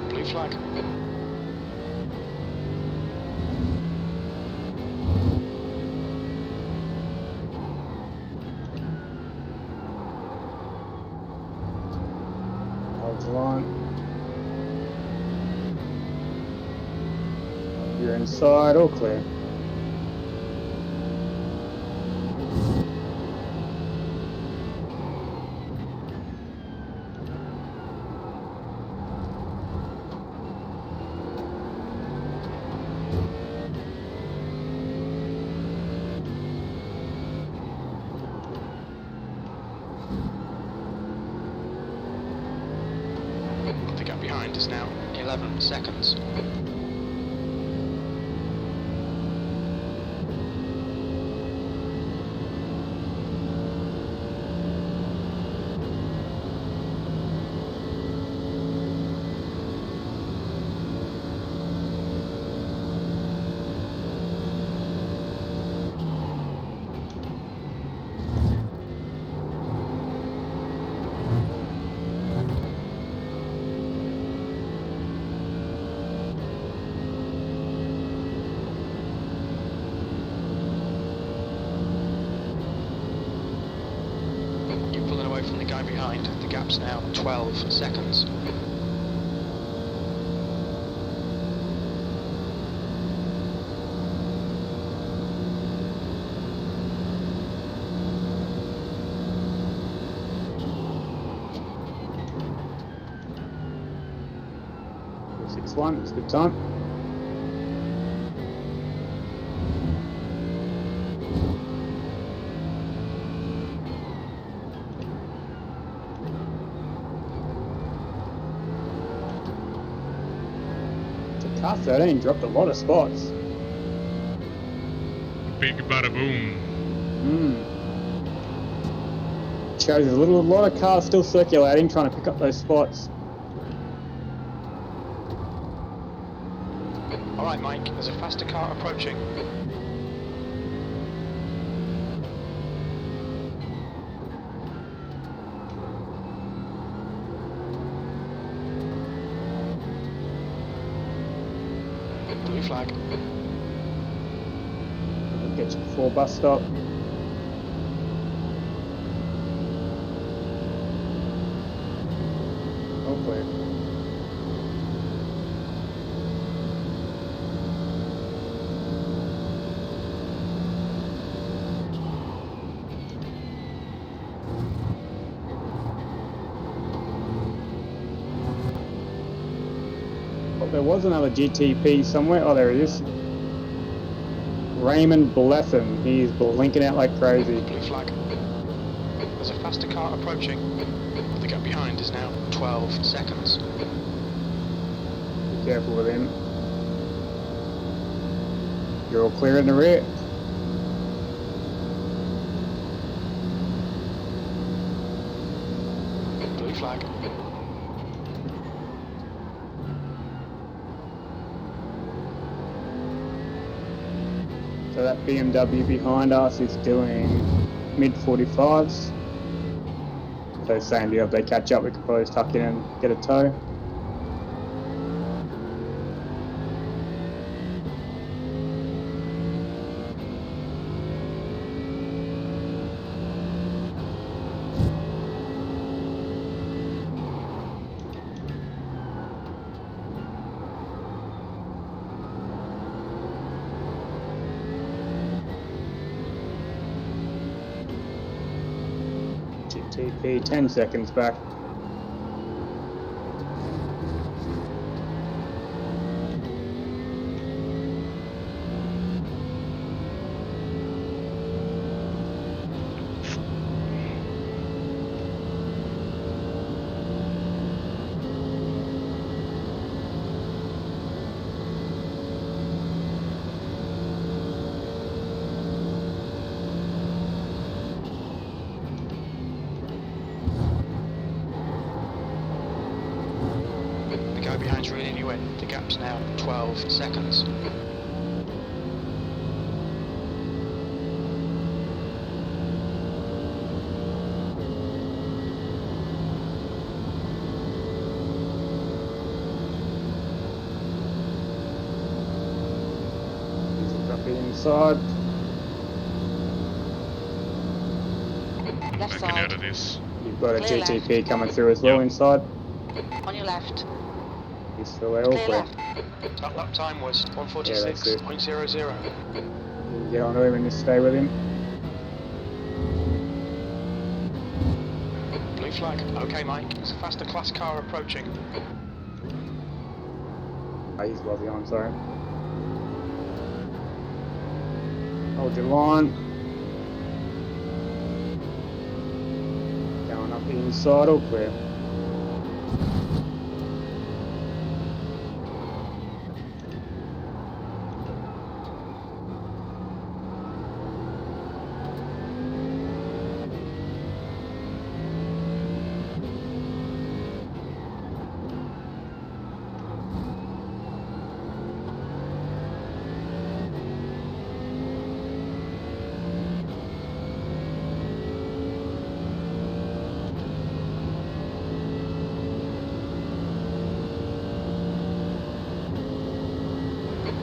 Blue flag. Hold the line. You're inside, all clear. The gap behind is now 11 seconds. You're pulling away from the guy behind. The gap's now 12 seconds. Six one, it's a good time. Car 13 dropped a lot of spots. Big bada boom. Shows there's a lot of cars still circulating, trying to pick up those spots. Alright Mike, there's a faster car approaching. Blue flag. We'll get you before bus stop. All clear. There was another GTP somewhere. Oh, there he is. Raymond Bletham. He's blinking out like crazy. Blue flag. There's a faster car approaching. The gap behind is now 12 seconds. Be careful with him. You're all clear in the rear. Blue flag. So that BMW behind us is doing mid 45s. So same deal, if they catch up we could probably tuck in and get a tow. GTP 10 seconds back. Behind's reeling you in. The gap's now 12 seconds. Drop it inside. Left Backing side. out of this. You've got a Clear GTP left. coming through as well Yep. inside. On your left. You're still all Clear clear. left. That lap time was 146.00. You can get onto him and just stay with him. Blue flag. Okay, Mike. It's a faster class car approaching. Oh, he's well behind, sorry. Hold your line. Going up the inside, all clear.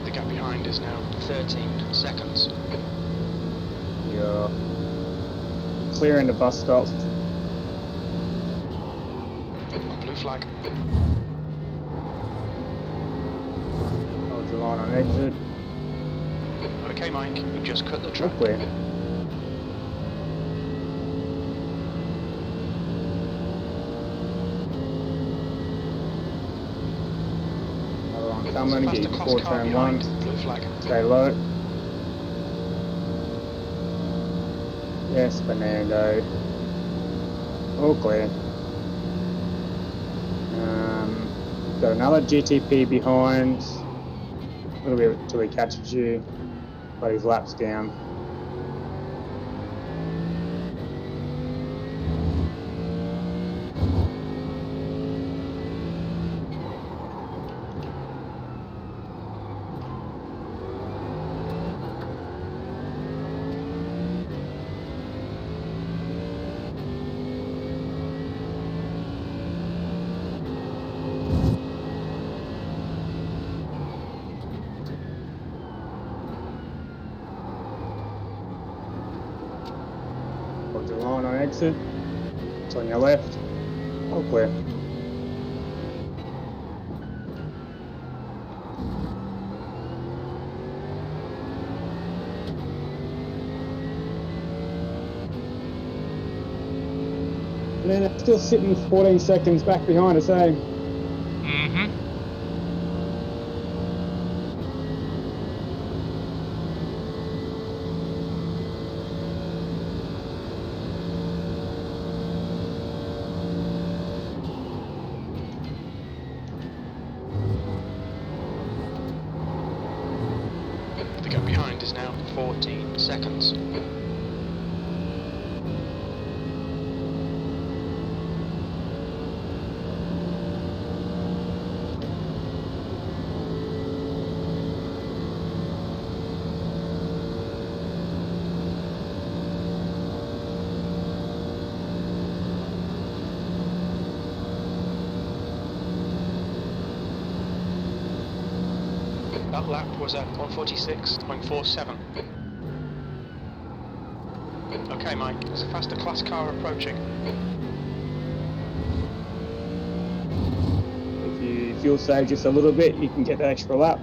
The gap behind is now 13 seconds. You're clearing the bus stop. Blue flag. Hold your line on exit. Okay, Mike. We've just cut the All track. clear. Another one coming, get Faster you class before car turn one. behind. Blue flag. Stay low. Yes, Fernando. All clear. Got another GTP behind. A little bit until he catches you, but his lap's down. Hold your line on exit. It's on your left. All clear. And then it's still sitting 14 seconds back behind us, eh? Mm-hmm. The gap behind is now 14 seconds. That lap was at 146.47. Okay, Mike, there's a faster class car approaching. If you fuel save just a little bit, you can get that extra lap.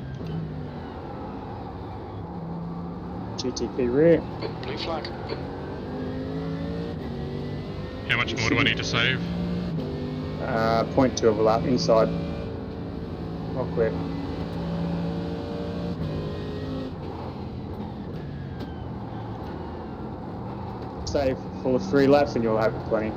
GTP rear. Blue flag. How much more do I need to save? 0.2 of a lap inside. Not quick. Save for 3 laps and you'll have plenty.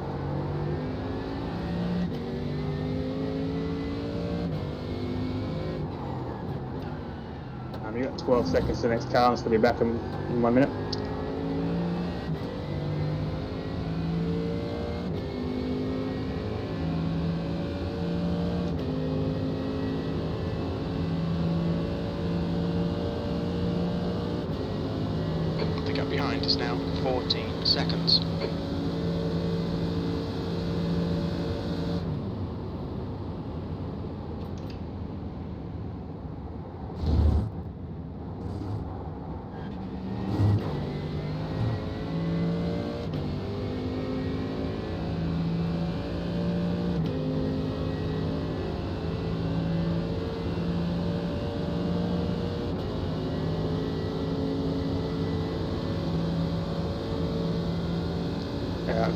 You got 12 seconds to the next car, and it's going to be back in 1 minute. The gap behind is now 14 seconds.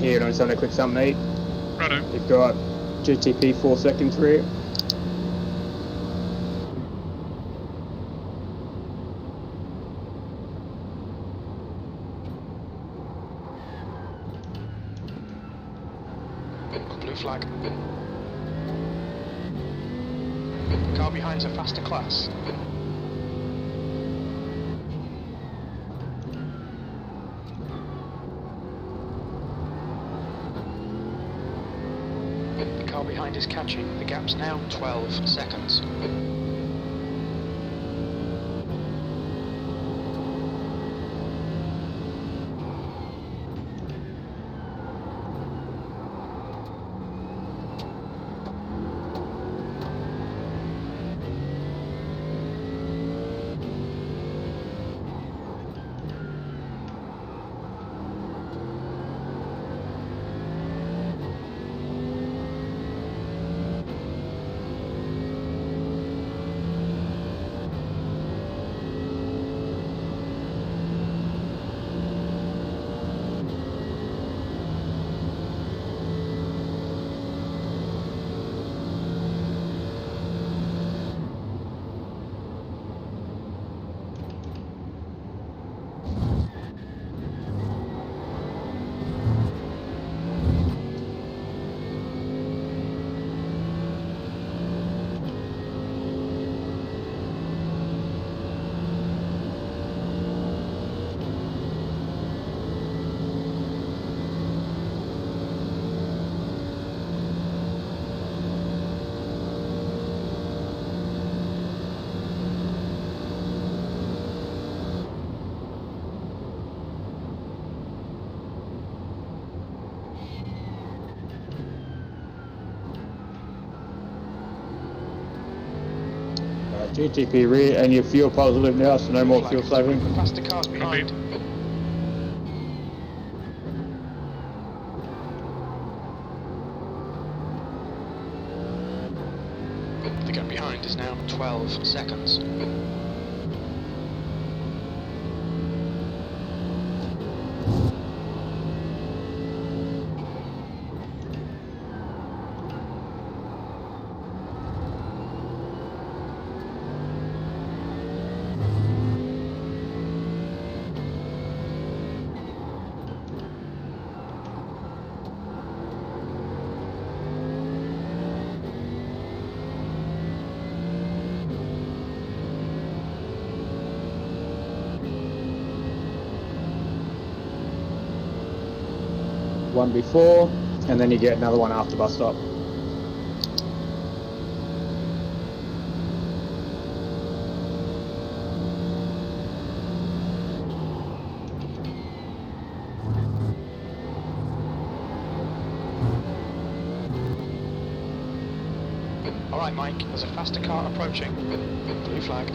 Here, doing something quick, something to eat. Righto. You've got GTP 4 seconds for you. Blue flag. The car behind's a faster class. The car behind is catching. The gap's now 12 seconds. GTP rear and your fuel positive now, so no more fuel saving. The faster cars behind. The gap behind is now 12 seconds. One before, and then you get another one after bus stop. Alright Mike, there's a faster car approaching. Blue flag.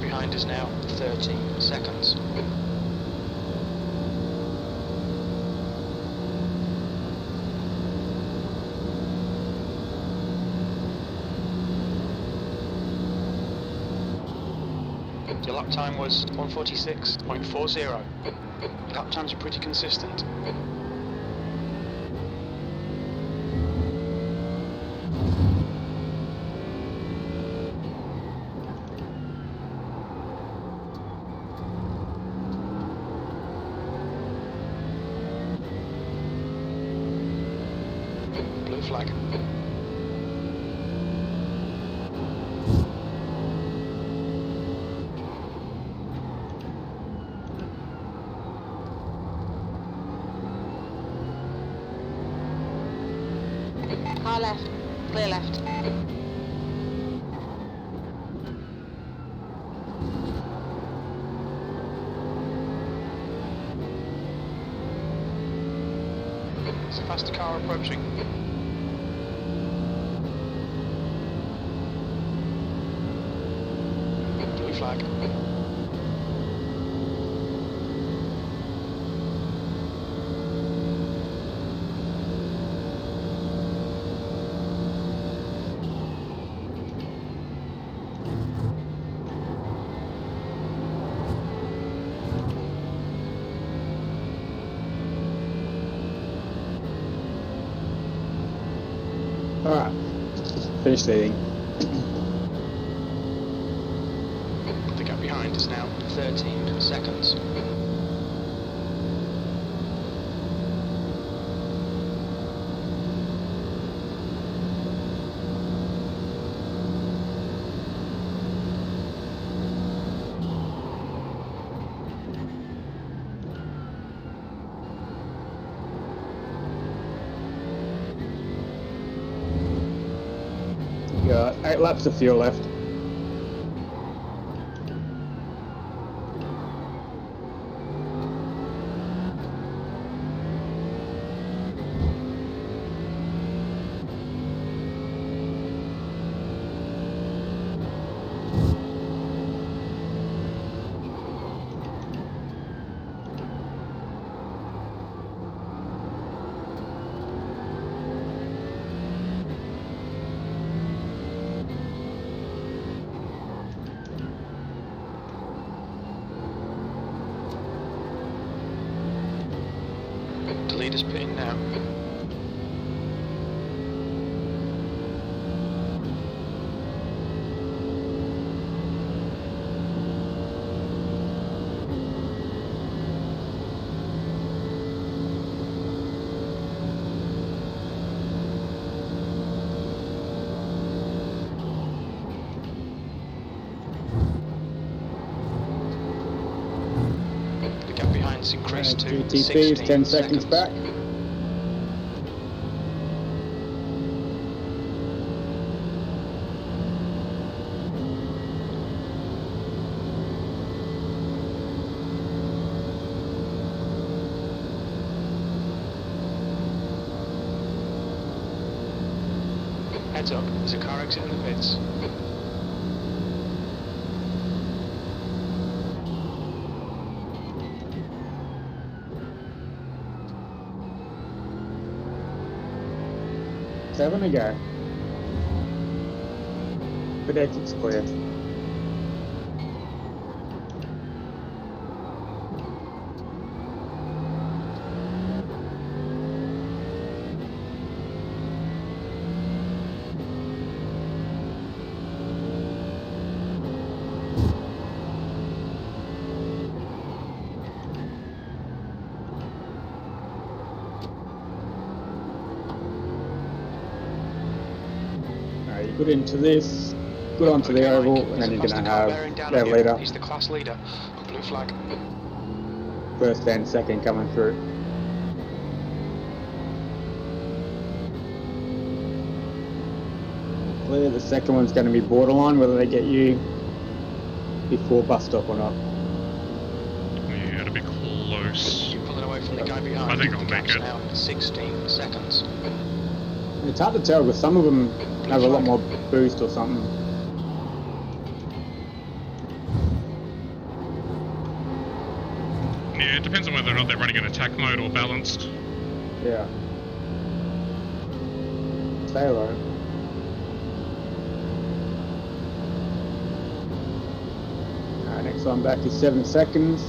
Behind is now 13 seconds. Your lap time was 1:46.40. Lap times are pretty consistent. Blue flag. Car left. Clear left. It's a faster car approaching. Blue flag. Alright, finished leading. The gap behind is now 13 seconds. You got 8 laps of fuel left. The leader's pitting now. The gap behind is increased to GTP is 16 10 seconds back. Heads up, there's a car exiting the pits. Seven to go. But exit's clear. Good into this, good onto the oval, and then you're going to have their leader. He's the class leader. Blue flag. First and second coming through. Clear, the second one's going to be borderline, whether they get you before bus stop or not. Yeah, it'll be close. You're pulling away from the guy behind. I think I'll make it. Now 16 seconds. It's hard to tell because some of them have a lot more boost or something. Yeah, it depends on whether or not they're running in attack mode or balanced. Yeah. Stay low. Next So I'm back to 7 seconds.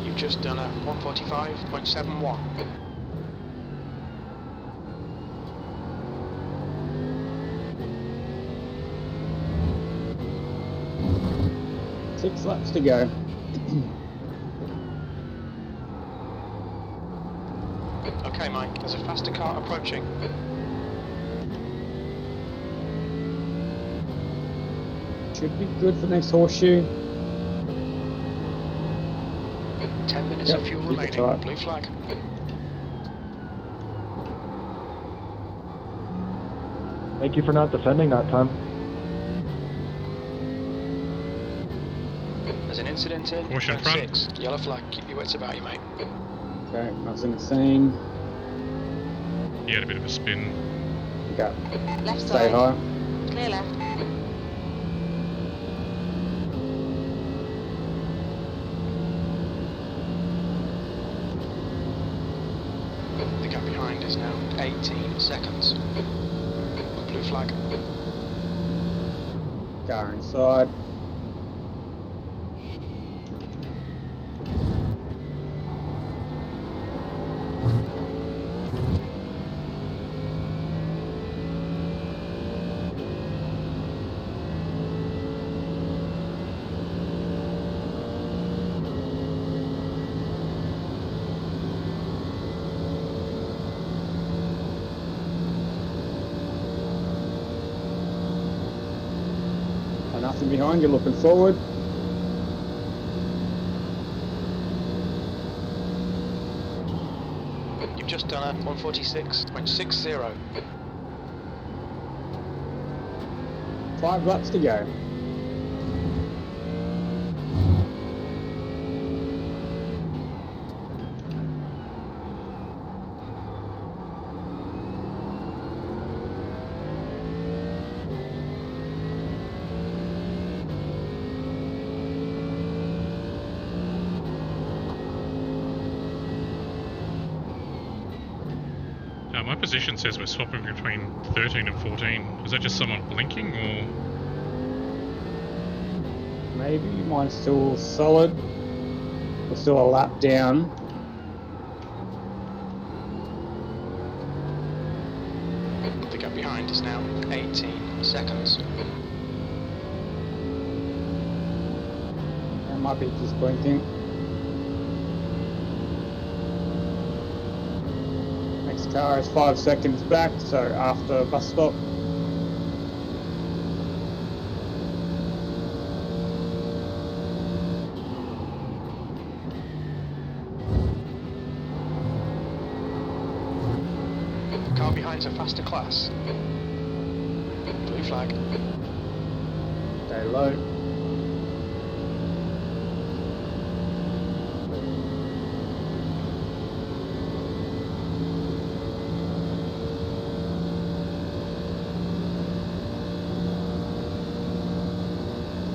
You've just done a 145.71. 6 laps to go. Okay, Mike, there's a faster car approaching. Should be good for next horseshoe. 10 minutes of fuel remaining. Right. Blue flag. Thank you for not defending that time. There's an incident in Caution turn front. 6. Yellow flag. Keep your wits about you, mate. Okay, nothing seen. He had a bit of a spin. Okay, Left stay side. high. Clear left. The gap behind is now 18 seconds. Blue flag. Car inside. Nothing behind you, looking forward. You've just done a 146.60. 5 laps to go. My position says we're swapping between 13 and 14. Is that just someone blinking, or...? Maybe mine's still solid. We're still a lap down. The gap behind is now 18 seconds. That might be just blinking. Next car is 5 seconds back, so after bus stop. Car behind's a faster class. Blue flag. Stay low.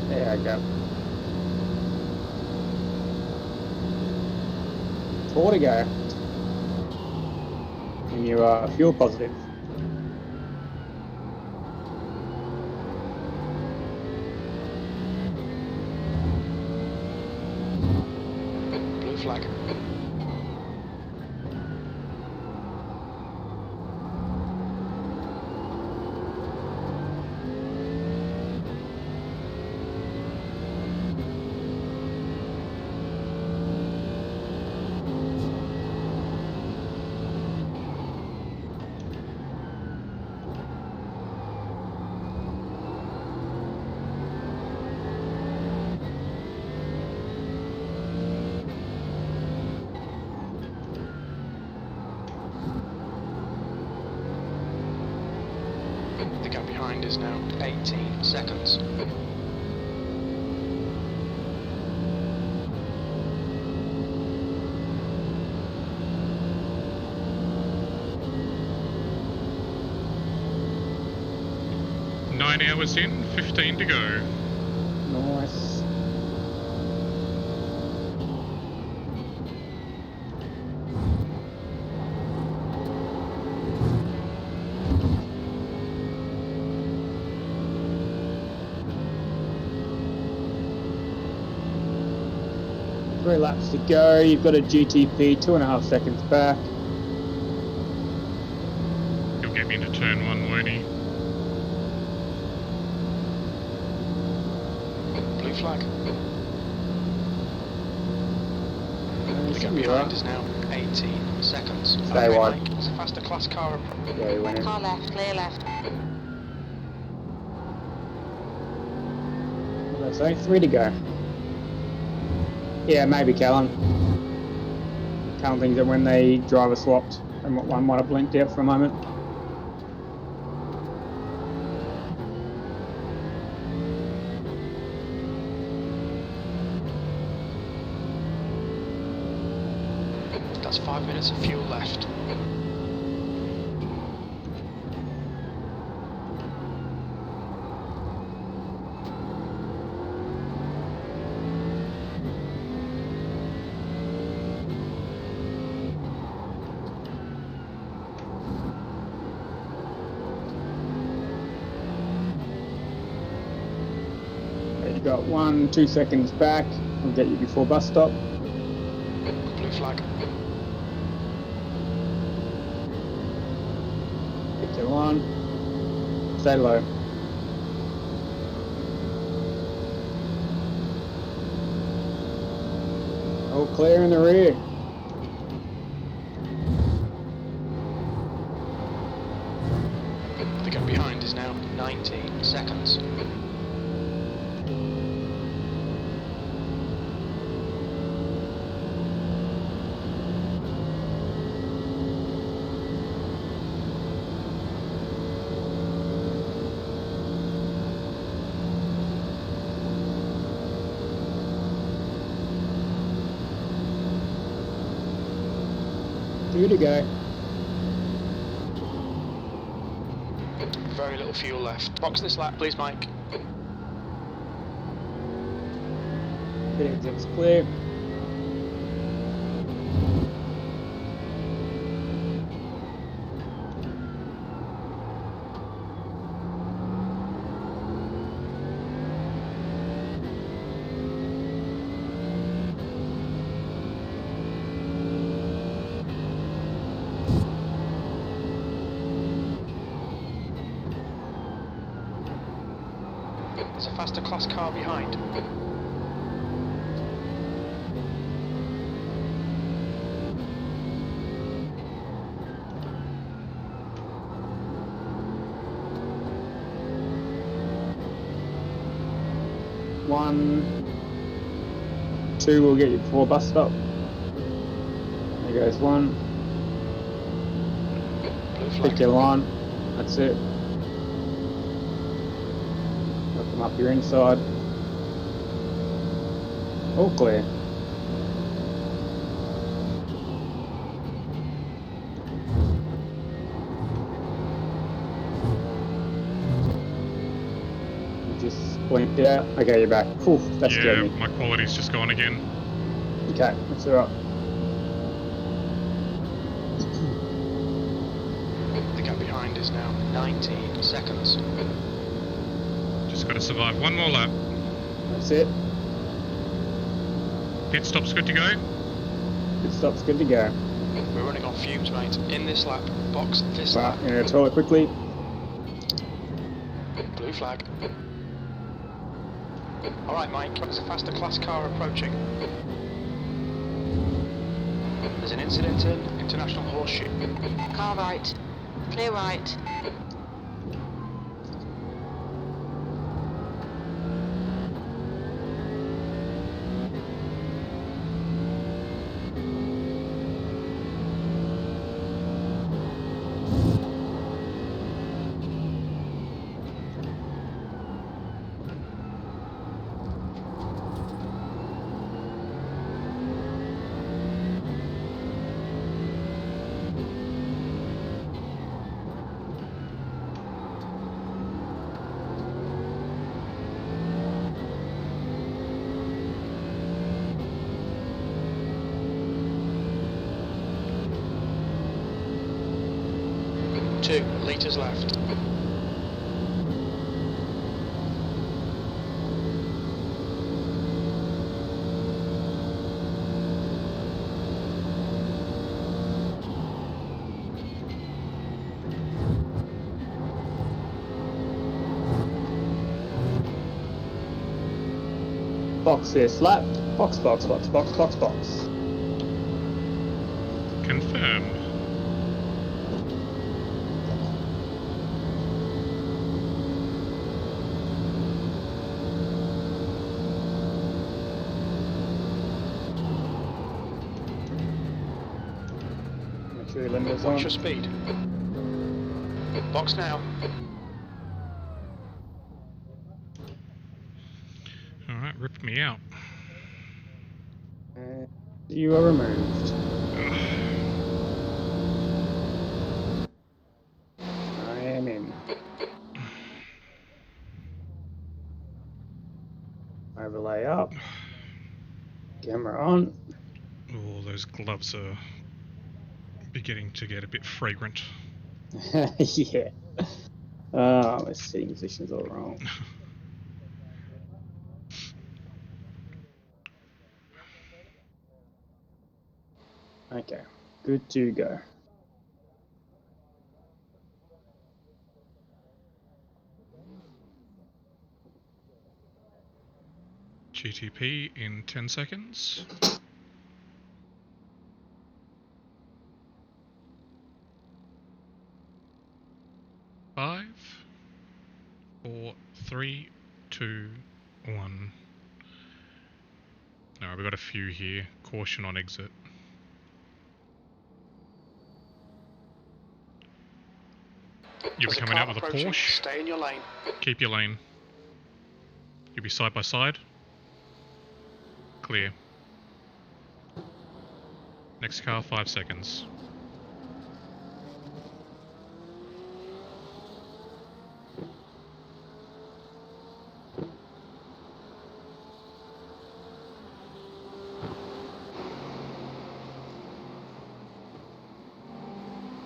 There I go. 4 to go. And you are fuel positive. Blue flag. The gap behind is now 18 seconds. Nine hours in, 15 to go. Nice. 3 laps to go. You've got a GTP 2.5 seconds back. He'll get me into turn 1, won't he? Blue flag. The gap behind is now 18 seconds. Stay wide. It's a faster class car. Yeah, you went in. Car left, clear left. What did I say? 3 to go. Yeah, maybe Callan. Callan thinks that when they driver swapped, and one might have blinked out for a moment. That's 5 minutes of fuel left. You've got 1-2 seconds back. I'll get you before bus stop. Blue flag. Picture 1. Stay low. All clear in the rear. The gap behind is now 19 seconds. Two to go. Very little fuel left. Box this lap, please, Mike. Pit exit's clear. There's a faster class car behind. One, 2 will get you before bus stop. There goes 1. Blue flag. Pick your line. That's it. Look them up your inside. All clear. Just blinked out. Okay, you're back. Whew, that's Yeah, scared me. my quality's just gone again. Okay, that's alright. The gap behind is now 19 seconds. Just got to survive one more lap. That's it. Pit stop's good to go. Pit stop's good to go. We're running on fumes, mate. In this lap, box this Right, lap. I'm going to toilet quickly. Blue flag. Alright, Mike, there's a faster class car approaching. There's an incident in International Horseshoe. Car right, clear right. Two litres left. box this lap. Box, box, box, box, box, box. Confirmed. Make sure your limiter's on. Watch your speed. Box now. Alright, ripped me out. You are removed. I am in. Overlay up. Camera on. Oh, those gloves are beginning to get a bit fragrant. Yeah. My sitting position's all wrong. Okay, good to go. GTP in 10 seconds. 5, 4, 3, 2, 1. No, we've got a few here. Caution on exit. You'll be coming out with a Porsche. Stay in your lane. Keep your lane. You'll be side by side. Clear. Next car, 5 seconds.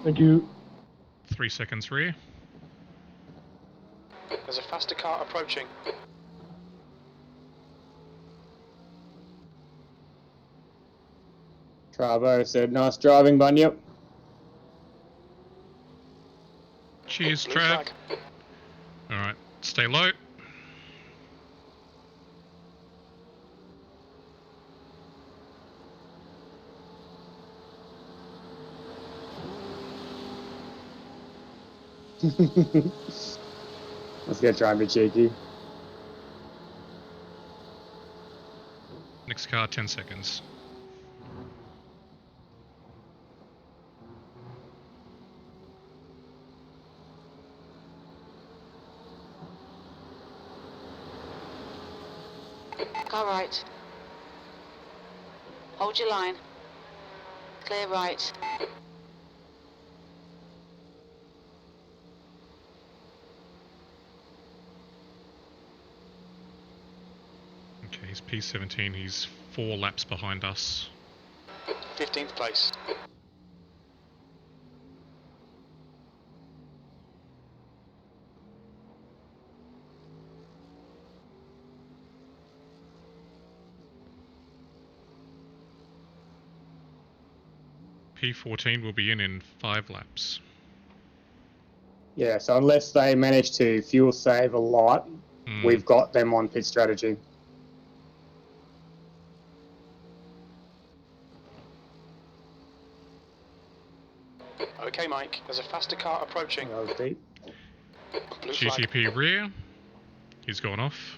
Thank you. 3 seconds rear. There's a faster car approaching. Travo said, nice driving, Bunyip. Cheers, Blue Trav. flag. Alright, stay low. Let's get try and be cheeky. Next car, 10 seconds. Car right. Hold your line. Clear right. Okay, he's P17, he's 4 laps behind us. 15th place. P14 will be in 5 laps. Yeah, so unless they manage to fuel save a lot, we've got them on pit strategy. Okay, Mike, there's a faster car approaching. That was deep. Blue flag. GTP rear, he's gone off.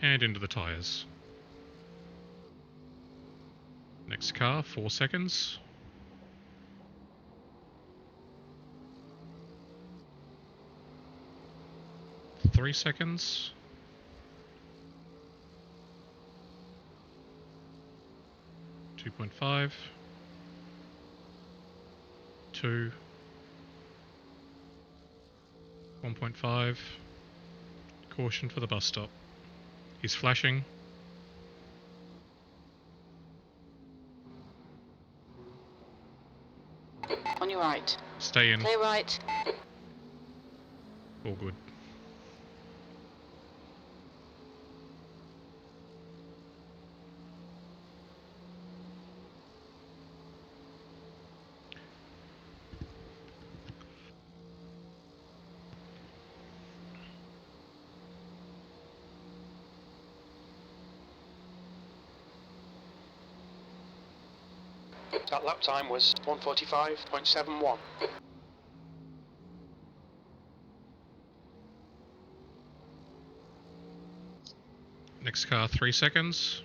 And into the tyres. Next car, 4 seconds. Three seconds. 2.5. 2. 1.5. Caution for the bus stop. He's flashing. On your right. Stay in. Clear right. All good. That lap time was 1:45.71. Next car, 3 seconds.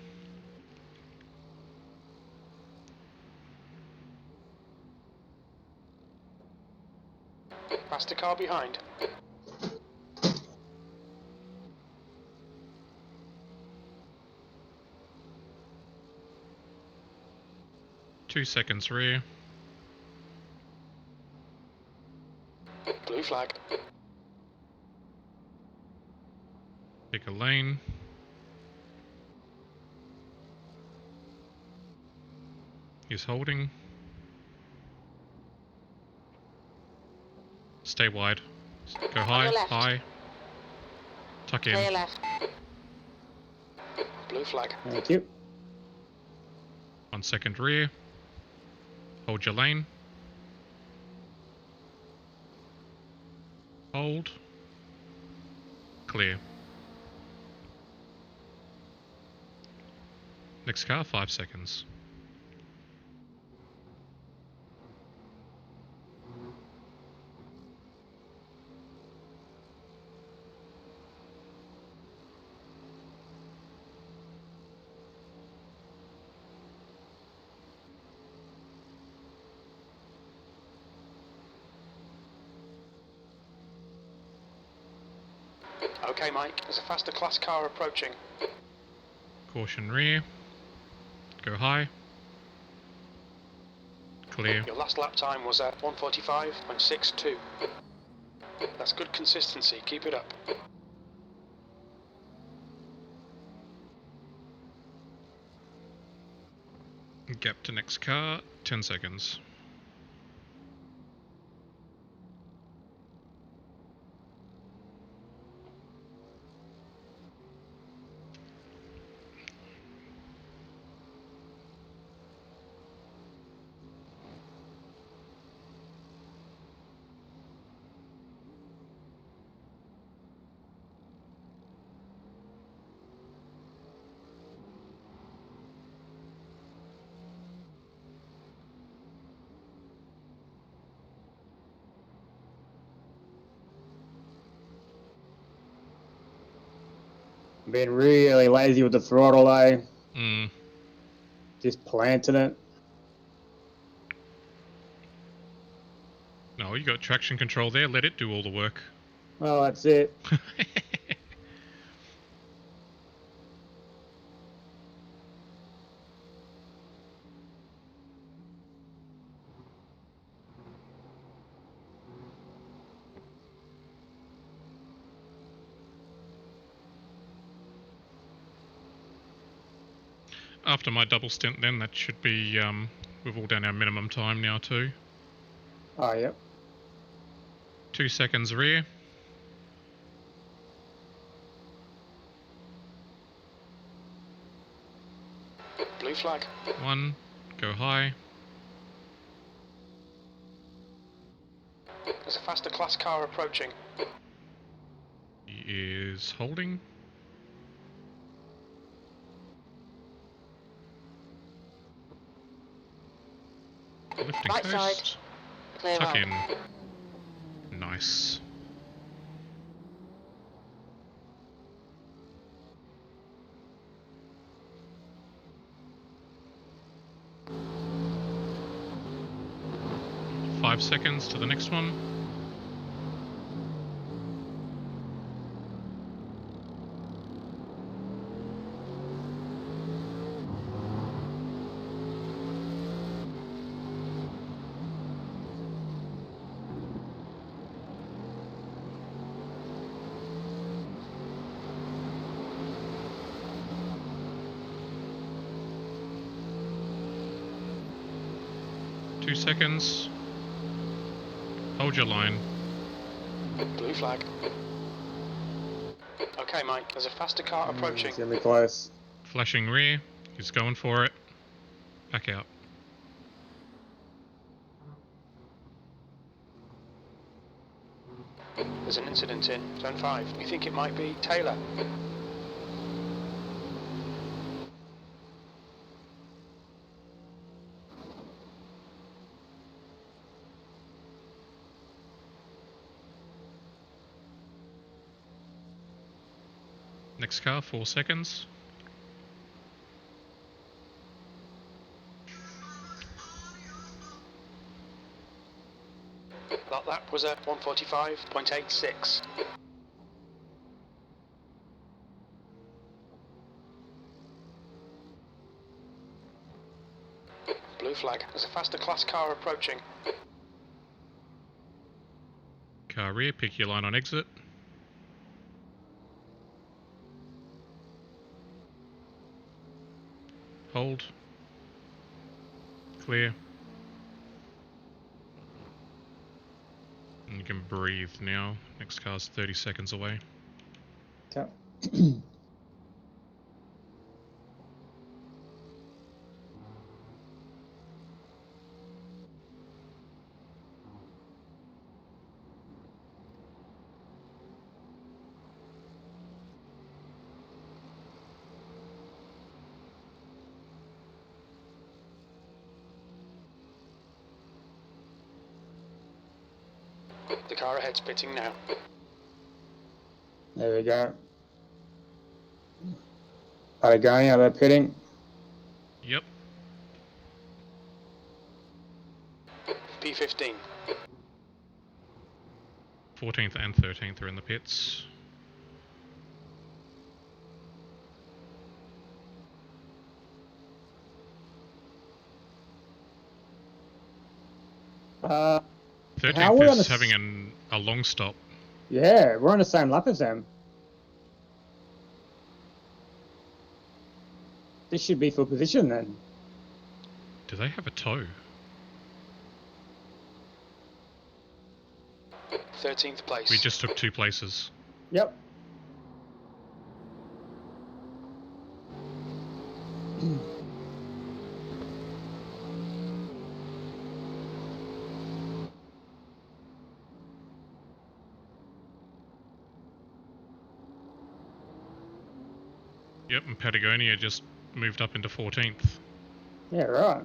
Faster car behind. Two seconds rear. Blue flag. Pick a lane. He's holding. Stay wide. Go high, high. Tuck in. Clear left. Blue flag. Thank you. 1 second rear. Hold your lane. Hold. Clear. Next car, 5 seconds. Okay, Mike, there's a faster class car approaching. Caution rear. Go high. Clear. Your last lap time was at 1:45.62. That's good consistency, keep it up. Gap to next car, 10 seconds. Been really lazy with the throttle though. Mm. Just planting it. No, you got traction control there, let it do all the work. Well, that's it. After my double stint then, that should be, we've all done our minimum time now too. Oh, yep. 2 seconds rear. Blue flag. 1, go high. There's a faster class car approaching. He is holding. Lifting Right coast. side. Clear Tuck right. in. Nice. Five seconds to the next one. Two seconds. Hold your line. Blue flag. Okay, Mike, there's a faster car approaching. It's gonna be close. Flashing rear. He's going for it. Back out. There's an incident in Zone 5. We think it might be Taylor. Next car, 4 seconds. That lap was at 1:45.86. Blue flag. There's a faster class car approaching. Car rear, pick your line on exit. Hold. Clear. And you can breathe now. Next car's 30 seconds away. Okay. The car ahead's pitting now. There we go. Are they going? Are they pitting? Yep. P15. 14th and 13th are in the pits. How 13th are we is having a long stop. Yeah, we're on the same lap as them. This should be for position then. Do they have a tow? 13th place. We just took 2 places. Yep. Yep, and Patagonia just moved up into 14th. Yeah, right.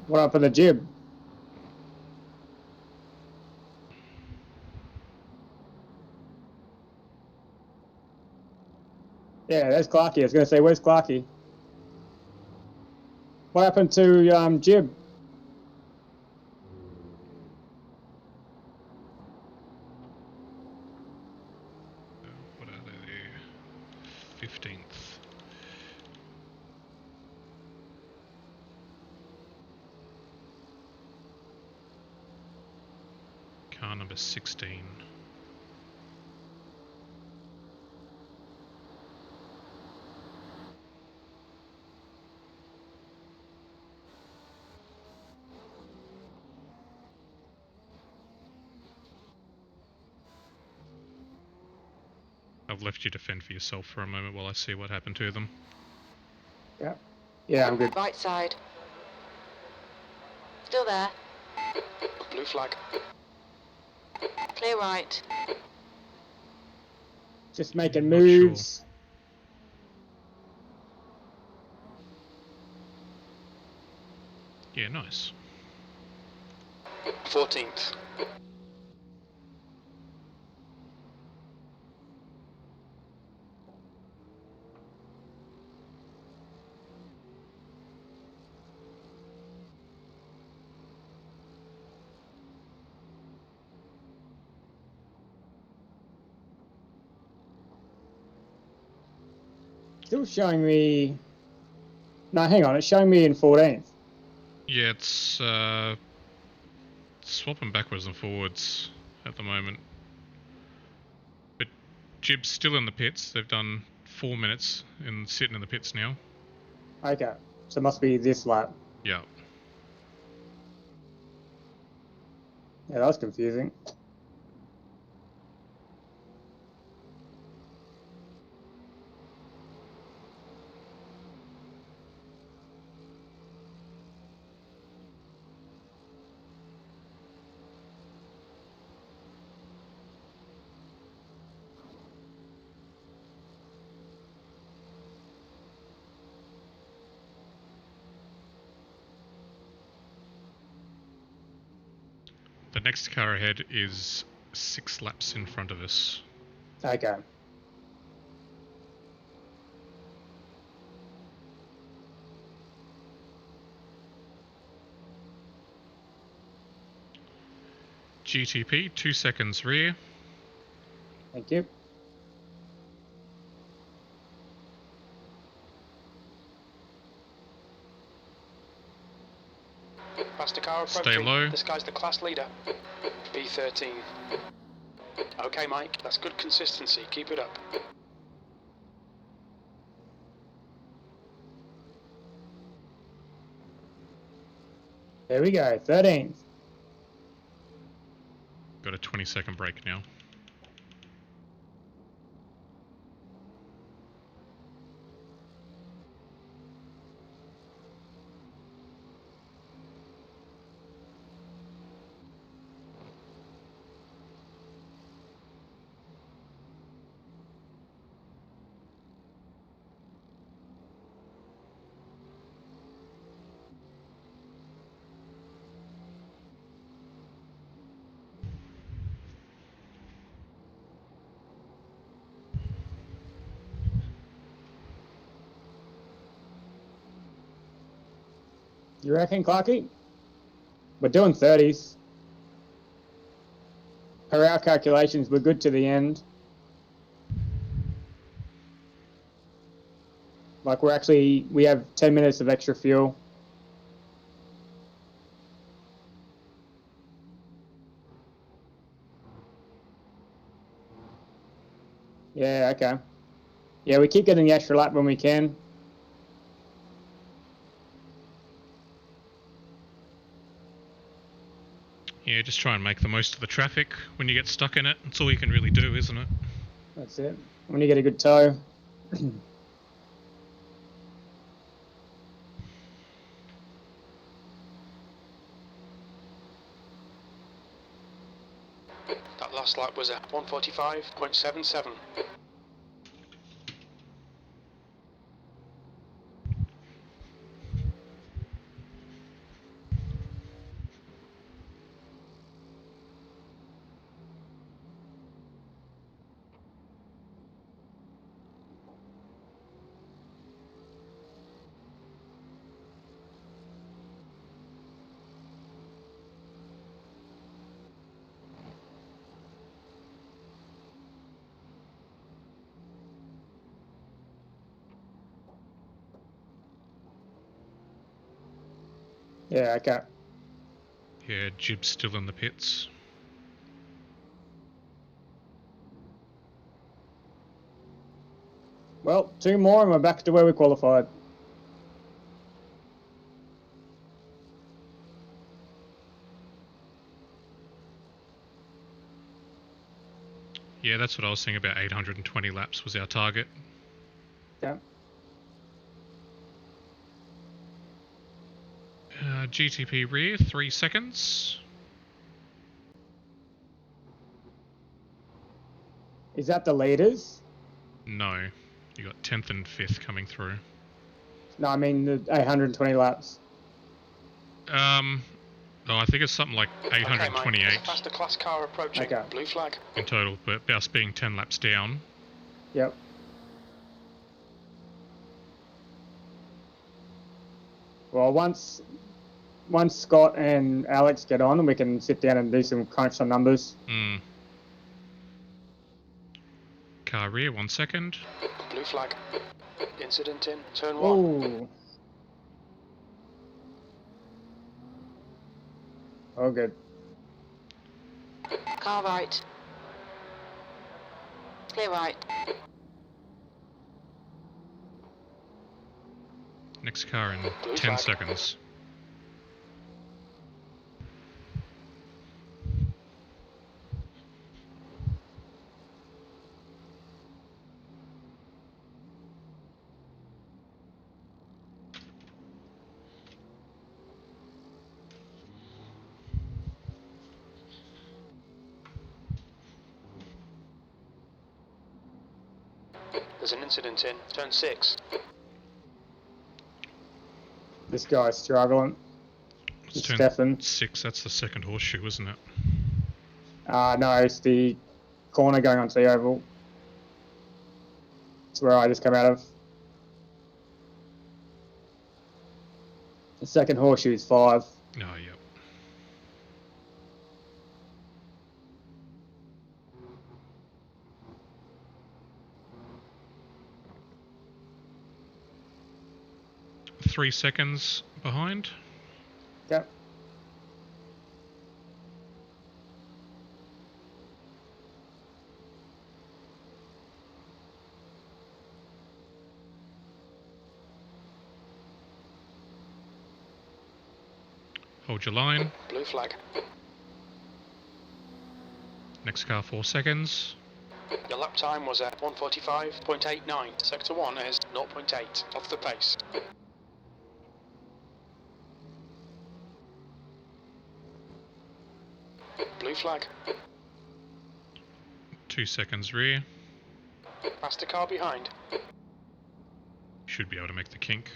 What up in the jib? Yeah, there's Clarky. I was going to say, where's Clarky? What happened to Jib? What are they there? 15th. Car number 16. I've left you to fend for yourself for a moment while I see what happened to them. Yeah. Yeah, I'm good. Right side. Still there. Blue flag. Clear right. Just making Not moves. Sure. Yeah, nice. 14th. Still showing me... No, hang on. It's showing me in 14th. Yeah, it's swapping backwards and forwards at the moment. But Jib's still in the pits. They've done 4 minutes and sitting in the pits now. Okay. So it must be this lap. Yeah. Yeah, that was confusing. The next car ahead is 6 laps in front of us. Okay. GTP, 2 seconds rear. Thank you. Faster car approaching. Stay low. This guy's the class leader. P13. Okay, Mike, that's good consistency. Keep it up. There we go, 13th. Got a 20-second break now. You reckon, Clarky? We're doing 30s. Per our calculations, we're good to the end. Like we have 10 minutes of extra fuel. Yeah, okay. Yeah, we keep getting the extra lap when we can. Yeah, just try and make the most of the traffic when you get stuck in it. That's all you can really do, isn't it? That's it. When you get a good tow. That last lap was at 1:45.77. Yeah, okay. Yeah, Jib's still in the pits. Well, 2 more and we're back to where we qualified. Yeah, that's what I was saying about 820 laps was our target. Yeah. GTP rear, 3 seconds. Is that the leaders? No, you got 10th and 5th coming through. No, I mean the 820 laps. Oh, I think it's something like 828 Okay, faster class car approaching. Okay. Blue flag. in total, but us being 10 laps down. Yep. Well, once Scott and Alex get on, we can sit down and do some crunch some numbers. Car rear, 1 second. Blue flag. Incident in turn 1. Ooh. Oh, good. Car right. Clear right. Next car in Blue 10 flag. seconds. There's an incident in turn 6. This guy's struggling. It's It's Stefan. 6, that's the second horseshoe, isn't it? No, it's the corner going onto the oval. It's where I just come out of. The second horseshoe is 5. Oh, yep. 3 seconds behind. Yep. Hold your line. Blue flag. Next car 4 seconds. Your lap time was at 1:45.89. Sector 1 is 0.8 off the pace. Blue flag. 2 seconds rear. Past the car behind. Should be able to make the kink.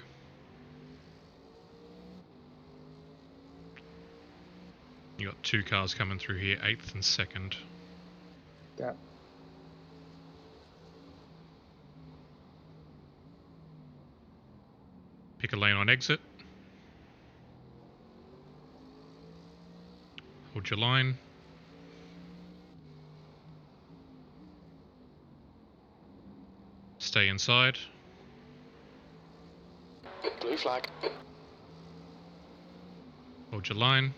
You got 2 cars coming through here, 8th and 2nd. Yep. Pick a lane on exit. Hold your line. Stay inside. Blue flag. Hold your line.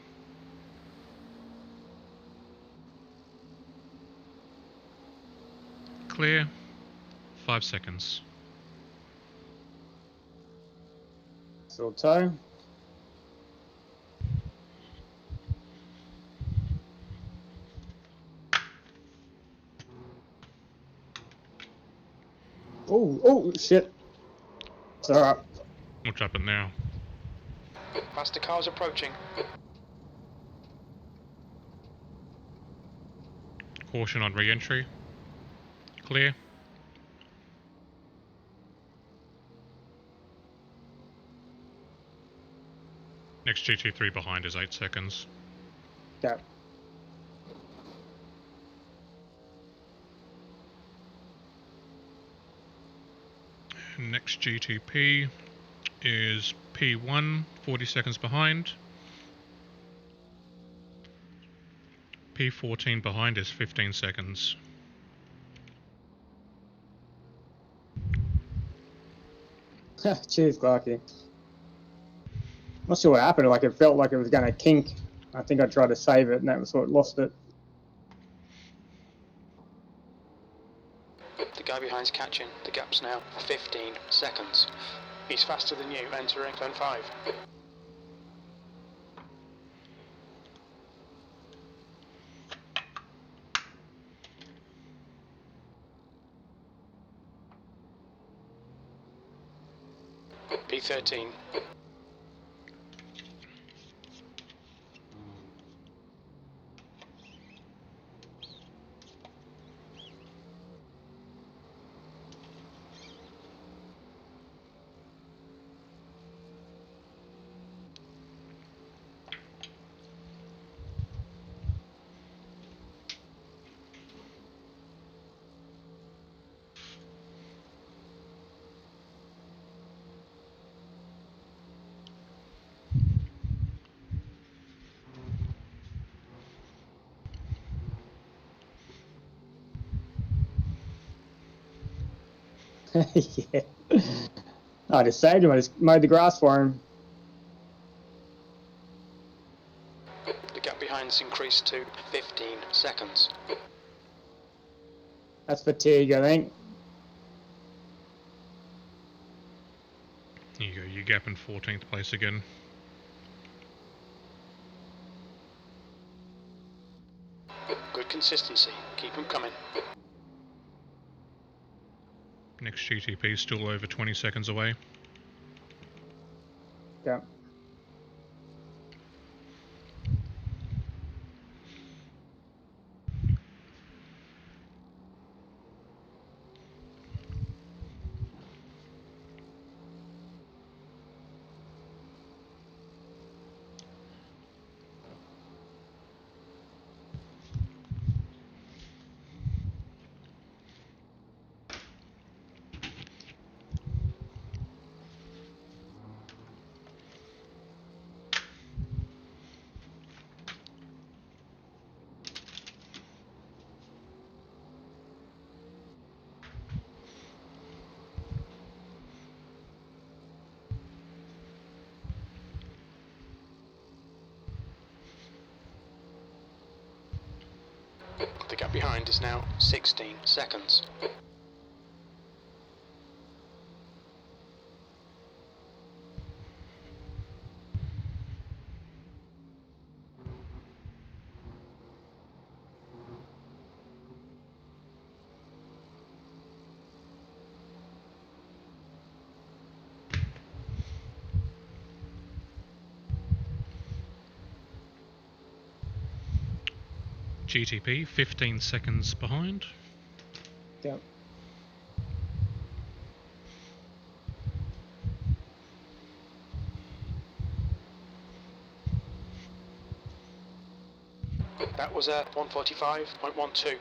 Clear. 5 seconds. Full toe. Oh, shit. It's alright. What's happened now? Past the cars approaching. Caution on re-entry. Clear. Next GT3 behind is 8 seconds. Yep. Next GTP is P1, 40 seconds behind. P14 behind is 15 seconds. Cheers, Clarky. Not sure what happened. Like, it felt like it was going to kink. I think I tried to save it, and that was what lost it. The guy behind's catching. The gap's now 15 seconds. He's faster than you, entering turn 5. P13. Yeah. I just saved him. I just mowed the grass for him. The gap behind's increased to 15 seconds. That's fatigue, I think. There you go, you gap in 14th place again. Good consistency. Keep them coming. Next GTP is still over 20 seconds away. Yeah. The gap behind is now 16 seconds. GTP 15 seconds behind. Yep. That was a 145.12.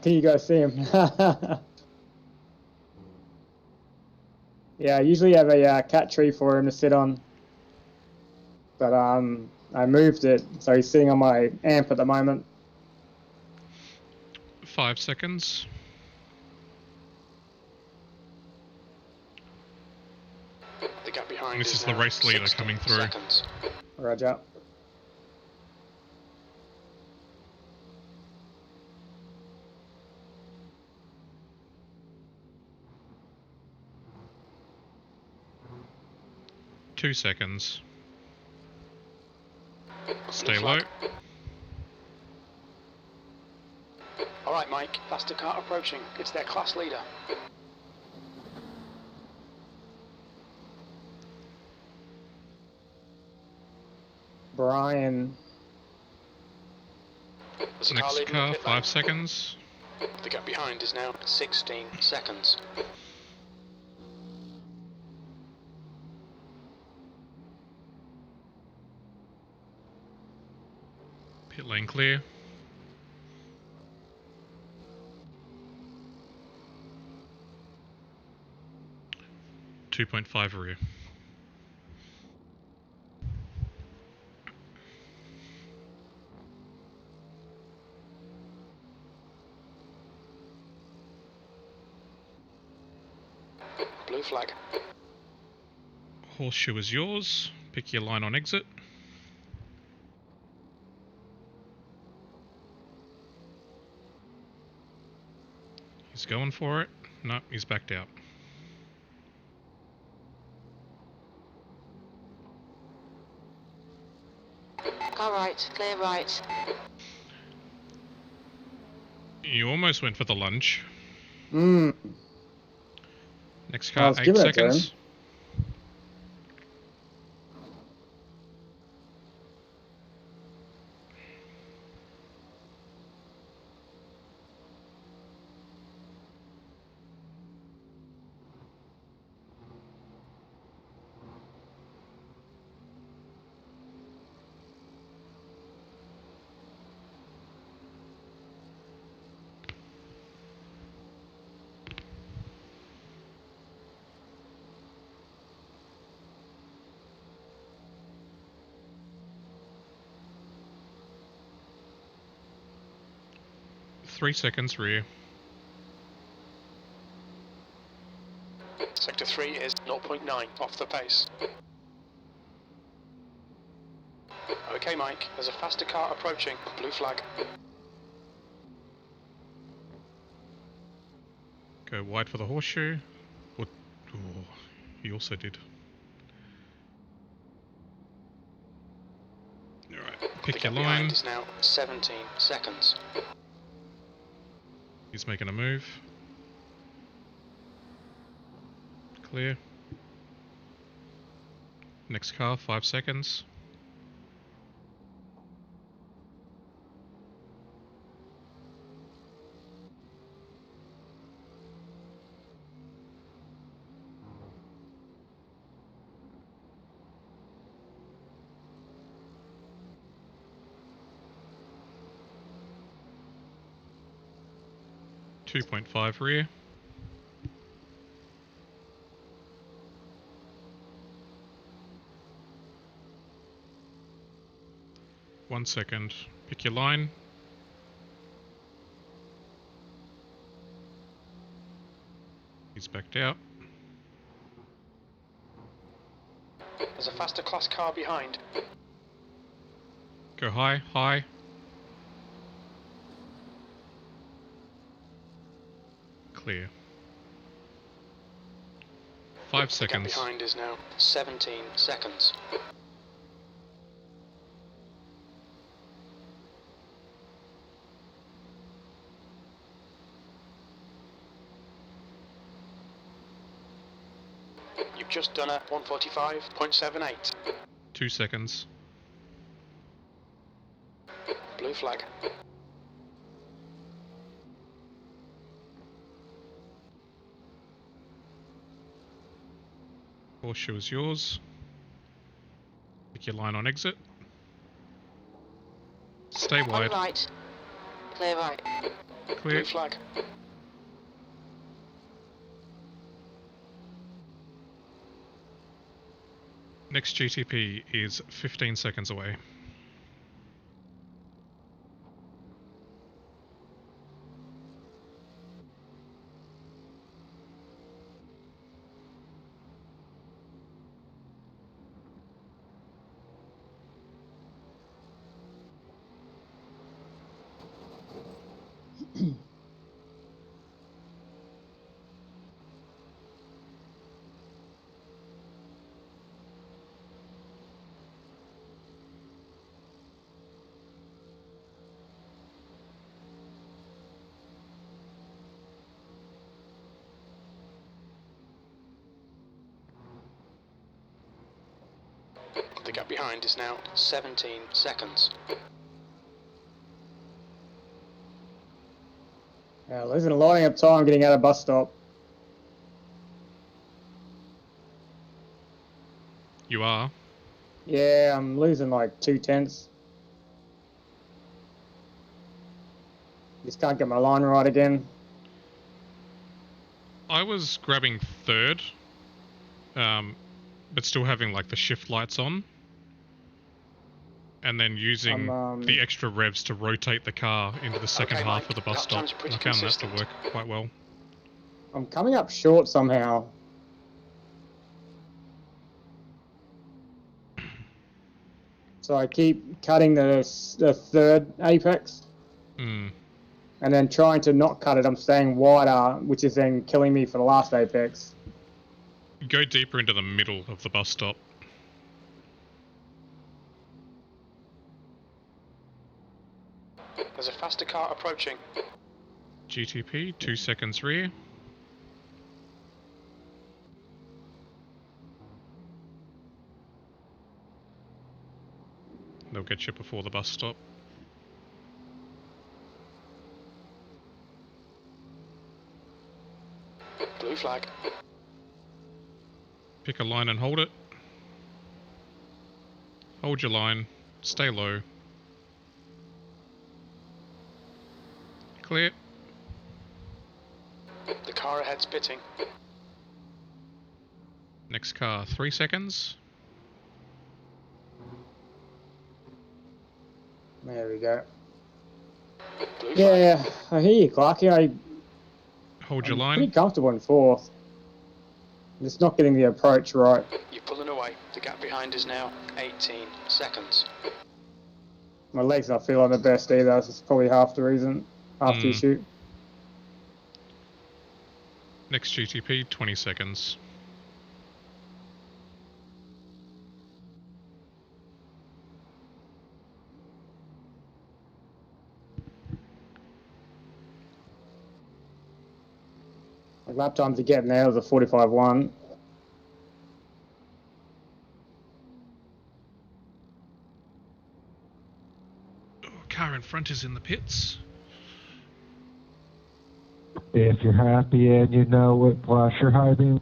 Can you guys see him? Yeah, I usually have a cat tree for him to sit on, but I moved it, so he's sitting on my amp at the moment. 5 seconds. The gap behind This is the race leader coming through. Seconds. Roger. Two seconds. Stay low. Alright Mike, faster car approaching. It's their class leader. Brian. Next car, 5 seconds. The gap behind is now 16 seconds. Pit lane clear. .5 rear. Blue flag. Horseshoe is yours. Pick your line on exit. He's going for it. No, he's backed out. Car right, clear right. You almost went for the lunge. Next car, 8 seconds. Three seconds rear. Sector 3 is 0.9 off the pace. Okay Mike, there's a faster car approaching. Blue flag. Go wide for the horseshoe. Oh, he also did. Alright, pick your line. Is now 17 seconds. He's making a move. Clear. Next car, 5 seconds. 2.5 rear. One second. Pick your line. He's backed out. There's a faster class car behind. Go high, high. Clear. 5 The gap seconds. behind is now 17 seconds. You've just done a 145.78. 2 seconds. Blue flag. Horseshoe is yours. Pick your line on exit. Stay On wide. right. Clear right. Clear. Blue flag. Next GTP is 15 seconds away. The gap behind is now 17 seconds. Yeah, losing a lot of time getting out of bus stop. You are. Yeah, I'm losing like 2/10. Just can't get my line right again. I was grabbing third, but still having like the shift lights on. And then using the extra revs to rotate the car into the second half of the bus stop. I found that to work quite well. I'm coming up short somehow. So I keep cutting the third apex. Mm. And then trying to not cut it, I'm staying wider, which is then killing me for the last apex. Go deeper into the middle of the bus stop. There's a faster car approaching. GTP, 2 seconds rear. They'll get you before the bus stop. Blue flag. Pick a line and hold it. Hold your line. Stay low. Clear. The car ahead's pitting. Next car, 3 seconds. There we go. Blue Yeah, I hear you, Clarky. Hold your I'm line. pretty comfortable in fourth. I'm just not getting the approach right. You're pulling away. The gap behind is now 18 seconds. My legs not feeling the best either. That's probably half the reason. Half the issue. Next GTP, 20 seconds. My lap times are getting there was a 45.1. Car in front is in the pits. If you're happy and you know it, flash your high beam.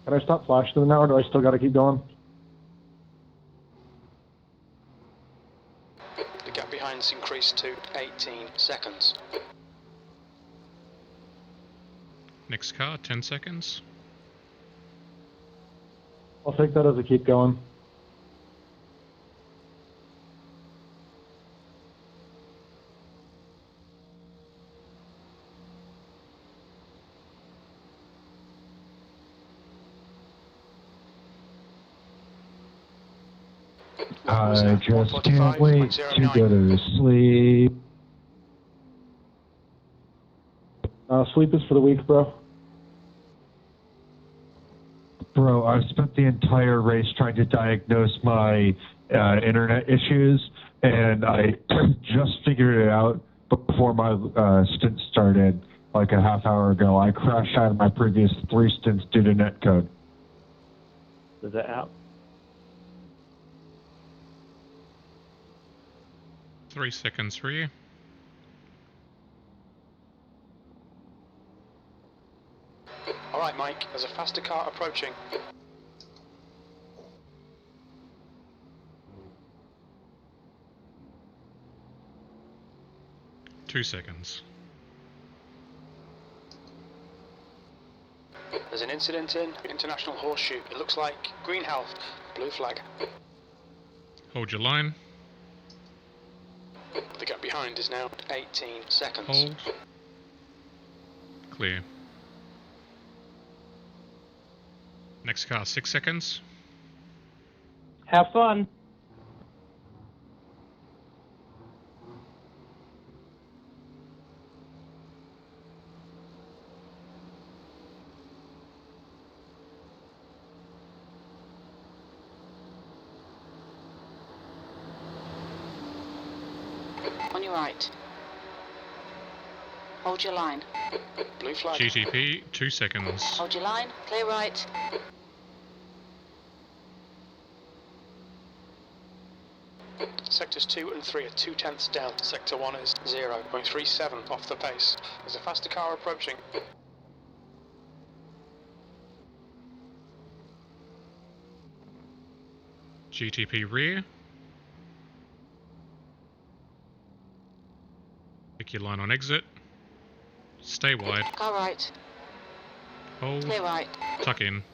Can I stop flashing them now, or do I still got to keep going? The gap behind's increased to 18 seconds. Next car, 10 seconds. I'll take that as a keep going. I just can't wait to go to sleep. Sleep is for the weak, bro. Bro, I've spent the entire race trying to diagnose my internet issues, and I just figured it out before my stint started, like a half hour ago. I crashed out of my previous 3 stints due to netcode. Is that out? 3 seconds rear. Alright, Mike, there's a faster car approaching. Two seconds. There's an incident in International Horseshoe. It looks like green health, blue flag. Hold your line. The gap behind is now 18 seconds. Hold. Clear. Next car, 6 seconds. Have fun. On your right. Hold your line. Blue flag. GTP, 2 seconds. Hold your line. Clear right. Sectors 2 and 3 are 2/10 down. Sector 1 is 0.37 off the pace. There's a faster car approaching. GTP rear. Pick your line on exit. Stay wide. Car right. Hold. Clear right. Tuck in.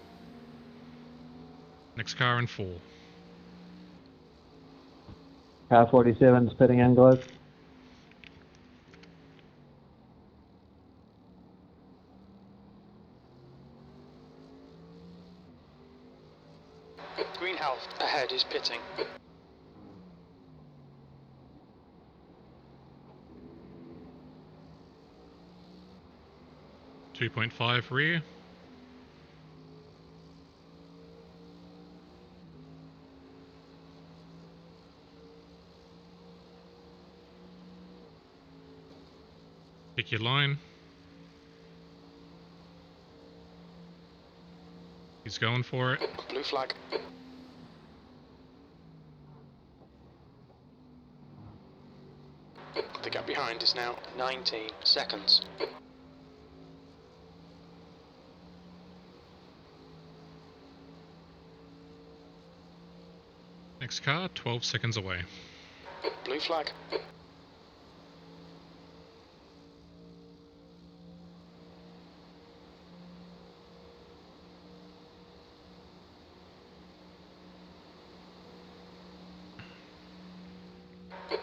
Next car in 4. Car 47 spitting anglos. Green health ahead is pitting. .5 rear. Pick your line. He's going for it. Blue flag. The gap behind is now 19 seconds. Next car, 12 seconds away. Blue flag.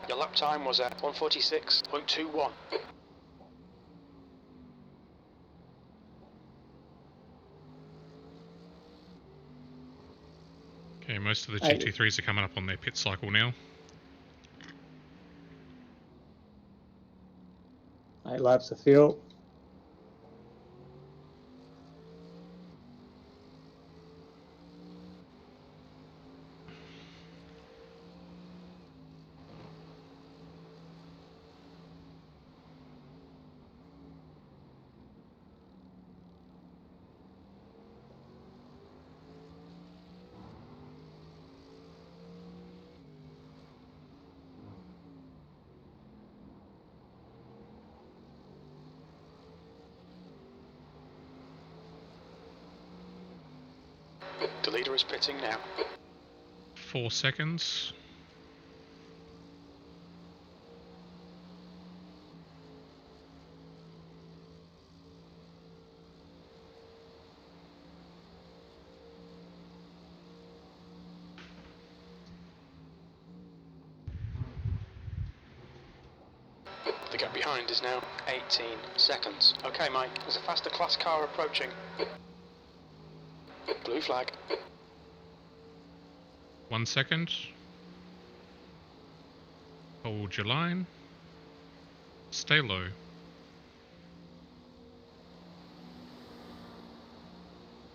Your lap time was at 1:46.21. Okay, most of the GT3s are coming up on their pit cycle now. 8 laps of fuel. The leader is pitting now. 4 seconds. The gap behind is now 18 seconds. Okay, Mike, there's a faster class car approaching. Blue flag. 1 second. Hold your line. Stay low.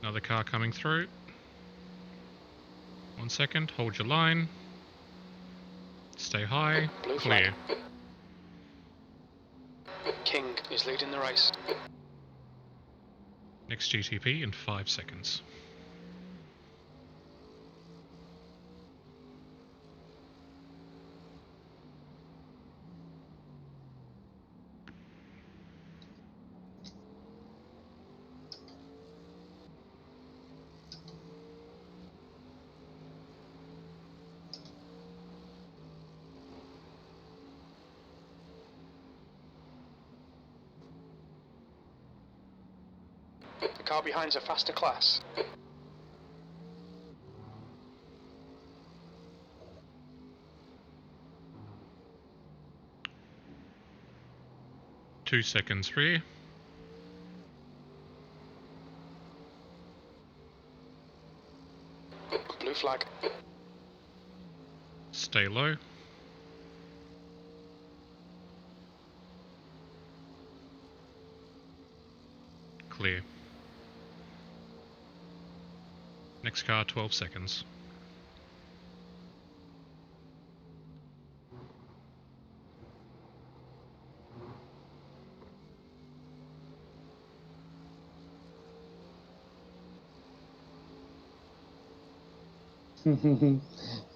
Another car coming through. 1 second. Hold your line. Stay high. Blue Clear. flag. King is leading the race. Next GTP in 5 seconds. The car behind's a faster class. Two seconds rear. Blue flag. Stay low. Clear. Next car, 12 seconds.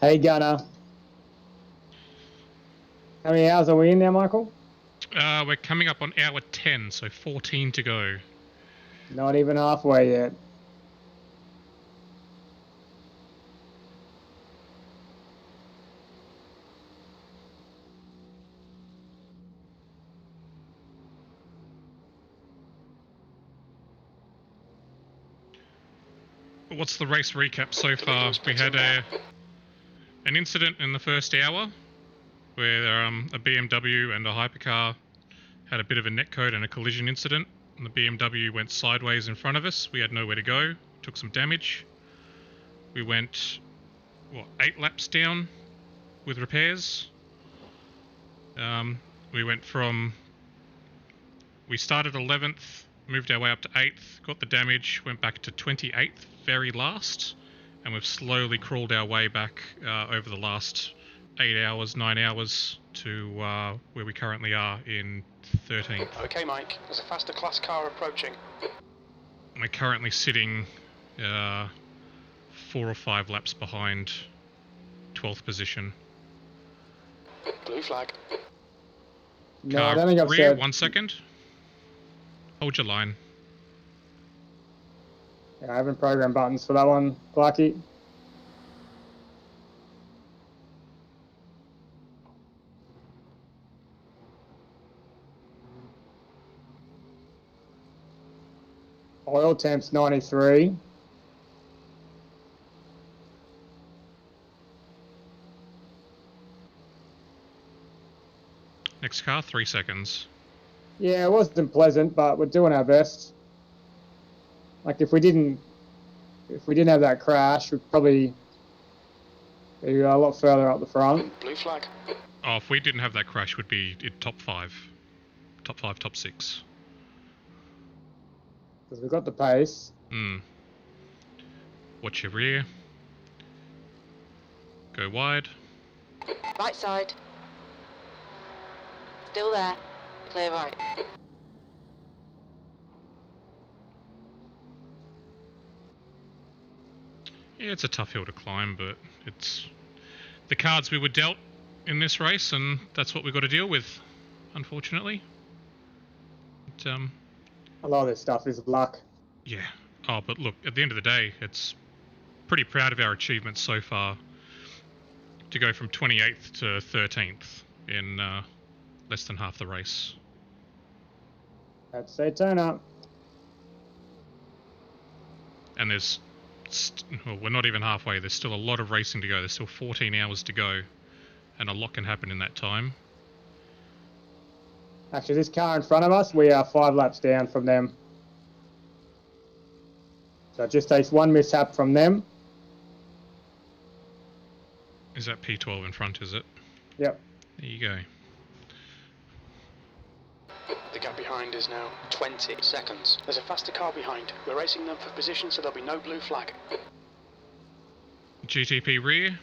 Hey Gunner. How many hours are we in now, Michael? We're coming up on hour 10, so 14 to go. Not even halfway yet. What's the race recap so far? We had an incident in the first hour where a BMW and a hypercar had a bit of a netcode and a collision incident. And the BMW went sideways in front of us. We had nowhere to go. Took some damage. We went, 8 laps down with repairs. We started 11th, moved our way up to 8th, got the damage, went back to 28th, very last, and we've slowly crawled our way back over the last 8 hours, 9 hours to where we currently are in 13th. Okay, Mike, there's a faster class car approaching. We're currently sitting 4 or 5 laps behind 12th position. Blue flag. No, I don't think I've said... 1 second. Hold your line. Yeah, I haven't programmed buttons for that one, Clarky. Oil temp's 93. Next car, 3 seconds. Yeah, it wasn't pleasant, but we're doing our best. Like if we didn't have that crash, we'd probably be a lot further up the front. Blue flag. Oh, if we didn't have that crash, we'd be in top 5. Top 5, top 6. Because we've got the pace. Watch your rear. Go wide. Right side. Still there. Clear right. Yeah, it's a tough hill to climb, but it's the cards we were dealt in this race, and that's what we've got to deal with, unfortunately. But, a lot of this stuff is luck. yeah. Oh, but look, at the end of the day, pretty proud of our achievements so far. To go from 28th to 13th in less than half the race. That's Daytona. And there's, well, we're not even halfway. There's still a lot of racing to go. There's still 14 hours to go, and a lot can happen in that time. Actually, this car in front of us, we are 5 laps down from them. So it just takes one mishap from them. Is that P12 in front, is it? Yep. There you go. The gap behind is now 20 seconds. There's a faster car behind. We're racing them for position, so there'll be no blue flag. GTP rear.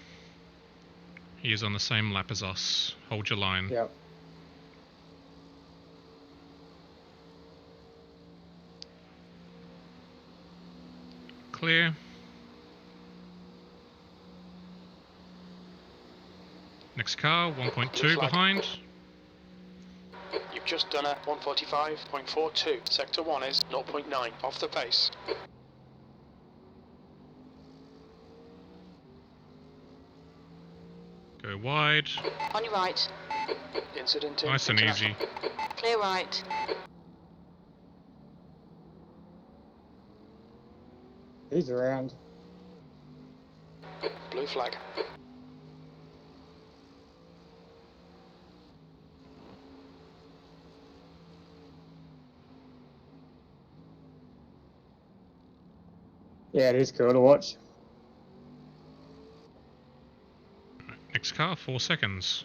He is on the same lap as us. Hold your line. Yep. Clear. Next car, 1.2 behind. You've just done a 145.42. Sector 1 is 0.9 off the pace. Go wide. On your right. Incident in Nice and easy. Clear right. He's around. Blue flag. Yeah, it is cool to watch. Next car, 4 seconds.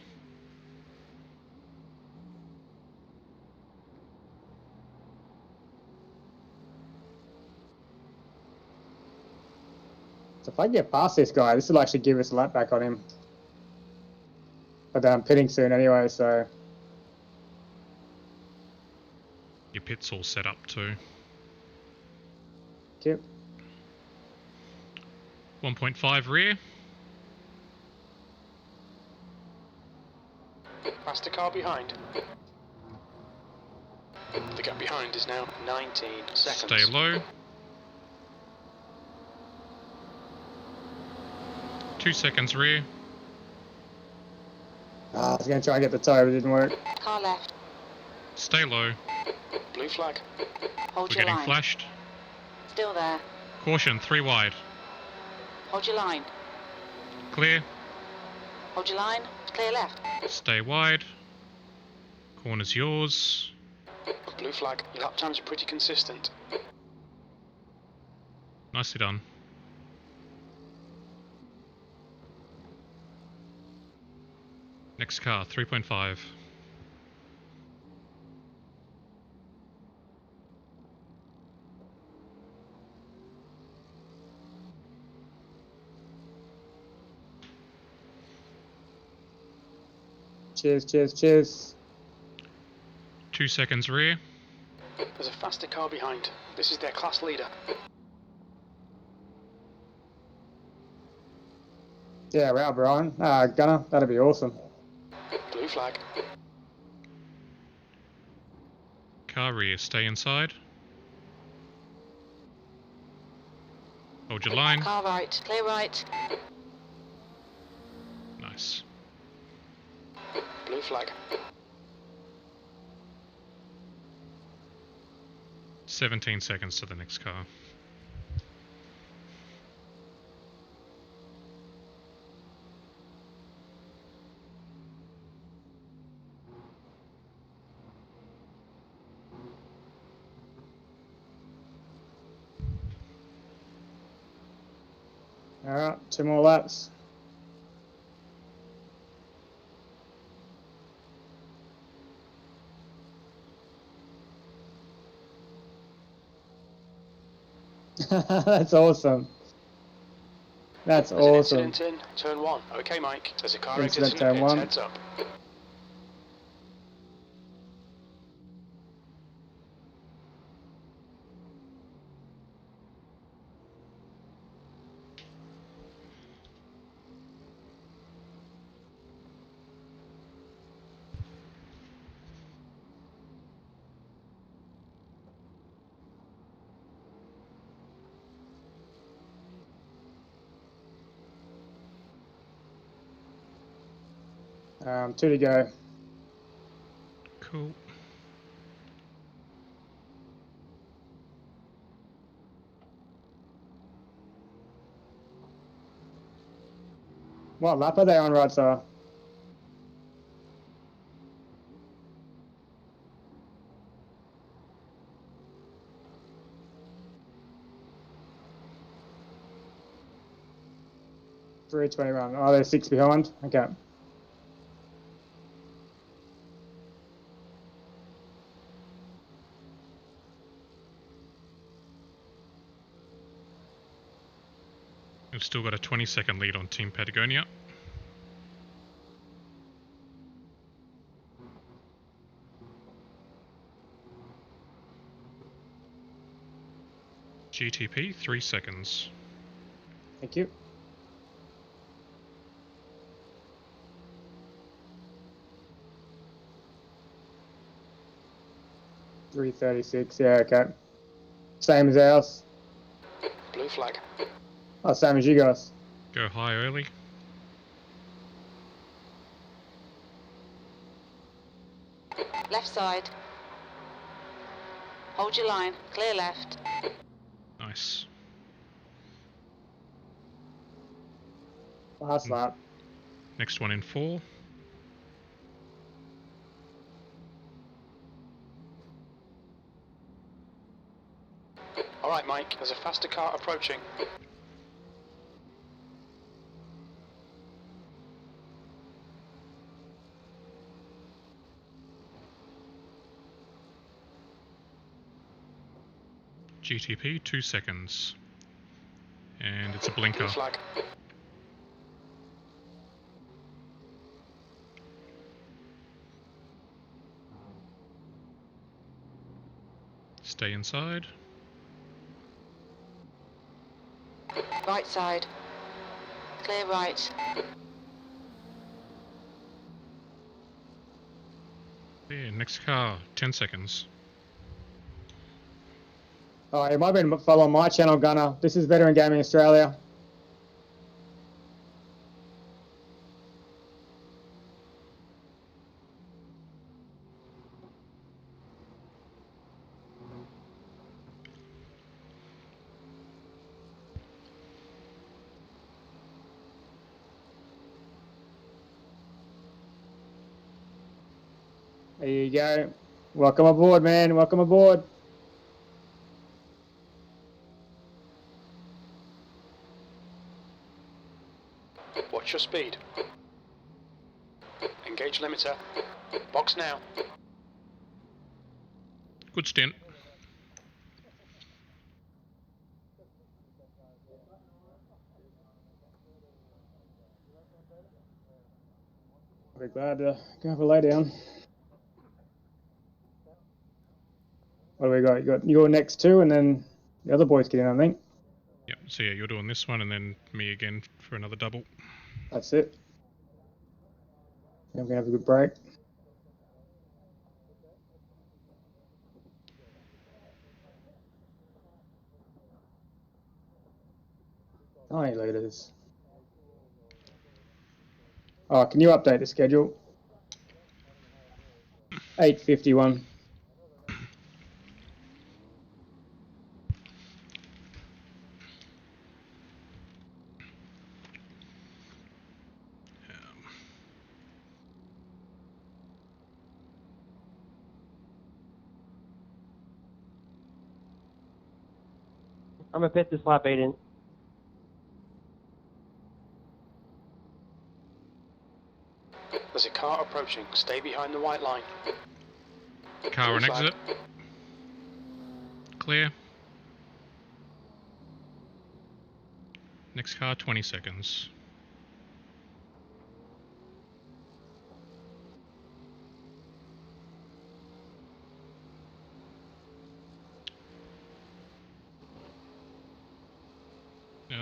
So if I get past this guy, this will actually give us a lap back on him. But I'm pitting soon anyway, so... Your pit's all set up too. Yep. 1.5 rear. Faster car behind. The gap behind is now 19 seconds. Stay low. 2 seconds rear. I was going to try and get the toe, but it didn't work. Car left. Stay low. Blue flag. Hold We're your getting line. flashed. Still there. Caution, 3 wide. Hold your line. Clear. Hold your line. Clear left. Stay wide. Corner's yours. Blue flag. Your lap times are pretty consistent. Nicely done. Next car, 3.5. Cheers, cheers, cheers. 2 seconds rear. There's a faster car behind. This is their class leader. Yeah, we're out, Brian. Gunner, that'd be awesome. Blue flag. Car rear, stay inside. Hold your line. Car right. Clear right. Nice. Blue flag. 17 seconds to the next car. Alright, 2 more laps. That's awesome. That's There's awesome. an incident in turn 1. Okay, Mike. There's a car Incident exiting the turn pits. 1. Heads up. 2 to go. Cool. What lap are they on, right, sir? .321. Oh, they're 6 behind. Okay. We've still got a 20-second lead on Team Patagonia. GTP, 3 seconds. Thank you. .336. Yeah, okay. Same as ours. Blue flag. Oh, same as you guys. Go high early. Left side. Hold your line. Clear left. Nice. Last lap. Next one in 4. Alright, Mike, there's a faster car approaching. GTP, 2 seconds. And it's a blinker. Blue flag. Stay inside. Right side. Clear right. Yeah, next car, 10 seconds. Oh, it might have been follow my channel, Gunner. This is Veteran Gaming Australia. There you go. Welcome aboard, man. Welcome aboard. Watch your speed. Engage limiter. Box now. Good stint. I'll be glad to go have a lay down. What do we got? You got your next 2 and then the other boys get in, I think. Yep, so yeah, you're doing this one and then me again for another double. That's it. I'm going to have a good break. How many litres? Oh, can you update the schedule? 8:51. I'm gonna pit this lap 8 in. There's a car approaching. Stay behind the white line. Car on exit. Clear. Next car, 20 seconds.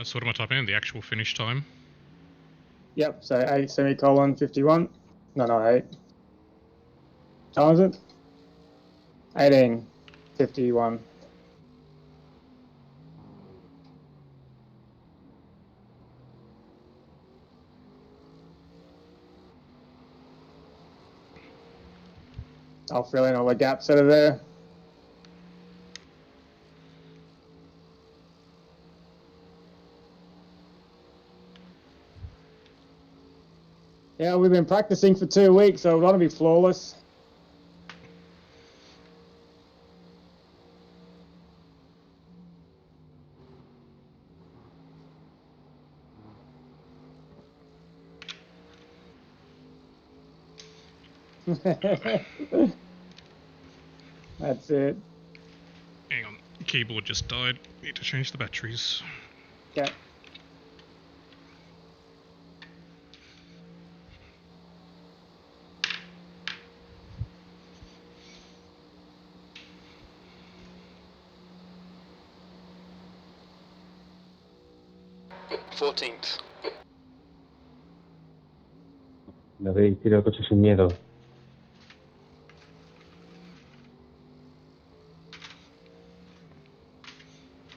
So what am I typing in? The actual finish time? Yep, so 8:51. No, 8. How is it? 18:51. I'll fill in all the gaps that are there. Yeah, we've been practicing for 2 weeks, so we want to be flawless. That's it. Hang on, keyboard just died. Need to change the batteries. Okay. Me habéis tirado el coche sin miedo.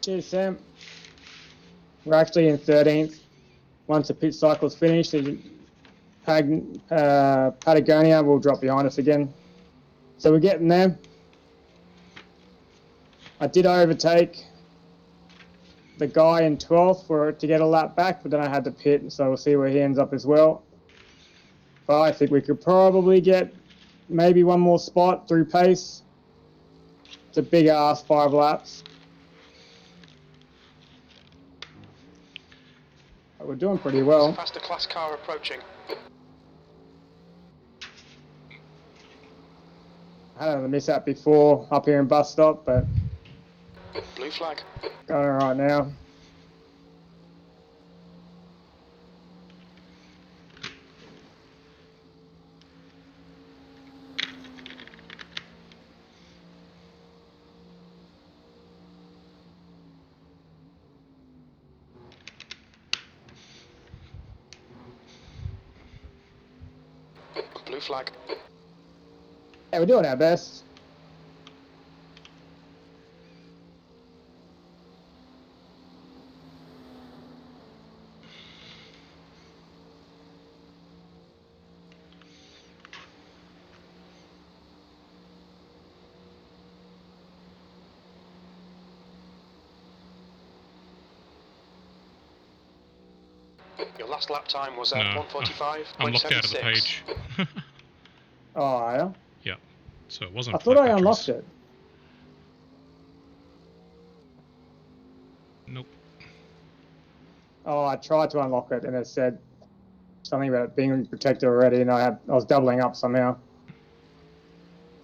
Cheers, Sam. We're actually in 13th. Once the pit cycle's finished, Patagonia will drop behind us again. So we're getting there. I did overtake the guy in 12th to get a lap back, but then I had to pit, so we'll see where he ends up as well. But I think we could probably get maybe one more spot through pace. It's a big ass 5 laps. But we're doing pretty well. Faster class car approaching. I had a mishap before up here in bus stop, but blue flag. Got it right now. Blue flag. Yeah, we're doing our best. Your last lap time was at 1:45.76. I'm locked out of the page. Oh, yeah? Yeah. So it wasn't. I thought I unlocked it. Nope. Oh, I tried to unlock it and it said something about it being protected already, and I was doubling up somehow.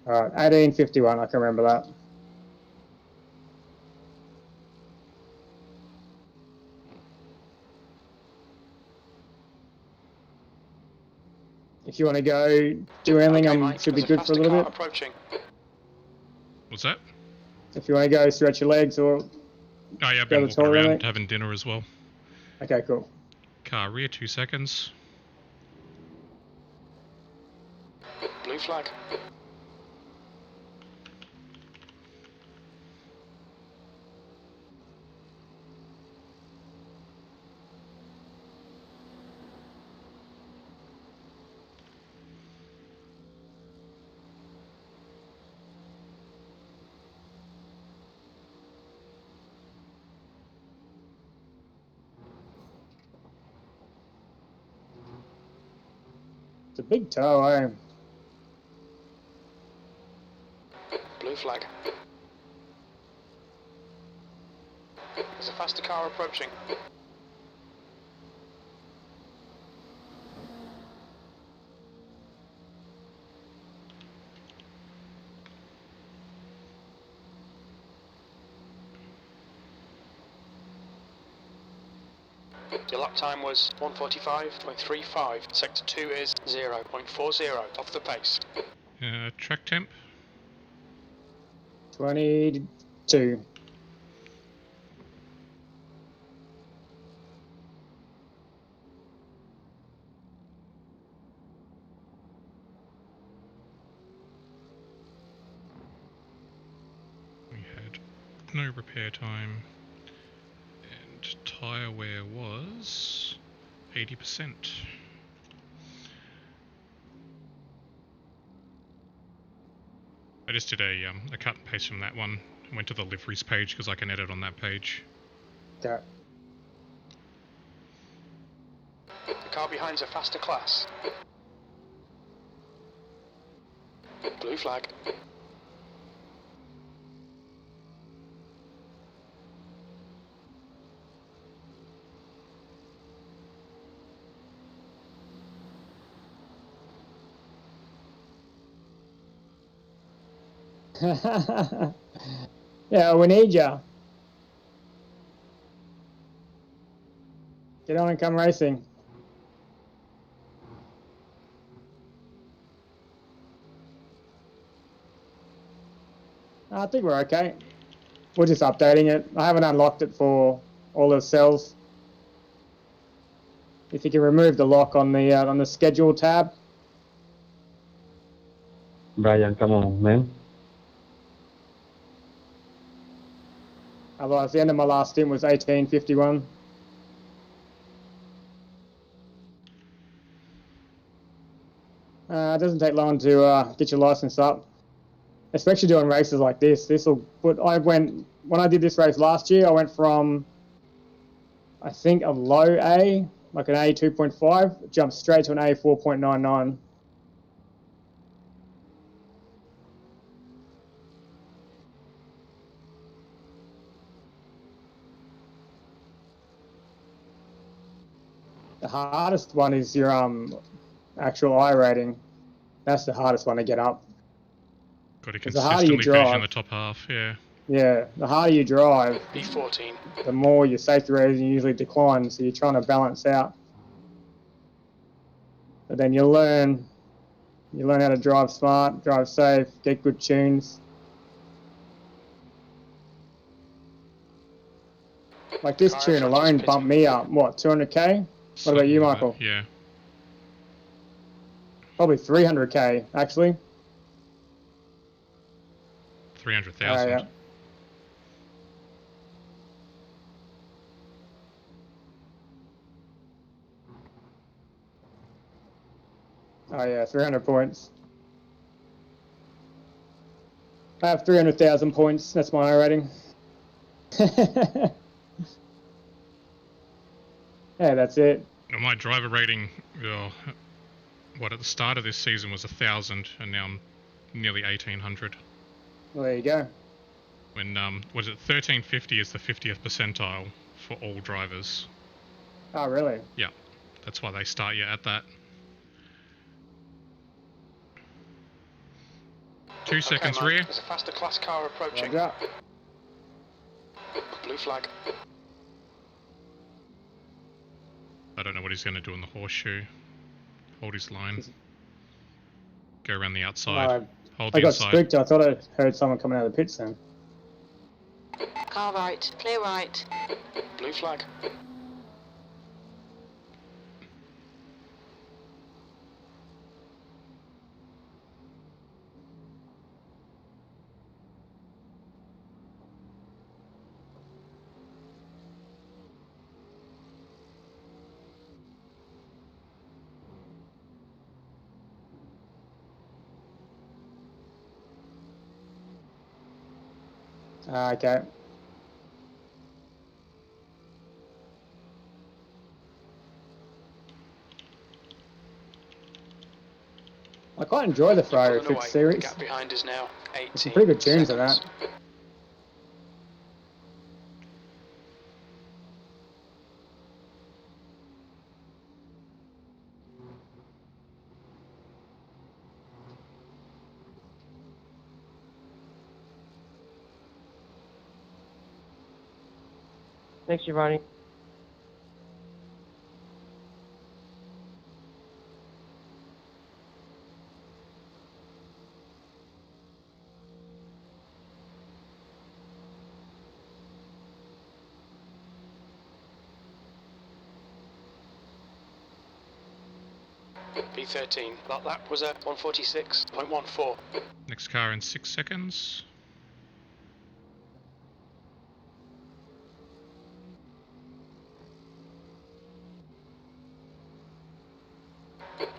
All right, 1851. I can remember that. If you want to go do anything, okay, should be good for a little bit. Approaching. What's that? If you want to go stretch your legs or oh yeah, I've been walking around having dinner as well. Okay, cool. Car rear, 2 seconds. Blue flag. It's a big toe, eh? Blue flag. There's a faster car approaching. Your lap time was 1:45.35. Sector 2 is 0.40 off the pace. Track temp? 22. We had no repair time. And tyre wear was 80%. just did a cut and paste from that one. I went to the liveries page because I can edit on that page. Okay. The car behind's a faster class. Blue flag. Yeah, we need ya. Get on and come racing. I think we're okay. We're just updating it. I haven't unlocked it for all the cells. If you can remove the lock on the schedule tab. Brian, come on, man. Otherwise, the end of my last stint was 18:51. It doesn't take long to get your license up, especially doing races like this. When I did this race last year, I went from, I think, a low A, like an A 2.5, jumped straight to an A 4.99. The hardest one is your actual I rating. That's the hardest one to get up. Got to consistently finish in the top half, yeah. Yeah, the harder you drive, B14. the more your safety rating usually declines, so you're trying to balance out. But then you learn how to drive smart, drive safe, get good tunes. Like this tune alone bumped me up, what, 200k? What about you, Michael? Yeah. Probably 300k, actually. 300,000. Yeah. Oh yeah, 300 points. I have 300,000 points. That's my rating. Yeah, that's it. My driver rating, at the start of this season was 1,000, and now I'm nearly 1,800. Well, there you go. When 1350 is the 50th percentile for all drivers. Oh, really? Yeah, that's why they start you at that. 2 seconds rear. There's a faster class car approaching. Blue flag. I don't know what he's going to do in the horseshoe. Hold his line. Go around the outside. Hold the I got inside. spooked. I thought I heard someone coming out of the pits then. Car right, clear right. Blue flag. Okay. I quite enjoy the Ferrari Fix series. The gap behind is now 18 Some pretty good tunes in that. Thanks, Giovanni. B13. That was a 146.14. Next car in 6 seconds.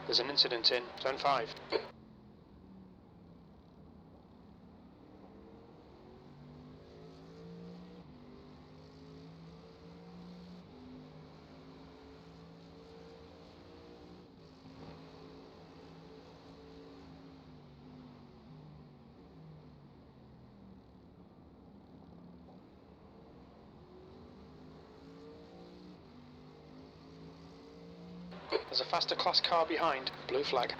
There's an incident in Zone 5. There's a faster class car behind. Blue flag.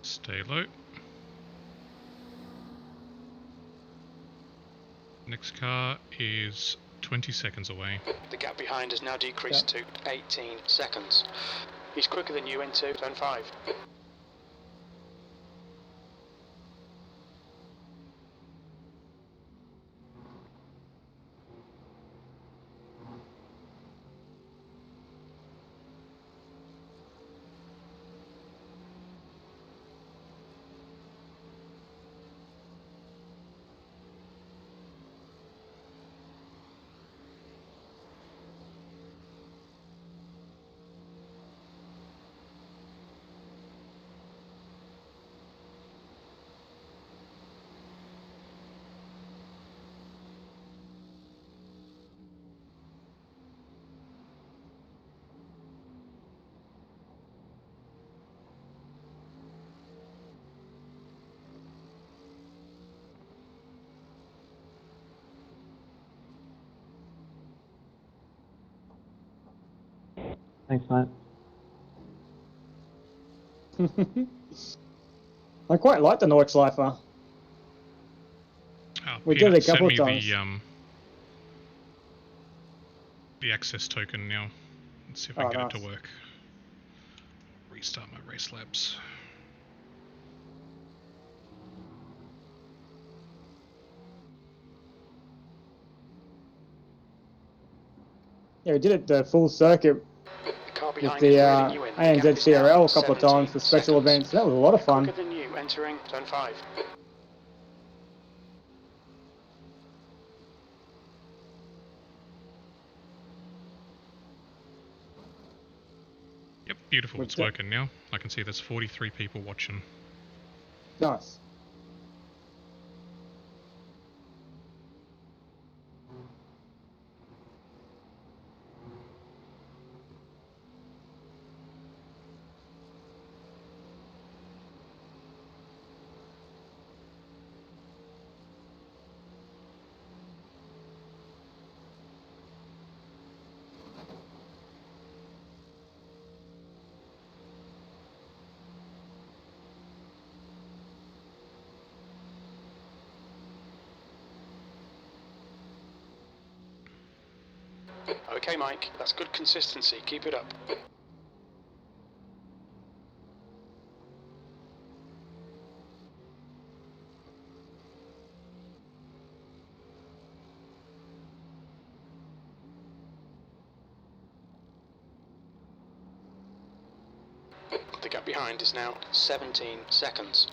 Stay low. Next car is 20 seconds away. The gap behind has now decreased to 18 seconds. He's quicker than you into turn 5. Thanks, mate. I quite like the Nordschleifer. We did it a couple of times. The access token now. Let's see if I can get it to work. Restart my race labs. Yeah, we did it the full circuit with the ANZ CRL a couple of times for special events. That was a lot of fun. Quicker than you entering turn 5. Yep, beautiful. It's working now. I can see there's 43 people watching. Nice. Okay, Mike, that's good consistency. Keep it up. The gap behind is now 17 seconds.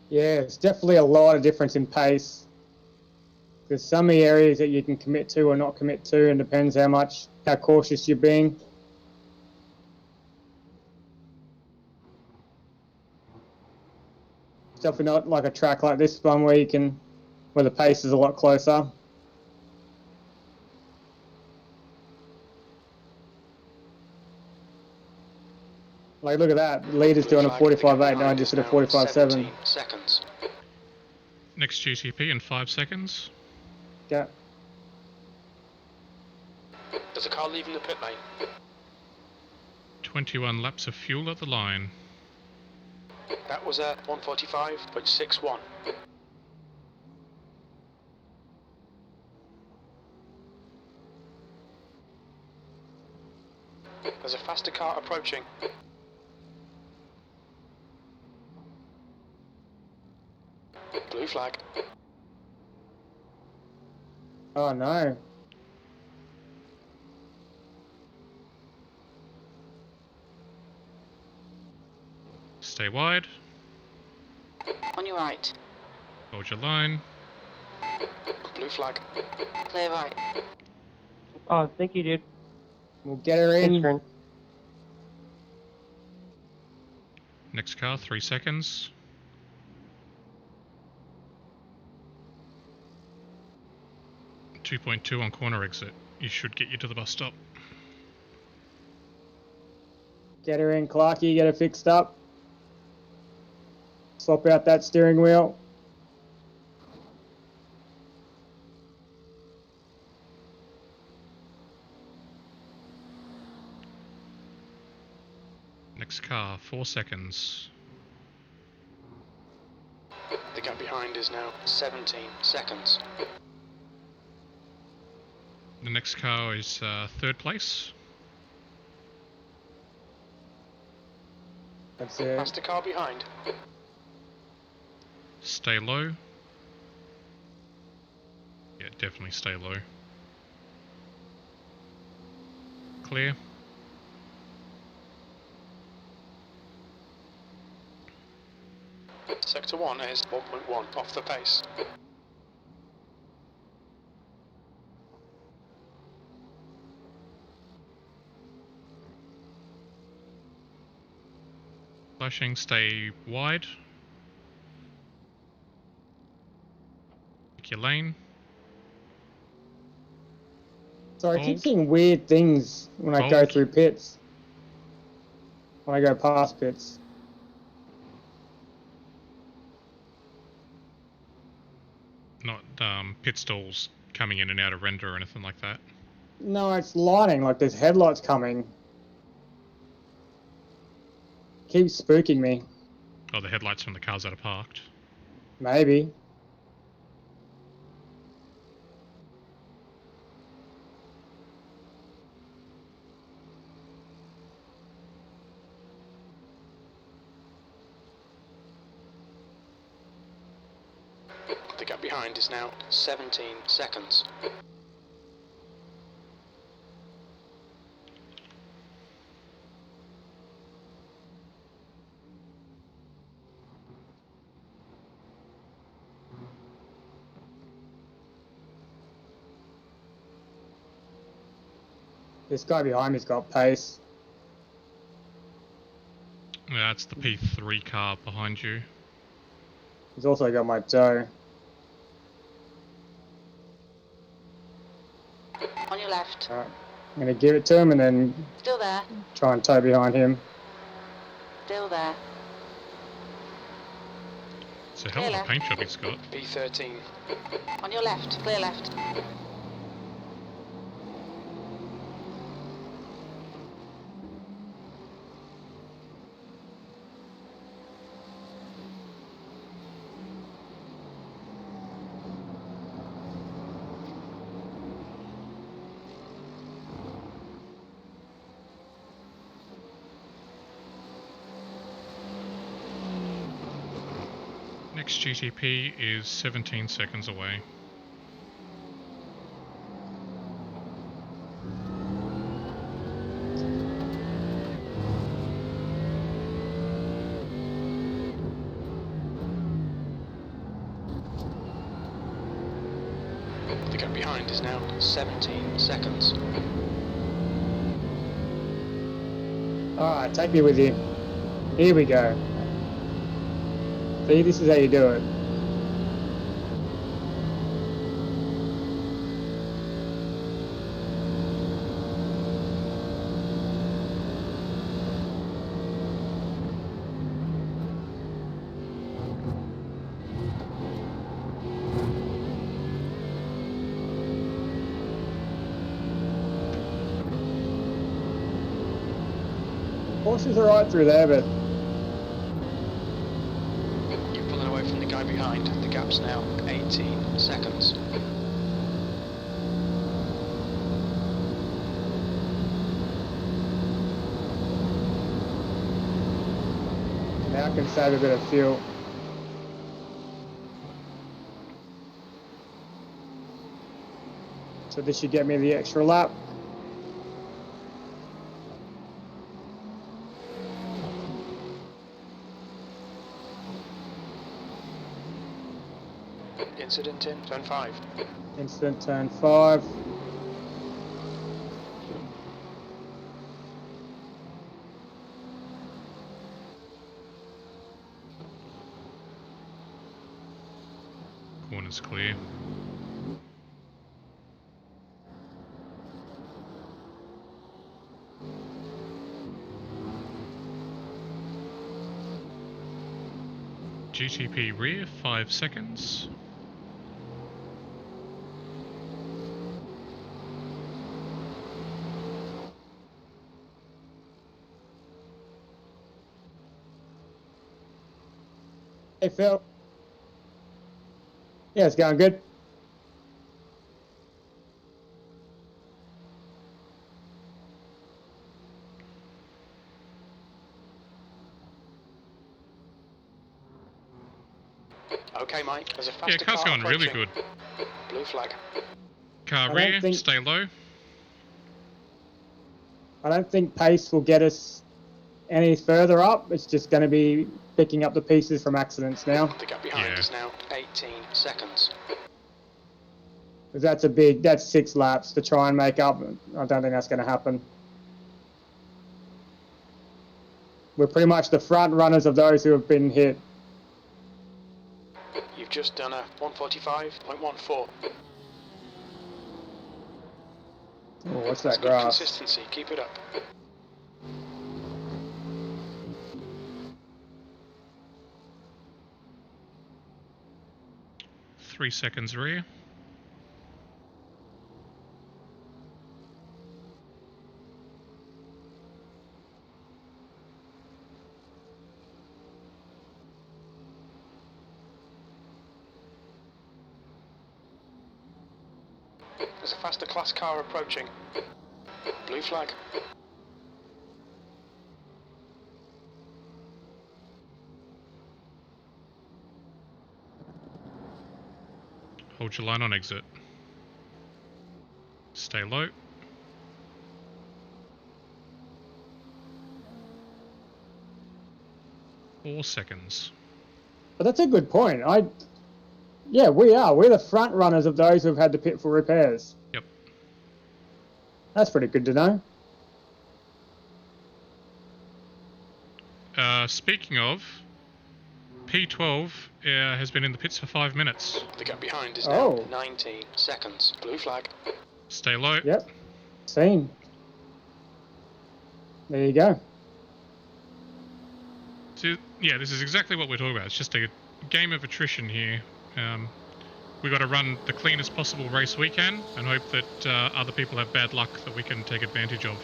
Yeah, it's definitely a lot of difference in pace. There's some areas that you can commit to or not commit to, and depends how cautious you're being. It's definitely not like a track like this one where the pace is a lot closer. Like, look at that. The leader's doing a 45.8, and I just did a 45.7. Seconds. Next GTP in 5 seconds. Yeah. There's a car leaving the pit lane. 21 laps of fuel at the line. That was a 145.61. There's a faster car approaching. Blue flag. Oh no. Stay wide. On your right. Hold your line. Blue flag. Clear right. Oh, thank you, dude. We'll get her in. Thanks, Ren. Next car, 3 seconds. .2 on corner exit. You should get you to the bus stop. Get her in, Clarky. Get her fixed up. Swap out that steering wheel. Next car, 4 seconds. The gap behind is now 17 seconds. The next car is 3rd place. That's it. Past the car behind. Stay low. Yeah, definitely stay low. Clear. Sector 1 is 1.1 off the pace. Flashing, stay wide. Pick your lane. Sorry, I keep Hold. seeing weird things when I go Hold. through pits. When I go past pits. Not pit stalls coming in and out of render or anything like that. No, it's lighting, like there's headlights coming. Keeps spooking me. Oh, the headlights from the cars that are parked. Maybe. The gap behind is now 17 seconds. This guy behind me's got pace. Yeah, that's the P3 car behind you. He's also got my toe. On your left. Alright, I'm gonna give it to him and then Still there. try and toe behind him. Still there. It's a hell of a paint job he's got. P13. On your left. Clear left. Next GTP is 17 seconds away. The gap behind is now 17 seconds. Alright, take me with you. Here we go. See, this is how you do it. Horses are right through there, but You're pulling away from the guy behind. The gap's now 18 seconds. now I can save a bit of fuel. So this should get me the extra lap. Incident in turn 5. Incident turn 5. Corner's clear. GTP rear, 5 seconds. Hey, Phil. Yeah, it's going good. Okay, Mike, there's a faster car's car going really approaching. good. Blue flag. Car rear, stay low. I don't think pace will get us any further up. It's just going to be picking up the pieces from accidents now. The gap behind is now 18 seconds. That's 6 laps to try and make up. I don't think that's going to happen. We're pretty much the front runners of those who have been hit. You've just done a 145.14. Oh, what's that That's good grass? Consistency, keep it up. Three seconds rear. There's a faster class car approaching. Blue flag. Hold your line on exit. Stay low. Four seconds. But that's a good point. Yeah, we are. We're the front runners of those who've had to pit for repairs. Yep. That's pretty good to know. Speaking of, P12 has been in the pits for 5 minutes. The gap behind is now 19 seconds. Blue flag. Stay low. Yep. Seen. There you go. So, yeah, this is exactly what we're talking about. It's just a game of attrition here. We've got to run the cleanest possible race we can and hope that other people have bad luck that we can take advantage of.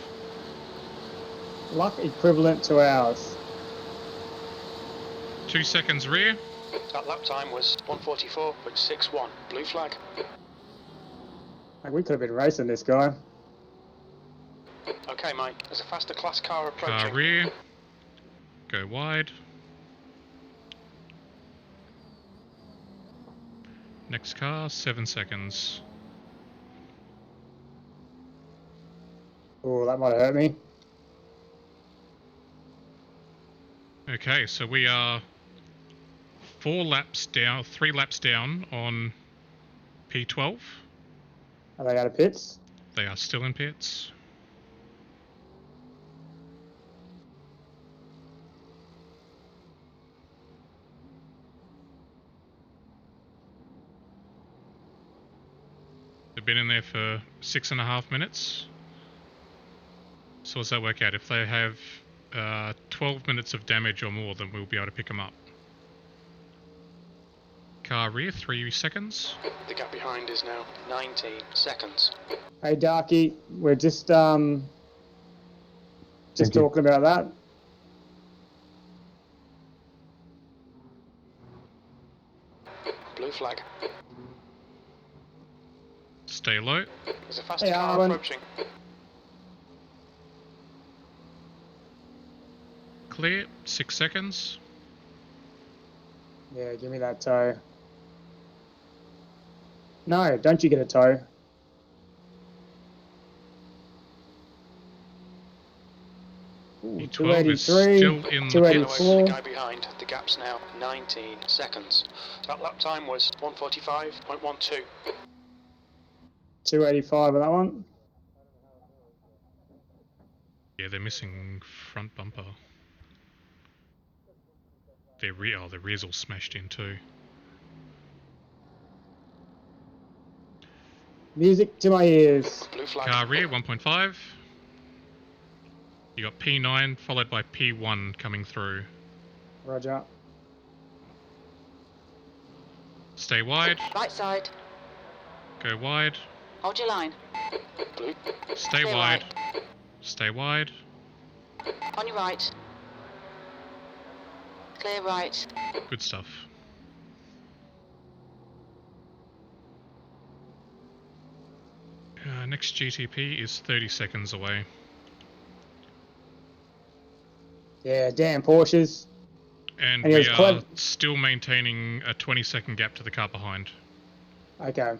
Luck equivalent to ours. 2 seconds rear. That lap time was 144.61. Blue flag. Like, we could have been racing this guy. Okay, Mike, there's a faster class car approaching. Car rear. Go wide. Next car, 7 seconds. Oh, that might have hurt me. Okay, so we are 3 laps down on P12. Are they out of pits? They are still in pits. They've been in there for 6.5 minutes. So what's that work out? If they have 12 minutes of damage or more, then we'll be able to pick them up. Car rear, 3 seconds. The gap behind is now 19 seconds. Hey, Darky, we're just talking about that. Blue flag. Stay low. There's a faster car approaching. Clear, 6 seconds. Yeah, give me that toe. No, don't you get a toe. You 12 is still in the pits. The guy behind. The gap's now 19 seconds. That lap time was 1:45.12. 285 on that one. Yeah, they're missing front bumper. Their rear's all smashed in too. Music to my ears. Blue flag. Car rear 1.5. You got P9 followed by P1 coming through. Roger. Stay wide. Right side. Go wide. Hold your line. Blue. Stay Clear wide. right. Stay wide. On your right. Clear right. Good stuff. Next GTP is 30 seconds away. Yeah, damn Porsches. And we are still maintaining a 20-second gap to the car behind. Okay.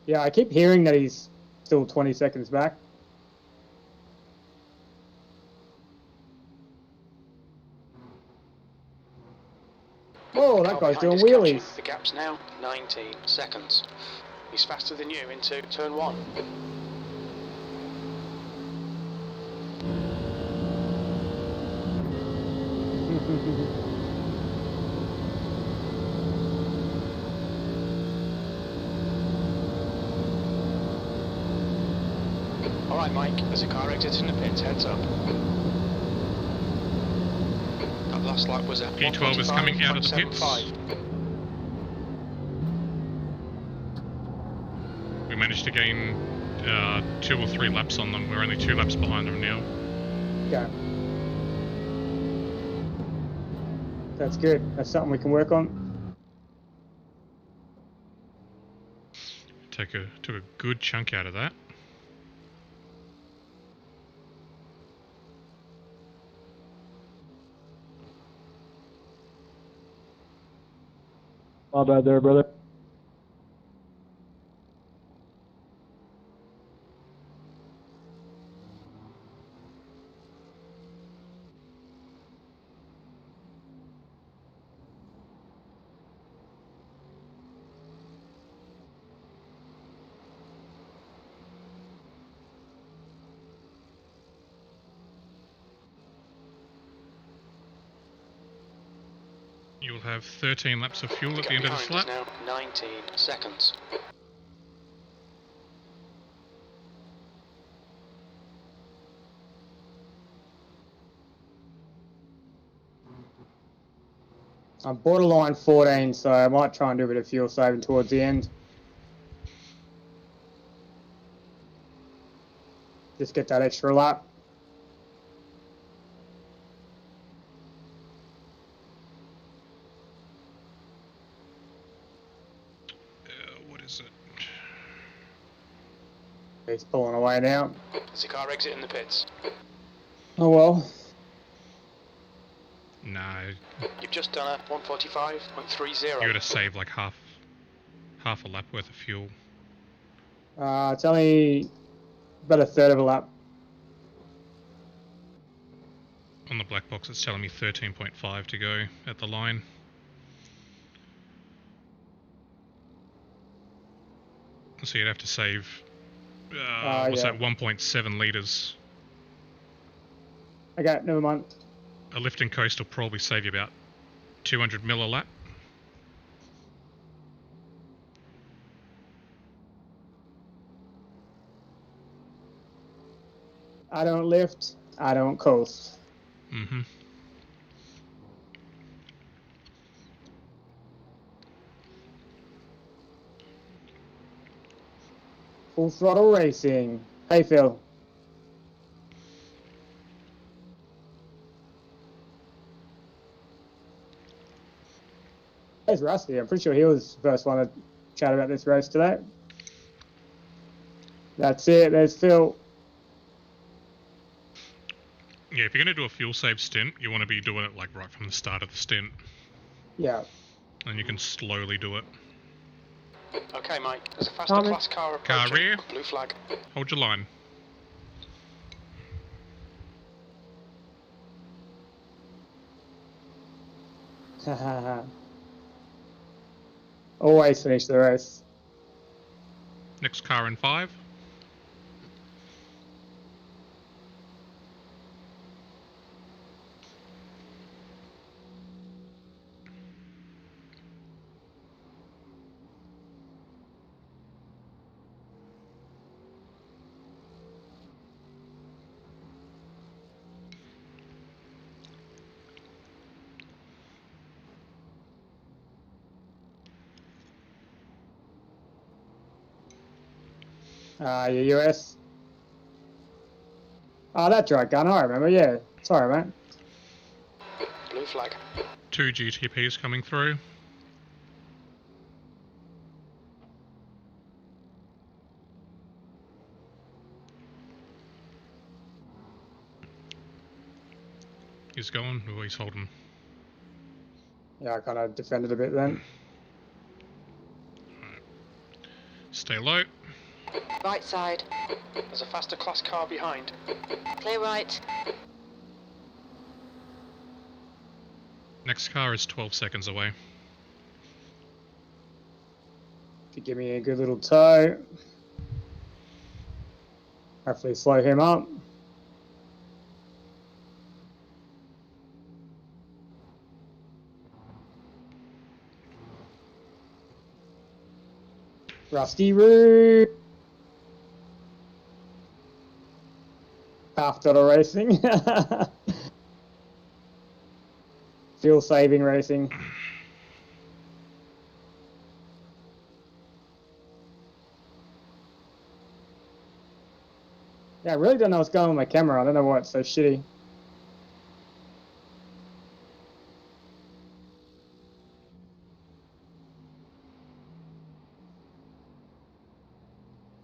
Yeah, I keep hearing that he's still 20 seconds back. Oh, that guy's doing wheelies. The gap's now 19 seconds. He's faster than you into turn 1. Alright Mike, there's a car exiting the pits, heads up. That last lap was at P12 is coming out of the pits. We managed to gain 2 or 3 laps on them. We're only 2 laps behind them now. Yeah. That's good. That's something we can work on. Took a good chunk out of that. My bad there, brother. You'll have 13 laps of fuel at the end of this lap. Now 19 seconds. I'm borderline 14, so I might try and do a bit of fuel saving towards the end. Just get that extra lap. What is it? He's pulling away now. There's a car exiting the pits. Oh well. No. You've just done a 1:45.30. You gotta save like half a lap worth of fuel. It's only about a third of a lap. On the black box, it's telling me 13.5 to go at the line. So you'd have to save, what's that, 1.7 litres. Okay, never mind. A lift and coast will probably save you about 200 mil a lap. I don't lift, I don't coast. Mm-hmm. Full throttle racing. Hey, Phil. There's Rusty. I'm pretty sure he was the first one to chat about this race today. That's it. There's Phil. Yeah, if you're going to do a fuel save stint, you want to be doing it like right from the start of the stint. Yeah. And you can slowly do it. Okay, Mike. There's a faster class car approaching. Car rear. Blue flag. Hold your line. Always finish the race. Next car in 5. Your US. Oh, that dry gun, I remember, yeah. Sorry, mate. Blue flag. 2 GTPs coming through. He's going, or he's holding. Yeah, I kind of defended a bit then. Right. Stay low. Right side. There's a faster class car behind. Clear right. Next car is 12 seconds away. If you give me a good little tow. Hopefully slow him up. Rusty Roo. After the racing. Fuel saving racing. Yeah, I really don't know what's going on with my camera. I don't know why it's so shitty.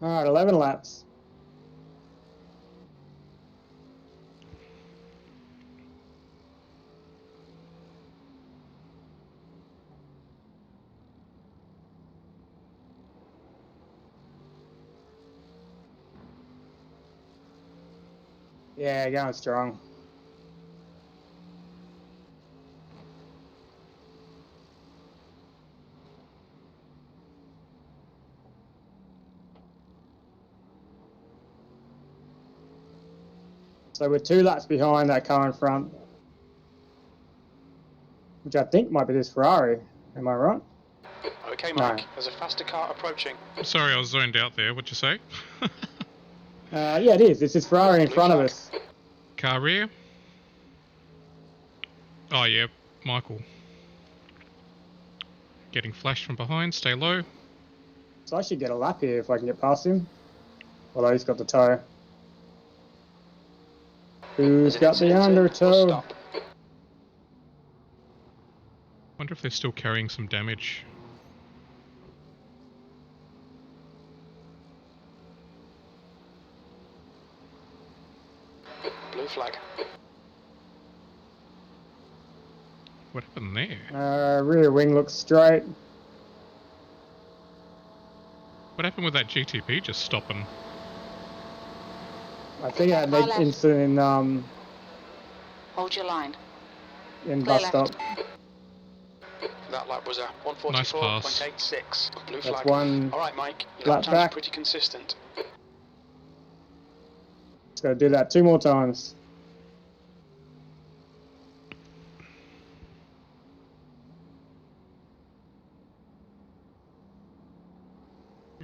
Alright, 11 laps. Yeah, going strong. So we're 2 laps behind that car in front, which I think might be this Ferrari. Am I right? Okay, Mike. No. There's a faster car approaching. Sorry, I was zoned out there. What'd you say? Yeah, it is. This is Ferrari in front of us. Car rear? Oh, yeah, Michael. Getting flashed from behind. Stay low. So I should get a lap here if I can get past him. Although he's got the tow. Who's got the under tow? Wonder if they're still carrying some damage. Blue flag. What happened there? Rear wing looks straight. What happened with that GTP just stopping? I think I had an incident in Hold your line. In bus stop. That lap was a 144.86. Nice Blue That's flag. one. All right, Mike. Your Lap lap time's back. pretty consistent. Just gotta do that 2 more times.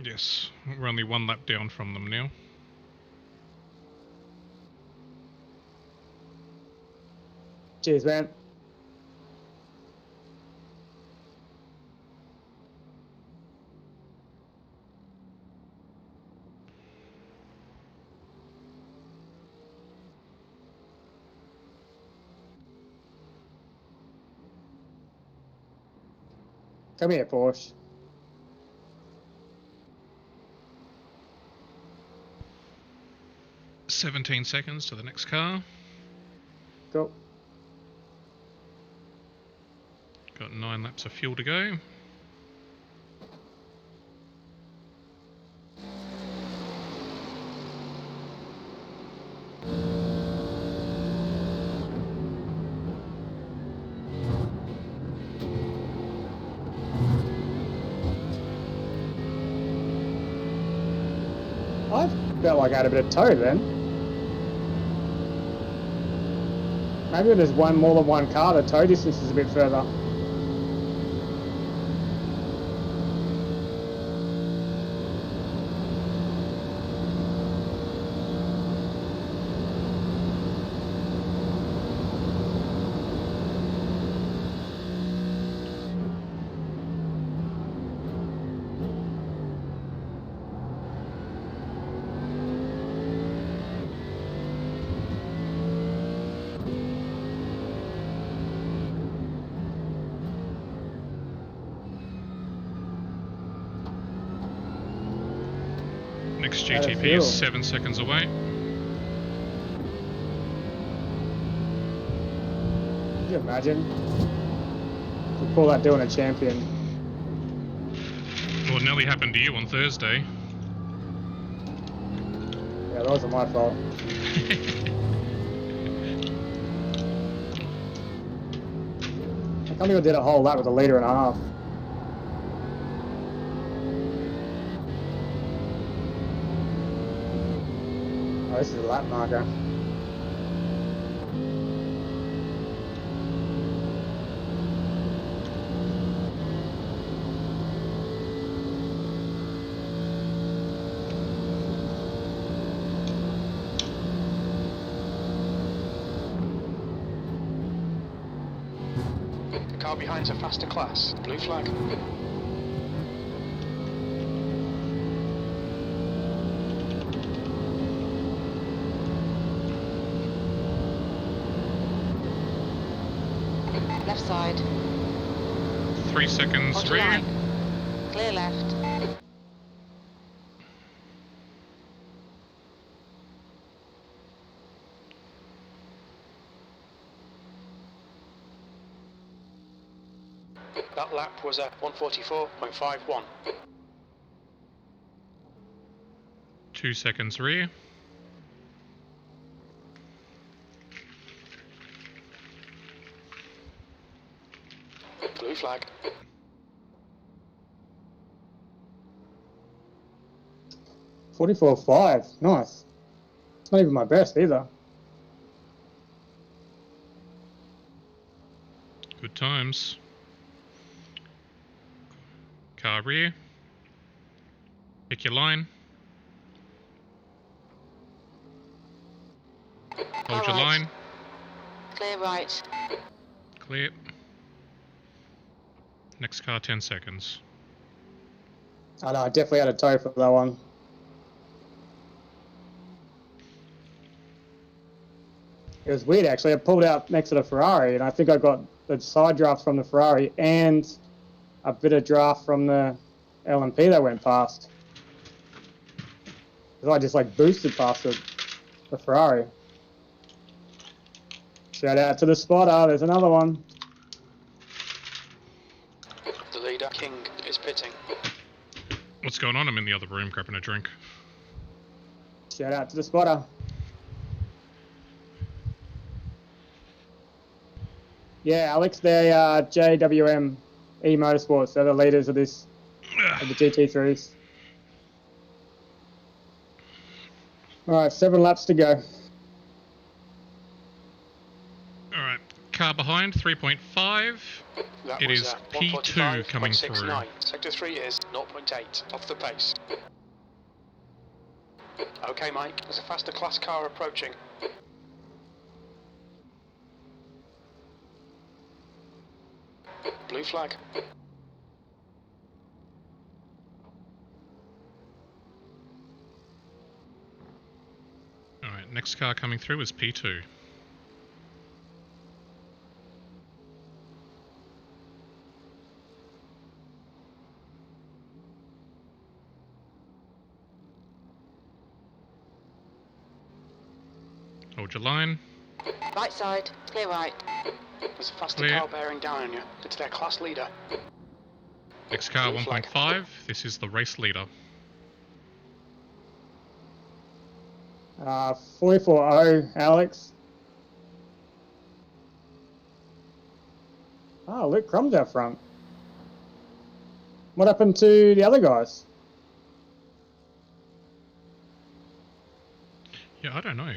Yes, we're only 1 lap down from them now. Cheers, man. Come here, Porsche. "17 seconds to the next car. Go. Got 9 laps of fuel to go. Felt like I had a bit of tow then. Maybe there's more than one car, the tow distance is a bit further. Next GTP is 7 seconds away. Can you imagine? To pull that doing a champion. Well, it nearly happened to you on Thursday. Yeah, that wasn't my fault. I can't believe I did a whole lap with a litre and a half. Oh, this is a lap marker. The car behind's a faster class. Blue flag. Left side. 3 seconds Onto rear. line. Clear left. That lap was a 144.51. 2 seconds rear. Blue flag. 44.5, nice. It's not even my best either. Good times. Car rear. Pick your line. Hold your line. Clear right. Clear. Next car 10 seconds. I know, I definitely had a tow for that one. It was weird actually, I pulled out next to the Ferrari and I think I got the side draft from the Ferrari and a bit of draft from the LMP that went past. Because I just like boosted past the Ferrari. Shout out to the spotter, there's another one. The leader, King, is pitting. What's going on? I'm in the other room grabbing a drink. Shout out to the spotter. Yeah, Alex, they're JWM Motorsports. They're the leaders of this, of the GT3s. All right, 7 laps to go. All right, car behind 3.5. It is P2 coming through. Sector 3 is 0.8 off the pace. Okay, Mike, there's a faster class car approaching. Blue flag. Alright, next car coming through is P2. Hold your line. Right side. Clear right. There's a faster car bearing down on you. It's their class leader. Next car 1.5. This is the race leader. 440, Alex. Oh, Luke Crumb's out front. What happened to the other guys? Yeah, I don't know.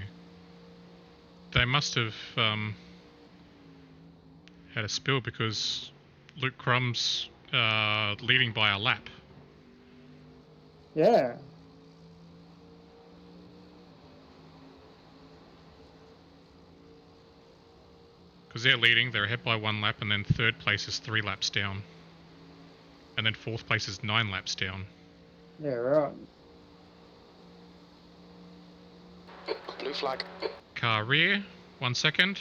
They must have had a spill because Luke Crumb's leading by a lap. Yeah. Because they're leading, they're ahead by 1 lap, and then 3rd place is 3 laps down. And then 4th place is 9 laps down. Yeah, right. Blue flag. Car rear, 1 second.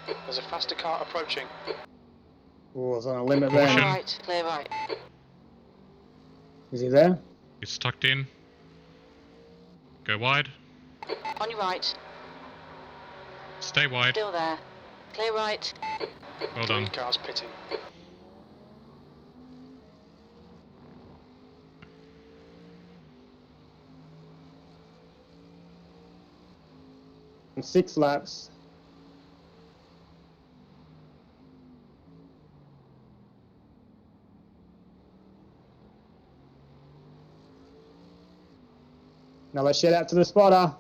There's a faster car approaching. Oh, it's on a limit Caution. there. Clear right, clear right. Is he there? It's tucked in. Go wide. On your right. Stay wide. Still there. Clear right. Well done. Cars pitting. In 6 laps. Another shout out to the spotter.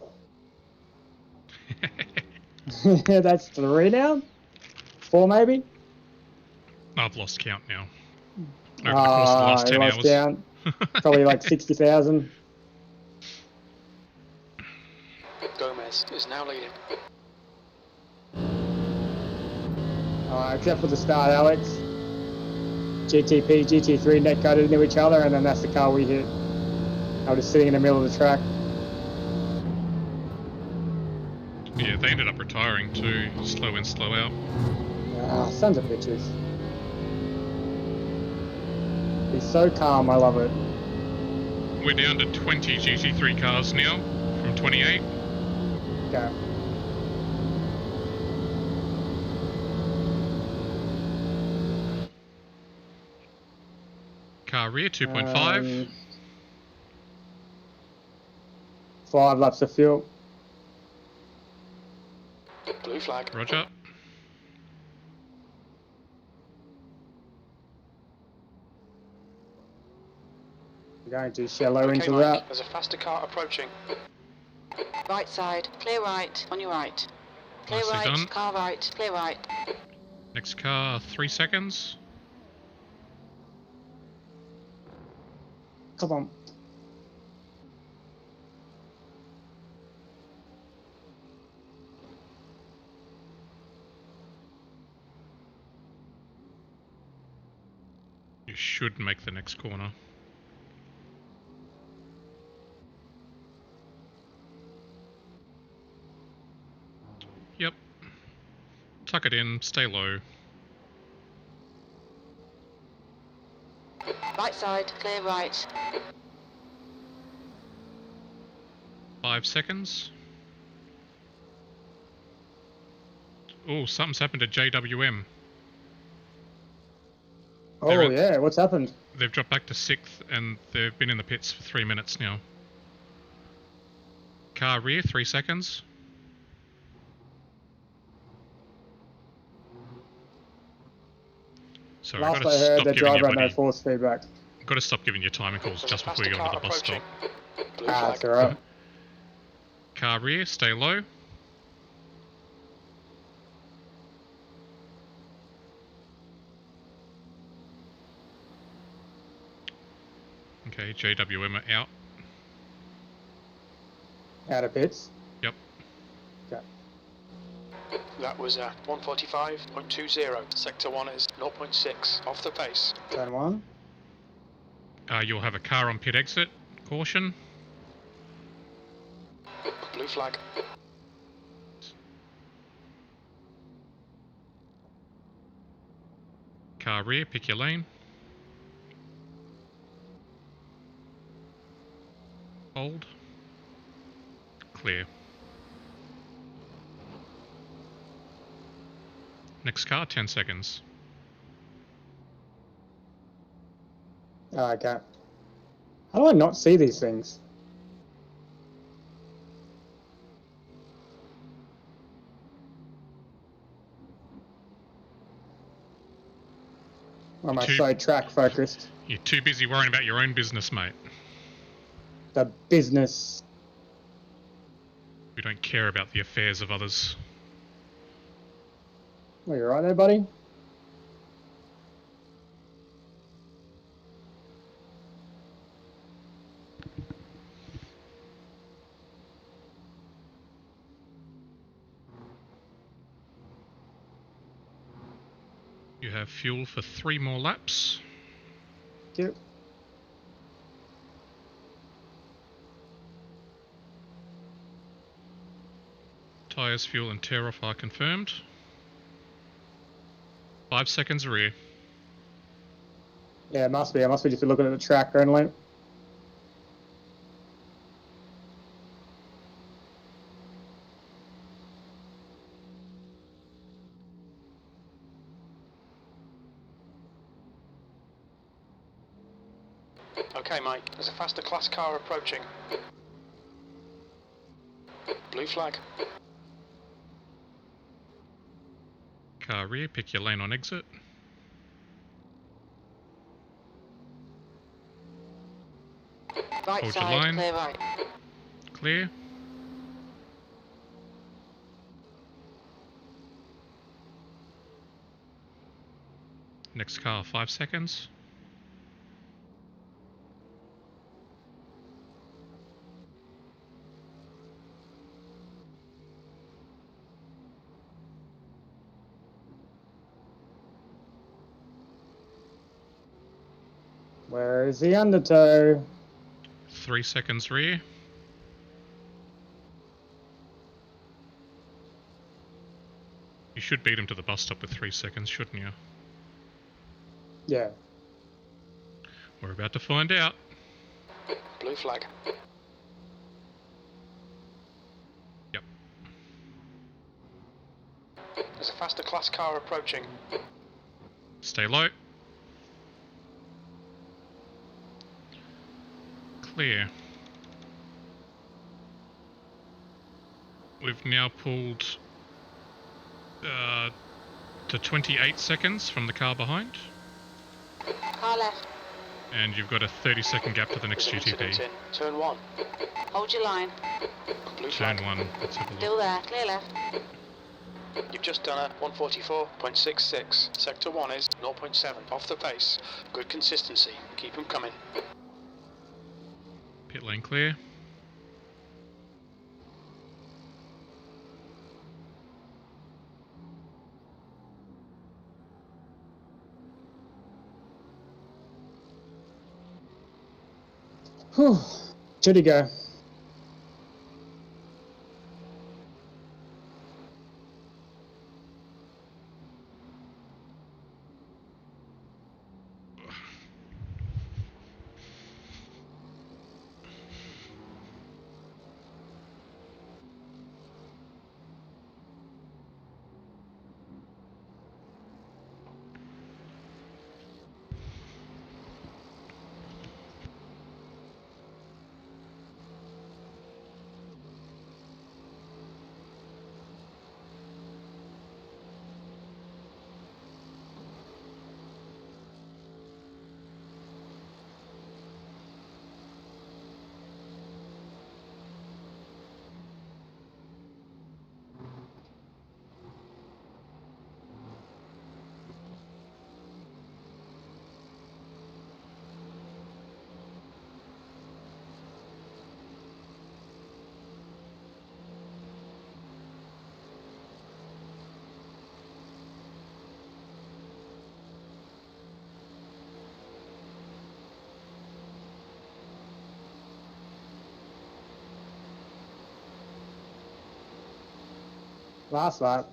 That's 3 now? 4 maybe? I've lost count now. Over the course of the last 10 hours. Count. Probably like 60,000. Gomez is now leading. Except for the start, Alex. GTP, GT3 net coded into each other, and then that's the car we hit. I was just sitting in the middle of the track. Yeah, they ended up retiring too. Slow in, slow out. Sons of bitches. He's so calm, I love it. We're down to 20 GT3 cars now from 28. Okay. Car rear, 2.5. 5 laps of fuel. Blue flag. Roger. We're going to shallow Okay, into Mike, that. there's a faster car approaching. Right side. Clear right. On your right. Clear Nicely right. done. Car right. Clear right. Next car, 3 seconds. Come on. You should make the next corner. Yep. Tuck it in, stay low. Right side. Clear right. 5 seconds. Oh, something's happened to JWM. Oh, yeah, what's happened? They've dropped back to 6th and they've been in the pits for 3 minutes now. Car rear, 3 seconds. Sorry, Last I've got I to heard, stop the giving you driver had no bloody, force feedback. got to stop giving you timing calls just before you go onto the bus stop. That's alright. Car rear, stay low. Okay, JWM are out. Out of pits. Yep. Okay. That was 145.20. Sector 1 is 0.6 off the pace. Turn 1. You'll have a car on pit exit. Caution. Blue flag. Car rear, pick your lane. Hold. Clear. Next car, 10 seconds. Okay. How do I not see these things? Or am I so track focused? You're too busy worrying about your own business, mate. The business. We don't care about the affairs of others. Well, you're right there, buddy. You have fuel for 3 more laps. Thank you. Tyres, fuel and tear off are confirmed. 5 seconds rear. Yeah, it must be. I must be just looking at the track only. Okay, mate. There's a faster class car approaching. Blue flag. Car rear, pick your lane on exit. Right Hold side, your line. clear right. Clear. Next car, 5 seconds. Where is the undertow? 3 seconds rear. You should beat him to the bus stop with 3 seconds, shouldn't you? Yeah. We're about to find out. Blue flag. Yep. There's a faster class car approaching. Stay low. Clear. We've now pulled to 28 seconds from the car behind. Car left. And you've got a 30-second gap to the next GTP. Turn 1. Hold your line. Blue Turn flag. 1. Let's have a look. Still there, clear left. You've just done a 144.66. Sector 1 is 0.7 off the pace. Good consistency. Keep them coming. Pit lane clear. Whew. Should he go? Last lap.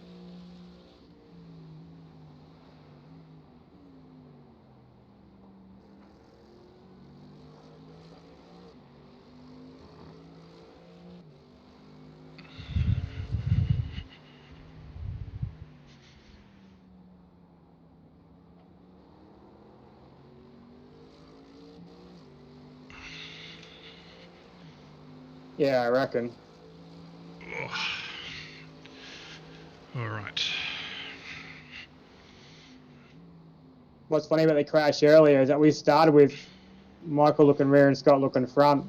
Yeah, I reckon. All right. what's funny about the crash earlier is that we started with Michael looking rear and Scott looking front.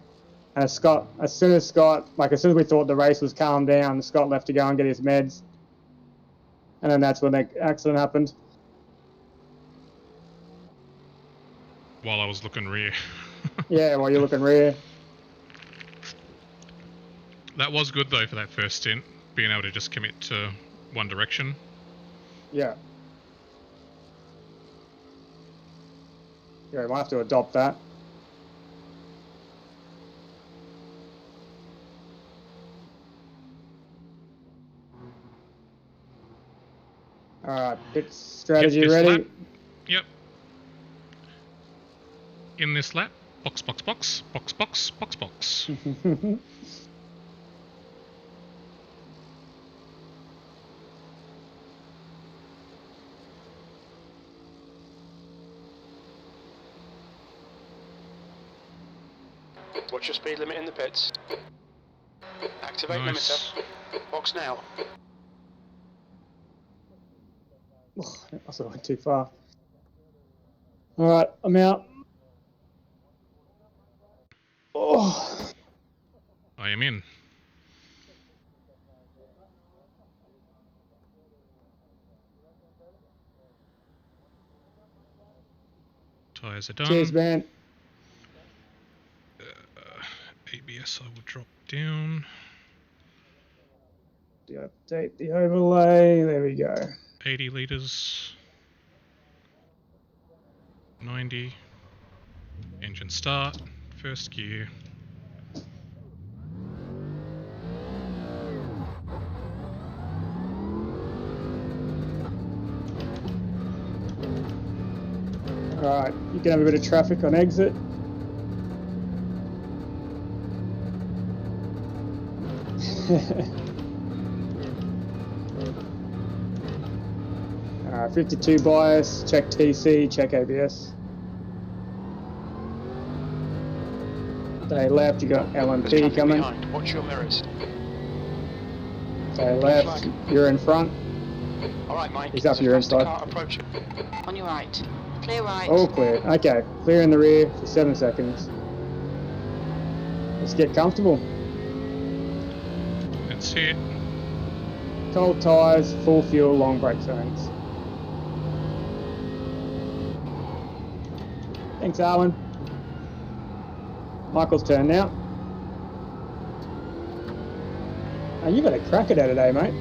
And Scott, as soon as we thought the race was calmed down, Scott left to go and get his meds. And then that's when the accident happened. While I was looking rear. Yeah, while you're looking rear. That was good though for that first stint, being able to just commit to one direction. Yeah. Yeah, we might have to adopt that. Alright, pit strategy ready? Lap. Yep. In this lap, box, box, box, box, box, box, box. Watch your speed limit in the pits. Activate limiter. Box now. Oh, I must have went too far. Alright, I'm out. Oh. I am in. Tyres are done. Cheers, man. ABS I will drop down. Update the overlay. There we go. 80 litres. 90. Engine start. First gear. Alright, you can have a bit of traffic on exit. 52 bias, check TC, check ABS. Stay left, you got LMP coming. Behind. Watch your mirrors. Stay left, you're in front. Alright, Mike. He's up your inside. On your right. Clear right. All clear. Okay, clear in the rear for 7 seconds. Let's get comfortable. That's it. Cold tyres, full fuel, long brake zones. Thanks, Arlen. Michael's turn now. Oh, you've had a cracker day today, mate.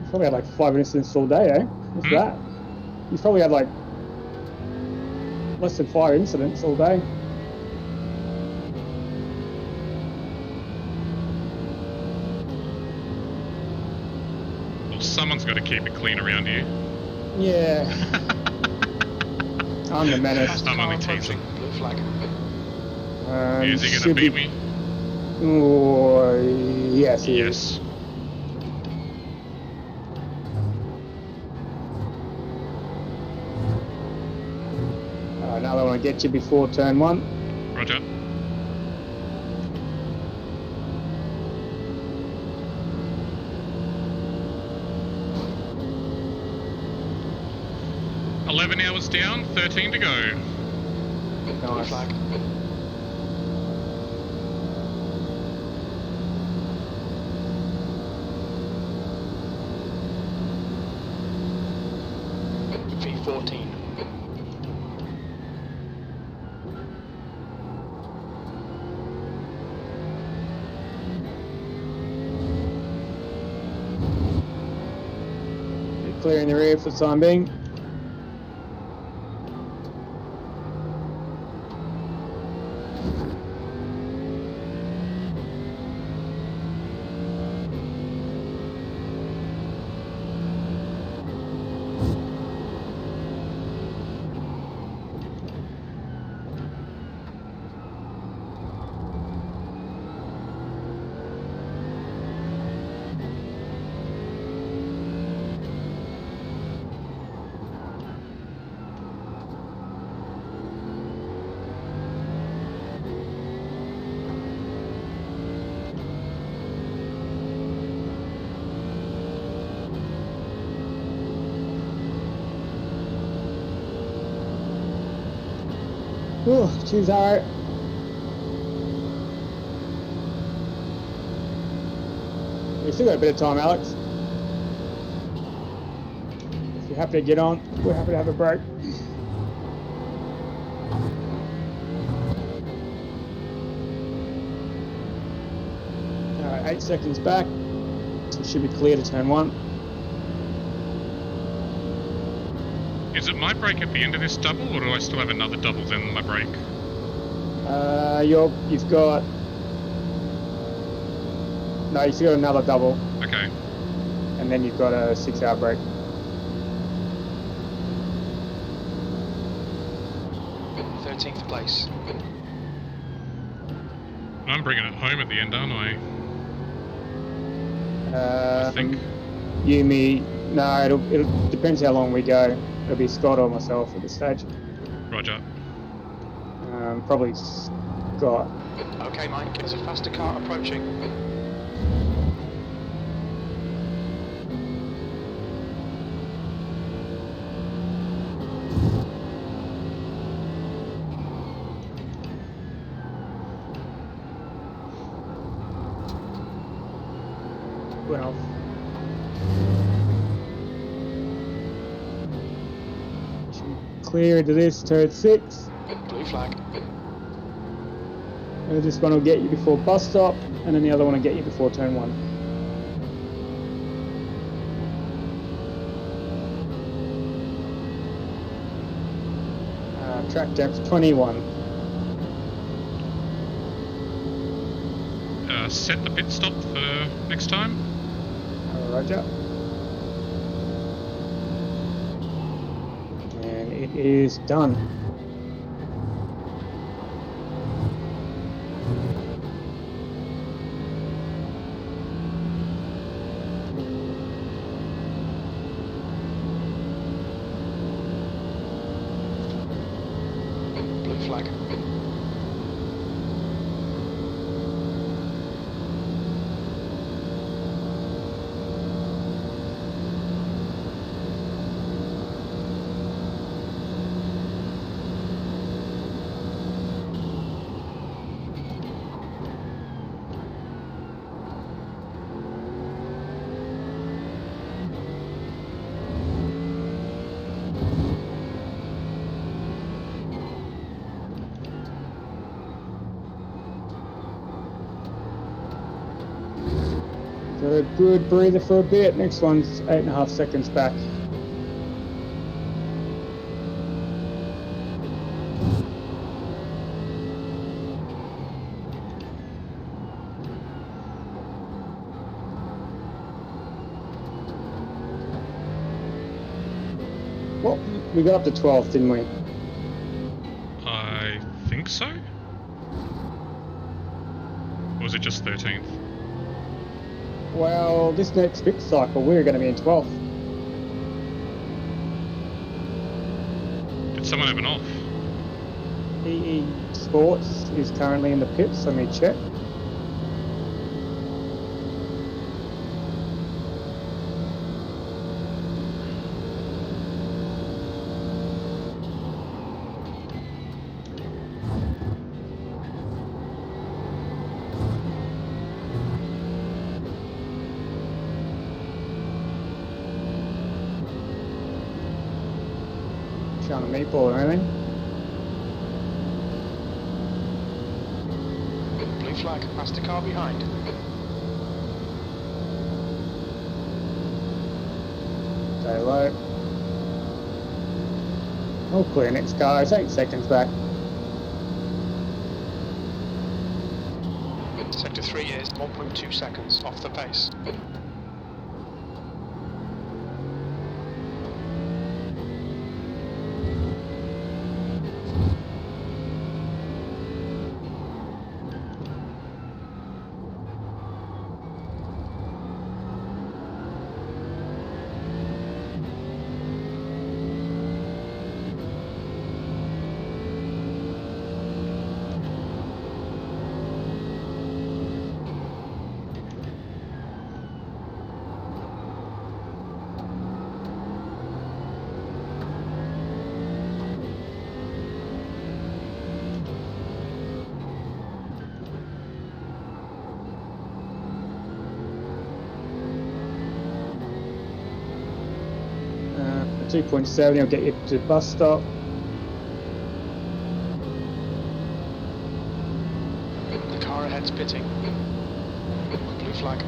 You've probably had like 5 incidents all day, eh? What's that? You've probably had like less than 5 incidents all day. Well, someone's got to keep it clean around here. Yeah. I'm the menace. I'm only teasing. Blue flag. Is he going to beat me? Oh, yes, he is. Another one to get you before turn 1. Roger. $11 hours down, 13 to go. Nice. Flag. V14. Clearing the rear for the time being. Cheers, Harry. We've still got a bit of time, Alex. If you're happy to get on, we're happy to have a break. Alright, 8 seconds back. So should be clear to turn 1. Is it my break at the end of this double, or do I still have another double then my break? You've got... No, you've got another double. Okay. And then you've got a 6-hour break. Thirteenth place. I'm bringing it home at the end, aren't I? I think. You, me... No, it depends how long we go. It'll be Scott or myself at this stage. Roger. Probably Scott. Okay, Mike, there's a faster car approaching. Went off. Clear into this, turn 6. Blue flag. And this one will get you before bus stop, and then the other one will get you before turn 1. Track depth 21. Set the pit stop for next time. Roger. And it is done. Blue flag. Got a good breather for a bit. Next one's 8.5 seconds back. Well, we got up to 12th, didn't we? I think so. Or was it just 13th? Well, this next pit cycle, we're going to be in 12th. Did someone have an off? EE Sports is currently in the pits, let me check. Showing a meatball or anything. Blue flag, past the car behind. Stay low. All clear, next car is 8 seconds back. Sector 3 is 1.2 seconds off the pace. 2.70 will get you to bus stop. The car ahead's pitting. Blue flag.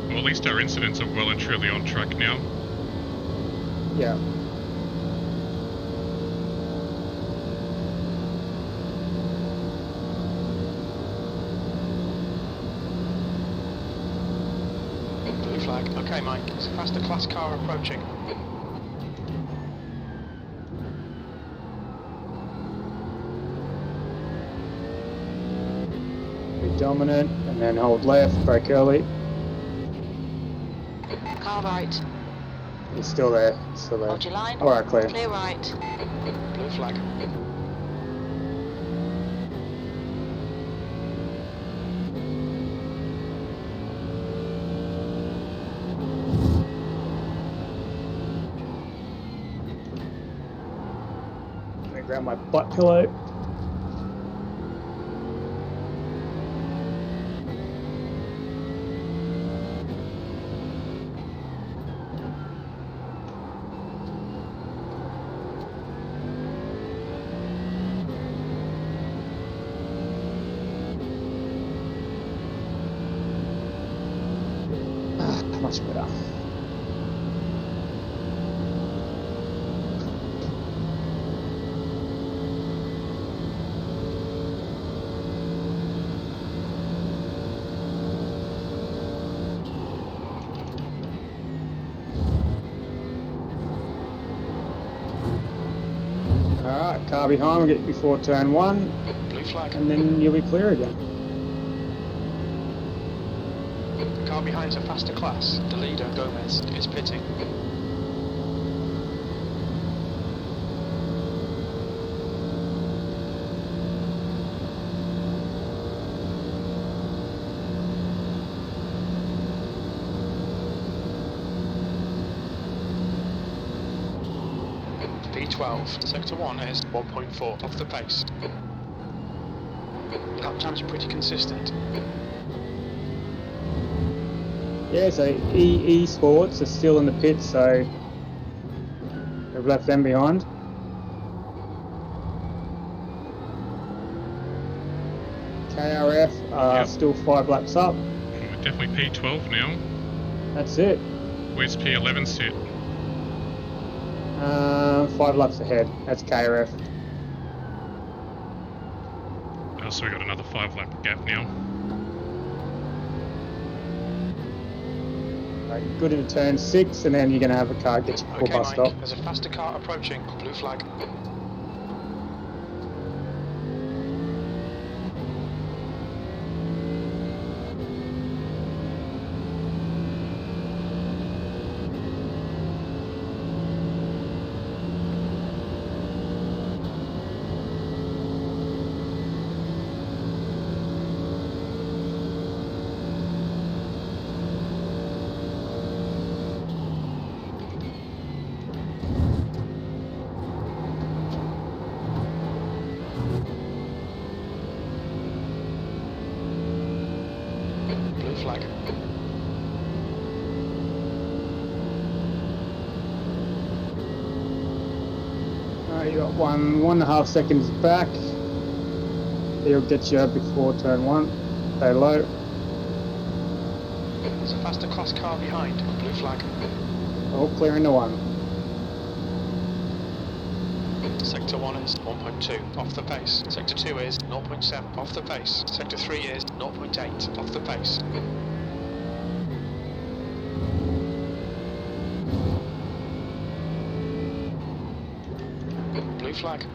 Well, at least our incidents are well and truly on track now. Yeah. Blue flag. Okay, Mike. It's a faster class car approaching. Be dominant, and then hold left, brake early. Car right. He's still there. Still there. Hold your line. All right, clear. Clear right. Blue flag. Let me grab my butt pillow. Much better. Alright, car behind will get you before turn 1, Blue flag. and then you'll be clear again. The car behind's a faster class. The leader, Gomez, is pitting. P12, sector 1 is 1.4 off the pace. Lap time's pretty consistent. Yeah, so E Sports are still in the pit, so we've left them behind. KRF are still 5 laps up. We're definitely P12 now. That's it. Where's P11 sit? 5 laps ahead. That's KRF. Oh, so we got another 5 lap gap now. Good into turn 6, and then you're going to have a car get you before Okay, bus Mike, stop. there's a faster car approaching. Blue flag. Blue flag. Alright, you got 1.5 seconds back. He'll get you before turn 1. Stay low. There's a faster class car behind. Blue flag. All clear into 1. Sector 1 is 1.2 off the pace. Sector 2 is 0.7 off the pace. Sector 3 is 0.8 off the pace. Blue flag.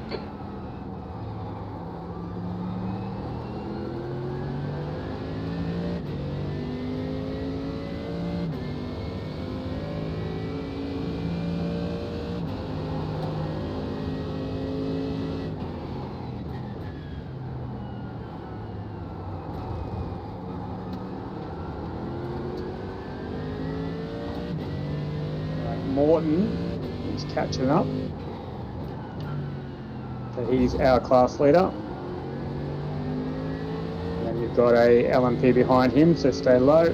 Morton is catching up. So he's our class leader. And then you've got a LMP behind him, so stay low.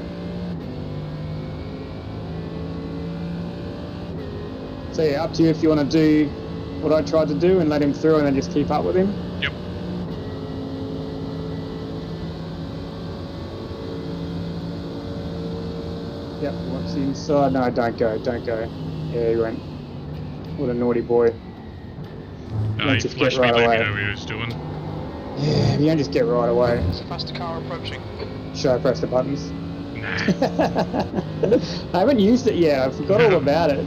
So yeah, up to you if you want to do what I tried to do and let him through and then just keep up with him. Yep. Yep, once he's inside, no, don't go. Yeah, he went. What a naughty boy. He flashed me, let me know what he was doing. Yeah, you don't just get right away. There's a faster car approaching. Should I press the buttons? Nah. I haven't used it yet, I forgot all about it.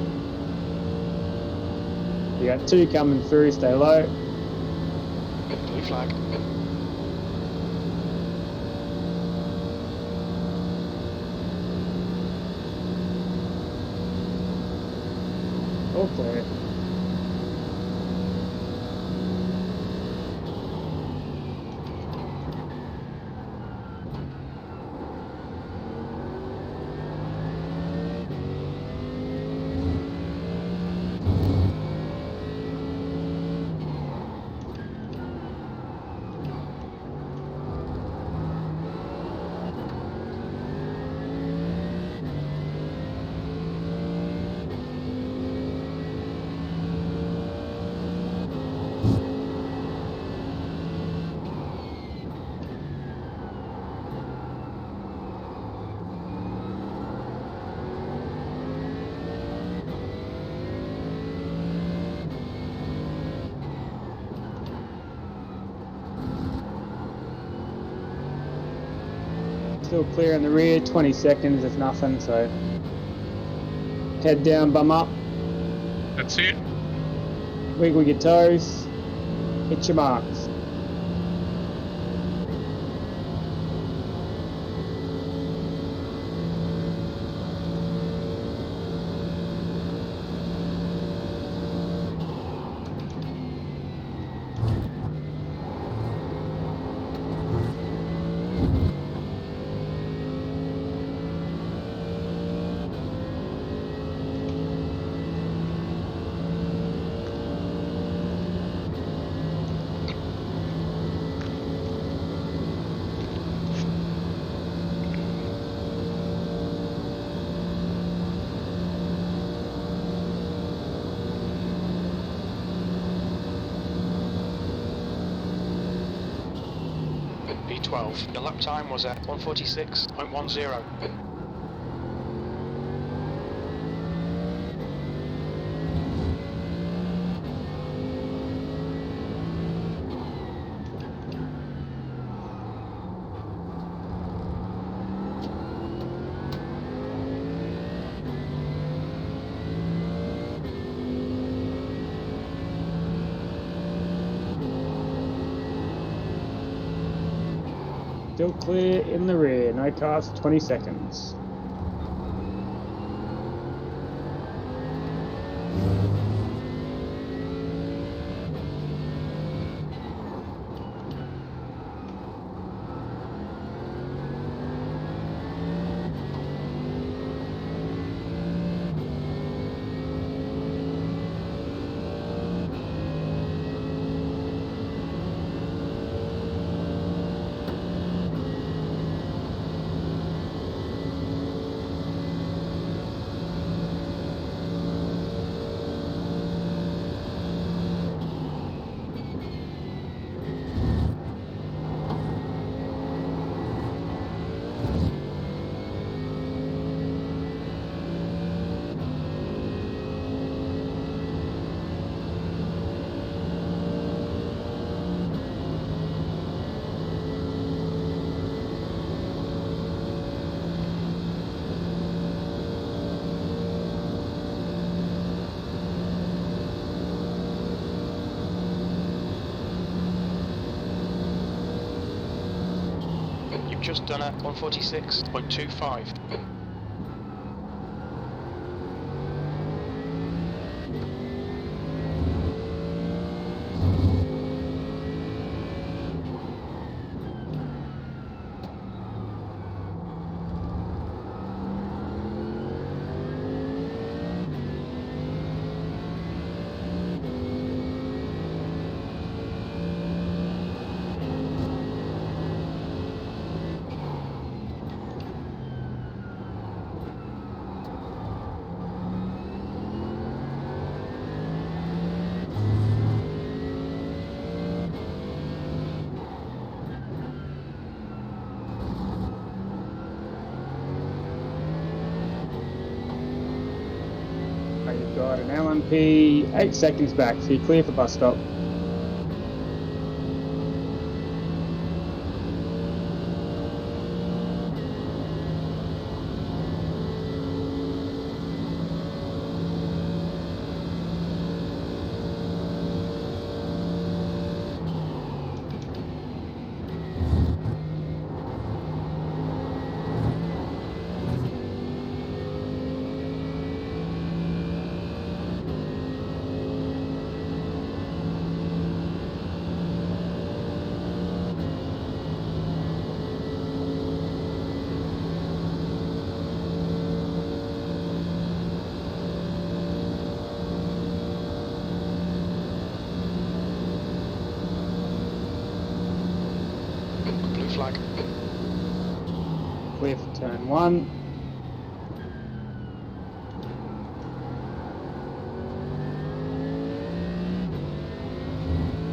You got 2 coming through, stay low. Blue flag. All clear. Still clear in the rear, 20 seconds is nothing, so head down, bum up. That's it. Wiggle your toes, hit your marks. B12. Your lap time was at 1:46.10. Still clear in the rear, no cars, 20 seconds. Just done at 1:46.25. You've got an LMP 8 seconds back, so you're clear for bus stop. Flag. Clear for turn 1.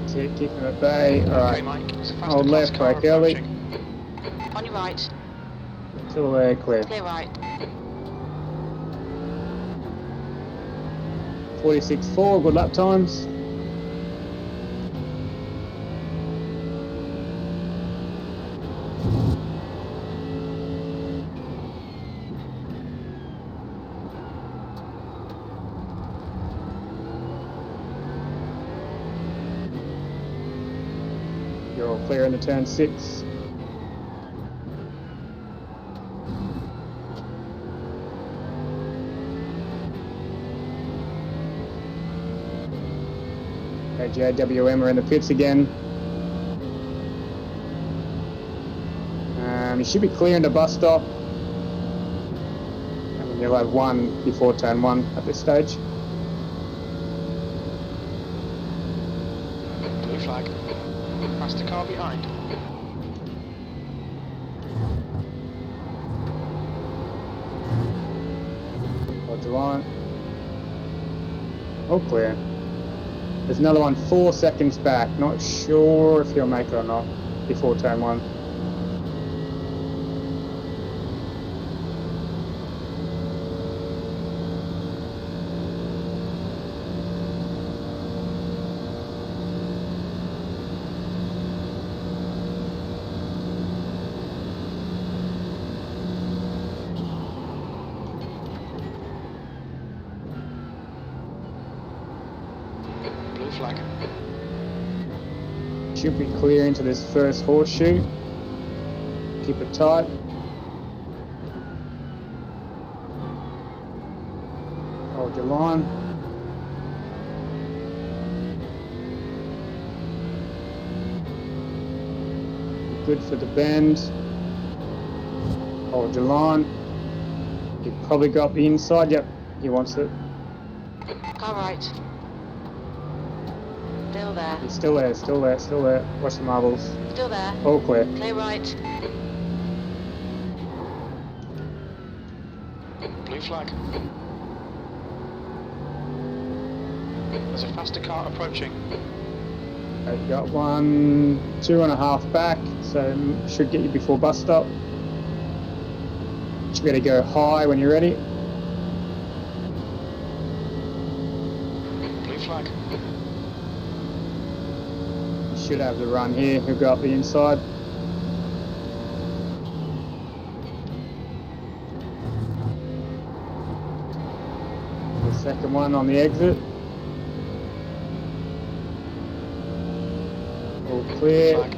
That's it, keeping it at bay. Alright. Hold left, brake early. On your right. Till there, clear. Clear right. 46.4, good lap times. You're all clear into turn 6. JWM are in the pits again. You should be clearing the bus stop. And you'll have 1 before turn 1 at this stage. Blue flag. Past the car behind. Roger line. All clear. There's another one 4 seconds back. Not sure if he'll make it or not before turn 1. Flag. Should be clear into this first horseshoe. Keep it tight. Hold your line. Good for the bend. Hold your line. You've probably got the inside. Yep, he wants it. Car right. Still there. He's still there, still there, still there. Watch the marbles. Still there. All clear. Clear right. Blue flag. There's a faster car approaching. You've got 1, 2.5 back, so should get you before bus stop. Should be able to go high when you're ready. Blue flag. Should have the run here. He'll go up the inside. The second one on the exit. All clear. Flag.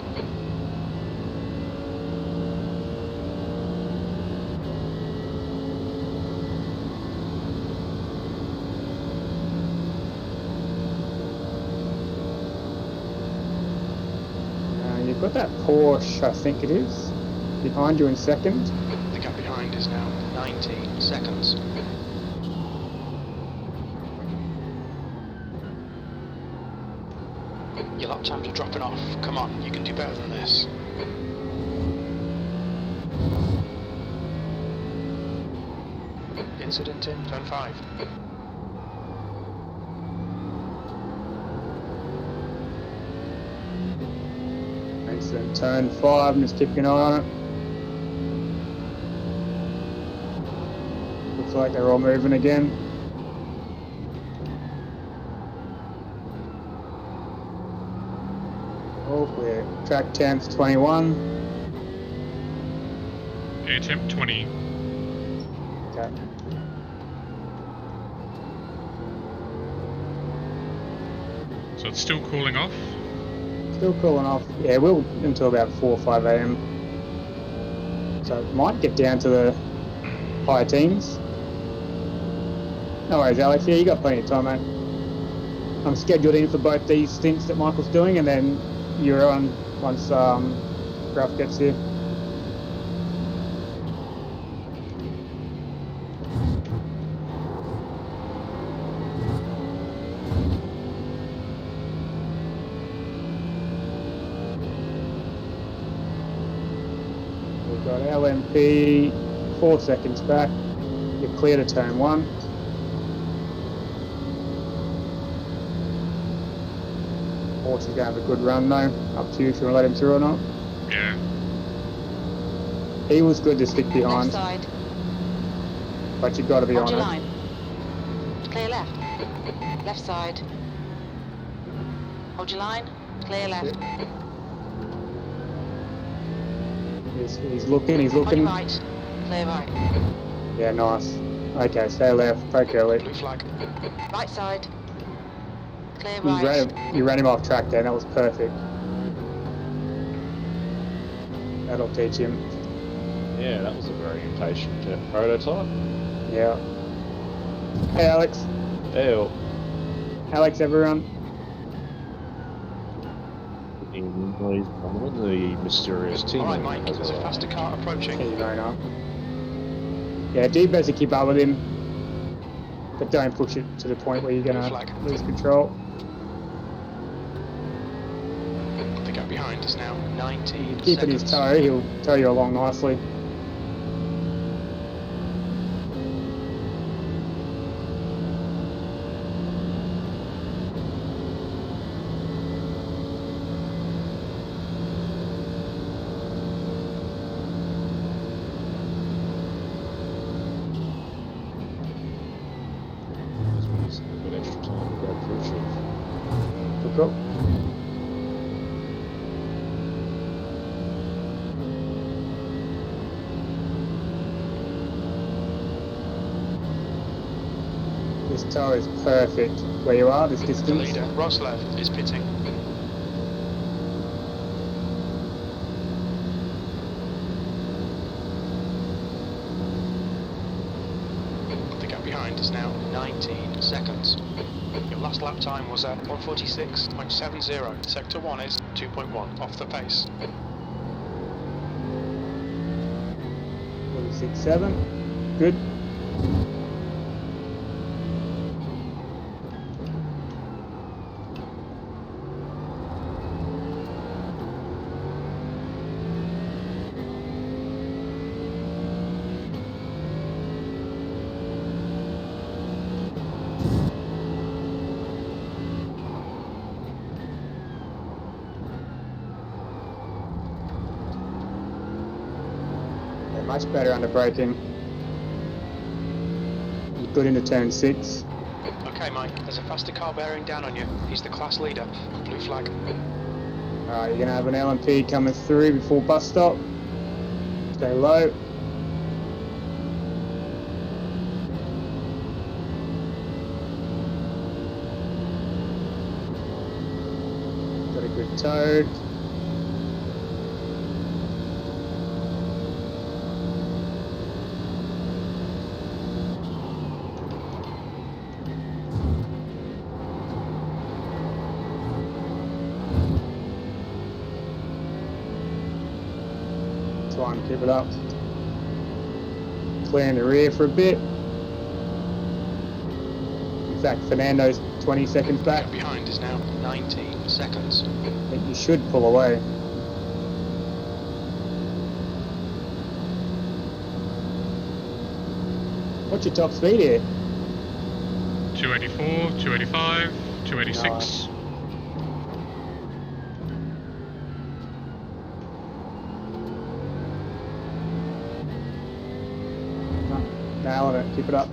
You've got that Porsche, I think it is, behind you in second. The gap behind is now 19 seconds. Your lap times are dropping off. Come on, you can do better than this. Incident in turn 5. Excellent. Turn 5, I'm just keeping an eye on it. Looks like they're all moving again. We're track 10th, 21. Yeah, temp 20. Okay. So it's still cooling off? Still cooling off. Yeah, we'll until about 4 or 5 a.m. So it might get down to the higher teens. No worries, Alex. Yeah, you got plenty of time, mate. I'm scheduled in for both these stints that Michael's doing, and then you're on once Gruff gets here. We've got LMP 4 seconds back. You're clear to turn 1. Horse is going to have a good run though. Up to you if you want to let him through or not. Yeah. He was good to stick behind. Left side. But you've got to be Hold on your it. line. Clear left. Left side. Hold your line. Clear left. He's looking, he's On looking. your right. Clear right. Yeah, nice. Okay, stay left, break early. Blue flag. Right side. Clear You right. ran him off track there, that was perfect. That'll teach him. Yeah, that was a very impatient prototype. Yeah. Hey Alex. Ew. Alex, everyone. In the mysterious team. Alright, Mike, there's a faster car approaching. Here you go now. Yeah, do your best to keep up with him. But don't push it to the point where you're going to lose control. The gap behind is now 19 Keeping his toe, he'll tow you along nicely. Good extra time to grab crew chief. Good call. This tower is perfect where you are, this The distance. leader, Roslev, is pitting. The gap behind is now 19 seconds. Your last lap time was at 1:46.70. Sector 1 is 2.1 off the pace. 46.7. Good. Much better under braking. You're good into turn 6. Okay, Mike, there's a faster car bearing down on you. He's the class leader. Blue flag. Alright, you're going to have an LMP coming through before bus stop. Stay low. Got a good tow. Try and keep it up. Clear in the rear for a bit. In fact, Fernando's 20 seconds back. Gap behind is now 19 seconds. I think you should pull away. What's your top speed here? 284, 285, 286. Nailing it, keep it up.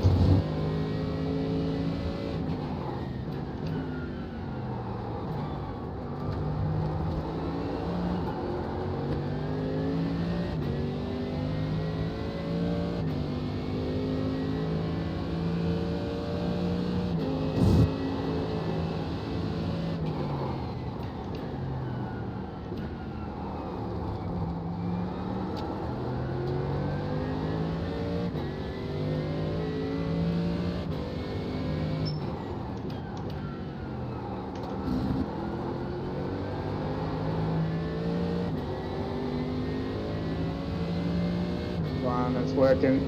working.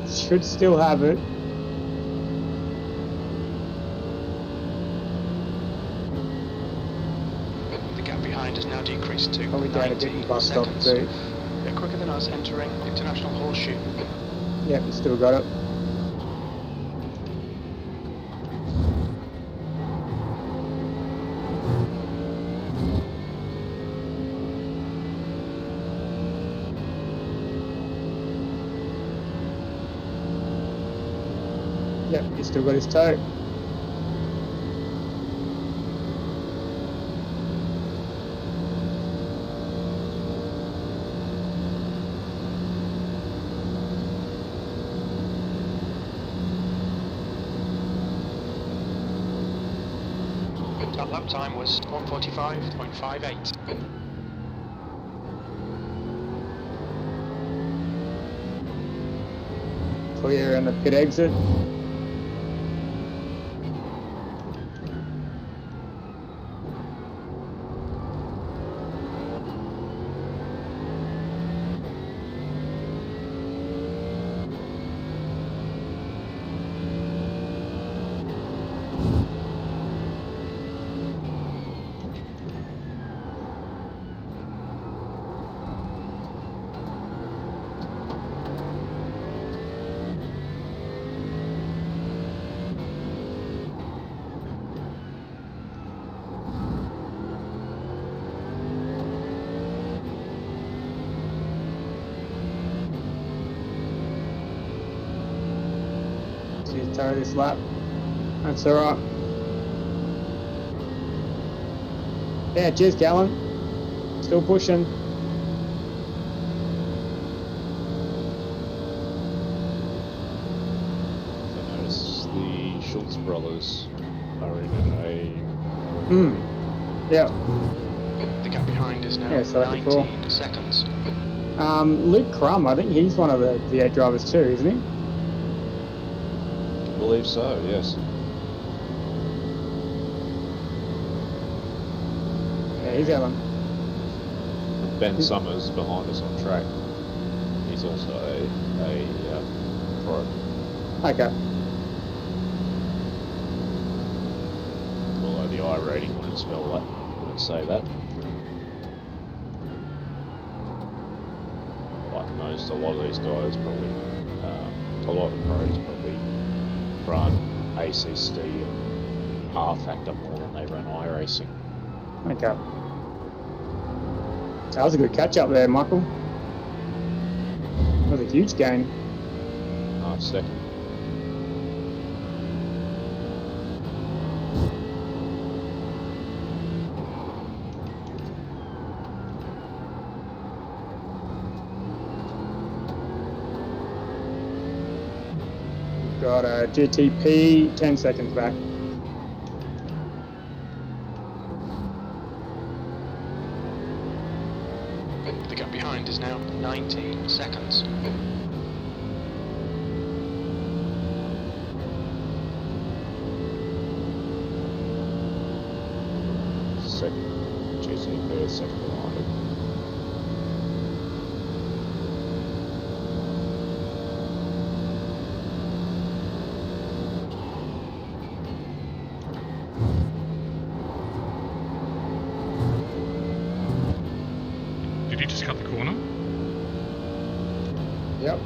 Should still have it. The gap behind has now decreased to Probably down a bit in 19 bus stop seconds. too. They're quicker than us entering International Horseshoe. Yep, still got it. Yep, he's still got his toe. That lap time was 1:45.58. Clear in the pit exit. Toe this lap. That's alright. Yeah, cheers, Callan. Still pushing. I notice the Schultz brothers are in Yeah. The gap behind is now 19 seconds. Luke Crum, I think he's one of the V8 drivers too, isn't he? I believe so, yes. Yeah, he's Alan. Ben Summers behind us on track. He's also a pro. Okay. Although the I rating wouldn't spell that, wouldn't say that. Like most, a lot of these guys probably, a lot of the pros probably run ACST and R-Factor more than they run iRacing. Okay. That was a good catch up there, Michael. That was a huge gain. Half second. Got a GTP 10 seconds back. The gap behind is now 19 seconds. Second GTP, second behind it. Did you just cut the corner? Yep.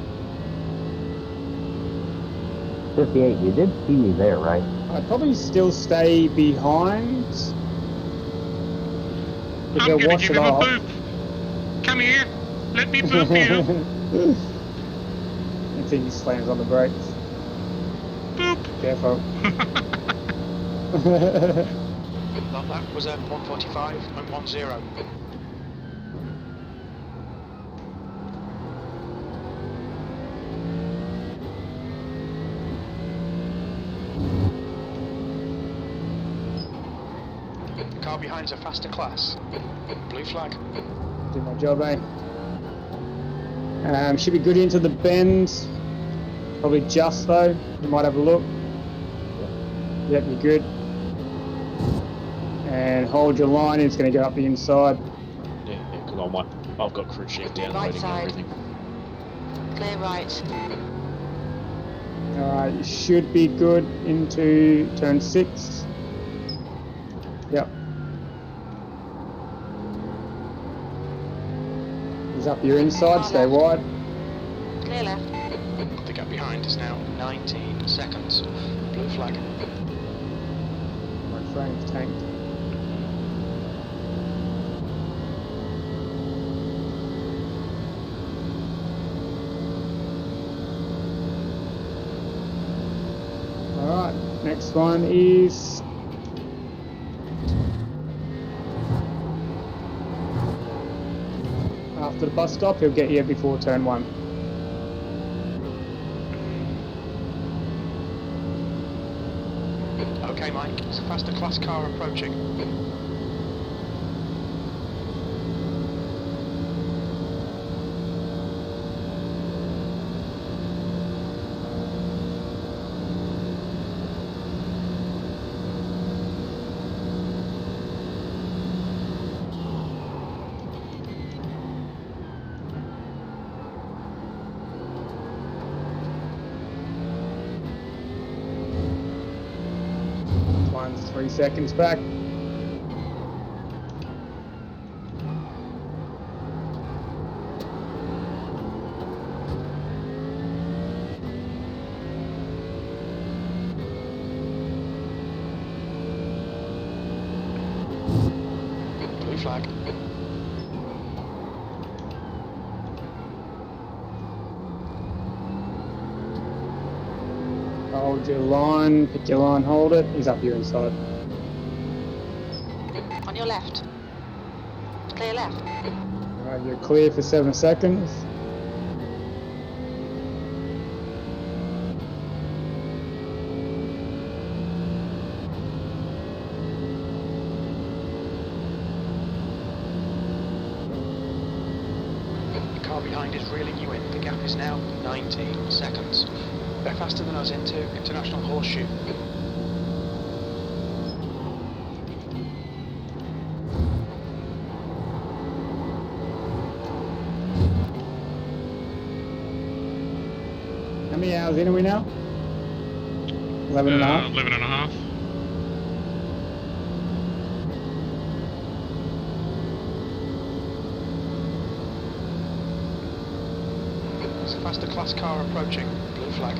58, you did see me there, right? I'd probably still stay behind. I'm gonna give him a boop. Come here. Let me boop you. I think he slams on the brakes. Boop. Careful. That lap was at 1:45.10. The car behind's a faster class. Blue flag. Did my job, eh? Should be good into the bend. Probably just though. You might have a look. Yep, you're good. And hold your line. It's going to go up the inside. Yeah, because I've got crew chief downloading everything. Clear right. Alright, you should be good into turn 6. Yep. He's up your inside, stay wide. Clear left. The gap behind is now 19 seconds. Blue flag. My frame's tanked. Alright, next one is after the bus stop. He'll get you before turn 1. Okay, Mike, it's a faster class car approaching. One's 3 seconds back. Blue flag. Hold your line, pick your line, hold it. He's up your inside. On your left. Clear left. Alright, you're clear for 7 seconds. The car behind is reeling you in. The gap is now 19 seconds. They're faster than us into International Horseshoe. How many hours in are we now? 11 and a half? 11 and a half. It's a faster class car approaching. Blue flag.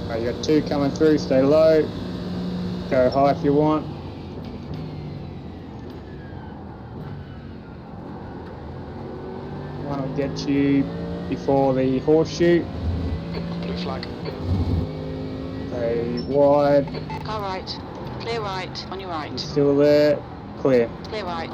Alright, you got 2 coming through, stay low. Go high if you want. One will get you before the horseshoe. Blue flag. Stay wide. Car right. Clear right. On your right. You're still there. Clear. Clear right.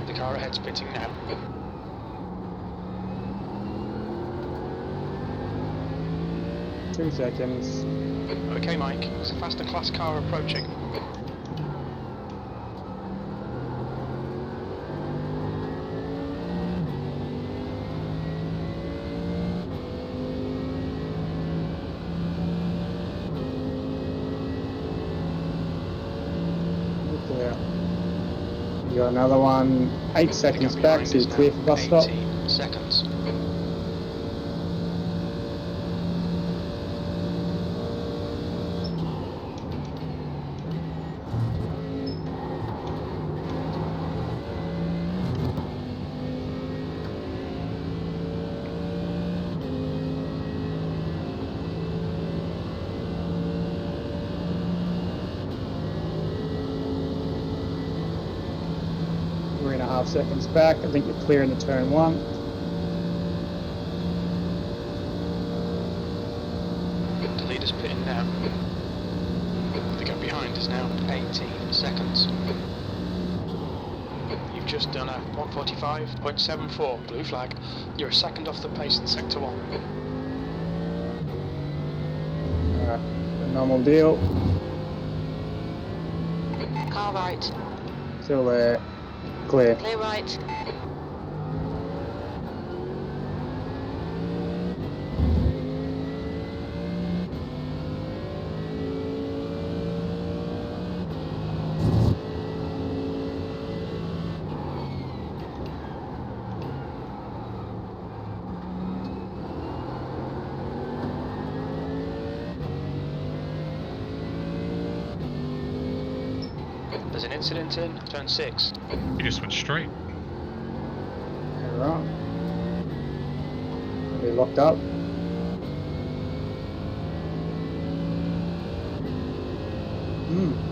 The car ahead's pitting now. Two seconds. Okay, Mike, it's a faster class car approaching. Clear. You got another one. 8 seconds back, so you're clear for bus stop. 18 seconds. Three and a half seconds back. I think you're clear into turn 1. The leader's pitting now. The gap behind is now 18 seconds. You've just done a 1:45.74 blue flag. You're a second off the pace in sector 1. A normal deal. Car right. Still there. Clear. Clear right. There's an incident in turn 6. You just went straight. Alright. Are we locked up?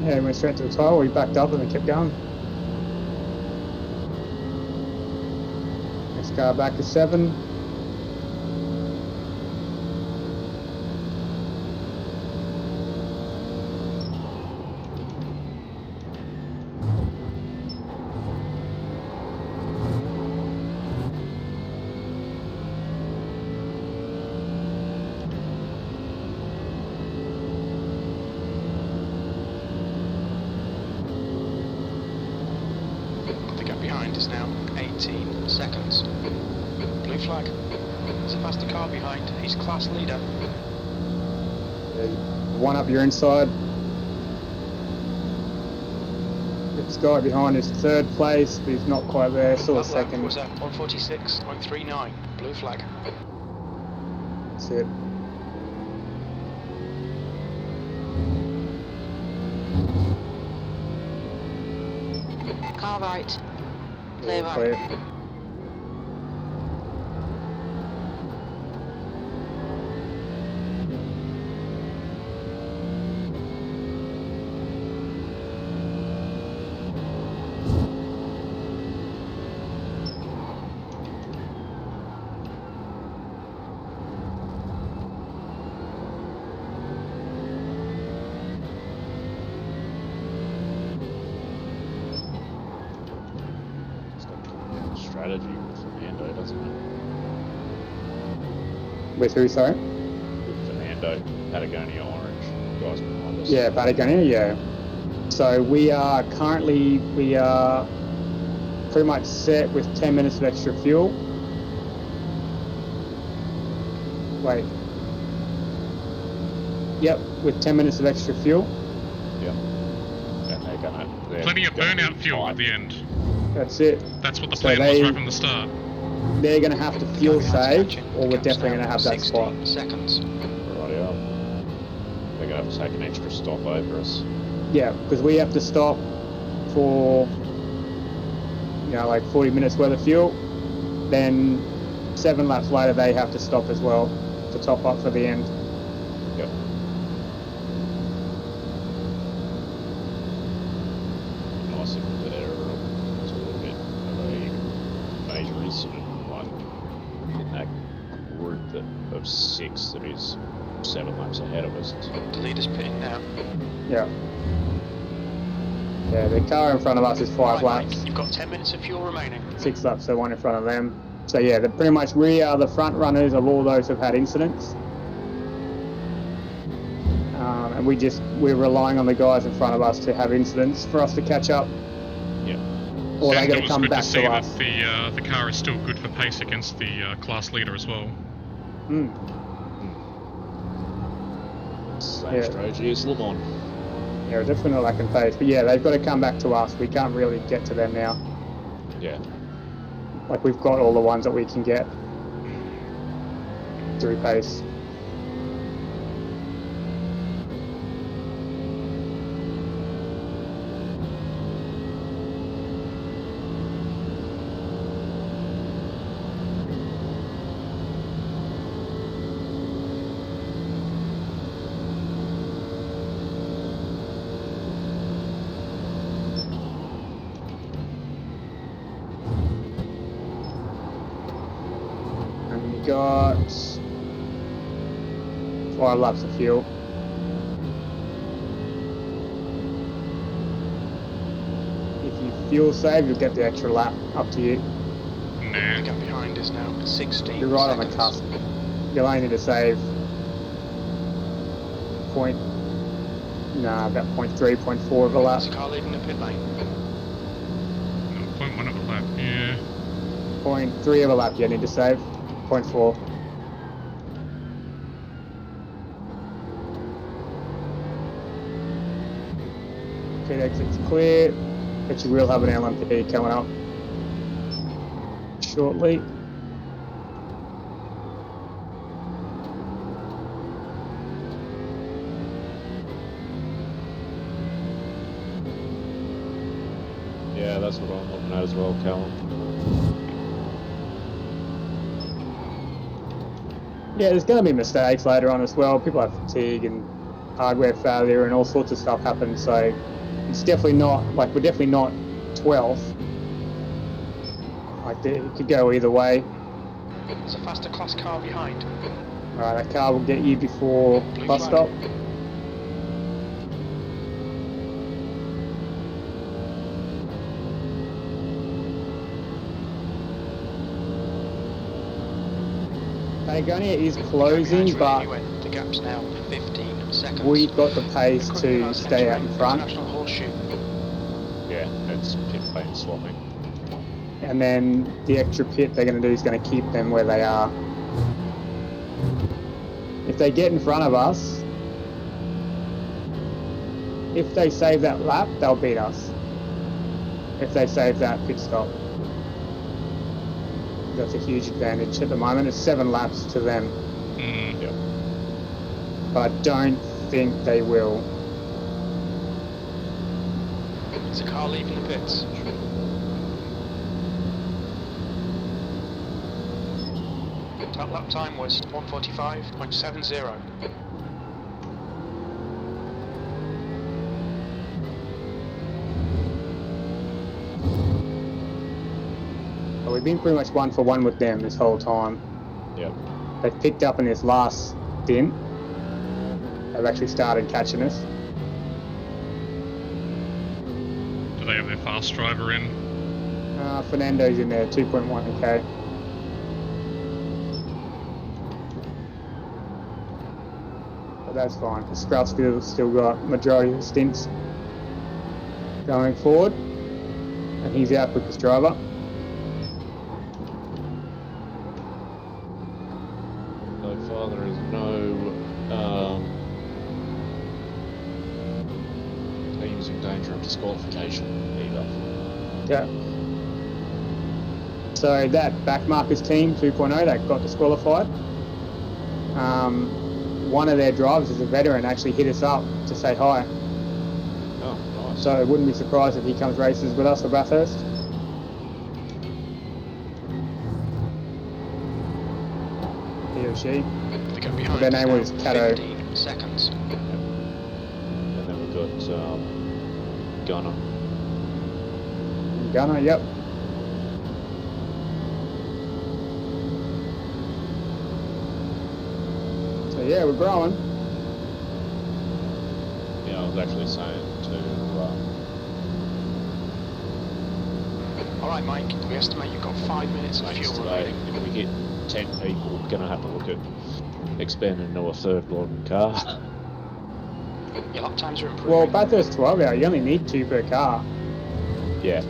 Yeah, we went straight to the tile, we backed up and then kept going. Next car back to 7. Behind is now 18 seconds. Blue flag. There's a faster car behind. He's class leader. One up your inside. This guy behind is 3rd place, but he's not quite there. Still a second. Was at 146.39. Blue flag. That's it. Car right. Clear right. Strategy with Fernando, doesn't it? With who, sorry? With Fernando, Patagonia Orange, guys behind us. Yeah, Patagonia, yeah. So we are currently, pretty much set with 10 minutes of extra fuel. Wait. Yep, with 10 minutes of extra fuel. Yep. And they're Plenty of burnout fuel at the end. That's it. That's what the plan was right from the start. They're going to have to fuel save, or we're definitely going to have that spot. Seconds. Rightio. They're going to have to take an extra stop over us. Yeah, because we have to stop for, like 40 minutes worth of fuel. Then 7 laps later, they have to stop as well to top up for the end. Yep. Nice if they're a little bit of a major incident, like in that group of 6 that is 7 laps ahead of us. The leader's pitting now. Yeah. Yeah, the car in front of us is 5 laps. Mike, you've got 10 minutes of fuel remaining. 6 laps, so 1 in front of them. So yeah, pretty much we are the front runners of all those who've had incidents. And we're relying on the guys in front of us to have incidents for us to catch up. Yeah. Or they're going to come back to us. The car is still good for pace against the class leader as well. Same strategy as Le Mans. Yeah, we're definitely not lacking pace. But yeah, they've got to come back to us. We can't really get to them now. Yeah. Like, we've got all the ones that we can get through pace. Got 5 laps of fuel. If you fuel save, you'll get the extra lap. Up to you. Nah. The gap behind is now 16 You're right seconds. on the cusp. You'll only need to save about 0.3, 0.4 of a lap. There's a car leaving the pit lane. 0.1 of a lap, yeah. 0.3 of a lap you need to save. 0.4. Pit exit's clear, but you will have an LMP coming up shortly. that's what I'm looking at as well, Callum. Yeah, there's going to be mistakes later on as well. People have fatigue and hardware failure and all sorts of stuff happens. So it's definitely not, like, we're definitely not 12th. Like, it could go either way. There's a faster class car behind. Alright, that car will get you before bus stop. Patagonia is closing, but the gap's now 15 seconds. We've got the pace to stay out in front. Yeah, it's pit lane swapping. And then the extra pit they're going to do is going to keep them where they are. If they get in front of us, if they save that lap, they'll beat us. If they save that pit stop. That's a huge advantage at the moment. It's 7 laps to them. Yep. But I don't think they will. It's a car leaving the pits. That lap time was 1:45.70. We've been pretty much 1 for 1 with them this whole time. Yep. They've picked up in this last stint. They've actually started catching us. Do they have their fast driver in? Fernando's in there, 2.1k. But that's fine. Sprout's still got majority of the stints going forward. And he's our quickest driver. There is no teams in danger of disqualification either. Yeah. So that backmarkers team 2.0 that got disqualified, one of their drivers is a veteran, actually hit us up to say hi. Oh, nice. So I wouldn't be surprised if he comes races with us for Bathurst. He or she. Their name was Cato. 15 seconds. And then we've got Gunner. Gunner, yep. So yeah, we're growing. Yeah, I was actually saying to... Alright Mike, we estimate you've got 5 minutes of fuel today, remaining. if we get 10 people, we're going to have to look at expanding into a third modern car. Your lap times are improving. Well, Bathurst 12 hour, you only need 2 per car. Yeah.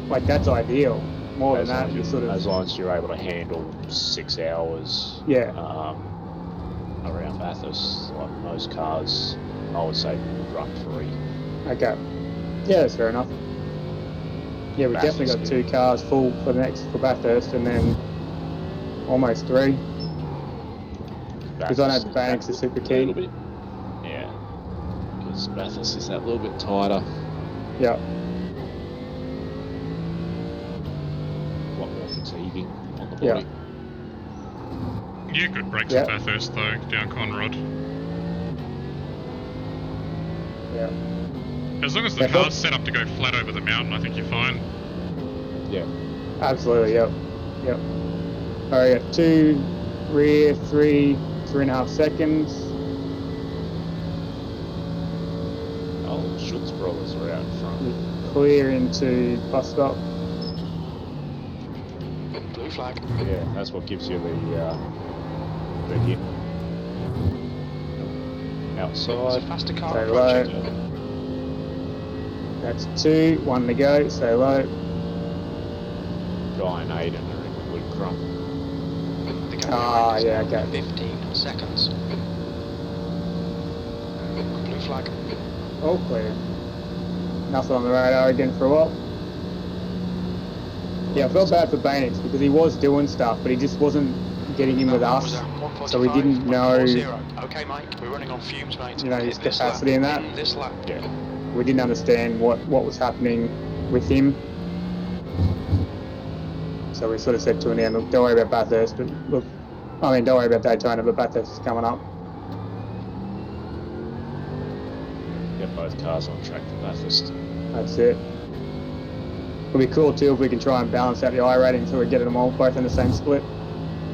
Like, that's ideal. More than that, you sort of... As long as you're able to handle 6 hours around Bathurst, like most cars, I would say run 3. Okay. Yeah, that's fair enough. Yeah, we definitely got 2 cars full for Bathurst, and then almost 3. Because I know Banks is super key. Yeah. Because Bathurst is that little bit tighter. Yeah. A lot more fatiguing on the body. Yeah, good brakes at Bathurst though, down Conrod. Yeah. As long as the car's set up to go flat over the mountain, I think you're fine. Yeah. Absolutely, yep. Yep. Alright, 2 rear, 3.5 seconds. Oh, Schutz brothers are out in front. Clear into bus stop. Blue flag. Yeah, that's what gives you the hit. Outside. Faster car Stay low. That's 2, 1 to go, stay low. Guy and Aiden are in the wood crump. Ah, yeah, okay. 15 seconds. Blue flag. All clear. Nothing on the radar again for a while. Yeah, I felt bad for Banks because he was doing stuff, but he just wasn't getting in with us. So we didn't know, okay, Mike, we're running on fumes, mate. You know, his capacity in that. This lap. Yeah. We didn't understand what was happening with him. So we sort of said to an end, look, don't worry about Bathurst, but look, I mean, don't worry about Daytona, but Bathurst is coming up. Get both cars on track for Bathurst. That's it. It'll be cool too if we can try and balance out the I rating so we get them all both in the same split.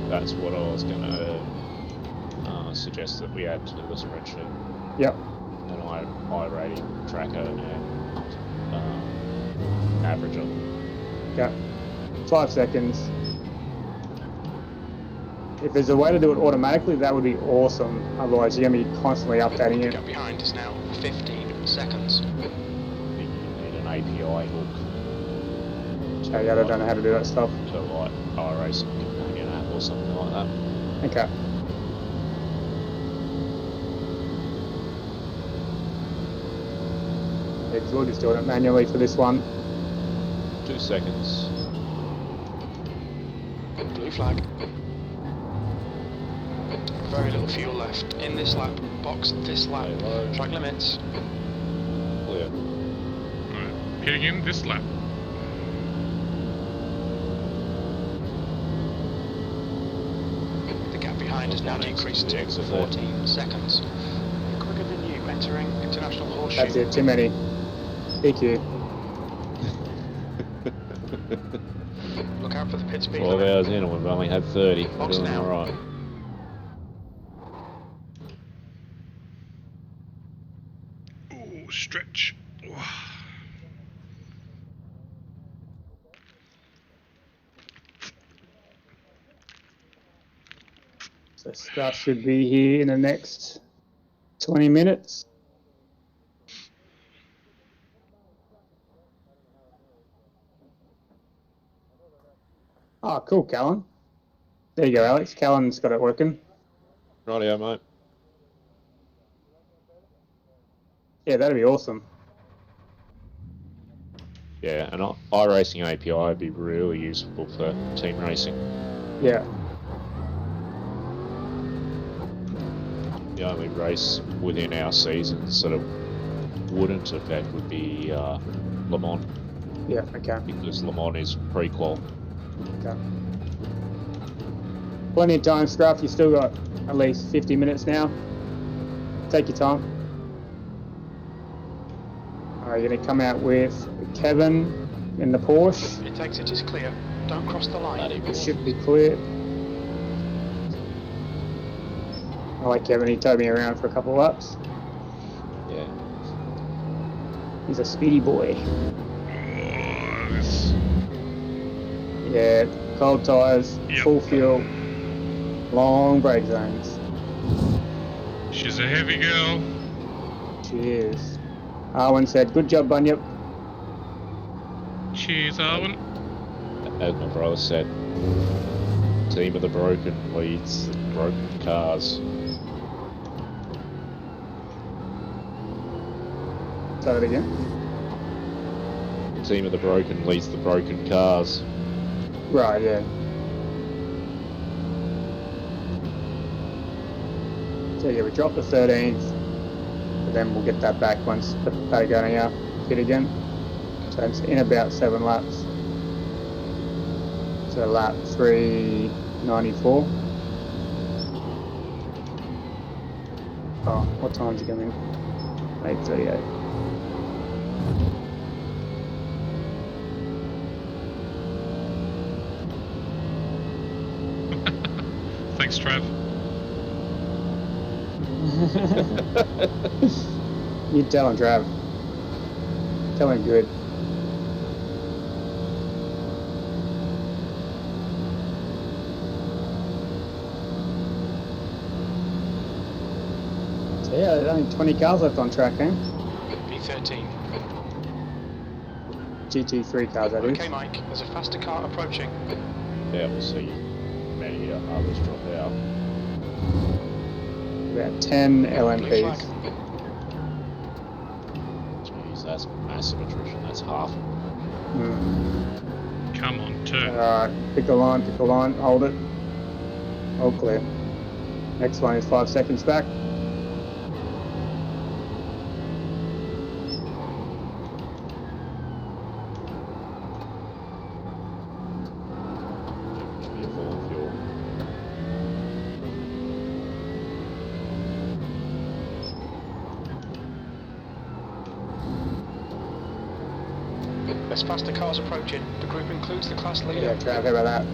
That's what I was going to suggest that we add to the spreadsheet. Yep. An I rating tracker and average of them. Okay. 5 seconds. If there's a way to do it automatically, that would be awesome. Otherwise, you're going to be constantly updating it. The gap behind is now 15 seconds. You need an API hook. Okay, yeah, I don't know how to do that stuff. To like iRacing companion app or something like that. Okay. Yeah, because we're just doing it manually for this one. 2 seconds. Blue flag. Very little fuel left in this lap. Box this lap. Track limits. Clear. Alright, pitting in this lap. The gap behind has now decreased to 14 seconds. Quicker than you entering International Horseshoe. That's it, too many. PQ. Look out for the pit speed. 12 hours in and we've only had 30. We're Box doing now. alright. Ooh, stretch. So start should be here in the next 20 minutes. Oh, cool, Callan. There you go, Alex. Callan's got it working. Rightio, mate. Yeah, that'd be awesome. Yeah, an iRacing API would be really useful for team racing. Yeah. The only race within our season sort of wouldn't have had would be Le Mans. Yeah, okay. Because Le Mans is pre-qual. Okay. Plenty of time, Scruff. You still got at least 50 minutes now. Take your time. Alright, you're going to come out with Kevin in the Porsche. It takes it is clear. Don't cross the line. It should be clear. I like Kevin. He towed me around for a couple of laps. Yeah. He's a speedy boy. Oh, this... Yeah, cold tyres, full fuel, long brake zones. She's a heavy girl. She is. Arwen said, good job, Bunyip. Cheers, Arwen. As my brother said, team of the broken leads the broken cars. Say that again. Team of the broken leads the broken cars. Right, yeah. So yeah, we dropped the 13th, but then we'll get that back once the Patagonia hit again. So it's in about 7 laps. So lap 394. Oh, what time's it coming? 8:38. Thanks, Trav. You tell him, Trav. Tell him good. So yeah, there's only 20 cars left on track, eh? B13. GT3 cars, that is. Okay, Mike, there's a faster car approaching. Yeah, we'll see many others drop out. About 10 LMPs. Jeez, that's massive attrition. That's half. Come on, turn. Alright, pick a line, hold it. All clear. Next one is 5 seconds back. There's faster cars approaching. The group includes the class leader. Yeah, Trav, how about that?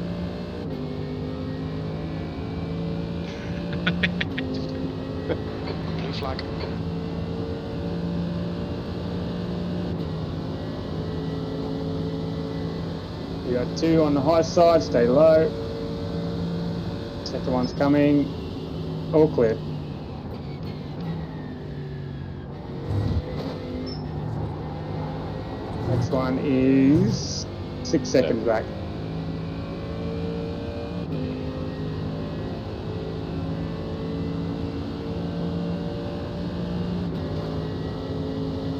Blue flag. You got 2 on the high side, stay low. Second one's coming. All clear. Next one is 6 seconds back.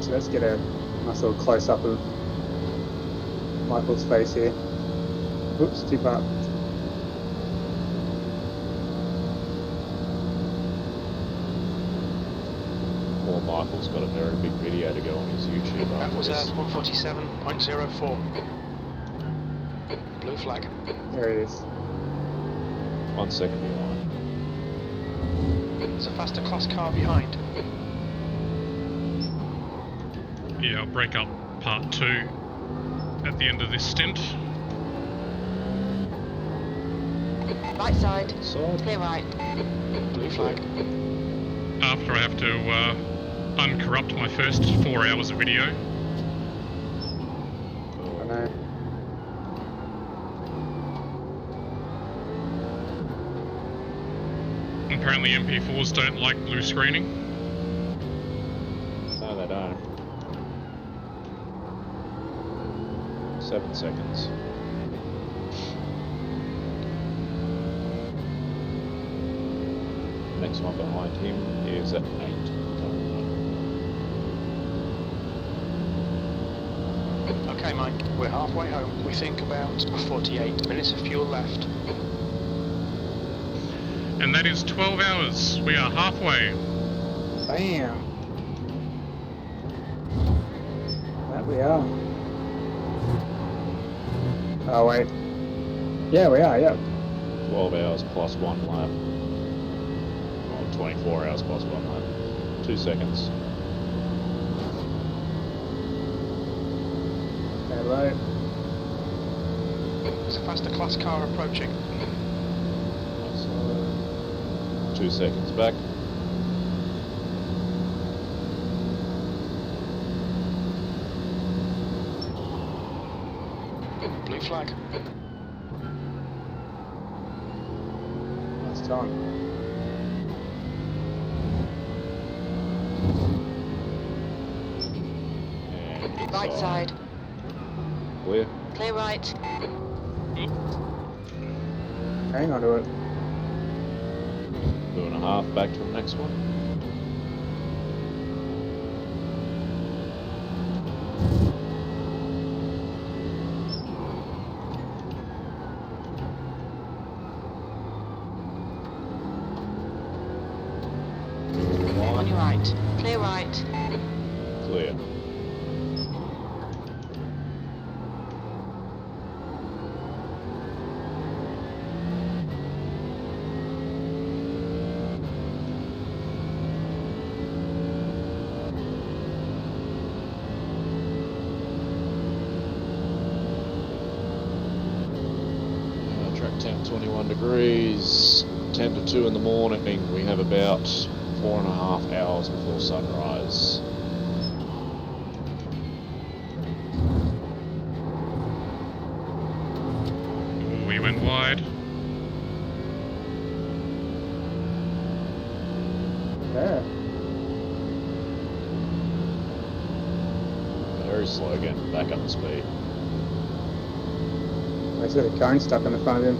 So let's get a nice little close up of Michael's face here. Oops, too far. Poor Michael's got a very big video to go on his YouTube. That was 147.04. Blue flag. There it is. 1 second behind. There's a faster class car behind. Yeah, I'll break up part 2 at the end of this stint. Right side. Side. Clear right. Blue flag. After I have to uncorrupt my first 4 hours of video. I know. Apparently MP4s don't like blue screening. No, they don't. 7 seconds. Next one behind him is at 8. Okay, Mike, we're halfway home. We think about 48 minutes of fuel left. And that is 12 hours. We are halfway. Bam. That we are. Oh, wait. Yeah, we are, yeah. 12 hours plus 1 lap. 24 hours plus 1 lap. 2 seconds. Hello. There's a faster class car approaching. 2 seconds back. Blue flag. Nice time. And Right side. Clear. Clear right. Hang on to it. 2.5 back to the next one. On your right. Clear right. Clear. Track temp 21 degrees, 10 to 2 in the morning. We have about 4.5 hours before sunrise. We went wide. Yeah. Very slow getting back up to speed. He's got a cone stuck on the front of him.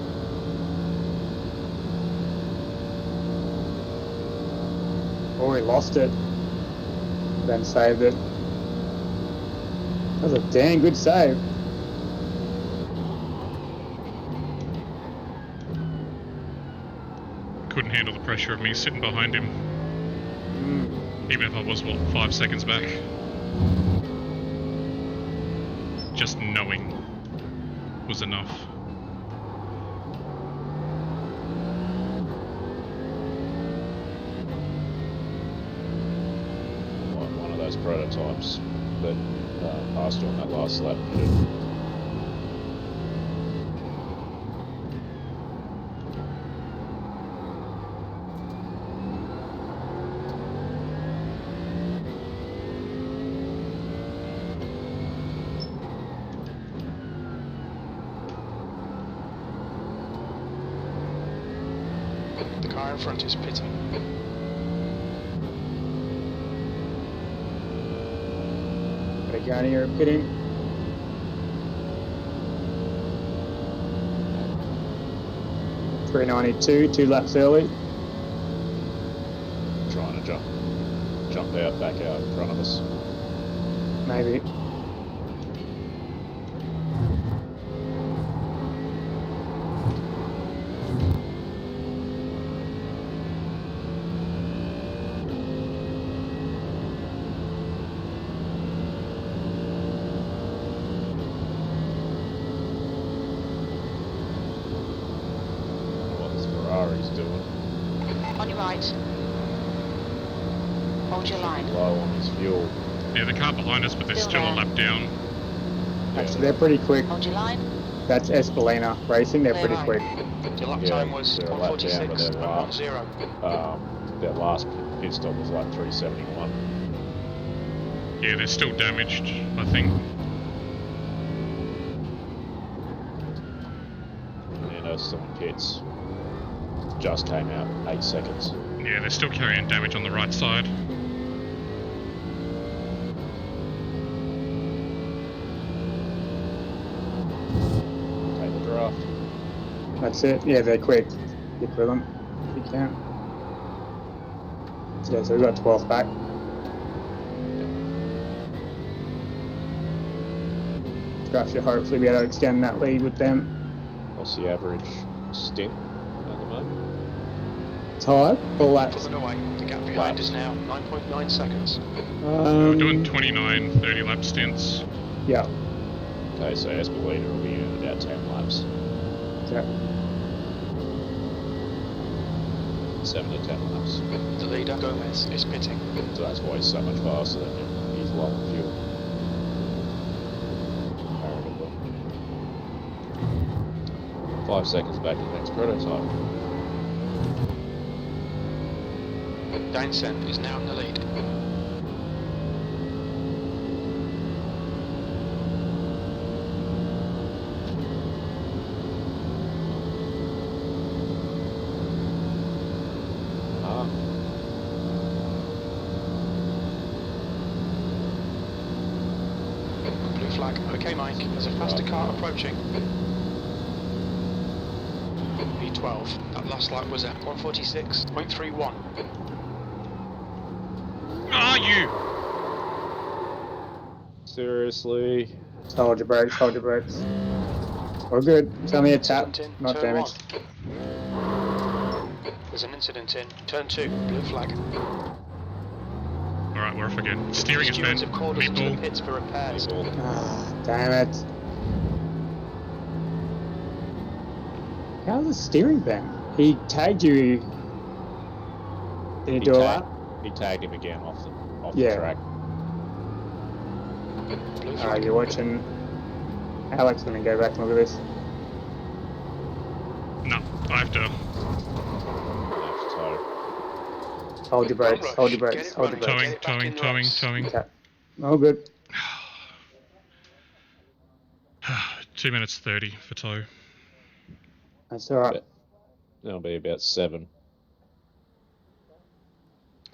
Oh, he lost it. Then saved it. That was a damn good save. Couldn't handle the pressure of me sitting behind him. Even if I was, what, 5 seconds back. Just knowing was enough. Like one of those prototypes. that passed on that last lap. The car in front is pitting. Down here pitting. .392, 2 laps early. Trying to jump out, back out in front of us. Maybe. On your right. Hold your line. Low on his fuel. Yeah, the car behind us, but they're still a lap down. Actually, they're pretty quick. Hold your line. That's Espelina Racing, they're pretty quick. Your lap time was 146.10. Their last pit stop was like 371. Yeah, they're still damaged, I think. Yeah, no, someone pits. Just came out 8 seconds. Yeah, they're still carrying damage on the right side. Take the draft. That's it. Yeah, they're quick. Get with them if you can. Yeah, so we've got 12th back. Scruff should hopefully be able to extend that lead with them. What's the average stint at the moment? Tired? All laps. Pulling away. The gap behind is now 9.9 seconds. We're doing 29, 30 lap stints. Yeah. Okay, so Espelina will be in about 10 laps. Yeah. 7 to 10 laps. The leader, Gomez, is pitting. So that's why he's so much faster than him. He's low on fuel. 5 seconds back to the next prototype. Dyson is now in the lead. Blue flag. Okay, Mike. There's a faster car approaching. B12. That last lap was at 146.31. Are you? Seriously? Hold your brakes, hold your brakes. We're good. It's only a tap, not Turn damaged. 1. There's an incident in turn 2. Blue flag. Alright, we're off again. Steering is bent. Have called us into the Meatball. pits for repairs. Ah, damn it. How's the steering bent? He tagged you. Did he do a lap? He tagged him again off the track. Alright, you're watching. Alex gonna go back and look at this. No, I have to. Hold your brakes, hold your brakes, hold your brakes. Towing. Okay. All good. 2 minutes 30 for tow. That's alright. That'll be about 7.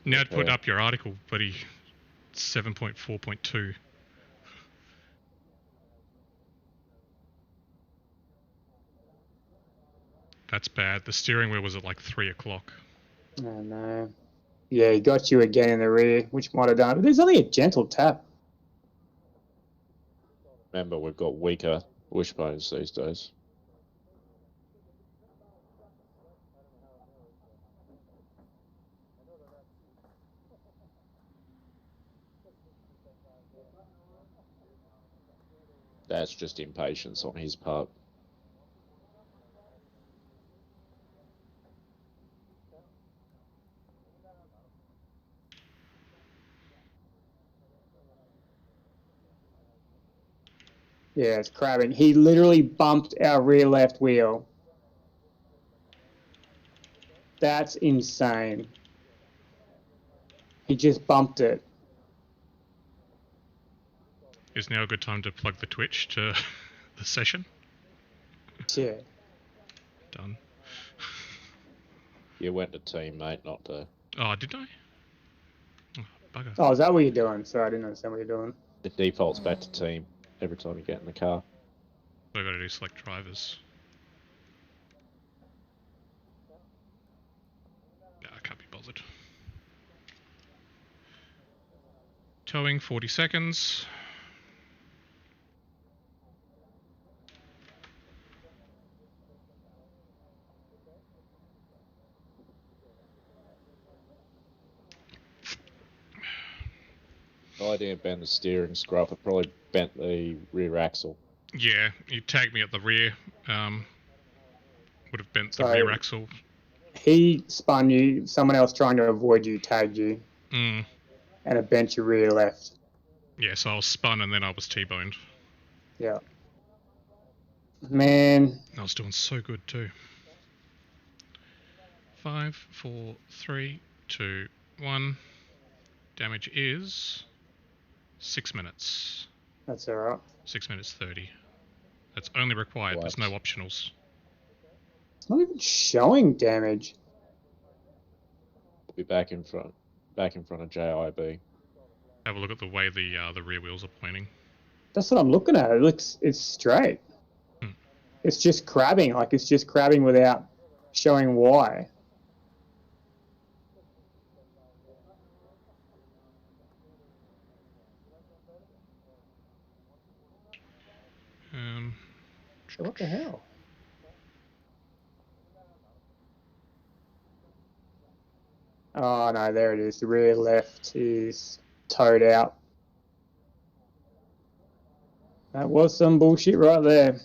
Now I'd put up your article, buddy. 7.4.2. That's bad. The steering wheel was at like 3 o'clock. Oh no. Yeah, he got you again in the rear, which might have done. But there's only a gentle tap. Remember, we've got weaker wishbones these days. That's just impatience on his part. Yeah, it's crabbing. He literally bumped our rear left wheel. That's insane. He just bumped it. Is now a good time to plug the Twitch to the session? Yeah. Done. You went to team, mate, not to... Oh, did I? Oh, bugger. Oh, is that what you're doing? Sorry, I didn't understand what you're doing. The default's back to team every time you get in the car. I've got to do select drivers. No, I can't be bothered. Towing 40 seconds. I didn't bend the steering scruff, it probably bent the rear axle. Yeah, you tagged me at the rear. Would have bent the rear axle. He spun you, someone else trying to avoid you tagged you. Mm. And it bent your rear left. Yeah, so I was spun and then I was T-boned. Yeah. Man. I was doing so good too. 5, 4, 3, 2, 1. Damage is 6 minutes. That's alright. 6 minutes 30. That's only required. There's no optionals. It's not even showing damage. We'll be back in front of JIB. Have a look at the way the rear wheels are pointing. That's what I'm looking at. It's straight. It's just crabbing. Like it's just crabbing without showing why. So what the hell? Oh no, there it is. The rear left is towed out. That was some bullshit right there.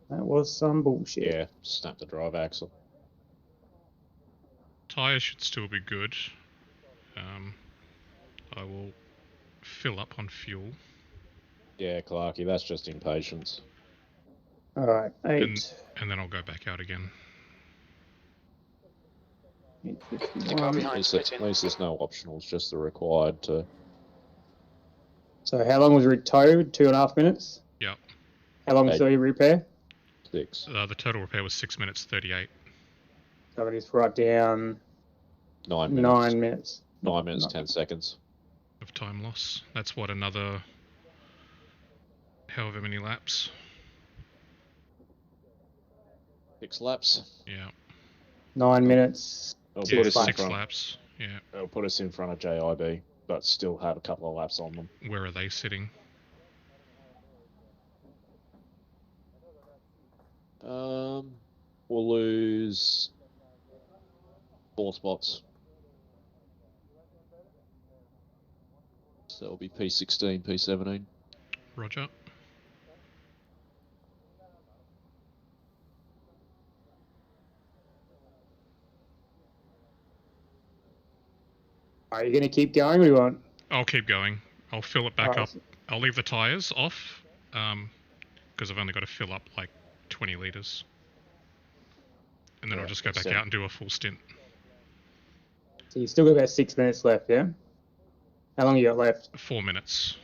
That was some bullshit. Yeah, snap the drive axle. Tyres should still be good. I will fill up on fuel. Yeah, Clarky, that's just impatience. Alright, 8. And then I'll go back out again. At least there's no optionals, just the required to... So how long was it towed? 2.5 minutes? Yep. How long was the repair? 6. The total repair was 6 minutes 38. So it is right down 9 minutes. 9 minutes. 9 minutes, 10 seconds. Of time loss. That's what, another... however many laps? 6 laps. Yeah. 9 minutes. Yeah, 6 laps. Yeah. It'll put us in front of JIB, but still have a couple of laps on them. Where are they sitting? We'll lose 4 spots. So it'll be P16, P17. Roger. Are you going to keep going or you want? I'll keep going. I'll fill it back up. I'll leave the tyres off, because I've only got to fill up like 20 litres. And then I'll just go back out and do a full stint. So you've still got about 6 minutes left, yeah? How long you got left? 4 minutes.